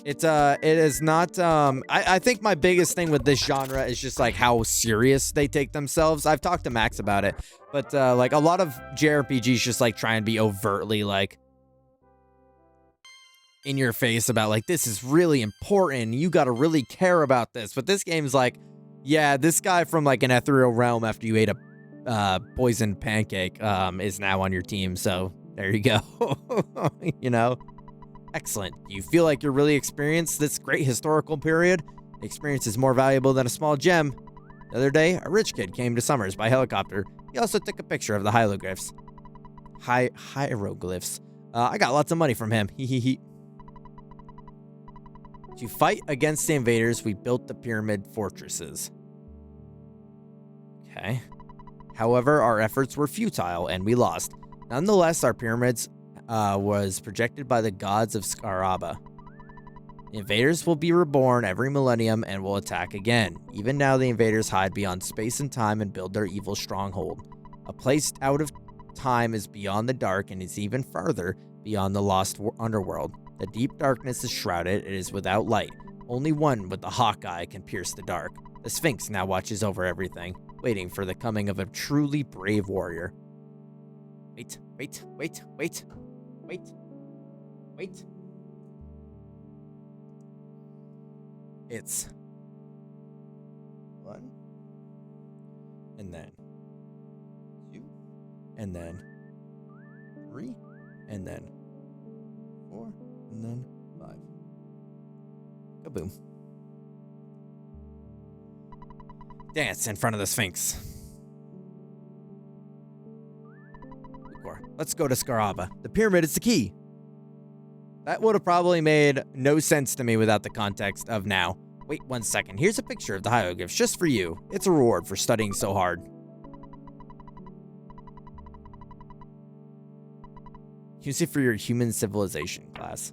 It is not, I think my biggest thing with this genre is just, like, how serious they take themselves. I've talked to Max about it, but, like, a lot of JRPGs just, like, try and be overtly, like, in your face about, like, this is really important. You gotta really care about this. But this game's like, yeah, this guy from, like, an ethereal realm after you ate a poisoned pancake, is now on your team. So there you go. You know? Excellent. Do you feel like you're really experienced this great historical period? The experience is more valuable than a small gem. The other day, a rich kid came to Summers by helicopter. He also took a picture of the hieroglyphs. Hieroglyphs. I got lots of money from him. He. To fight against the invaders, we built the pyramid fortresses. Okay. However, our efforts were futile and we lost. Nonetheless, our pyramids was projected by the gods of Scaraba. The invaders will be reborn every millennium and will attack again. Even now, the invaders hide beyond space and time and build their evil stronghold. A place out of time is beyond the dark and is even farther beyond the lost underworld. The deep darkness is shrouded. It is without light. Only one with the hawk eye can pierce the dark. The Sphinx now watches over everything, waiting for the coming of a truly brave warrior. Wait. It's 1, and then 2, and then 3, and then 4, and then 5. Kaboom. Dance in front of the Sphinx. Let's go to Scaraba. The pyramid is the key. That would have probably made no sense to me without the context of now. Wait 1 second. Here's a picture of the hieroglyphs just for you. It's a reward for studying so hard. Use it for your human civilization class.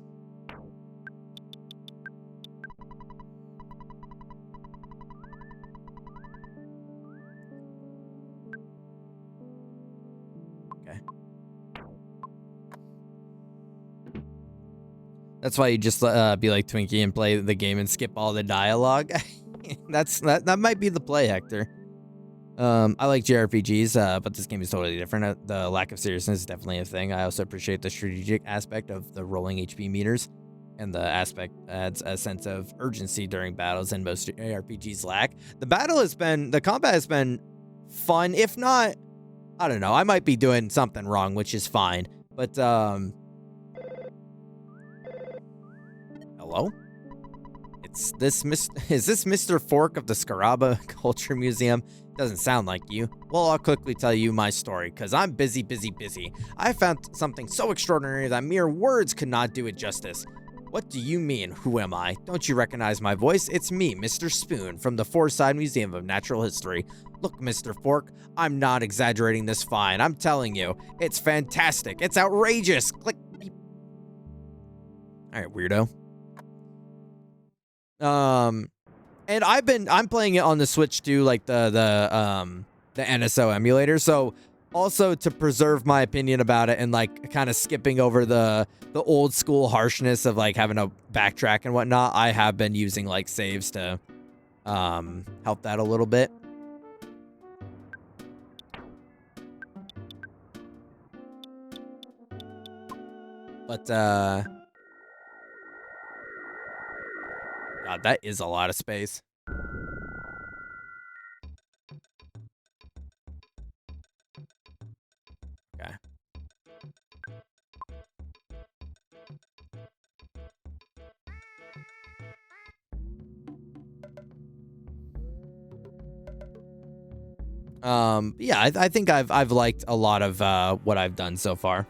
That's why you just be like Twinkie and play the game and skip all the dialogue. that might be the play, Hector. I like JRPGs, but this game is totally different. The lack of seriousness is definitely a thing. I also appreciate the strategic aspect of the rolling HP meters, and the aspect adds a sense of urgency during battles, and most JRPGs lack. The combat has been fun, if not, I don't know. I might be doing something wrong, which is fine. But hello? Is this Mr. Fork of the Scaraba Culture Museum? Doesn't sound like you. Well, I'll quickly tell you my story, because I'm busy. I found something so extraordinary that mere words could not do it justice. What do you mean, who am I? Don't you recognize my voice? It's me, Mr. Spoon, from the Forside Museum of Natural History. Look, Mr. Fork, I'm not exaggerating this fine. I'm telling you, it's fantastic. It's outrageous. Click. Beep. All right, weirdo. And I'm playing it on the Switch too, like the NSO emulator. So also to preserve my opinion about it and like kind of skipping over the old school harshness of like having to backtrack and whatnot, I have been using like saves to help that a little bit. But God, that is a lot of space. Okay. Yeah, I think I've liked a lot of what I've done so far.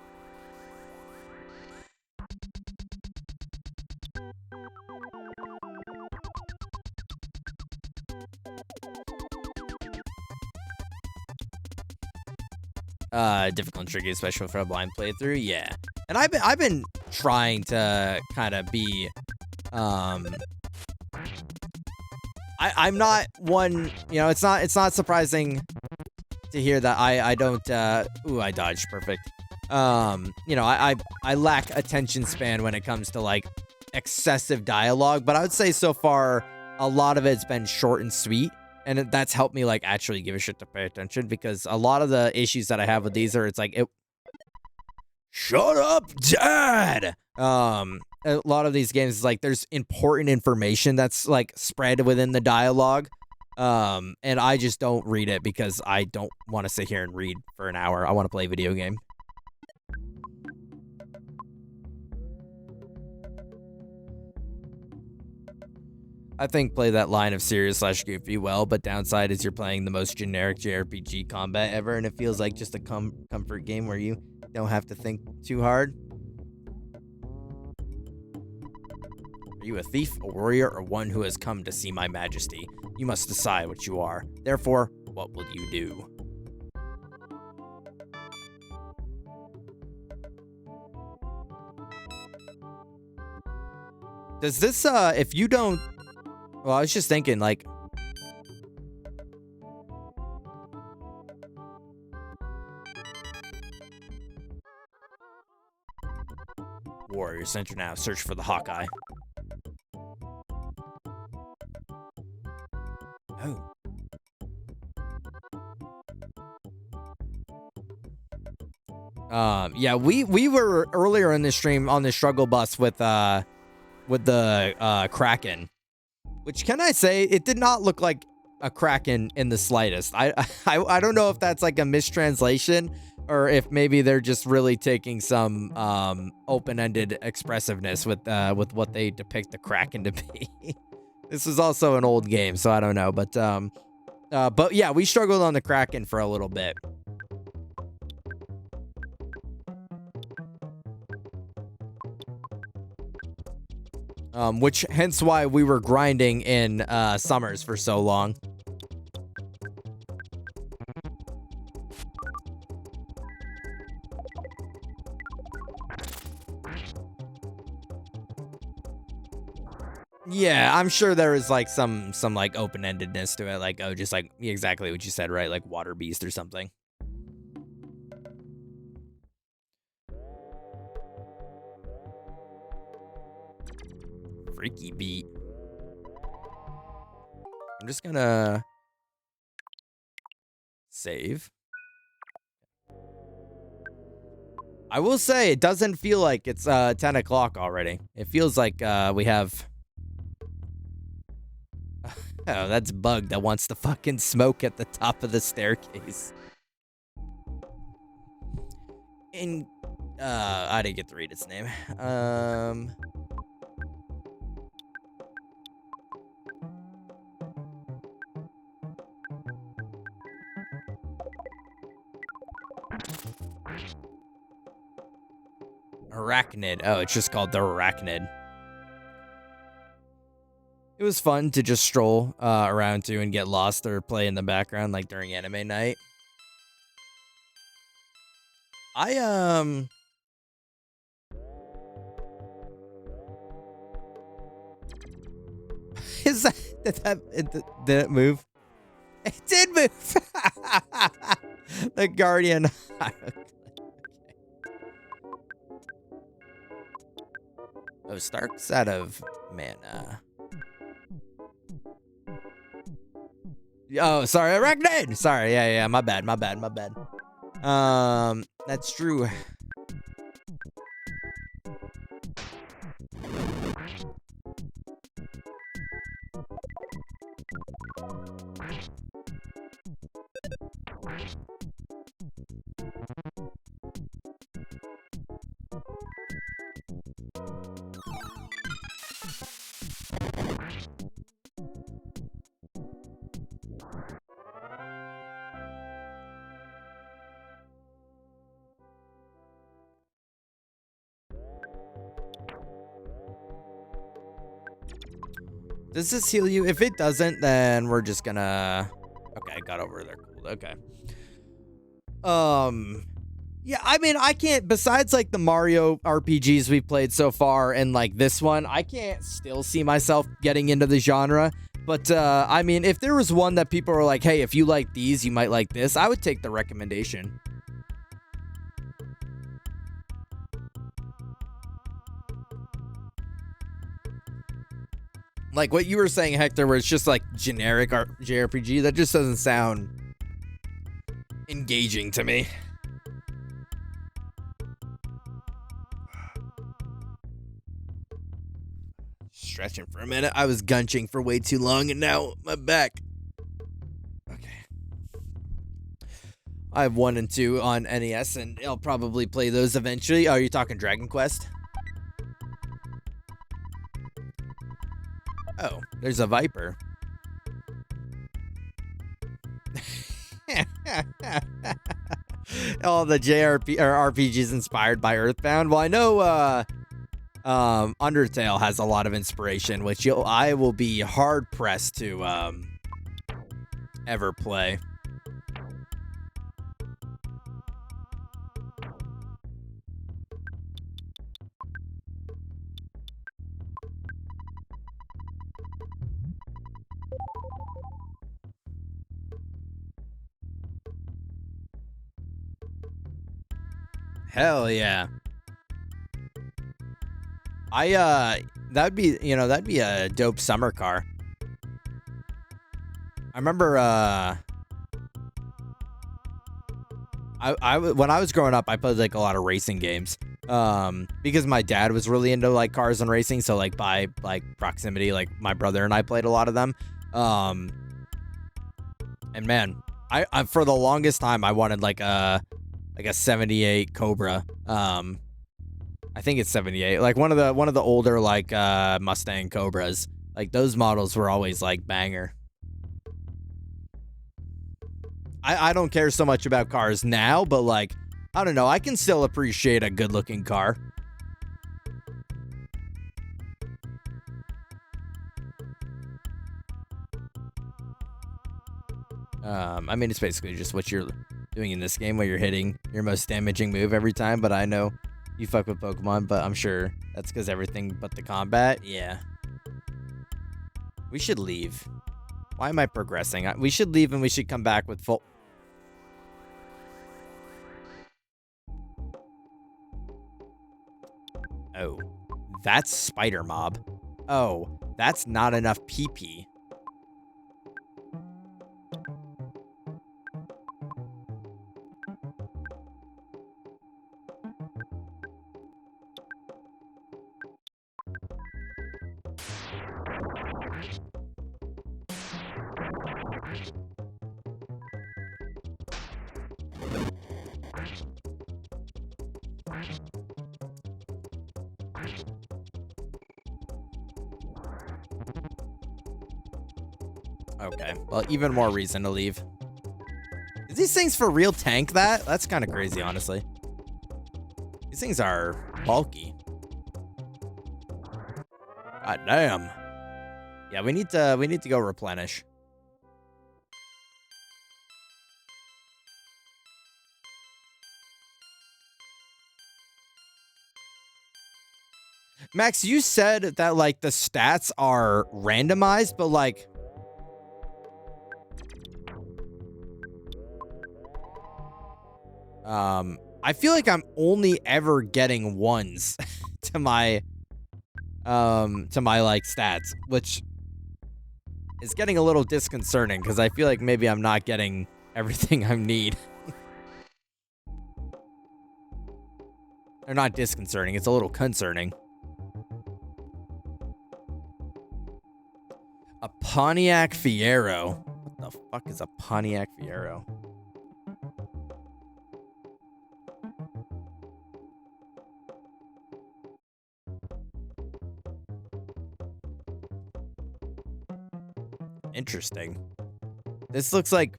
Difficult and tricky, especially for a blind playthrough. Yeah, and I've been trying to kind of be, I'm not one, you know, it's not surprising to hear that I don't, ooh, I dodged, perfect. You know, I lack attention span when it comes to like excessive dialogue, but I would say so far a lot of it's been short and sweet. And that's helped me, like, actually give a shit to pay attention, because a lot of the issues that I have with these are, it's like, shut up, Dad! A lot of these games is like, there's important information that's, like, spread within the dialogue. And I just don't read it because I don't want to sit here and read for an hour. I want to play a video game. I think play that line of serious/goofy well, but downside is you're playing the most generic JRPG combat ever, and it feels like just a comfort game where you don't have to think too hard. Are you a thief, a warrior, or one who has come to see my majesty? You must decide what you are. Therefore, what will you do? Does this, if you don't... Well, I was just thinking, like... Warrior Center now. Search for the Hawkeye. Oh. Yeah, we were earlier in the stream on the struggle bus with the Kraken. Which, can I say, it did not look like a Kraken in the slightest. I don't know if that's like a mistranslation, or if maybe they're just really taking some open-ended expressiveness with what they depict the Kraken to be. This is also an old game, so I don't know. But yeah, we struggled on the Kraken for a little bit. Which hence why we were grinding in summers for so long. Yeah, I'm sure there is like some like open-endedness to it, like, oh, just like exactly what you said, right? Like Water Beast or something. freaky beat. I'm just gonna save. I will say it doesn't feel like it's 10 o'clock already. It feels like we have... Oh, that's Bug that wants to fucking smoke at the top of the staircase. In... I didn't get to read its name. Arachnid. Oh, it's just called the Arachnid. It was fun to just stroll around to and get lost or play in the background like during anime night. Is that did it move? It did move. The Guardian. Oh, Stark's out of mana. Oh, sorry, Arachnid. Sorry, yeah, my bad. That's true. Does this heal you? If it doesn't, then we're just gonna... Okay, got over there. Cool. Okay. Yeah, I mean, I can't... Besides, like, the Mario RPGs we've played so far and, like, this one, I can't still see myself getting into the genre. But, I mean, if there was one that people were like, hey, if you like these, you might like this, I would take the recommendation. Like what you were saying, Hector, where it's just like generic JRPG, that just doesn't sound engaging to me. Stretching for a minute. I was gunching for way too long and now my back. Okay. I have 1 and 2 on NES and I'll probably play those eventually. Oh, you're talking Dragon Quest? Oh, there's a Viper. All the RPGs inspired by Earthbound. Well, I know Undertale has a lot of inspiration, which I will be hard pressed to ever play. Hell yeah. That'd be a dope summer car. I remember when I was growing up, I played like a lot of racing games. Because my dad was really into like cars and racing, so like by like proximity, like my brother and I played a lot of them. And man, I for the longest time I wanted like a 78 Cobra. I think it's 78. Like one of the older like Mustang Cobras. Like those models were always like banger. I don't care so much about cars now, but like I don't know, I can still appreciate a good-looking car. I mean, it's basically just what you're doing in this game, where you're hitting your most damaging move every time, but I know you fuck with Pokemon, but I'm sure that's because everything but the combat. Yeah. We should leave. Why am I progressing? We should leave and we should come back with full... Oh, that's Spider Mob. Oh, that's not enough PP. Okay, well, even more reason to leave. Is these things for real tank that? That's kind of crazy, honestly. These things are bulky. God damn. Yeah, we need to go replenish. Max, you said that like the stats are randomized, but like I feel like I'm only ever getting ones to my like stats, which is getting a little disconcerting because I feel like maybe I'm not getting everything I need. Or not disconcerting, it's a little concerning. A Pontiac Fiero. What the fuck is a Pontiac Fiero? Interesting. This looks like,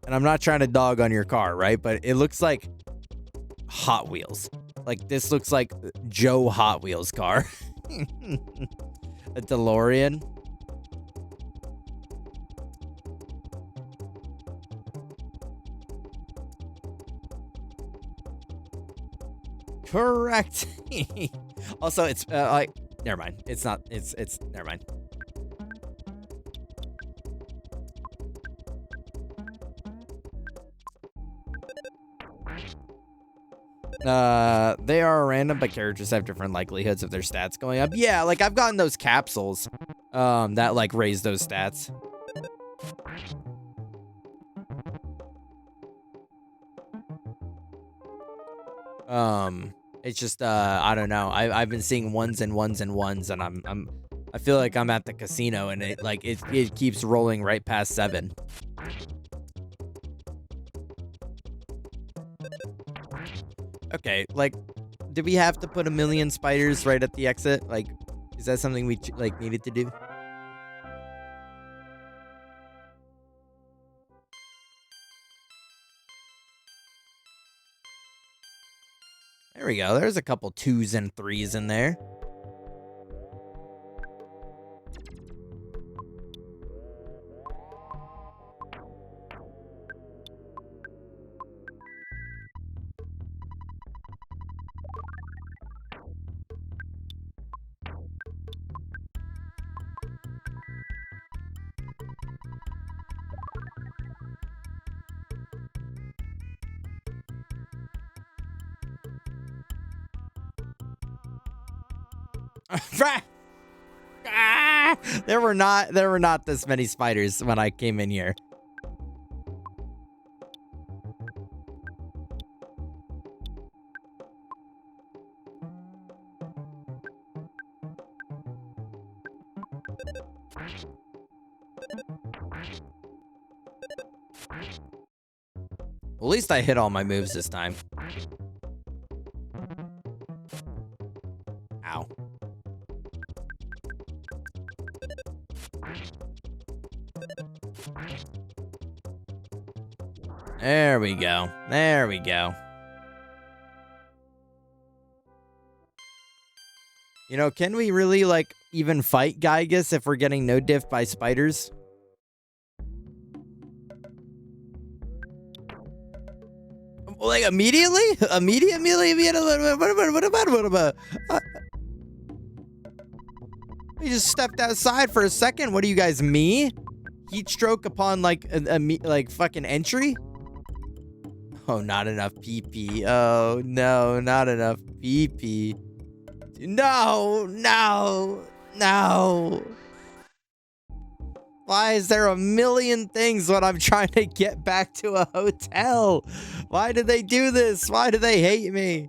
and I'm not trying to dog on your car, right? But it looks like Hot Wheels. Like, this looks like Joe Hot Wheels car. A DeLorean. Correct. Also, it's like, never mind. It's not. It's never mind. They are random, but characters have different likelihoods of their stats going up. Yeah, like I've gotten those capsules, that like raise those stats. It's just, I don't know. I've been seeing ones and ones and ones, and I feel like I'm at the casino, and it keeps rolling right past 7. Okay, like, do we have to put 1,000,000 spiders right at the exit? Like, is that something we like needed to do? There we go. There's a couple 2s and 3s in there. There were not this many spiders when I came in here. Well, at least I hit all my moves this time. Ow. There we go. There we go. You know, can we really, like, even fight Gygus if we're getting no diff by spiders? Like, immediately? Immediately? What about? We just stepped outside for a second. What are you guys, me? Heat stroke upon, like, like, fucking entry? Oh, not enough PP. Oh, no, not enough PP. No. No. Why is there a million things when I'm trying to get back to a hotel? Why did they do this? Why do they hate me?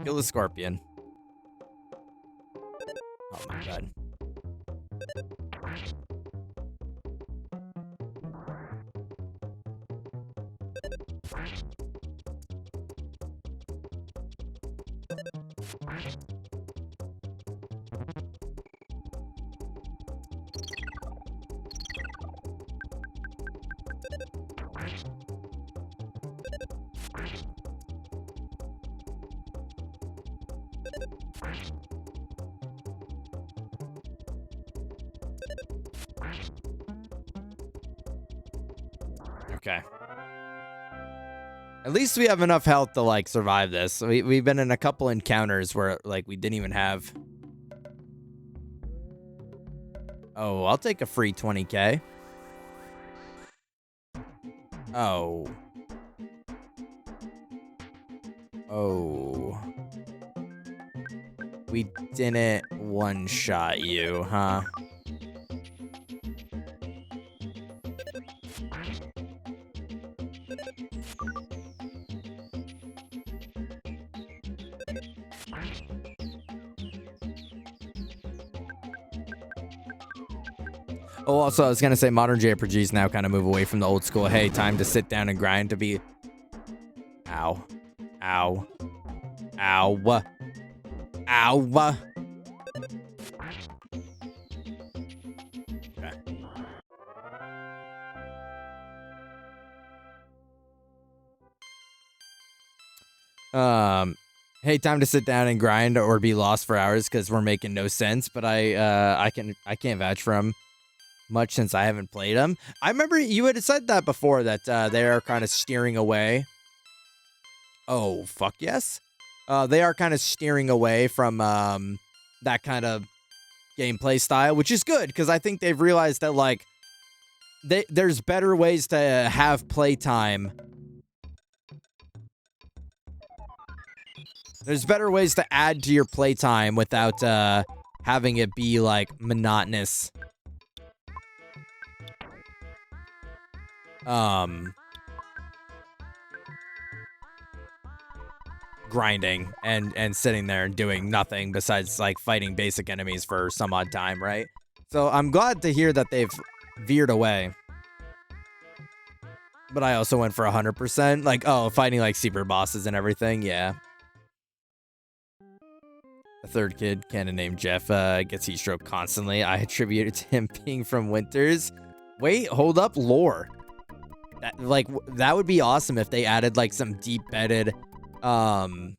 Kill the scorpion. Oh my god. Okay. At least we have enough health to, like, survive this. We've been in a couple encounters where, like, we didn't even have... Oh, I'll take a free 20k. Oh. Oh. We didn't one-shot you, huh? Oh, also, I was gonna say modern JRPGs now kind of move away from the old school, hey, time to sit down and grind, to be... Ow. Ow. Ow. Ow. Okay. Hey, time to sit down and grind or be lost for hours because we're making no sense, but I can't vouch for them much since I haven't played them. I remember you had said that before, that they are kind of steering away. Oh, fuck yes. They are kind of steering away from that kind of gameplay style, which is good because I think they've realized that, like, there's better ways to have playtime. There's better ways to add to your playtime without having it be, like, monotonous. Grinding and sitting there and doing nothing besides, like, fighting basic enemies for some odd time, right? So I'm glad to hear that they've veered away. But I also went for 100%. Like, oh, fighting, like, super bosses and everything, yeah. A third kid, canon named Jeff, gets heat stroke constantly. I attribute it to him being from Winters. Wait, hold up, lore. That would be awesome if they added, like, some deep-bedded, holy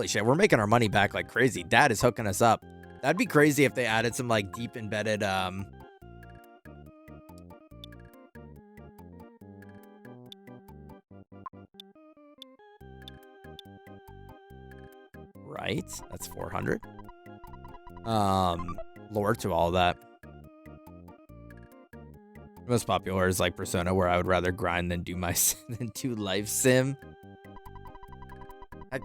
shit, we're making our money back like crazy. Dad is hooking us up. That'd be crazy if they added some, like, deep embedded, right? That's 400. Lore to all that. Most popular is, like, Persona, where I would rather grind than do my than do life sim. I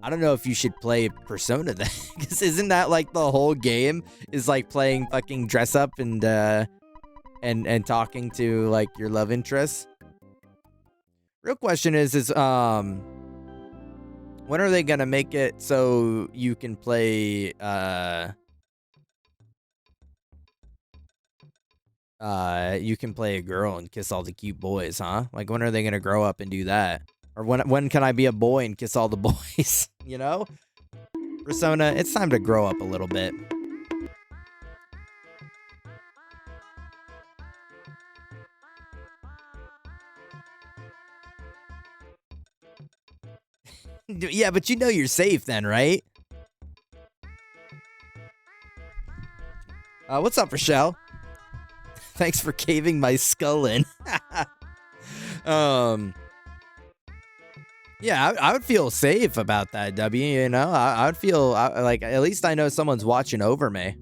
don't know if you should play Persona then, because isn't that, like, the whole game is, like, playing fucking dress up and talking to, like, your love interests? Real question is when are they gonna make it so you can play you can play a girl and kiss all the cute boys, huh? Like, when are they gonna grow up and do that? Or when can I be a boy and kiss all the boys? You know? Persona, it's time to grow up a little bit. Yeah, but you know you're safe then, right? What's up, Rochelle? Thanks for caving my skull in. Yeah, I would feel safe about that, W, you know? I would feel like at least I know someone's watching over me.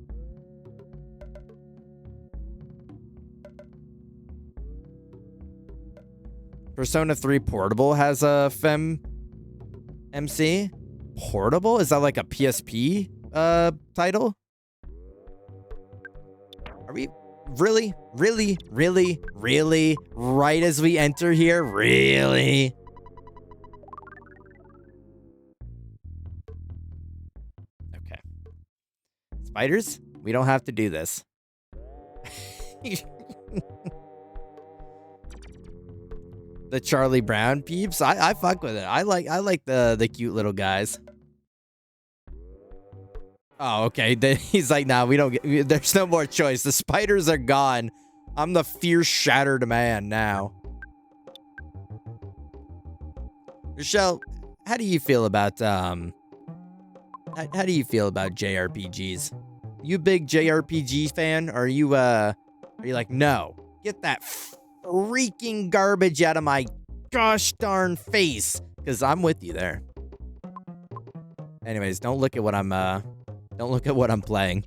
Persona 3 Portable has a Fem MC. Portable? Is that like a PSP title? Are we really right as we enter here? Really? Okay. Spiders, we don't have to do this. The Charlie Brown peeps, I fuck with it. I like the cute little guys. Oh, okay. He's like, nah, we don't get. There's no more choice. The spiders are gone. I'm the fierce shattered man now. Rochelle, how do you feel about how do you feel about JRPGs? You a big JRPG fan? Or are you like, no, get that freaking garbage out of my gosh darn face? Because I'm with you there. Anyways, don't look at what I'm playing.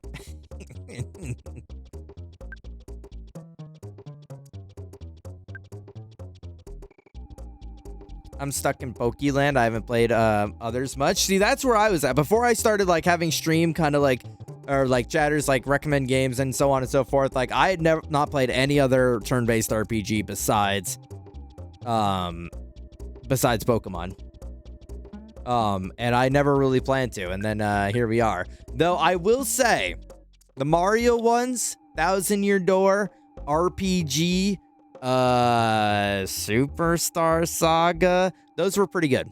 I'm stuck in Pokeland. I haven't played others much. See, that's where I was at before I started like having stream kind of like, or like chatters like recommend games and so on and so forth. Like I had not played any other turn-based RPG besides Pokemon. And I never really planned to, and then here we are. Though I will say, the Mario ones, Thousand Year Door, RPG, Superstar Saga, those were pretty good.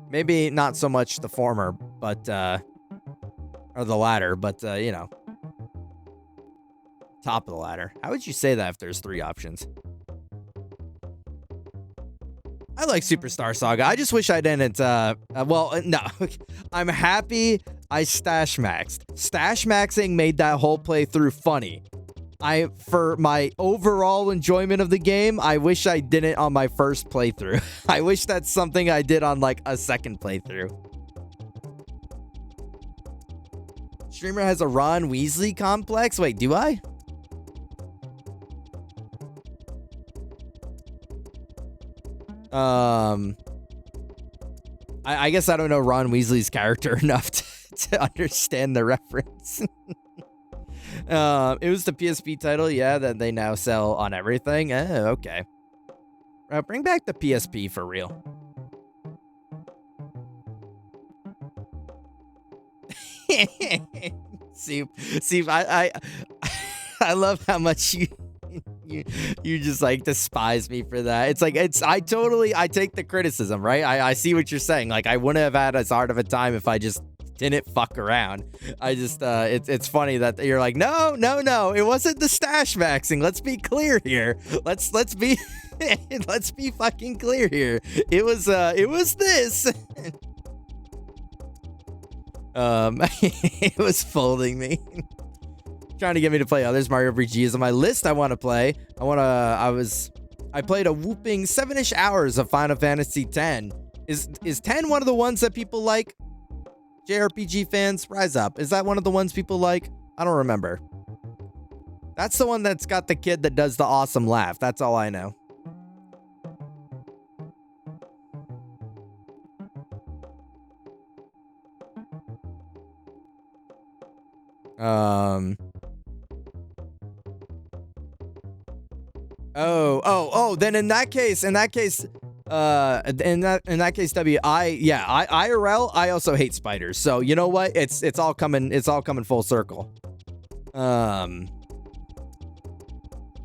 Maybe not so much the former, but or the latter, but you know, top of the ladder. How would you say that if there's 3 options? I like Superstar Saga. I just wish I didn't, well, no. I'm happy I stash maxed. Stash maxing made that whole playthrough funny. For my overall enjoyment of the game, I wish I didn't on my first playthrough. I wish that's something I did on, like, a second playthrough. Streamer has a Ron Weasley complex? Wait, do I? I guess I don't know Ron Weasley's character enough to understand the reference. It was the PSP title, yeah, that they now sell on everything. Oh, okay. Bring back the PSP for real. see, I love how much you just like despise me for that. It's like I take the criticism, right? I see what you're saying. Like I wouldn't have had as hard of a time if I just didn't fuck around. I just it's funny that you're like, no, it wasn't the stash maxing. Let's be clear here. Let's be let's be fucking clear here. It was this. It was folding me. Trying to get me to play others. Mario RPG is on my list. I want to play. I played a whooping 7-ish hours of Final Fantasy X. Is 10 one of the ones that people like? JRPG fans, rise up. Is that one of the ones people like? I don't remember. That's the one that's got the kid that does the awesome laugh. That's all I know. Then in that case, W, IRL, I also hate spiders. So you know what? It's all coming full circle.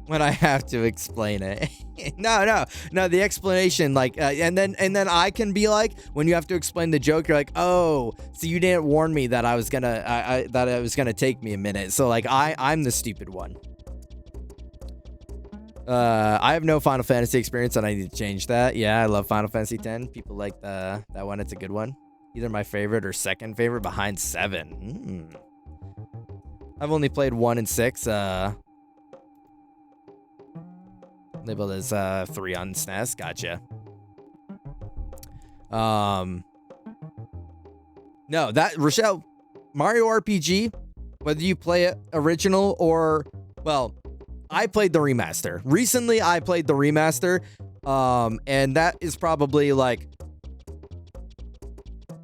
When I have to explain it. No, the explanation, like, and then I can be like, when you have to explain the joke, you're like, oh, so you didn't warn me that I was gonna take me a minute. So like, I'm the stupid one. I have no Final Fantasy experience and I need to change that. Yeah, I love Final Fantasy X. People like that one. It's a good one. Either my favorite or second favorite behind 7. I've only played 1 and 6. Labeled as 3 on SNES. Gotcha. No, that Rochelle, Mario RPG, whether you play it original or, well, I played the remaster. Recently, I played the remaster, and that is probably like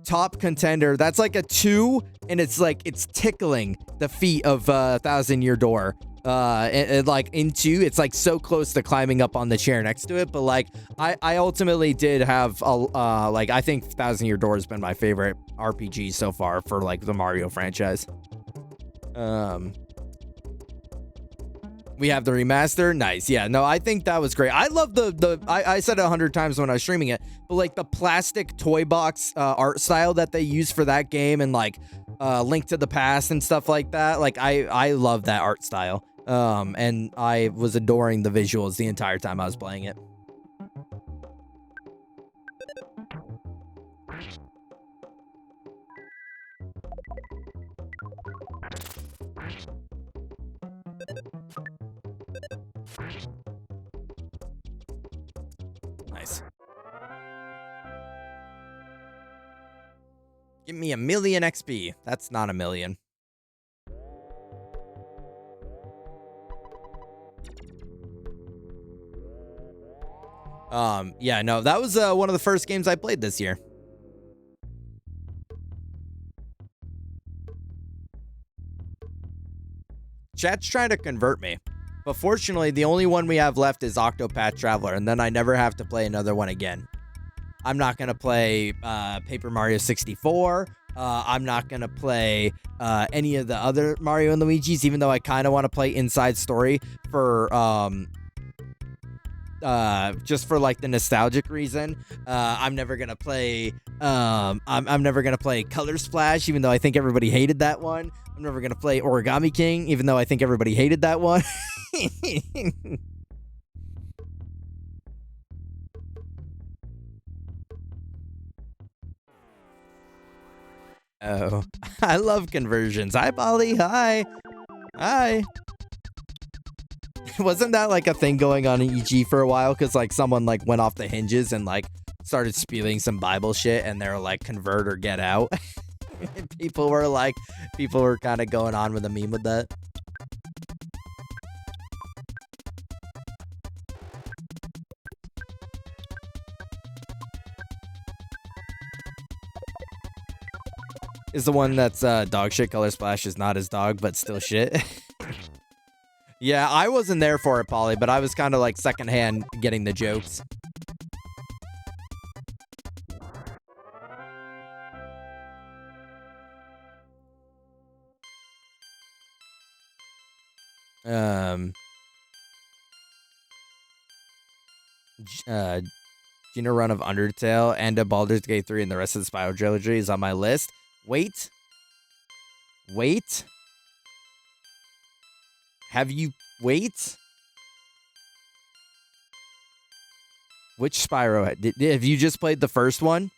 top contender. That's like a 2, and it's like it's tickling the feet of Thousand Year Door. And like in 2, it's like so close to climbing up on the chair next to it. But like I ultimately did have like I think Thousand Year Door has been my favorite RPG so far for like the Mario franchise. We have the remaster. Nice. Yeah, no, I think that was great. I love I said it 100 times when I was streaming it, but like the plastic toy box art style that they use for that game, and like Link to the Past and stuff like that. Like I love that art style. And I was adoring the visuals the entire time I was playing it. Nice. Give me 1,000,000 XP. That's not 1,000,000. Yeah, no, that was one of the first games I played this year. Chat's trying to convert me. But fortunately, the only one we have left is Octopath Traveler, and then I never have to play another one again. I'm not going to play Paper Mario 64. I'm not going to play any of the other Mario and Luigi's, even though I kind of want to play Inside Story for just for like the nostalgic reason. I'm never going to play I'm never going to play Color Splash, even though I think everybody hated that one. I'm never going to play Origami King, even though I think everybody hated that one. Oh, I love conversions. Hi, Polly. Hi. Hi. Wasn't that like a thing going on in EG for a while? Because like someone like went off the hinges and like started spewing some Bible shit, and they're like, convert or get out. people were kind of going on with a meme with that. Is the one that's dog shit. Color Splash is not his dog, but still shit. Yeah, I wasn't there for it, Polly, but I was kind of like secondhand getting the jokes. Gina run of Undertale and a Baldur's Gate 3 and the rest of the Spyro trilogy is on my list. Wait. Have you... Wait? Which Spyro? Have you just played the first one?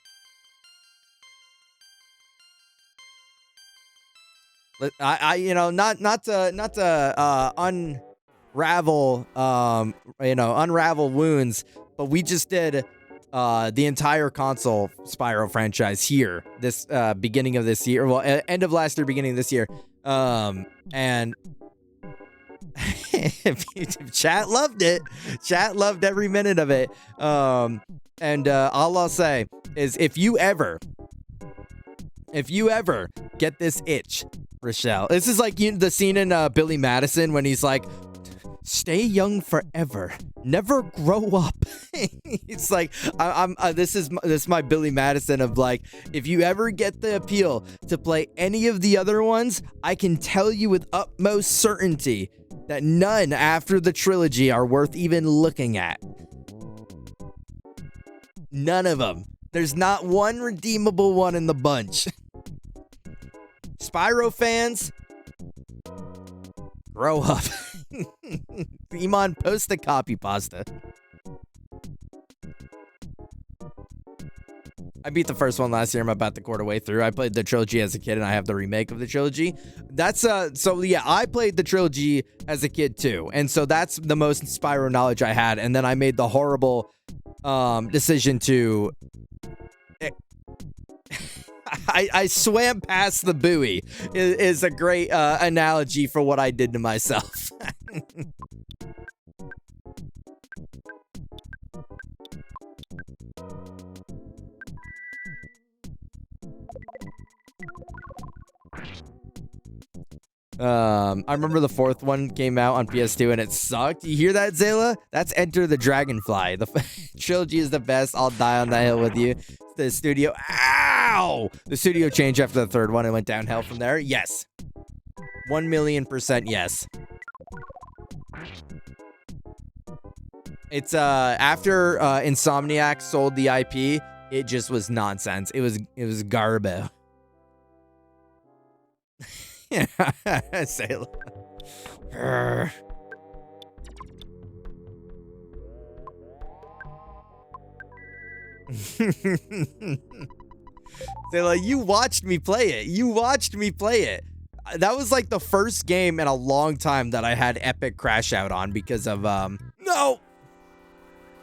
You know, not to unravel, unravel wounds, but we just did the entire console Spyro franchise here this beginning of this year, well, end of last year, beginning of this year, and chat loved it. Chat loved every minute of it. And all I'll say is if you ever get this itch, Rochelle, this is like the scene in Billy Madison when he's like, stay young forever, never grow up. It's like this is my Billy Madison of like, if you ever get the appeal to play any of the other ones, I can tell you with utmost certainty that none after the trilogy are worth even looking at. None of them. There's not one redeemable one in the bunch. Spyro fans, grow up. Iman, post the copy pasta. I beat the first one last year. I'm about the quarter way through. I played the trilogy as a kid, and I have the remake of the trilogy. That's so yeah, I played the trilogy as a kid too, and so that's the most Spyro knowledge I had. And then I made the horrible decision to I swam past the buoy is a great analogy for what I did to myself. I remember the fourth one came out on PS2 and it sucked. You hear that, Zayla? That's Enter the Dragonfly. The trilogy is the best. I'll die on that hill with you. The studio. Ow! The studio changed after the third one and went downhill from there. Yes. 1,000,000% yes. It's after Insomniac sold the IP, it just was nonsense. It was garbo. Yeah, Sayla. Sayla, you watched me play it. You watched me play it. That was like the first game in a long time that I had epic crash out on because of no,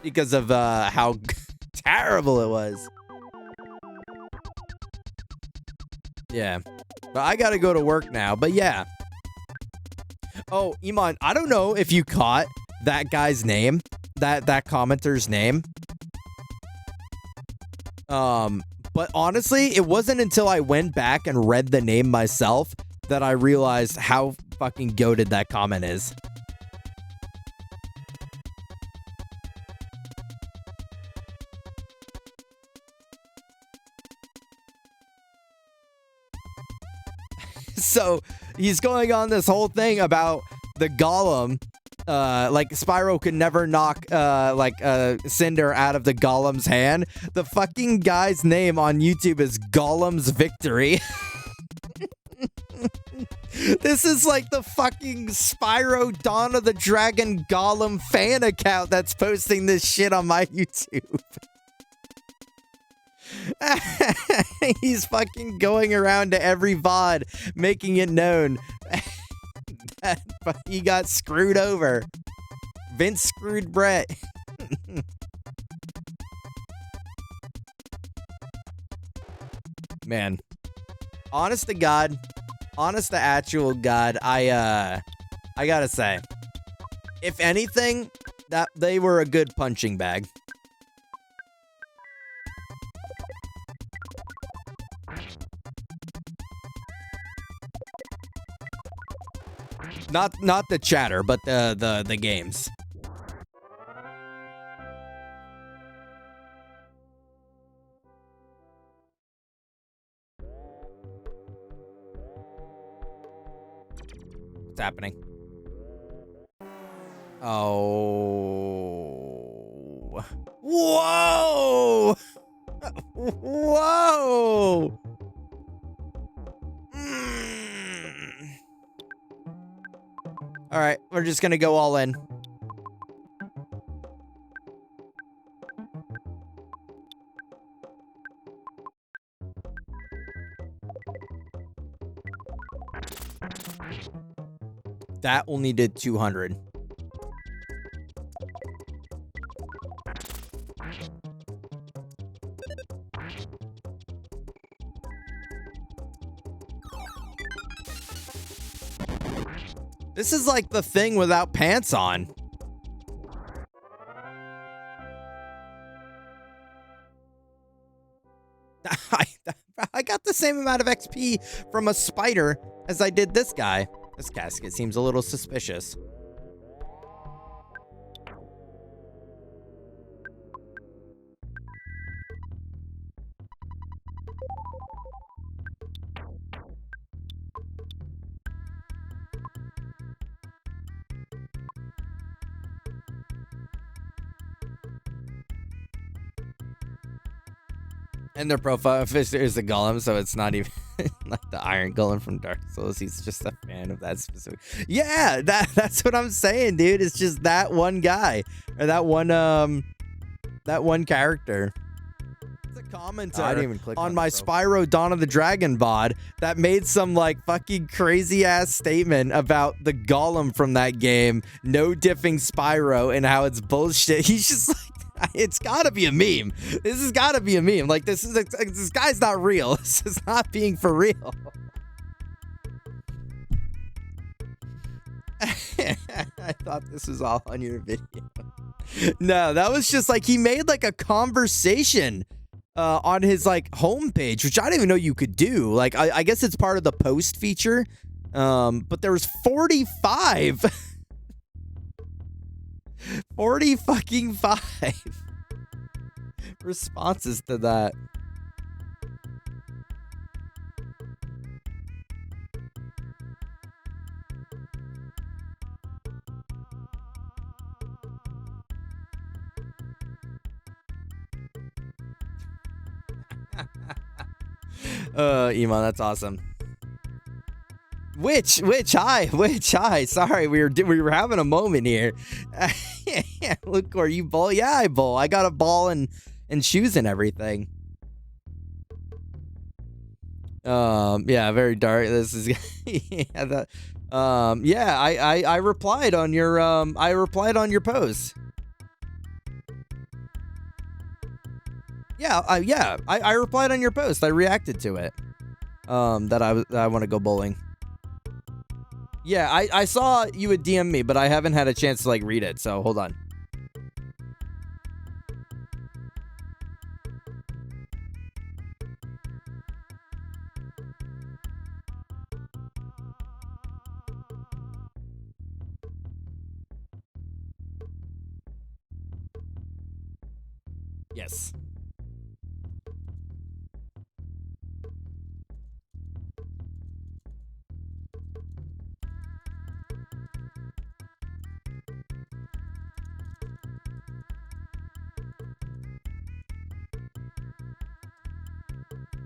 because of how terrible it was. Yeah, but I gotta go to work now. But yeah. Oh, Iman, I don't know if you caught that guy's name, that commenter's name. But honestly, it wasn't until I went back and read the name myself that I realized how fucking goated that comment is. So he's going on this whole thing about the golem. Like Spyro could never knock Cinder out of the golem's hand. The fucking guy's name on YouTube is Golem's Victory. This is like the fucking Spyro Dawn of the Dragon Golem fan account that's posting this shit on my YouTube. He's fucking going around to every VOD making it known that he got screwed over. Vince screwed Brett. Man, honest to God, honest to actual God, I gotta say, if anything, that they were a good punching bag. Not the chatter, but the games. What's happening? Oh. Whoa! Whoa! All right, we're just gonna go all in. That only did 200. This is like the thing without pants on. I got the same amount of XP from a spider as I did this guy. This casket seems a little suspicious. And their profile picture is the golem, so it's not even like the Iron Golem from Dark Souls. He's just a fan of that specific. Yeah, that's what I'm saying, dude. It's just that one guy or that one character. It's a commenter I didn't even click on my Spyro Dawn of the Dragon VOD that made some like fucking crazy ass statement about the golem from that game, no diffing Spyro and how it's bullshit. He's just like, it's gotta be a meme. This has gotta be a meme. Like this guy's not real. This is not being for real. I thought this was all on your video. No, that was just like he made like a conversation on his like homepage, which I didn't even know you could do. Like I guess it's part of the post feature But there was 45. 40 fucking 5 responses to that. Emo, that's awesome. Which, hi. Sorry, we were having a moment here. Look, where you bowl? Yeah, I bowl. I got a ball and shoes and everything. Yeah, very dark. This is yeah, I replied on your post. Yeah, I replied on your post. I reacted to it. That I want to go bowling. Yeah, I saw you would DM me, but I haven't had a chance to like read it. So hold on. Yes.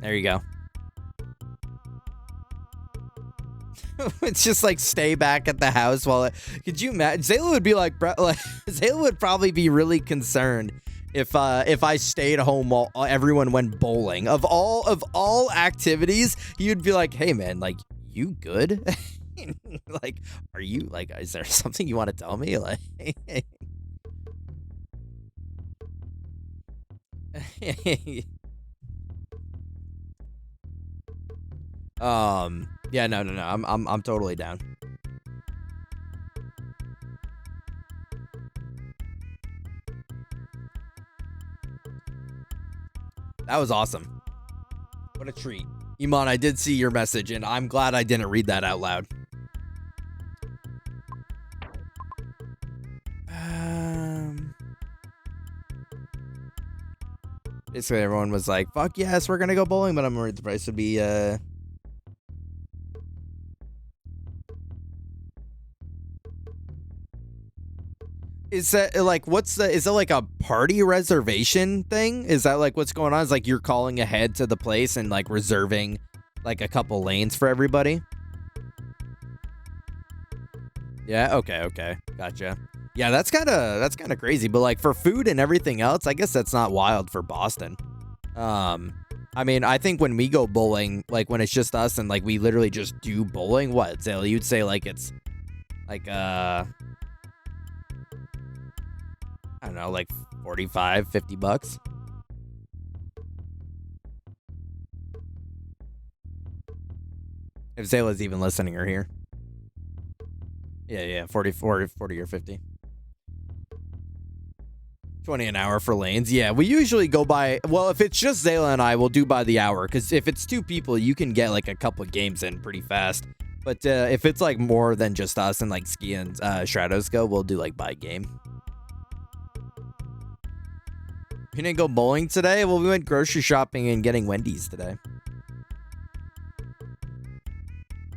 There you go. It's just like stay back at the house while could you imagine? Zayla would be like, Zayla would probably be really concerned if I stayed home while everyone went bowling. Of all activities, you'd be like, hey man, like, you good? Like, are you like, is there something you want to tell me? Like, yeah, no, I'm totally down. That was awesome. What a treat. Iman, I did see your message, and I'm glad I didn't read that out loud. Basically, everyone was like, fuck yes, we're gonna go bowling, but I'm worried the price would be, Is that like, is it like a party reservation thing? Is that like what's going on? Is like you're calling ahead to the place and like reserving like a couple lanes for everybody? Yeah, okay. Gotcha. Yeah, that's kind of crazy, but like for food and everything else, I guess that's not wild for Boston. I mean, I think when we go bowling, like when it's just us and like we literally just do bowling, what, Zale, you'd say like it's like I don't know, like 45, 50 bucks. If Zayla's even listening or here. Yeah, 40 or 50. 20 an hour for lanes. Yeah, we usually go by, well, if it's just Zayla and I, we'll do by the hour. Because if it's two people, you can get like a couple of games in pretty fast. But if it's like more than just us and like Ski and Stratos go, we'll do like by game. You didn't go bowling today? Well, we went grocery shopping and getting Wendy's today.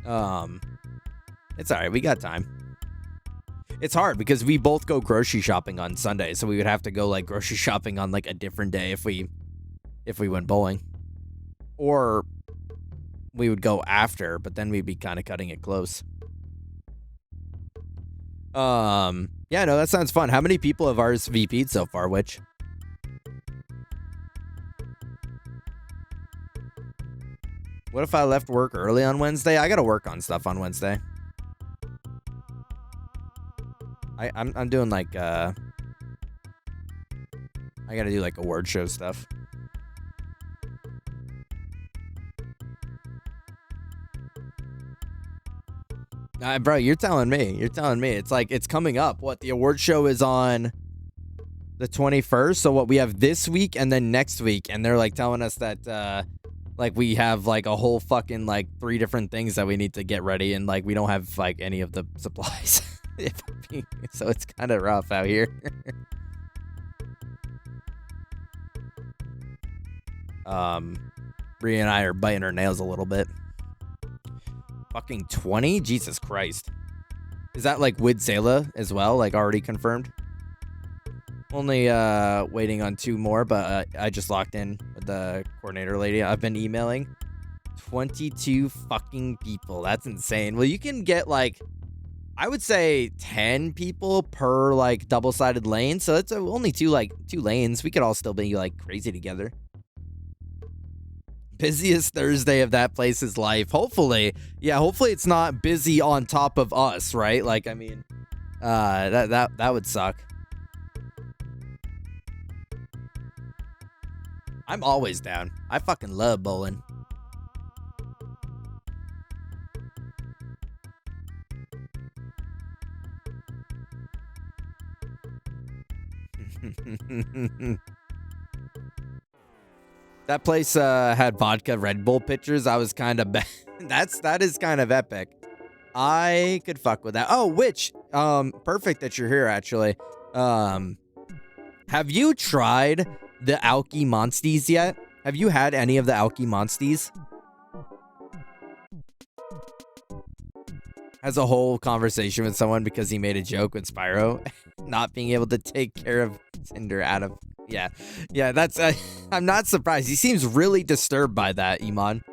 It's all right. We got time. It's hard because we both go grocery shopping on Sunday, so we would have to go like grocery shopping on like a different day if we went bowling, or we would go after, but then we'd be kind of cutting it close. Yeah, no, that sounds fun. How many people have RSVP'd so far, Which? What if I left work early on Wednesday? I gotta work on stuff on Wednesday. I'm doing like I gotta do like award show stuff. Bro, you're telling me. It's like it's coming up. What, the award show is on the 21st? So what, we have this week and then next week, and they're like telling us that Like we have like a whole fucking like 3 different things that we need to get ready, and like we don't have like any of the supplies. So it's kind of rough out here. Bria and I are biting our nails a little bit. Fucking 20? Jesus Christ. Is that like with Zayla as well? Like already confirmed? Only waiting on 2 more, but I just locked in with the coordinator lady. I've been emailing 22 fucking people. That's insane. Well, you can get like, I would say 10 people per like double-sided lane. So it's only 2 lanes. We could all still be like crazy together. Busiest Thursday of that place's life. Hopefully. Yeah, hopefully it's not busy on top of us, right? Like, I mean, that would suck. I'm always down. I fucking love bowling. That place had vodka Red Bull pitchers. I was kind of that is kind of epic. I could fuck with that. Oh, which perfect that you're here actually. Have you tried the Alky Monsties yet? Have you had any of the Alky Monsties? Has a whole conversation with someone because he made a joke with Spyro not being able to take care of Cinder out of... Yeah, that's... I'm not surprised. He seems really disturbed by that, Iman.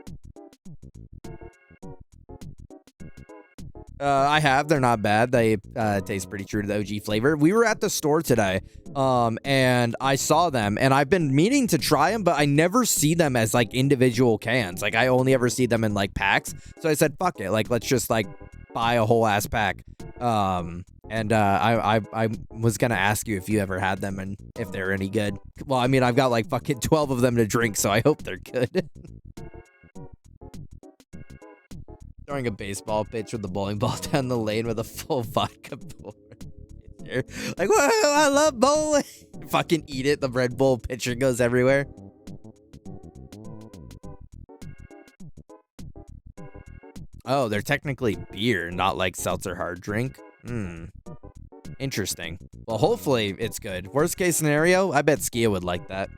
I have. They're not bad. They taste pretty true to the OG flavor. We were at the store today, and I saw them, and I've been meaning to try them, but I never see them as, like, individual cans. Like, I only ever see them in, like, packs. So I said, fuck it. Like, let's just, like, buy a whole ass pack. I was gonna ask you if you ever had them and if they're any good. Well, I mean, I've got like fucking 12 of them to drink, so I hope they're good. Throwing a baseball pitch with the bowling ball down the lane with a full vodka pour. Like, whoa, I love bowling. Fucking eat it. The Red Bull pitcher goes everywhere. Oh, they're technically beer, not like seltzer hard drink. Interesting. Well, hopefully it's good. Worst case scenario, I bet Skia would like that.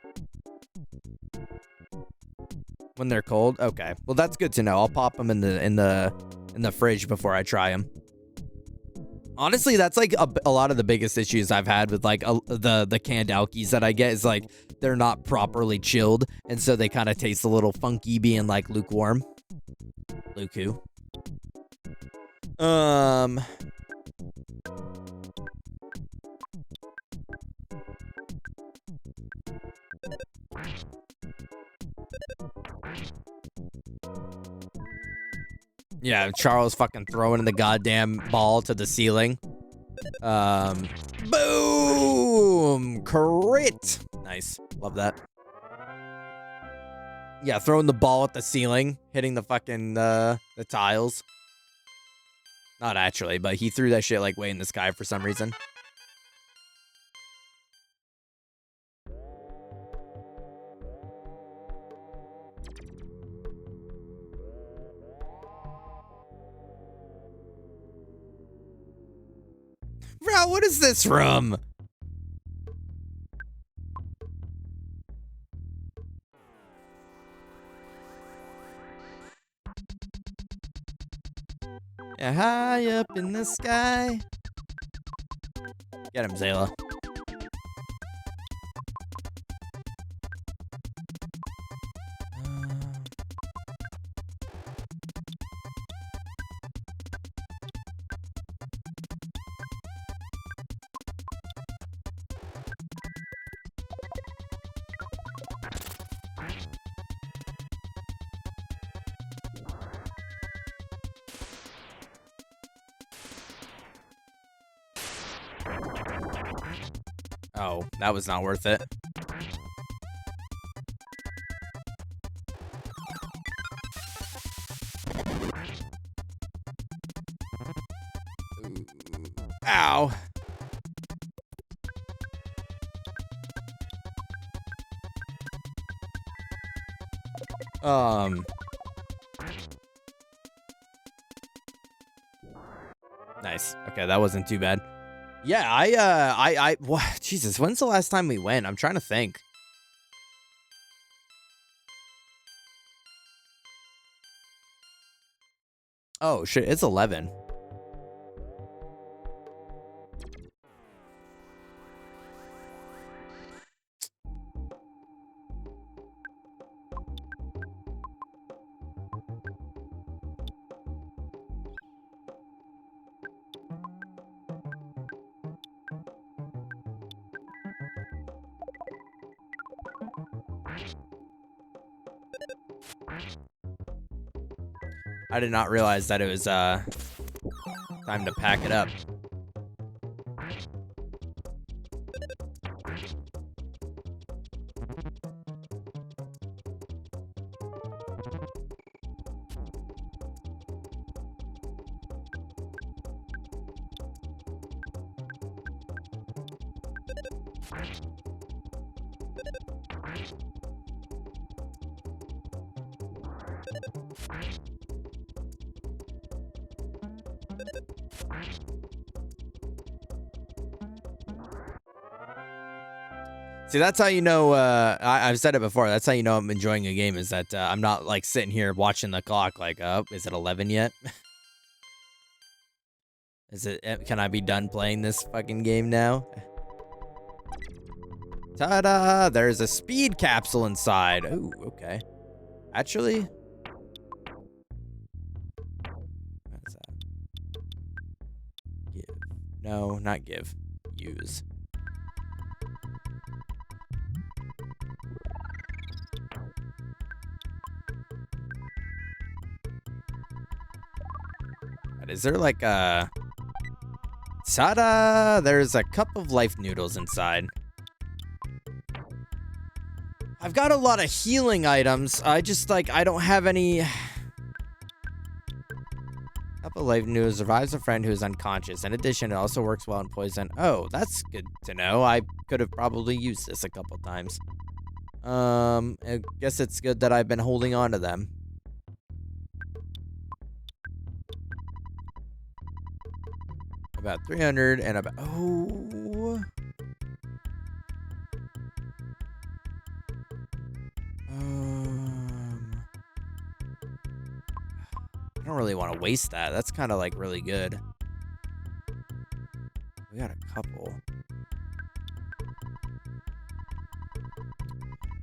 When they're cold? Okay. Well, that's good to know. I'll pop them in the fridge before I try them. Honestly, that's like a lot of the biggest issues I've had with like the canned alkies that I get is like they're not properly chilled, and so they kind of taste a little funky being like lukewarm. Luke who? Yeah, Charles fucking throwing the goddamn ball to the ceiling. Boom! Crit! Nice. Love that. Yeah, throwing the ball at the ceiling, hitting the fucking, the tiles. Not actually, but he threw that shit, like, way in the sky for some reason. Bro, what is this from? Yeah, high up in the sky. Get him, Zayla. Oh, that was not worth it. Ooh. Ow. Nice. Okay, that wasn't too bad. Yeah, Jesus, when's the last time we went? I'm trying to think. Oh, shit, it's 11. I did not realize that it was time to pack it up. See, that's how you know, I've said it before, that's how you know I'm enjoying a game, is that I'm not, like, sitting here watching the clock like, oh, is it 11 yet? Can I be done playing this fucking game now? Ta-da! There's a speed capsule inside. Ooh, okay. Actually... what is that? Give. No, not give. Use. Is there like a... Ta-da! There's a cup of life noodles inside. I've got a lot of healing items. I just, like, I don't have any... Cup of life noodles revives a friend who is unconscious. In addition, it also works well in poison. Oh, that's good to know. I could have probably used this a couple times. I guess it's good that I've been holding on to them. About 300 and about... Oh... I don't really want to waste that. That's kind of like really good. We got a couple.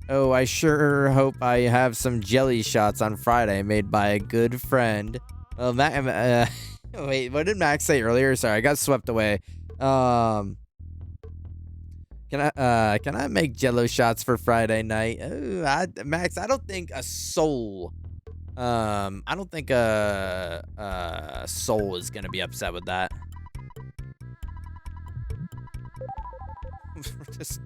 Oh, I sure hope I have some jelly shots on Friday made by a good friend. Well, wait, what did Max say earlier? Sorry, I got swept away. Can I make Jello shots for Friday night? Oh, Max, I don't think a soul. I don't think a soul is gonna be upset with that. Just.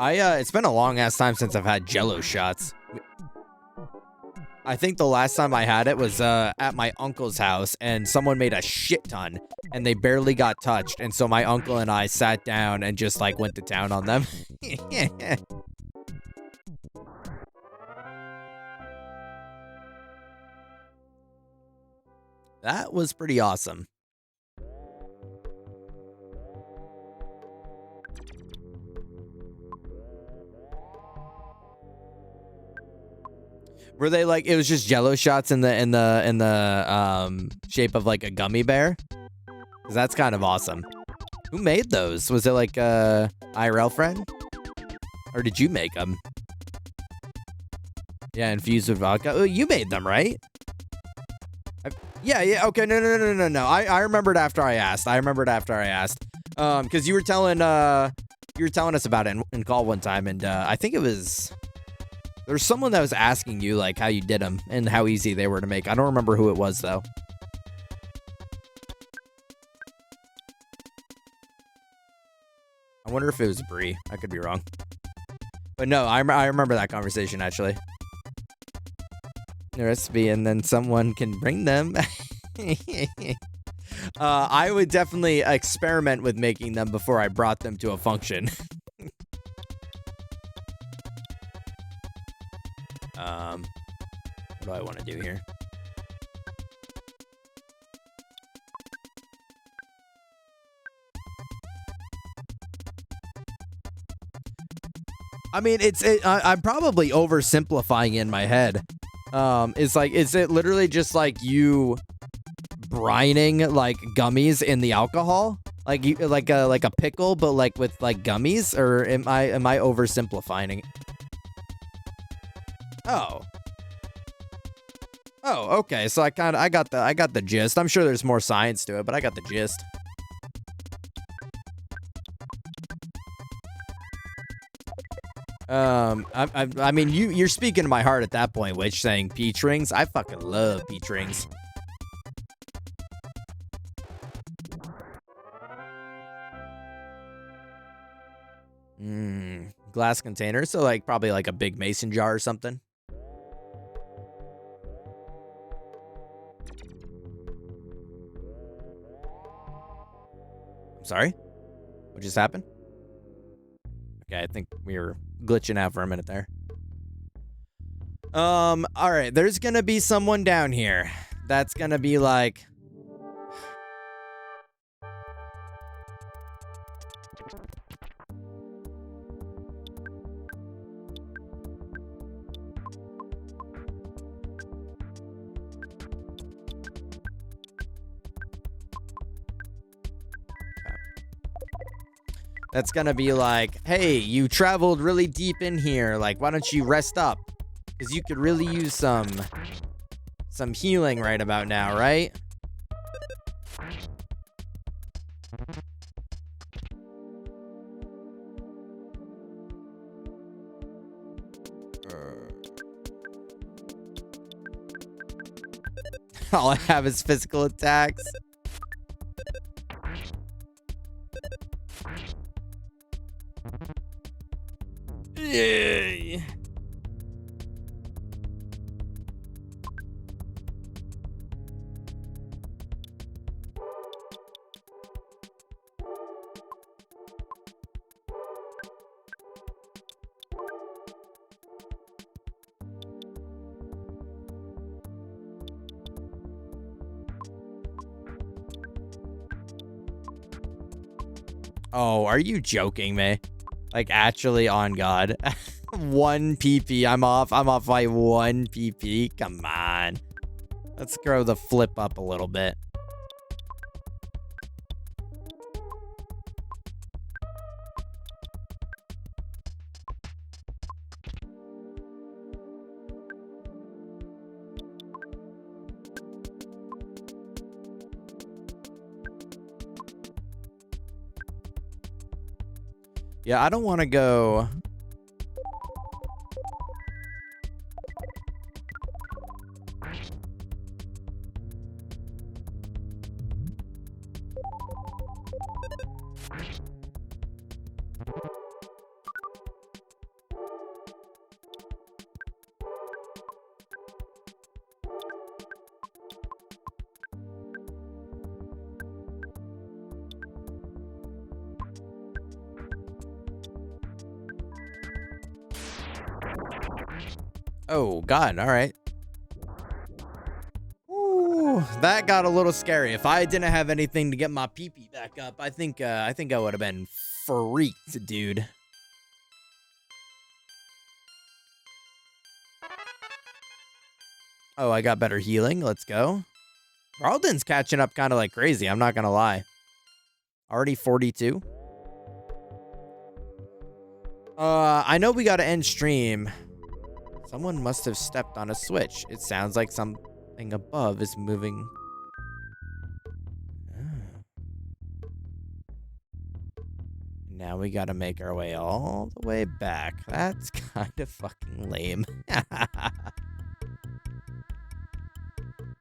It's been a long ass time since I've had Jello shots. I think the last time I had it was at my uncle's house, and someone made a shit ton, and they barely got touched, and so my uncle and I sat down and just like went to town on them. That was pretty awesome. Were they like, it was just Jello shots in the shape of like a gummy bear? 'Cause that's kind of awesome. Who made those? Was it like a IRL friend? Or did you make them? Yeah, infused with vodka. Oh, you made them, right? Yeah. Okay. No. I remembered after I asked. Because you were telling us about it in call one time, and I think it was. There's someone that was asking you, like, how you did them and how easy they were to make. I don't remember who it was, though. I wonder if it was Bree. I could be wrong. But no, I remember that conversation, actually. the recipe, and then someone can bring them. I would definitely experiment with making them before I brought them to a function. What do I want to do here? I mean, I'm probably oversimplifying in my head. Is it literally just like you brining like gummies in the alcohol? Like you like a pickle, but like with like gummies? Or am I oversimplifying it? Oh. Oh, okay. So I got the gist. I'm sure there's more science to it, but I got the gist. I mean, you're speaking to my heart at that point, Witch, saying peach rings. I fucking love peach rings. Glass container, so like probably like a big mason jar or something. I'm sorry? What just happened? Okay, I think we were glitching out for a minute there. All right, there's gonna be someone down here that's gonna be like, hey, you traveled really deep in here. Like, why don't you rest up? Because you could really use some healing right about now, right? All I have is physical attacks. Yay. Oh, are you joking me? Like, actually, on God. 1 PP. I'm off by 1 PP. Come on. Let's grow the flip up a little bit. Yeah, I don't want to go... Oh, God, all right. Ooh, that got a little scary. If I didn't have anything to get my pee-pee back up, I think I would have been freaked, dude. Oh, I got better healing. Let's go. Arlden's catching up kind of like crazy. I'm not going to lie. Already 42. I know we got to end stream. Someone must have stepped on a switch. It sounds like something above is moving. Now we gotta make our way all the way back. That's kind of fucking lame.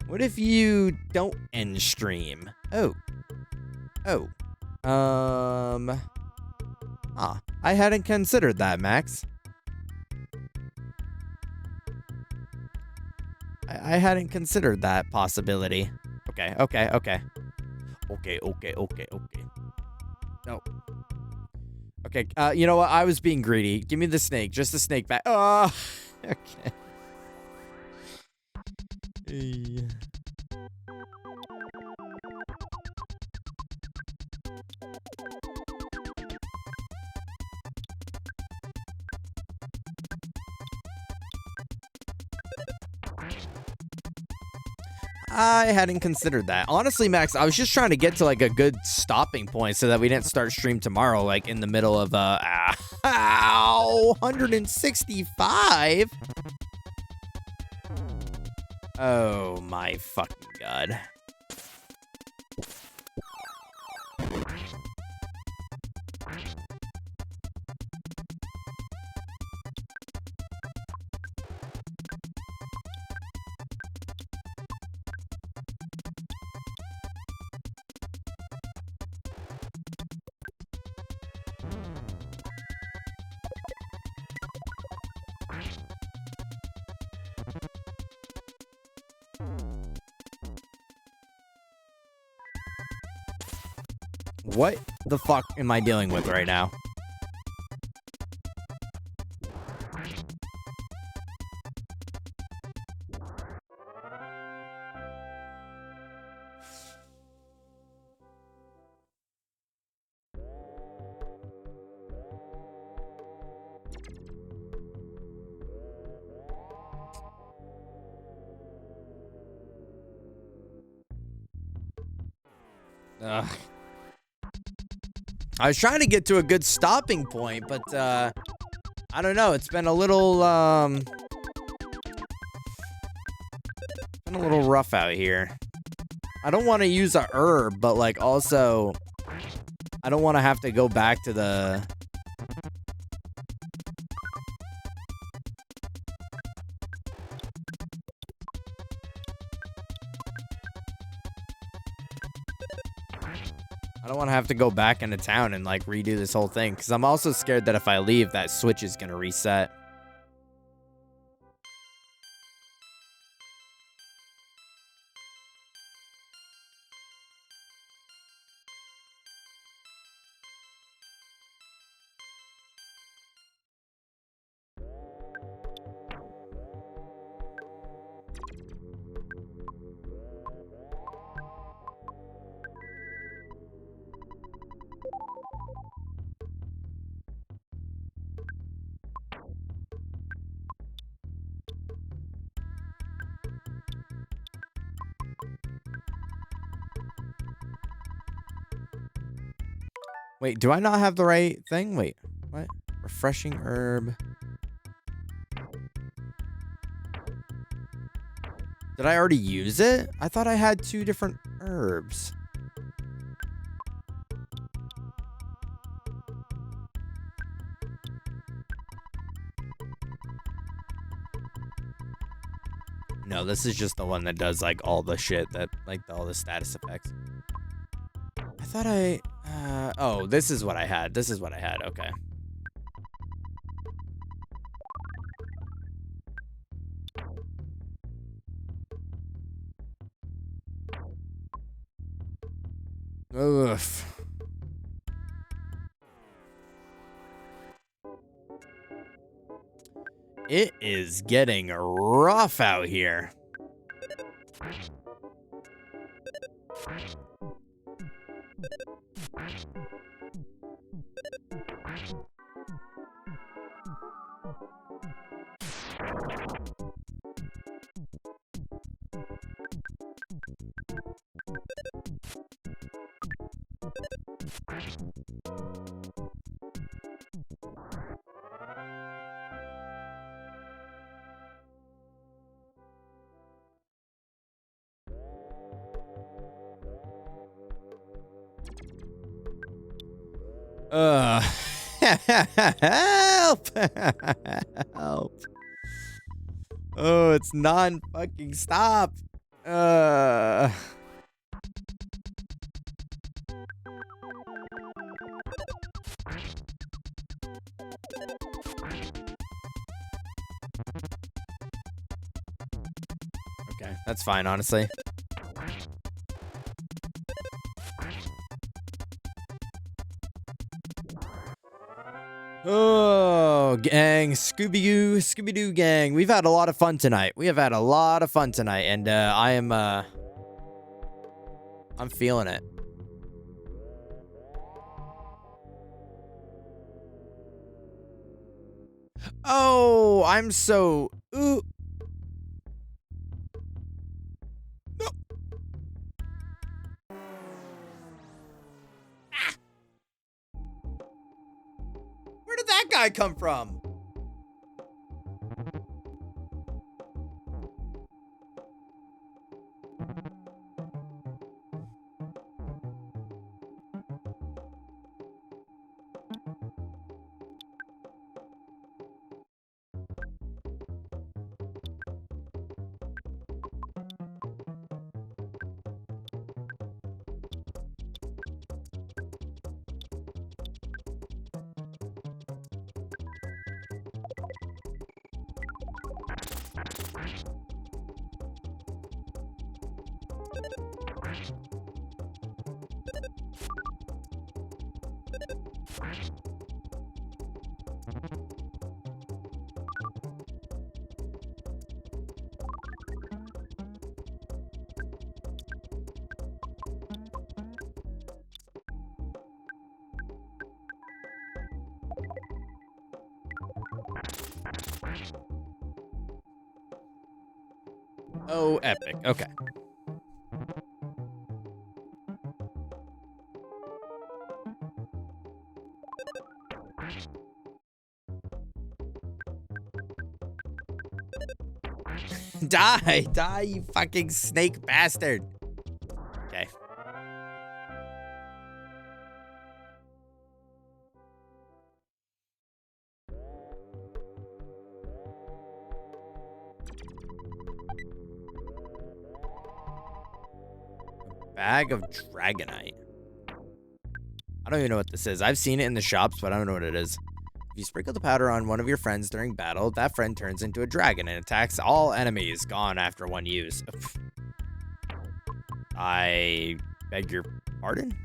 What if you don't end stream? Oh. I hadn't considered that, Max. I hadn't considered that possibility. Okay. Okay. No. Okay, you know what? I was being greedy. Give me the snake. Just the snake back. Oh, okay. Hey. I hadn't considered that. Honestly, Max, I was just trying to get to like a good stopping point so that we didn't start stream tomorrow, like in the middle of ow, 165. Oh my fucking god. What the fuck am I dealing with right now? Ugh. I was trying to get to a good stopping point, but I don't know. It's been a little rough out here. I don't want to use a herb, but like also I don't want to have to go back to the go back into town and like redo this whole thing, because I'm also scared that if I leave, that switch is gonna reset. Wait, do I not have the right thing? Wait, what? Refreshing herb. Did I already use it? I thought I had 2 different herbs. No, this is just the one that does like all the shit that like all the status effects. I thought oh, this is what I had. This is what I had. Okay. Ugh. It is getting rough out here. Help! Help! Oh, it's non-fucking stop. That's fine, honestly. Oh, gang, Scooby-Doo gang. We've had a lot of fun tonight. We have had a lot of fun tonight, and I'm feeling it. Oh, I'm so... Ooh. No. Ah. Where did that guy come from? Oh, epic. Okay. Die, die, you fucking snake bastard. Okay. Bag of Dragonite. I don't even know what this is. I've seen it in the shops, but I don't know what it is. If you sprinkle the powder on one of your friends during battle, that friend turns into a dragon and attacks all enemies. Gone after one use. I beg your pardon?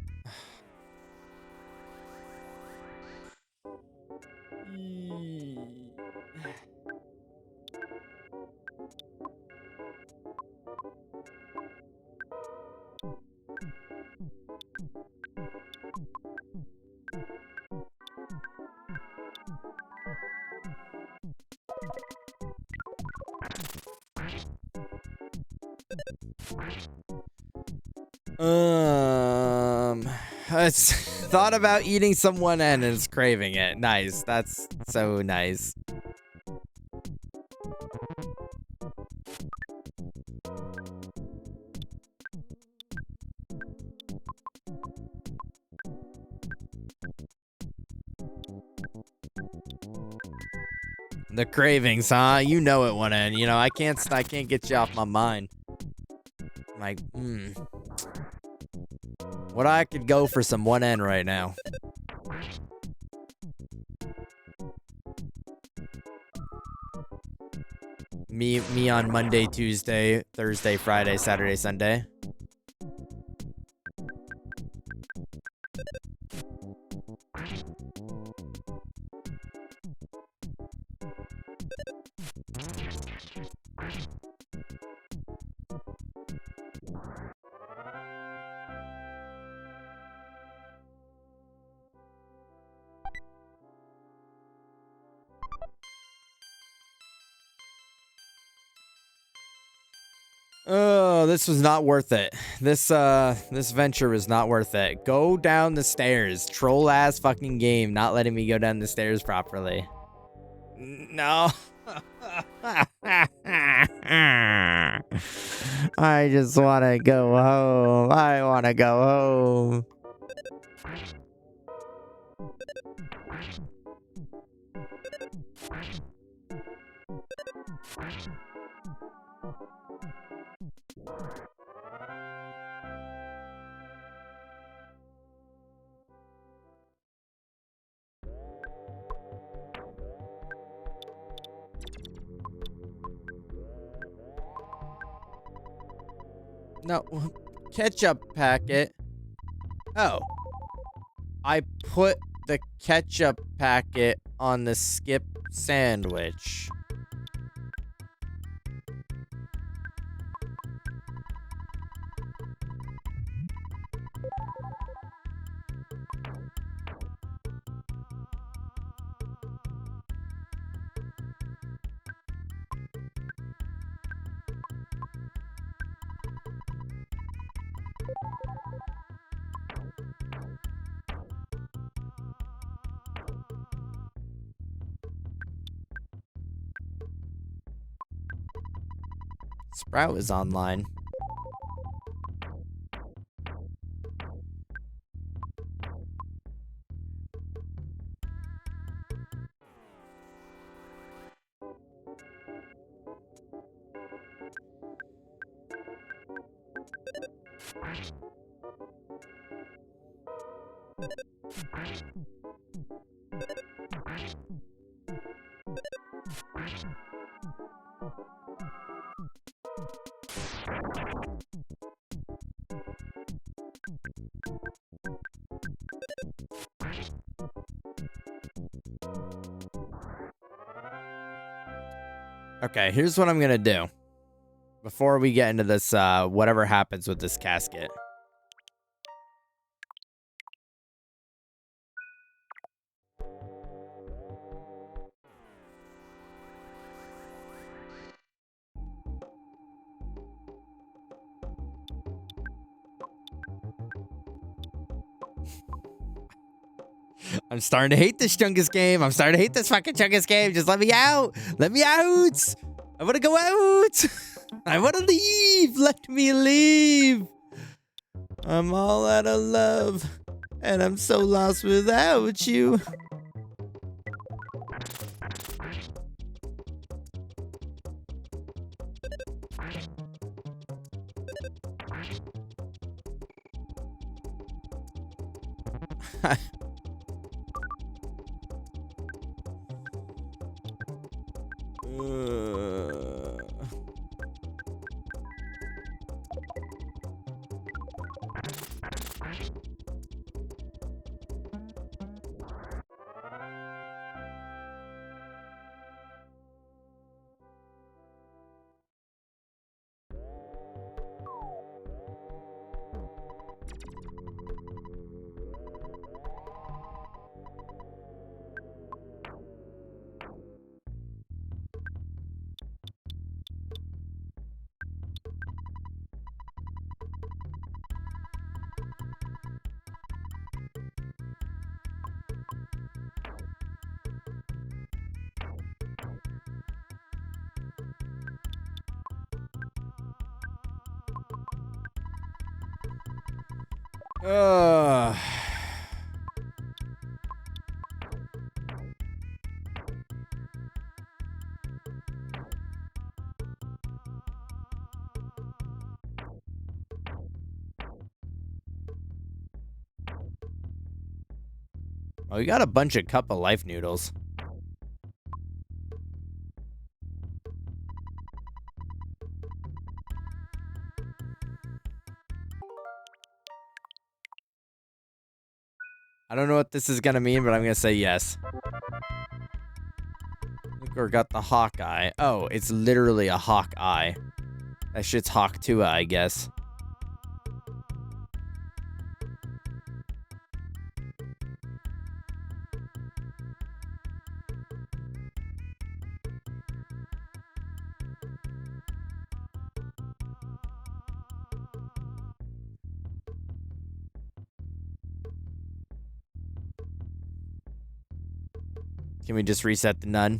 It's thought about eating some 1N and is craving it. Nice. That's so nice. The cravings, huh? You know it, 1N. You know, I can't get you off my mind. I'm like, what I could go for some 1N right now. Me on Monday, Tuesday, Thursday, Friday, Saturday, Sunday. Oh, this was not worth it. This venture was not worth it. Go down the stairs. Troll ass fucking game, not letting me go down the stairs properly. No. I just want to go home. I want to go home. No, ketchup packet. Oh. I put the ketchup packet on the skip sandwich. Sprout is online. Okay, here's what I'm gonna do. Before we get into this, whatever happens with this casket. I'm starting to hate this Chungus game. I'm starting to hate this fucking Chungus game. Just let me out. Let me out. I want to go out. I want to leave. Let me leave. I'm all out of love. And I'm so lost without you. Ugh. Oh, we got a bunch of cup of life noodles. I don't know what this is gonna mean, but I'm gonna say yes. Or got the Hawkeye. Oh, it's literally a Hawkeye. That shit's Hawk 2, I guess. Can we just reset the nun?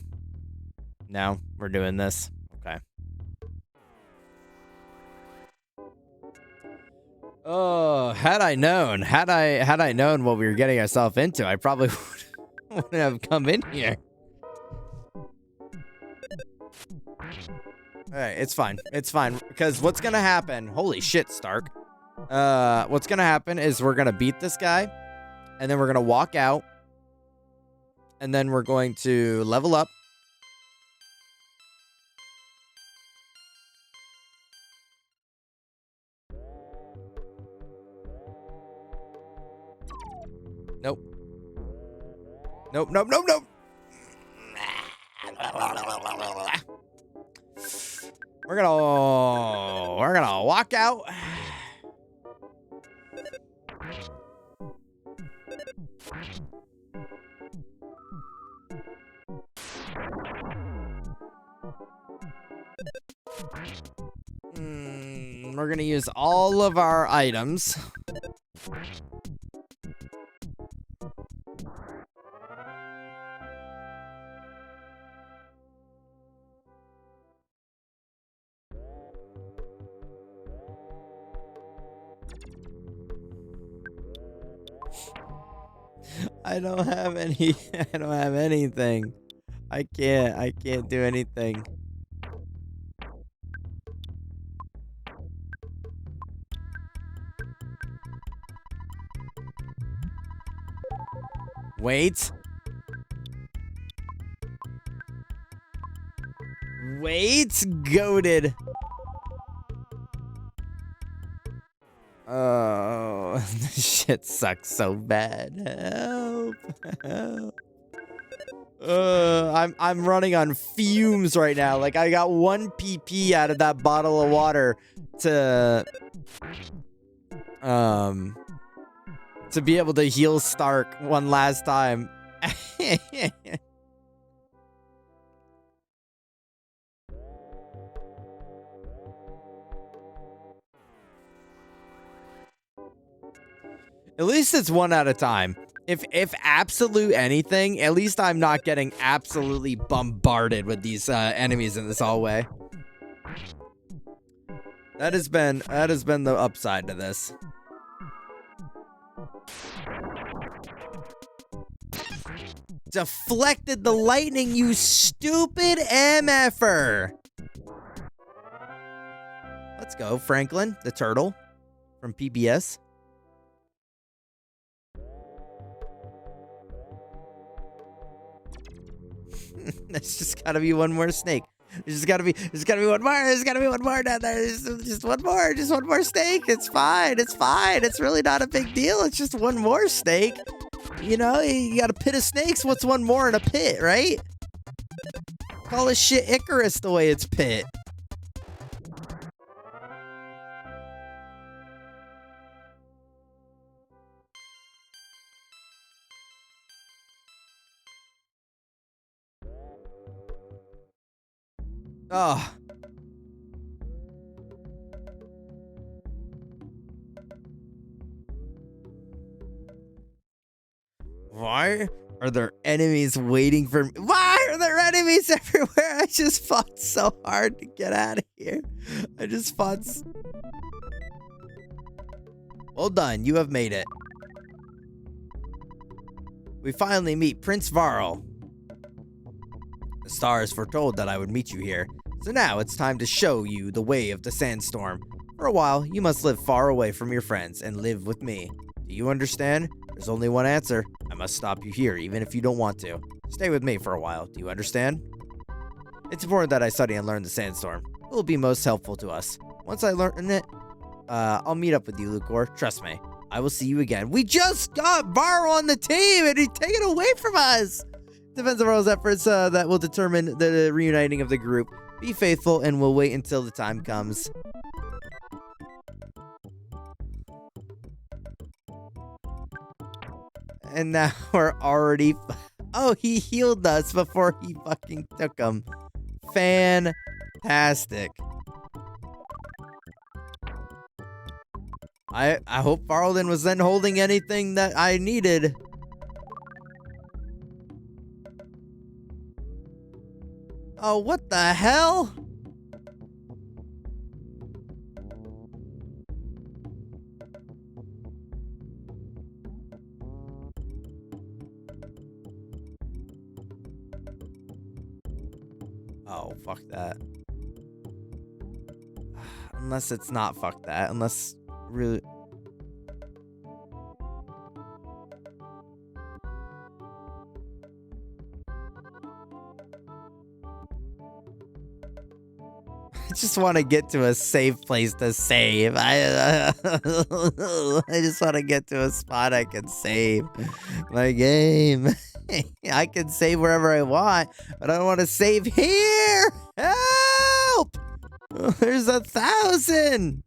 No, we're doing this. Okay. Oh, had I known what we were getting ourselves into, I probably wouldn't have come in here. Alright, it's fine. It's fine. Because what's gonna happen... Holy shit, Stark. What's gonna happen is we're gonna beat this guy, and then we're gonna walk out, and then we're going to level up. Nope. Nope, nope, nope, nope. We're gonna walk out. We're gonna use all of our items. I don't have any. I don't have anything. I can't do anything. Wait. Wait, goated. Oh, this shit sucks so bad. Help. Help. I'm running on fumes right now. Like, I got 1 PP out of that bottle of water to be able to heal Stark one last time. At least it's one at a time. If absolute anything, at least I'm not getting absolutely bombarded with these enemies in this hallway. That has been the upside to this. Deflected the lightning, you stupid MFer. Let's go, Franklin, the turtle from PBS. There's just gotta be one more snake. There's gotta be one more. There's gotta be one more down there. There's just one more snake. It's fine. It's fine. It's really not a big deal. It's just one more snake. You know, you got a pit of snakes. What's one more in a pit, right? Call this shit Icarus the way it's pit. Oh. Why are there enemies waiting for me? Why are there enemies everywhere? I just fought so hard to get out of here. I just fought. Well done. You have made it. We finally meet Prince Varl. The stars foretold that I would meet you here. So now it's time to show you the way of the sandstorm. For a while, you must live far away from your friends and live with me. Do you understand? There's only one answer. I must stop you here, even if you don't want to. Stay with me for a while. Do you understand? It's important that I study and learn the sandstorm. It will be most helpful to us. Once I learn it, I'll meet up with you, Lucor. Trust me. I will see you again. We just got Varl on the team, and he's taken away from us. Depends on Varl's efforts that will determine the reuniting of the group. Be faithful, and we'll wait until the time comes. And now we're already... Oh, he healed us before he fucking took him. Fantastic. I hope Varlden was then holding anything that I needed. Oh, what the hell? Oh, fuck that. Unless it's not fuck that. Unless really... just want to get to a safe place to save. I just want to get to a spot I can save my game. I can save wherever I want, but I don't want to save here. Help! There's 1,000.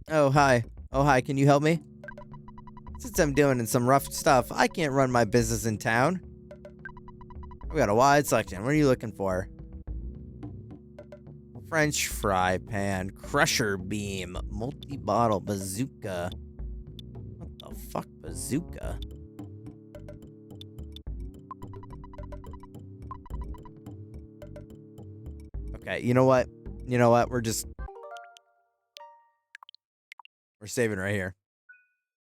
Oh, hi. Oh, hi. Can you help me? Since I'm doing some rough stuff, I can't run my business in town. We got a wide selection. What are you looking for? French fry pan, crusher beam, multi-bottle bazooka. What the fuck, bazooka? Okay, you know what? We're saving right here.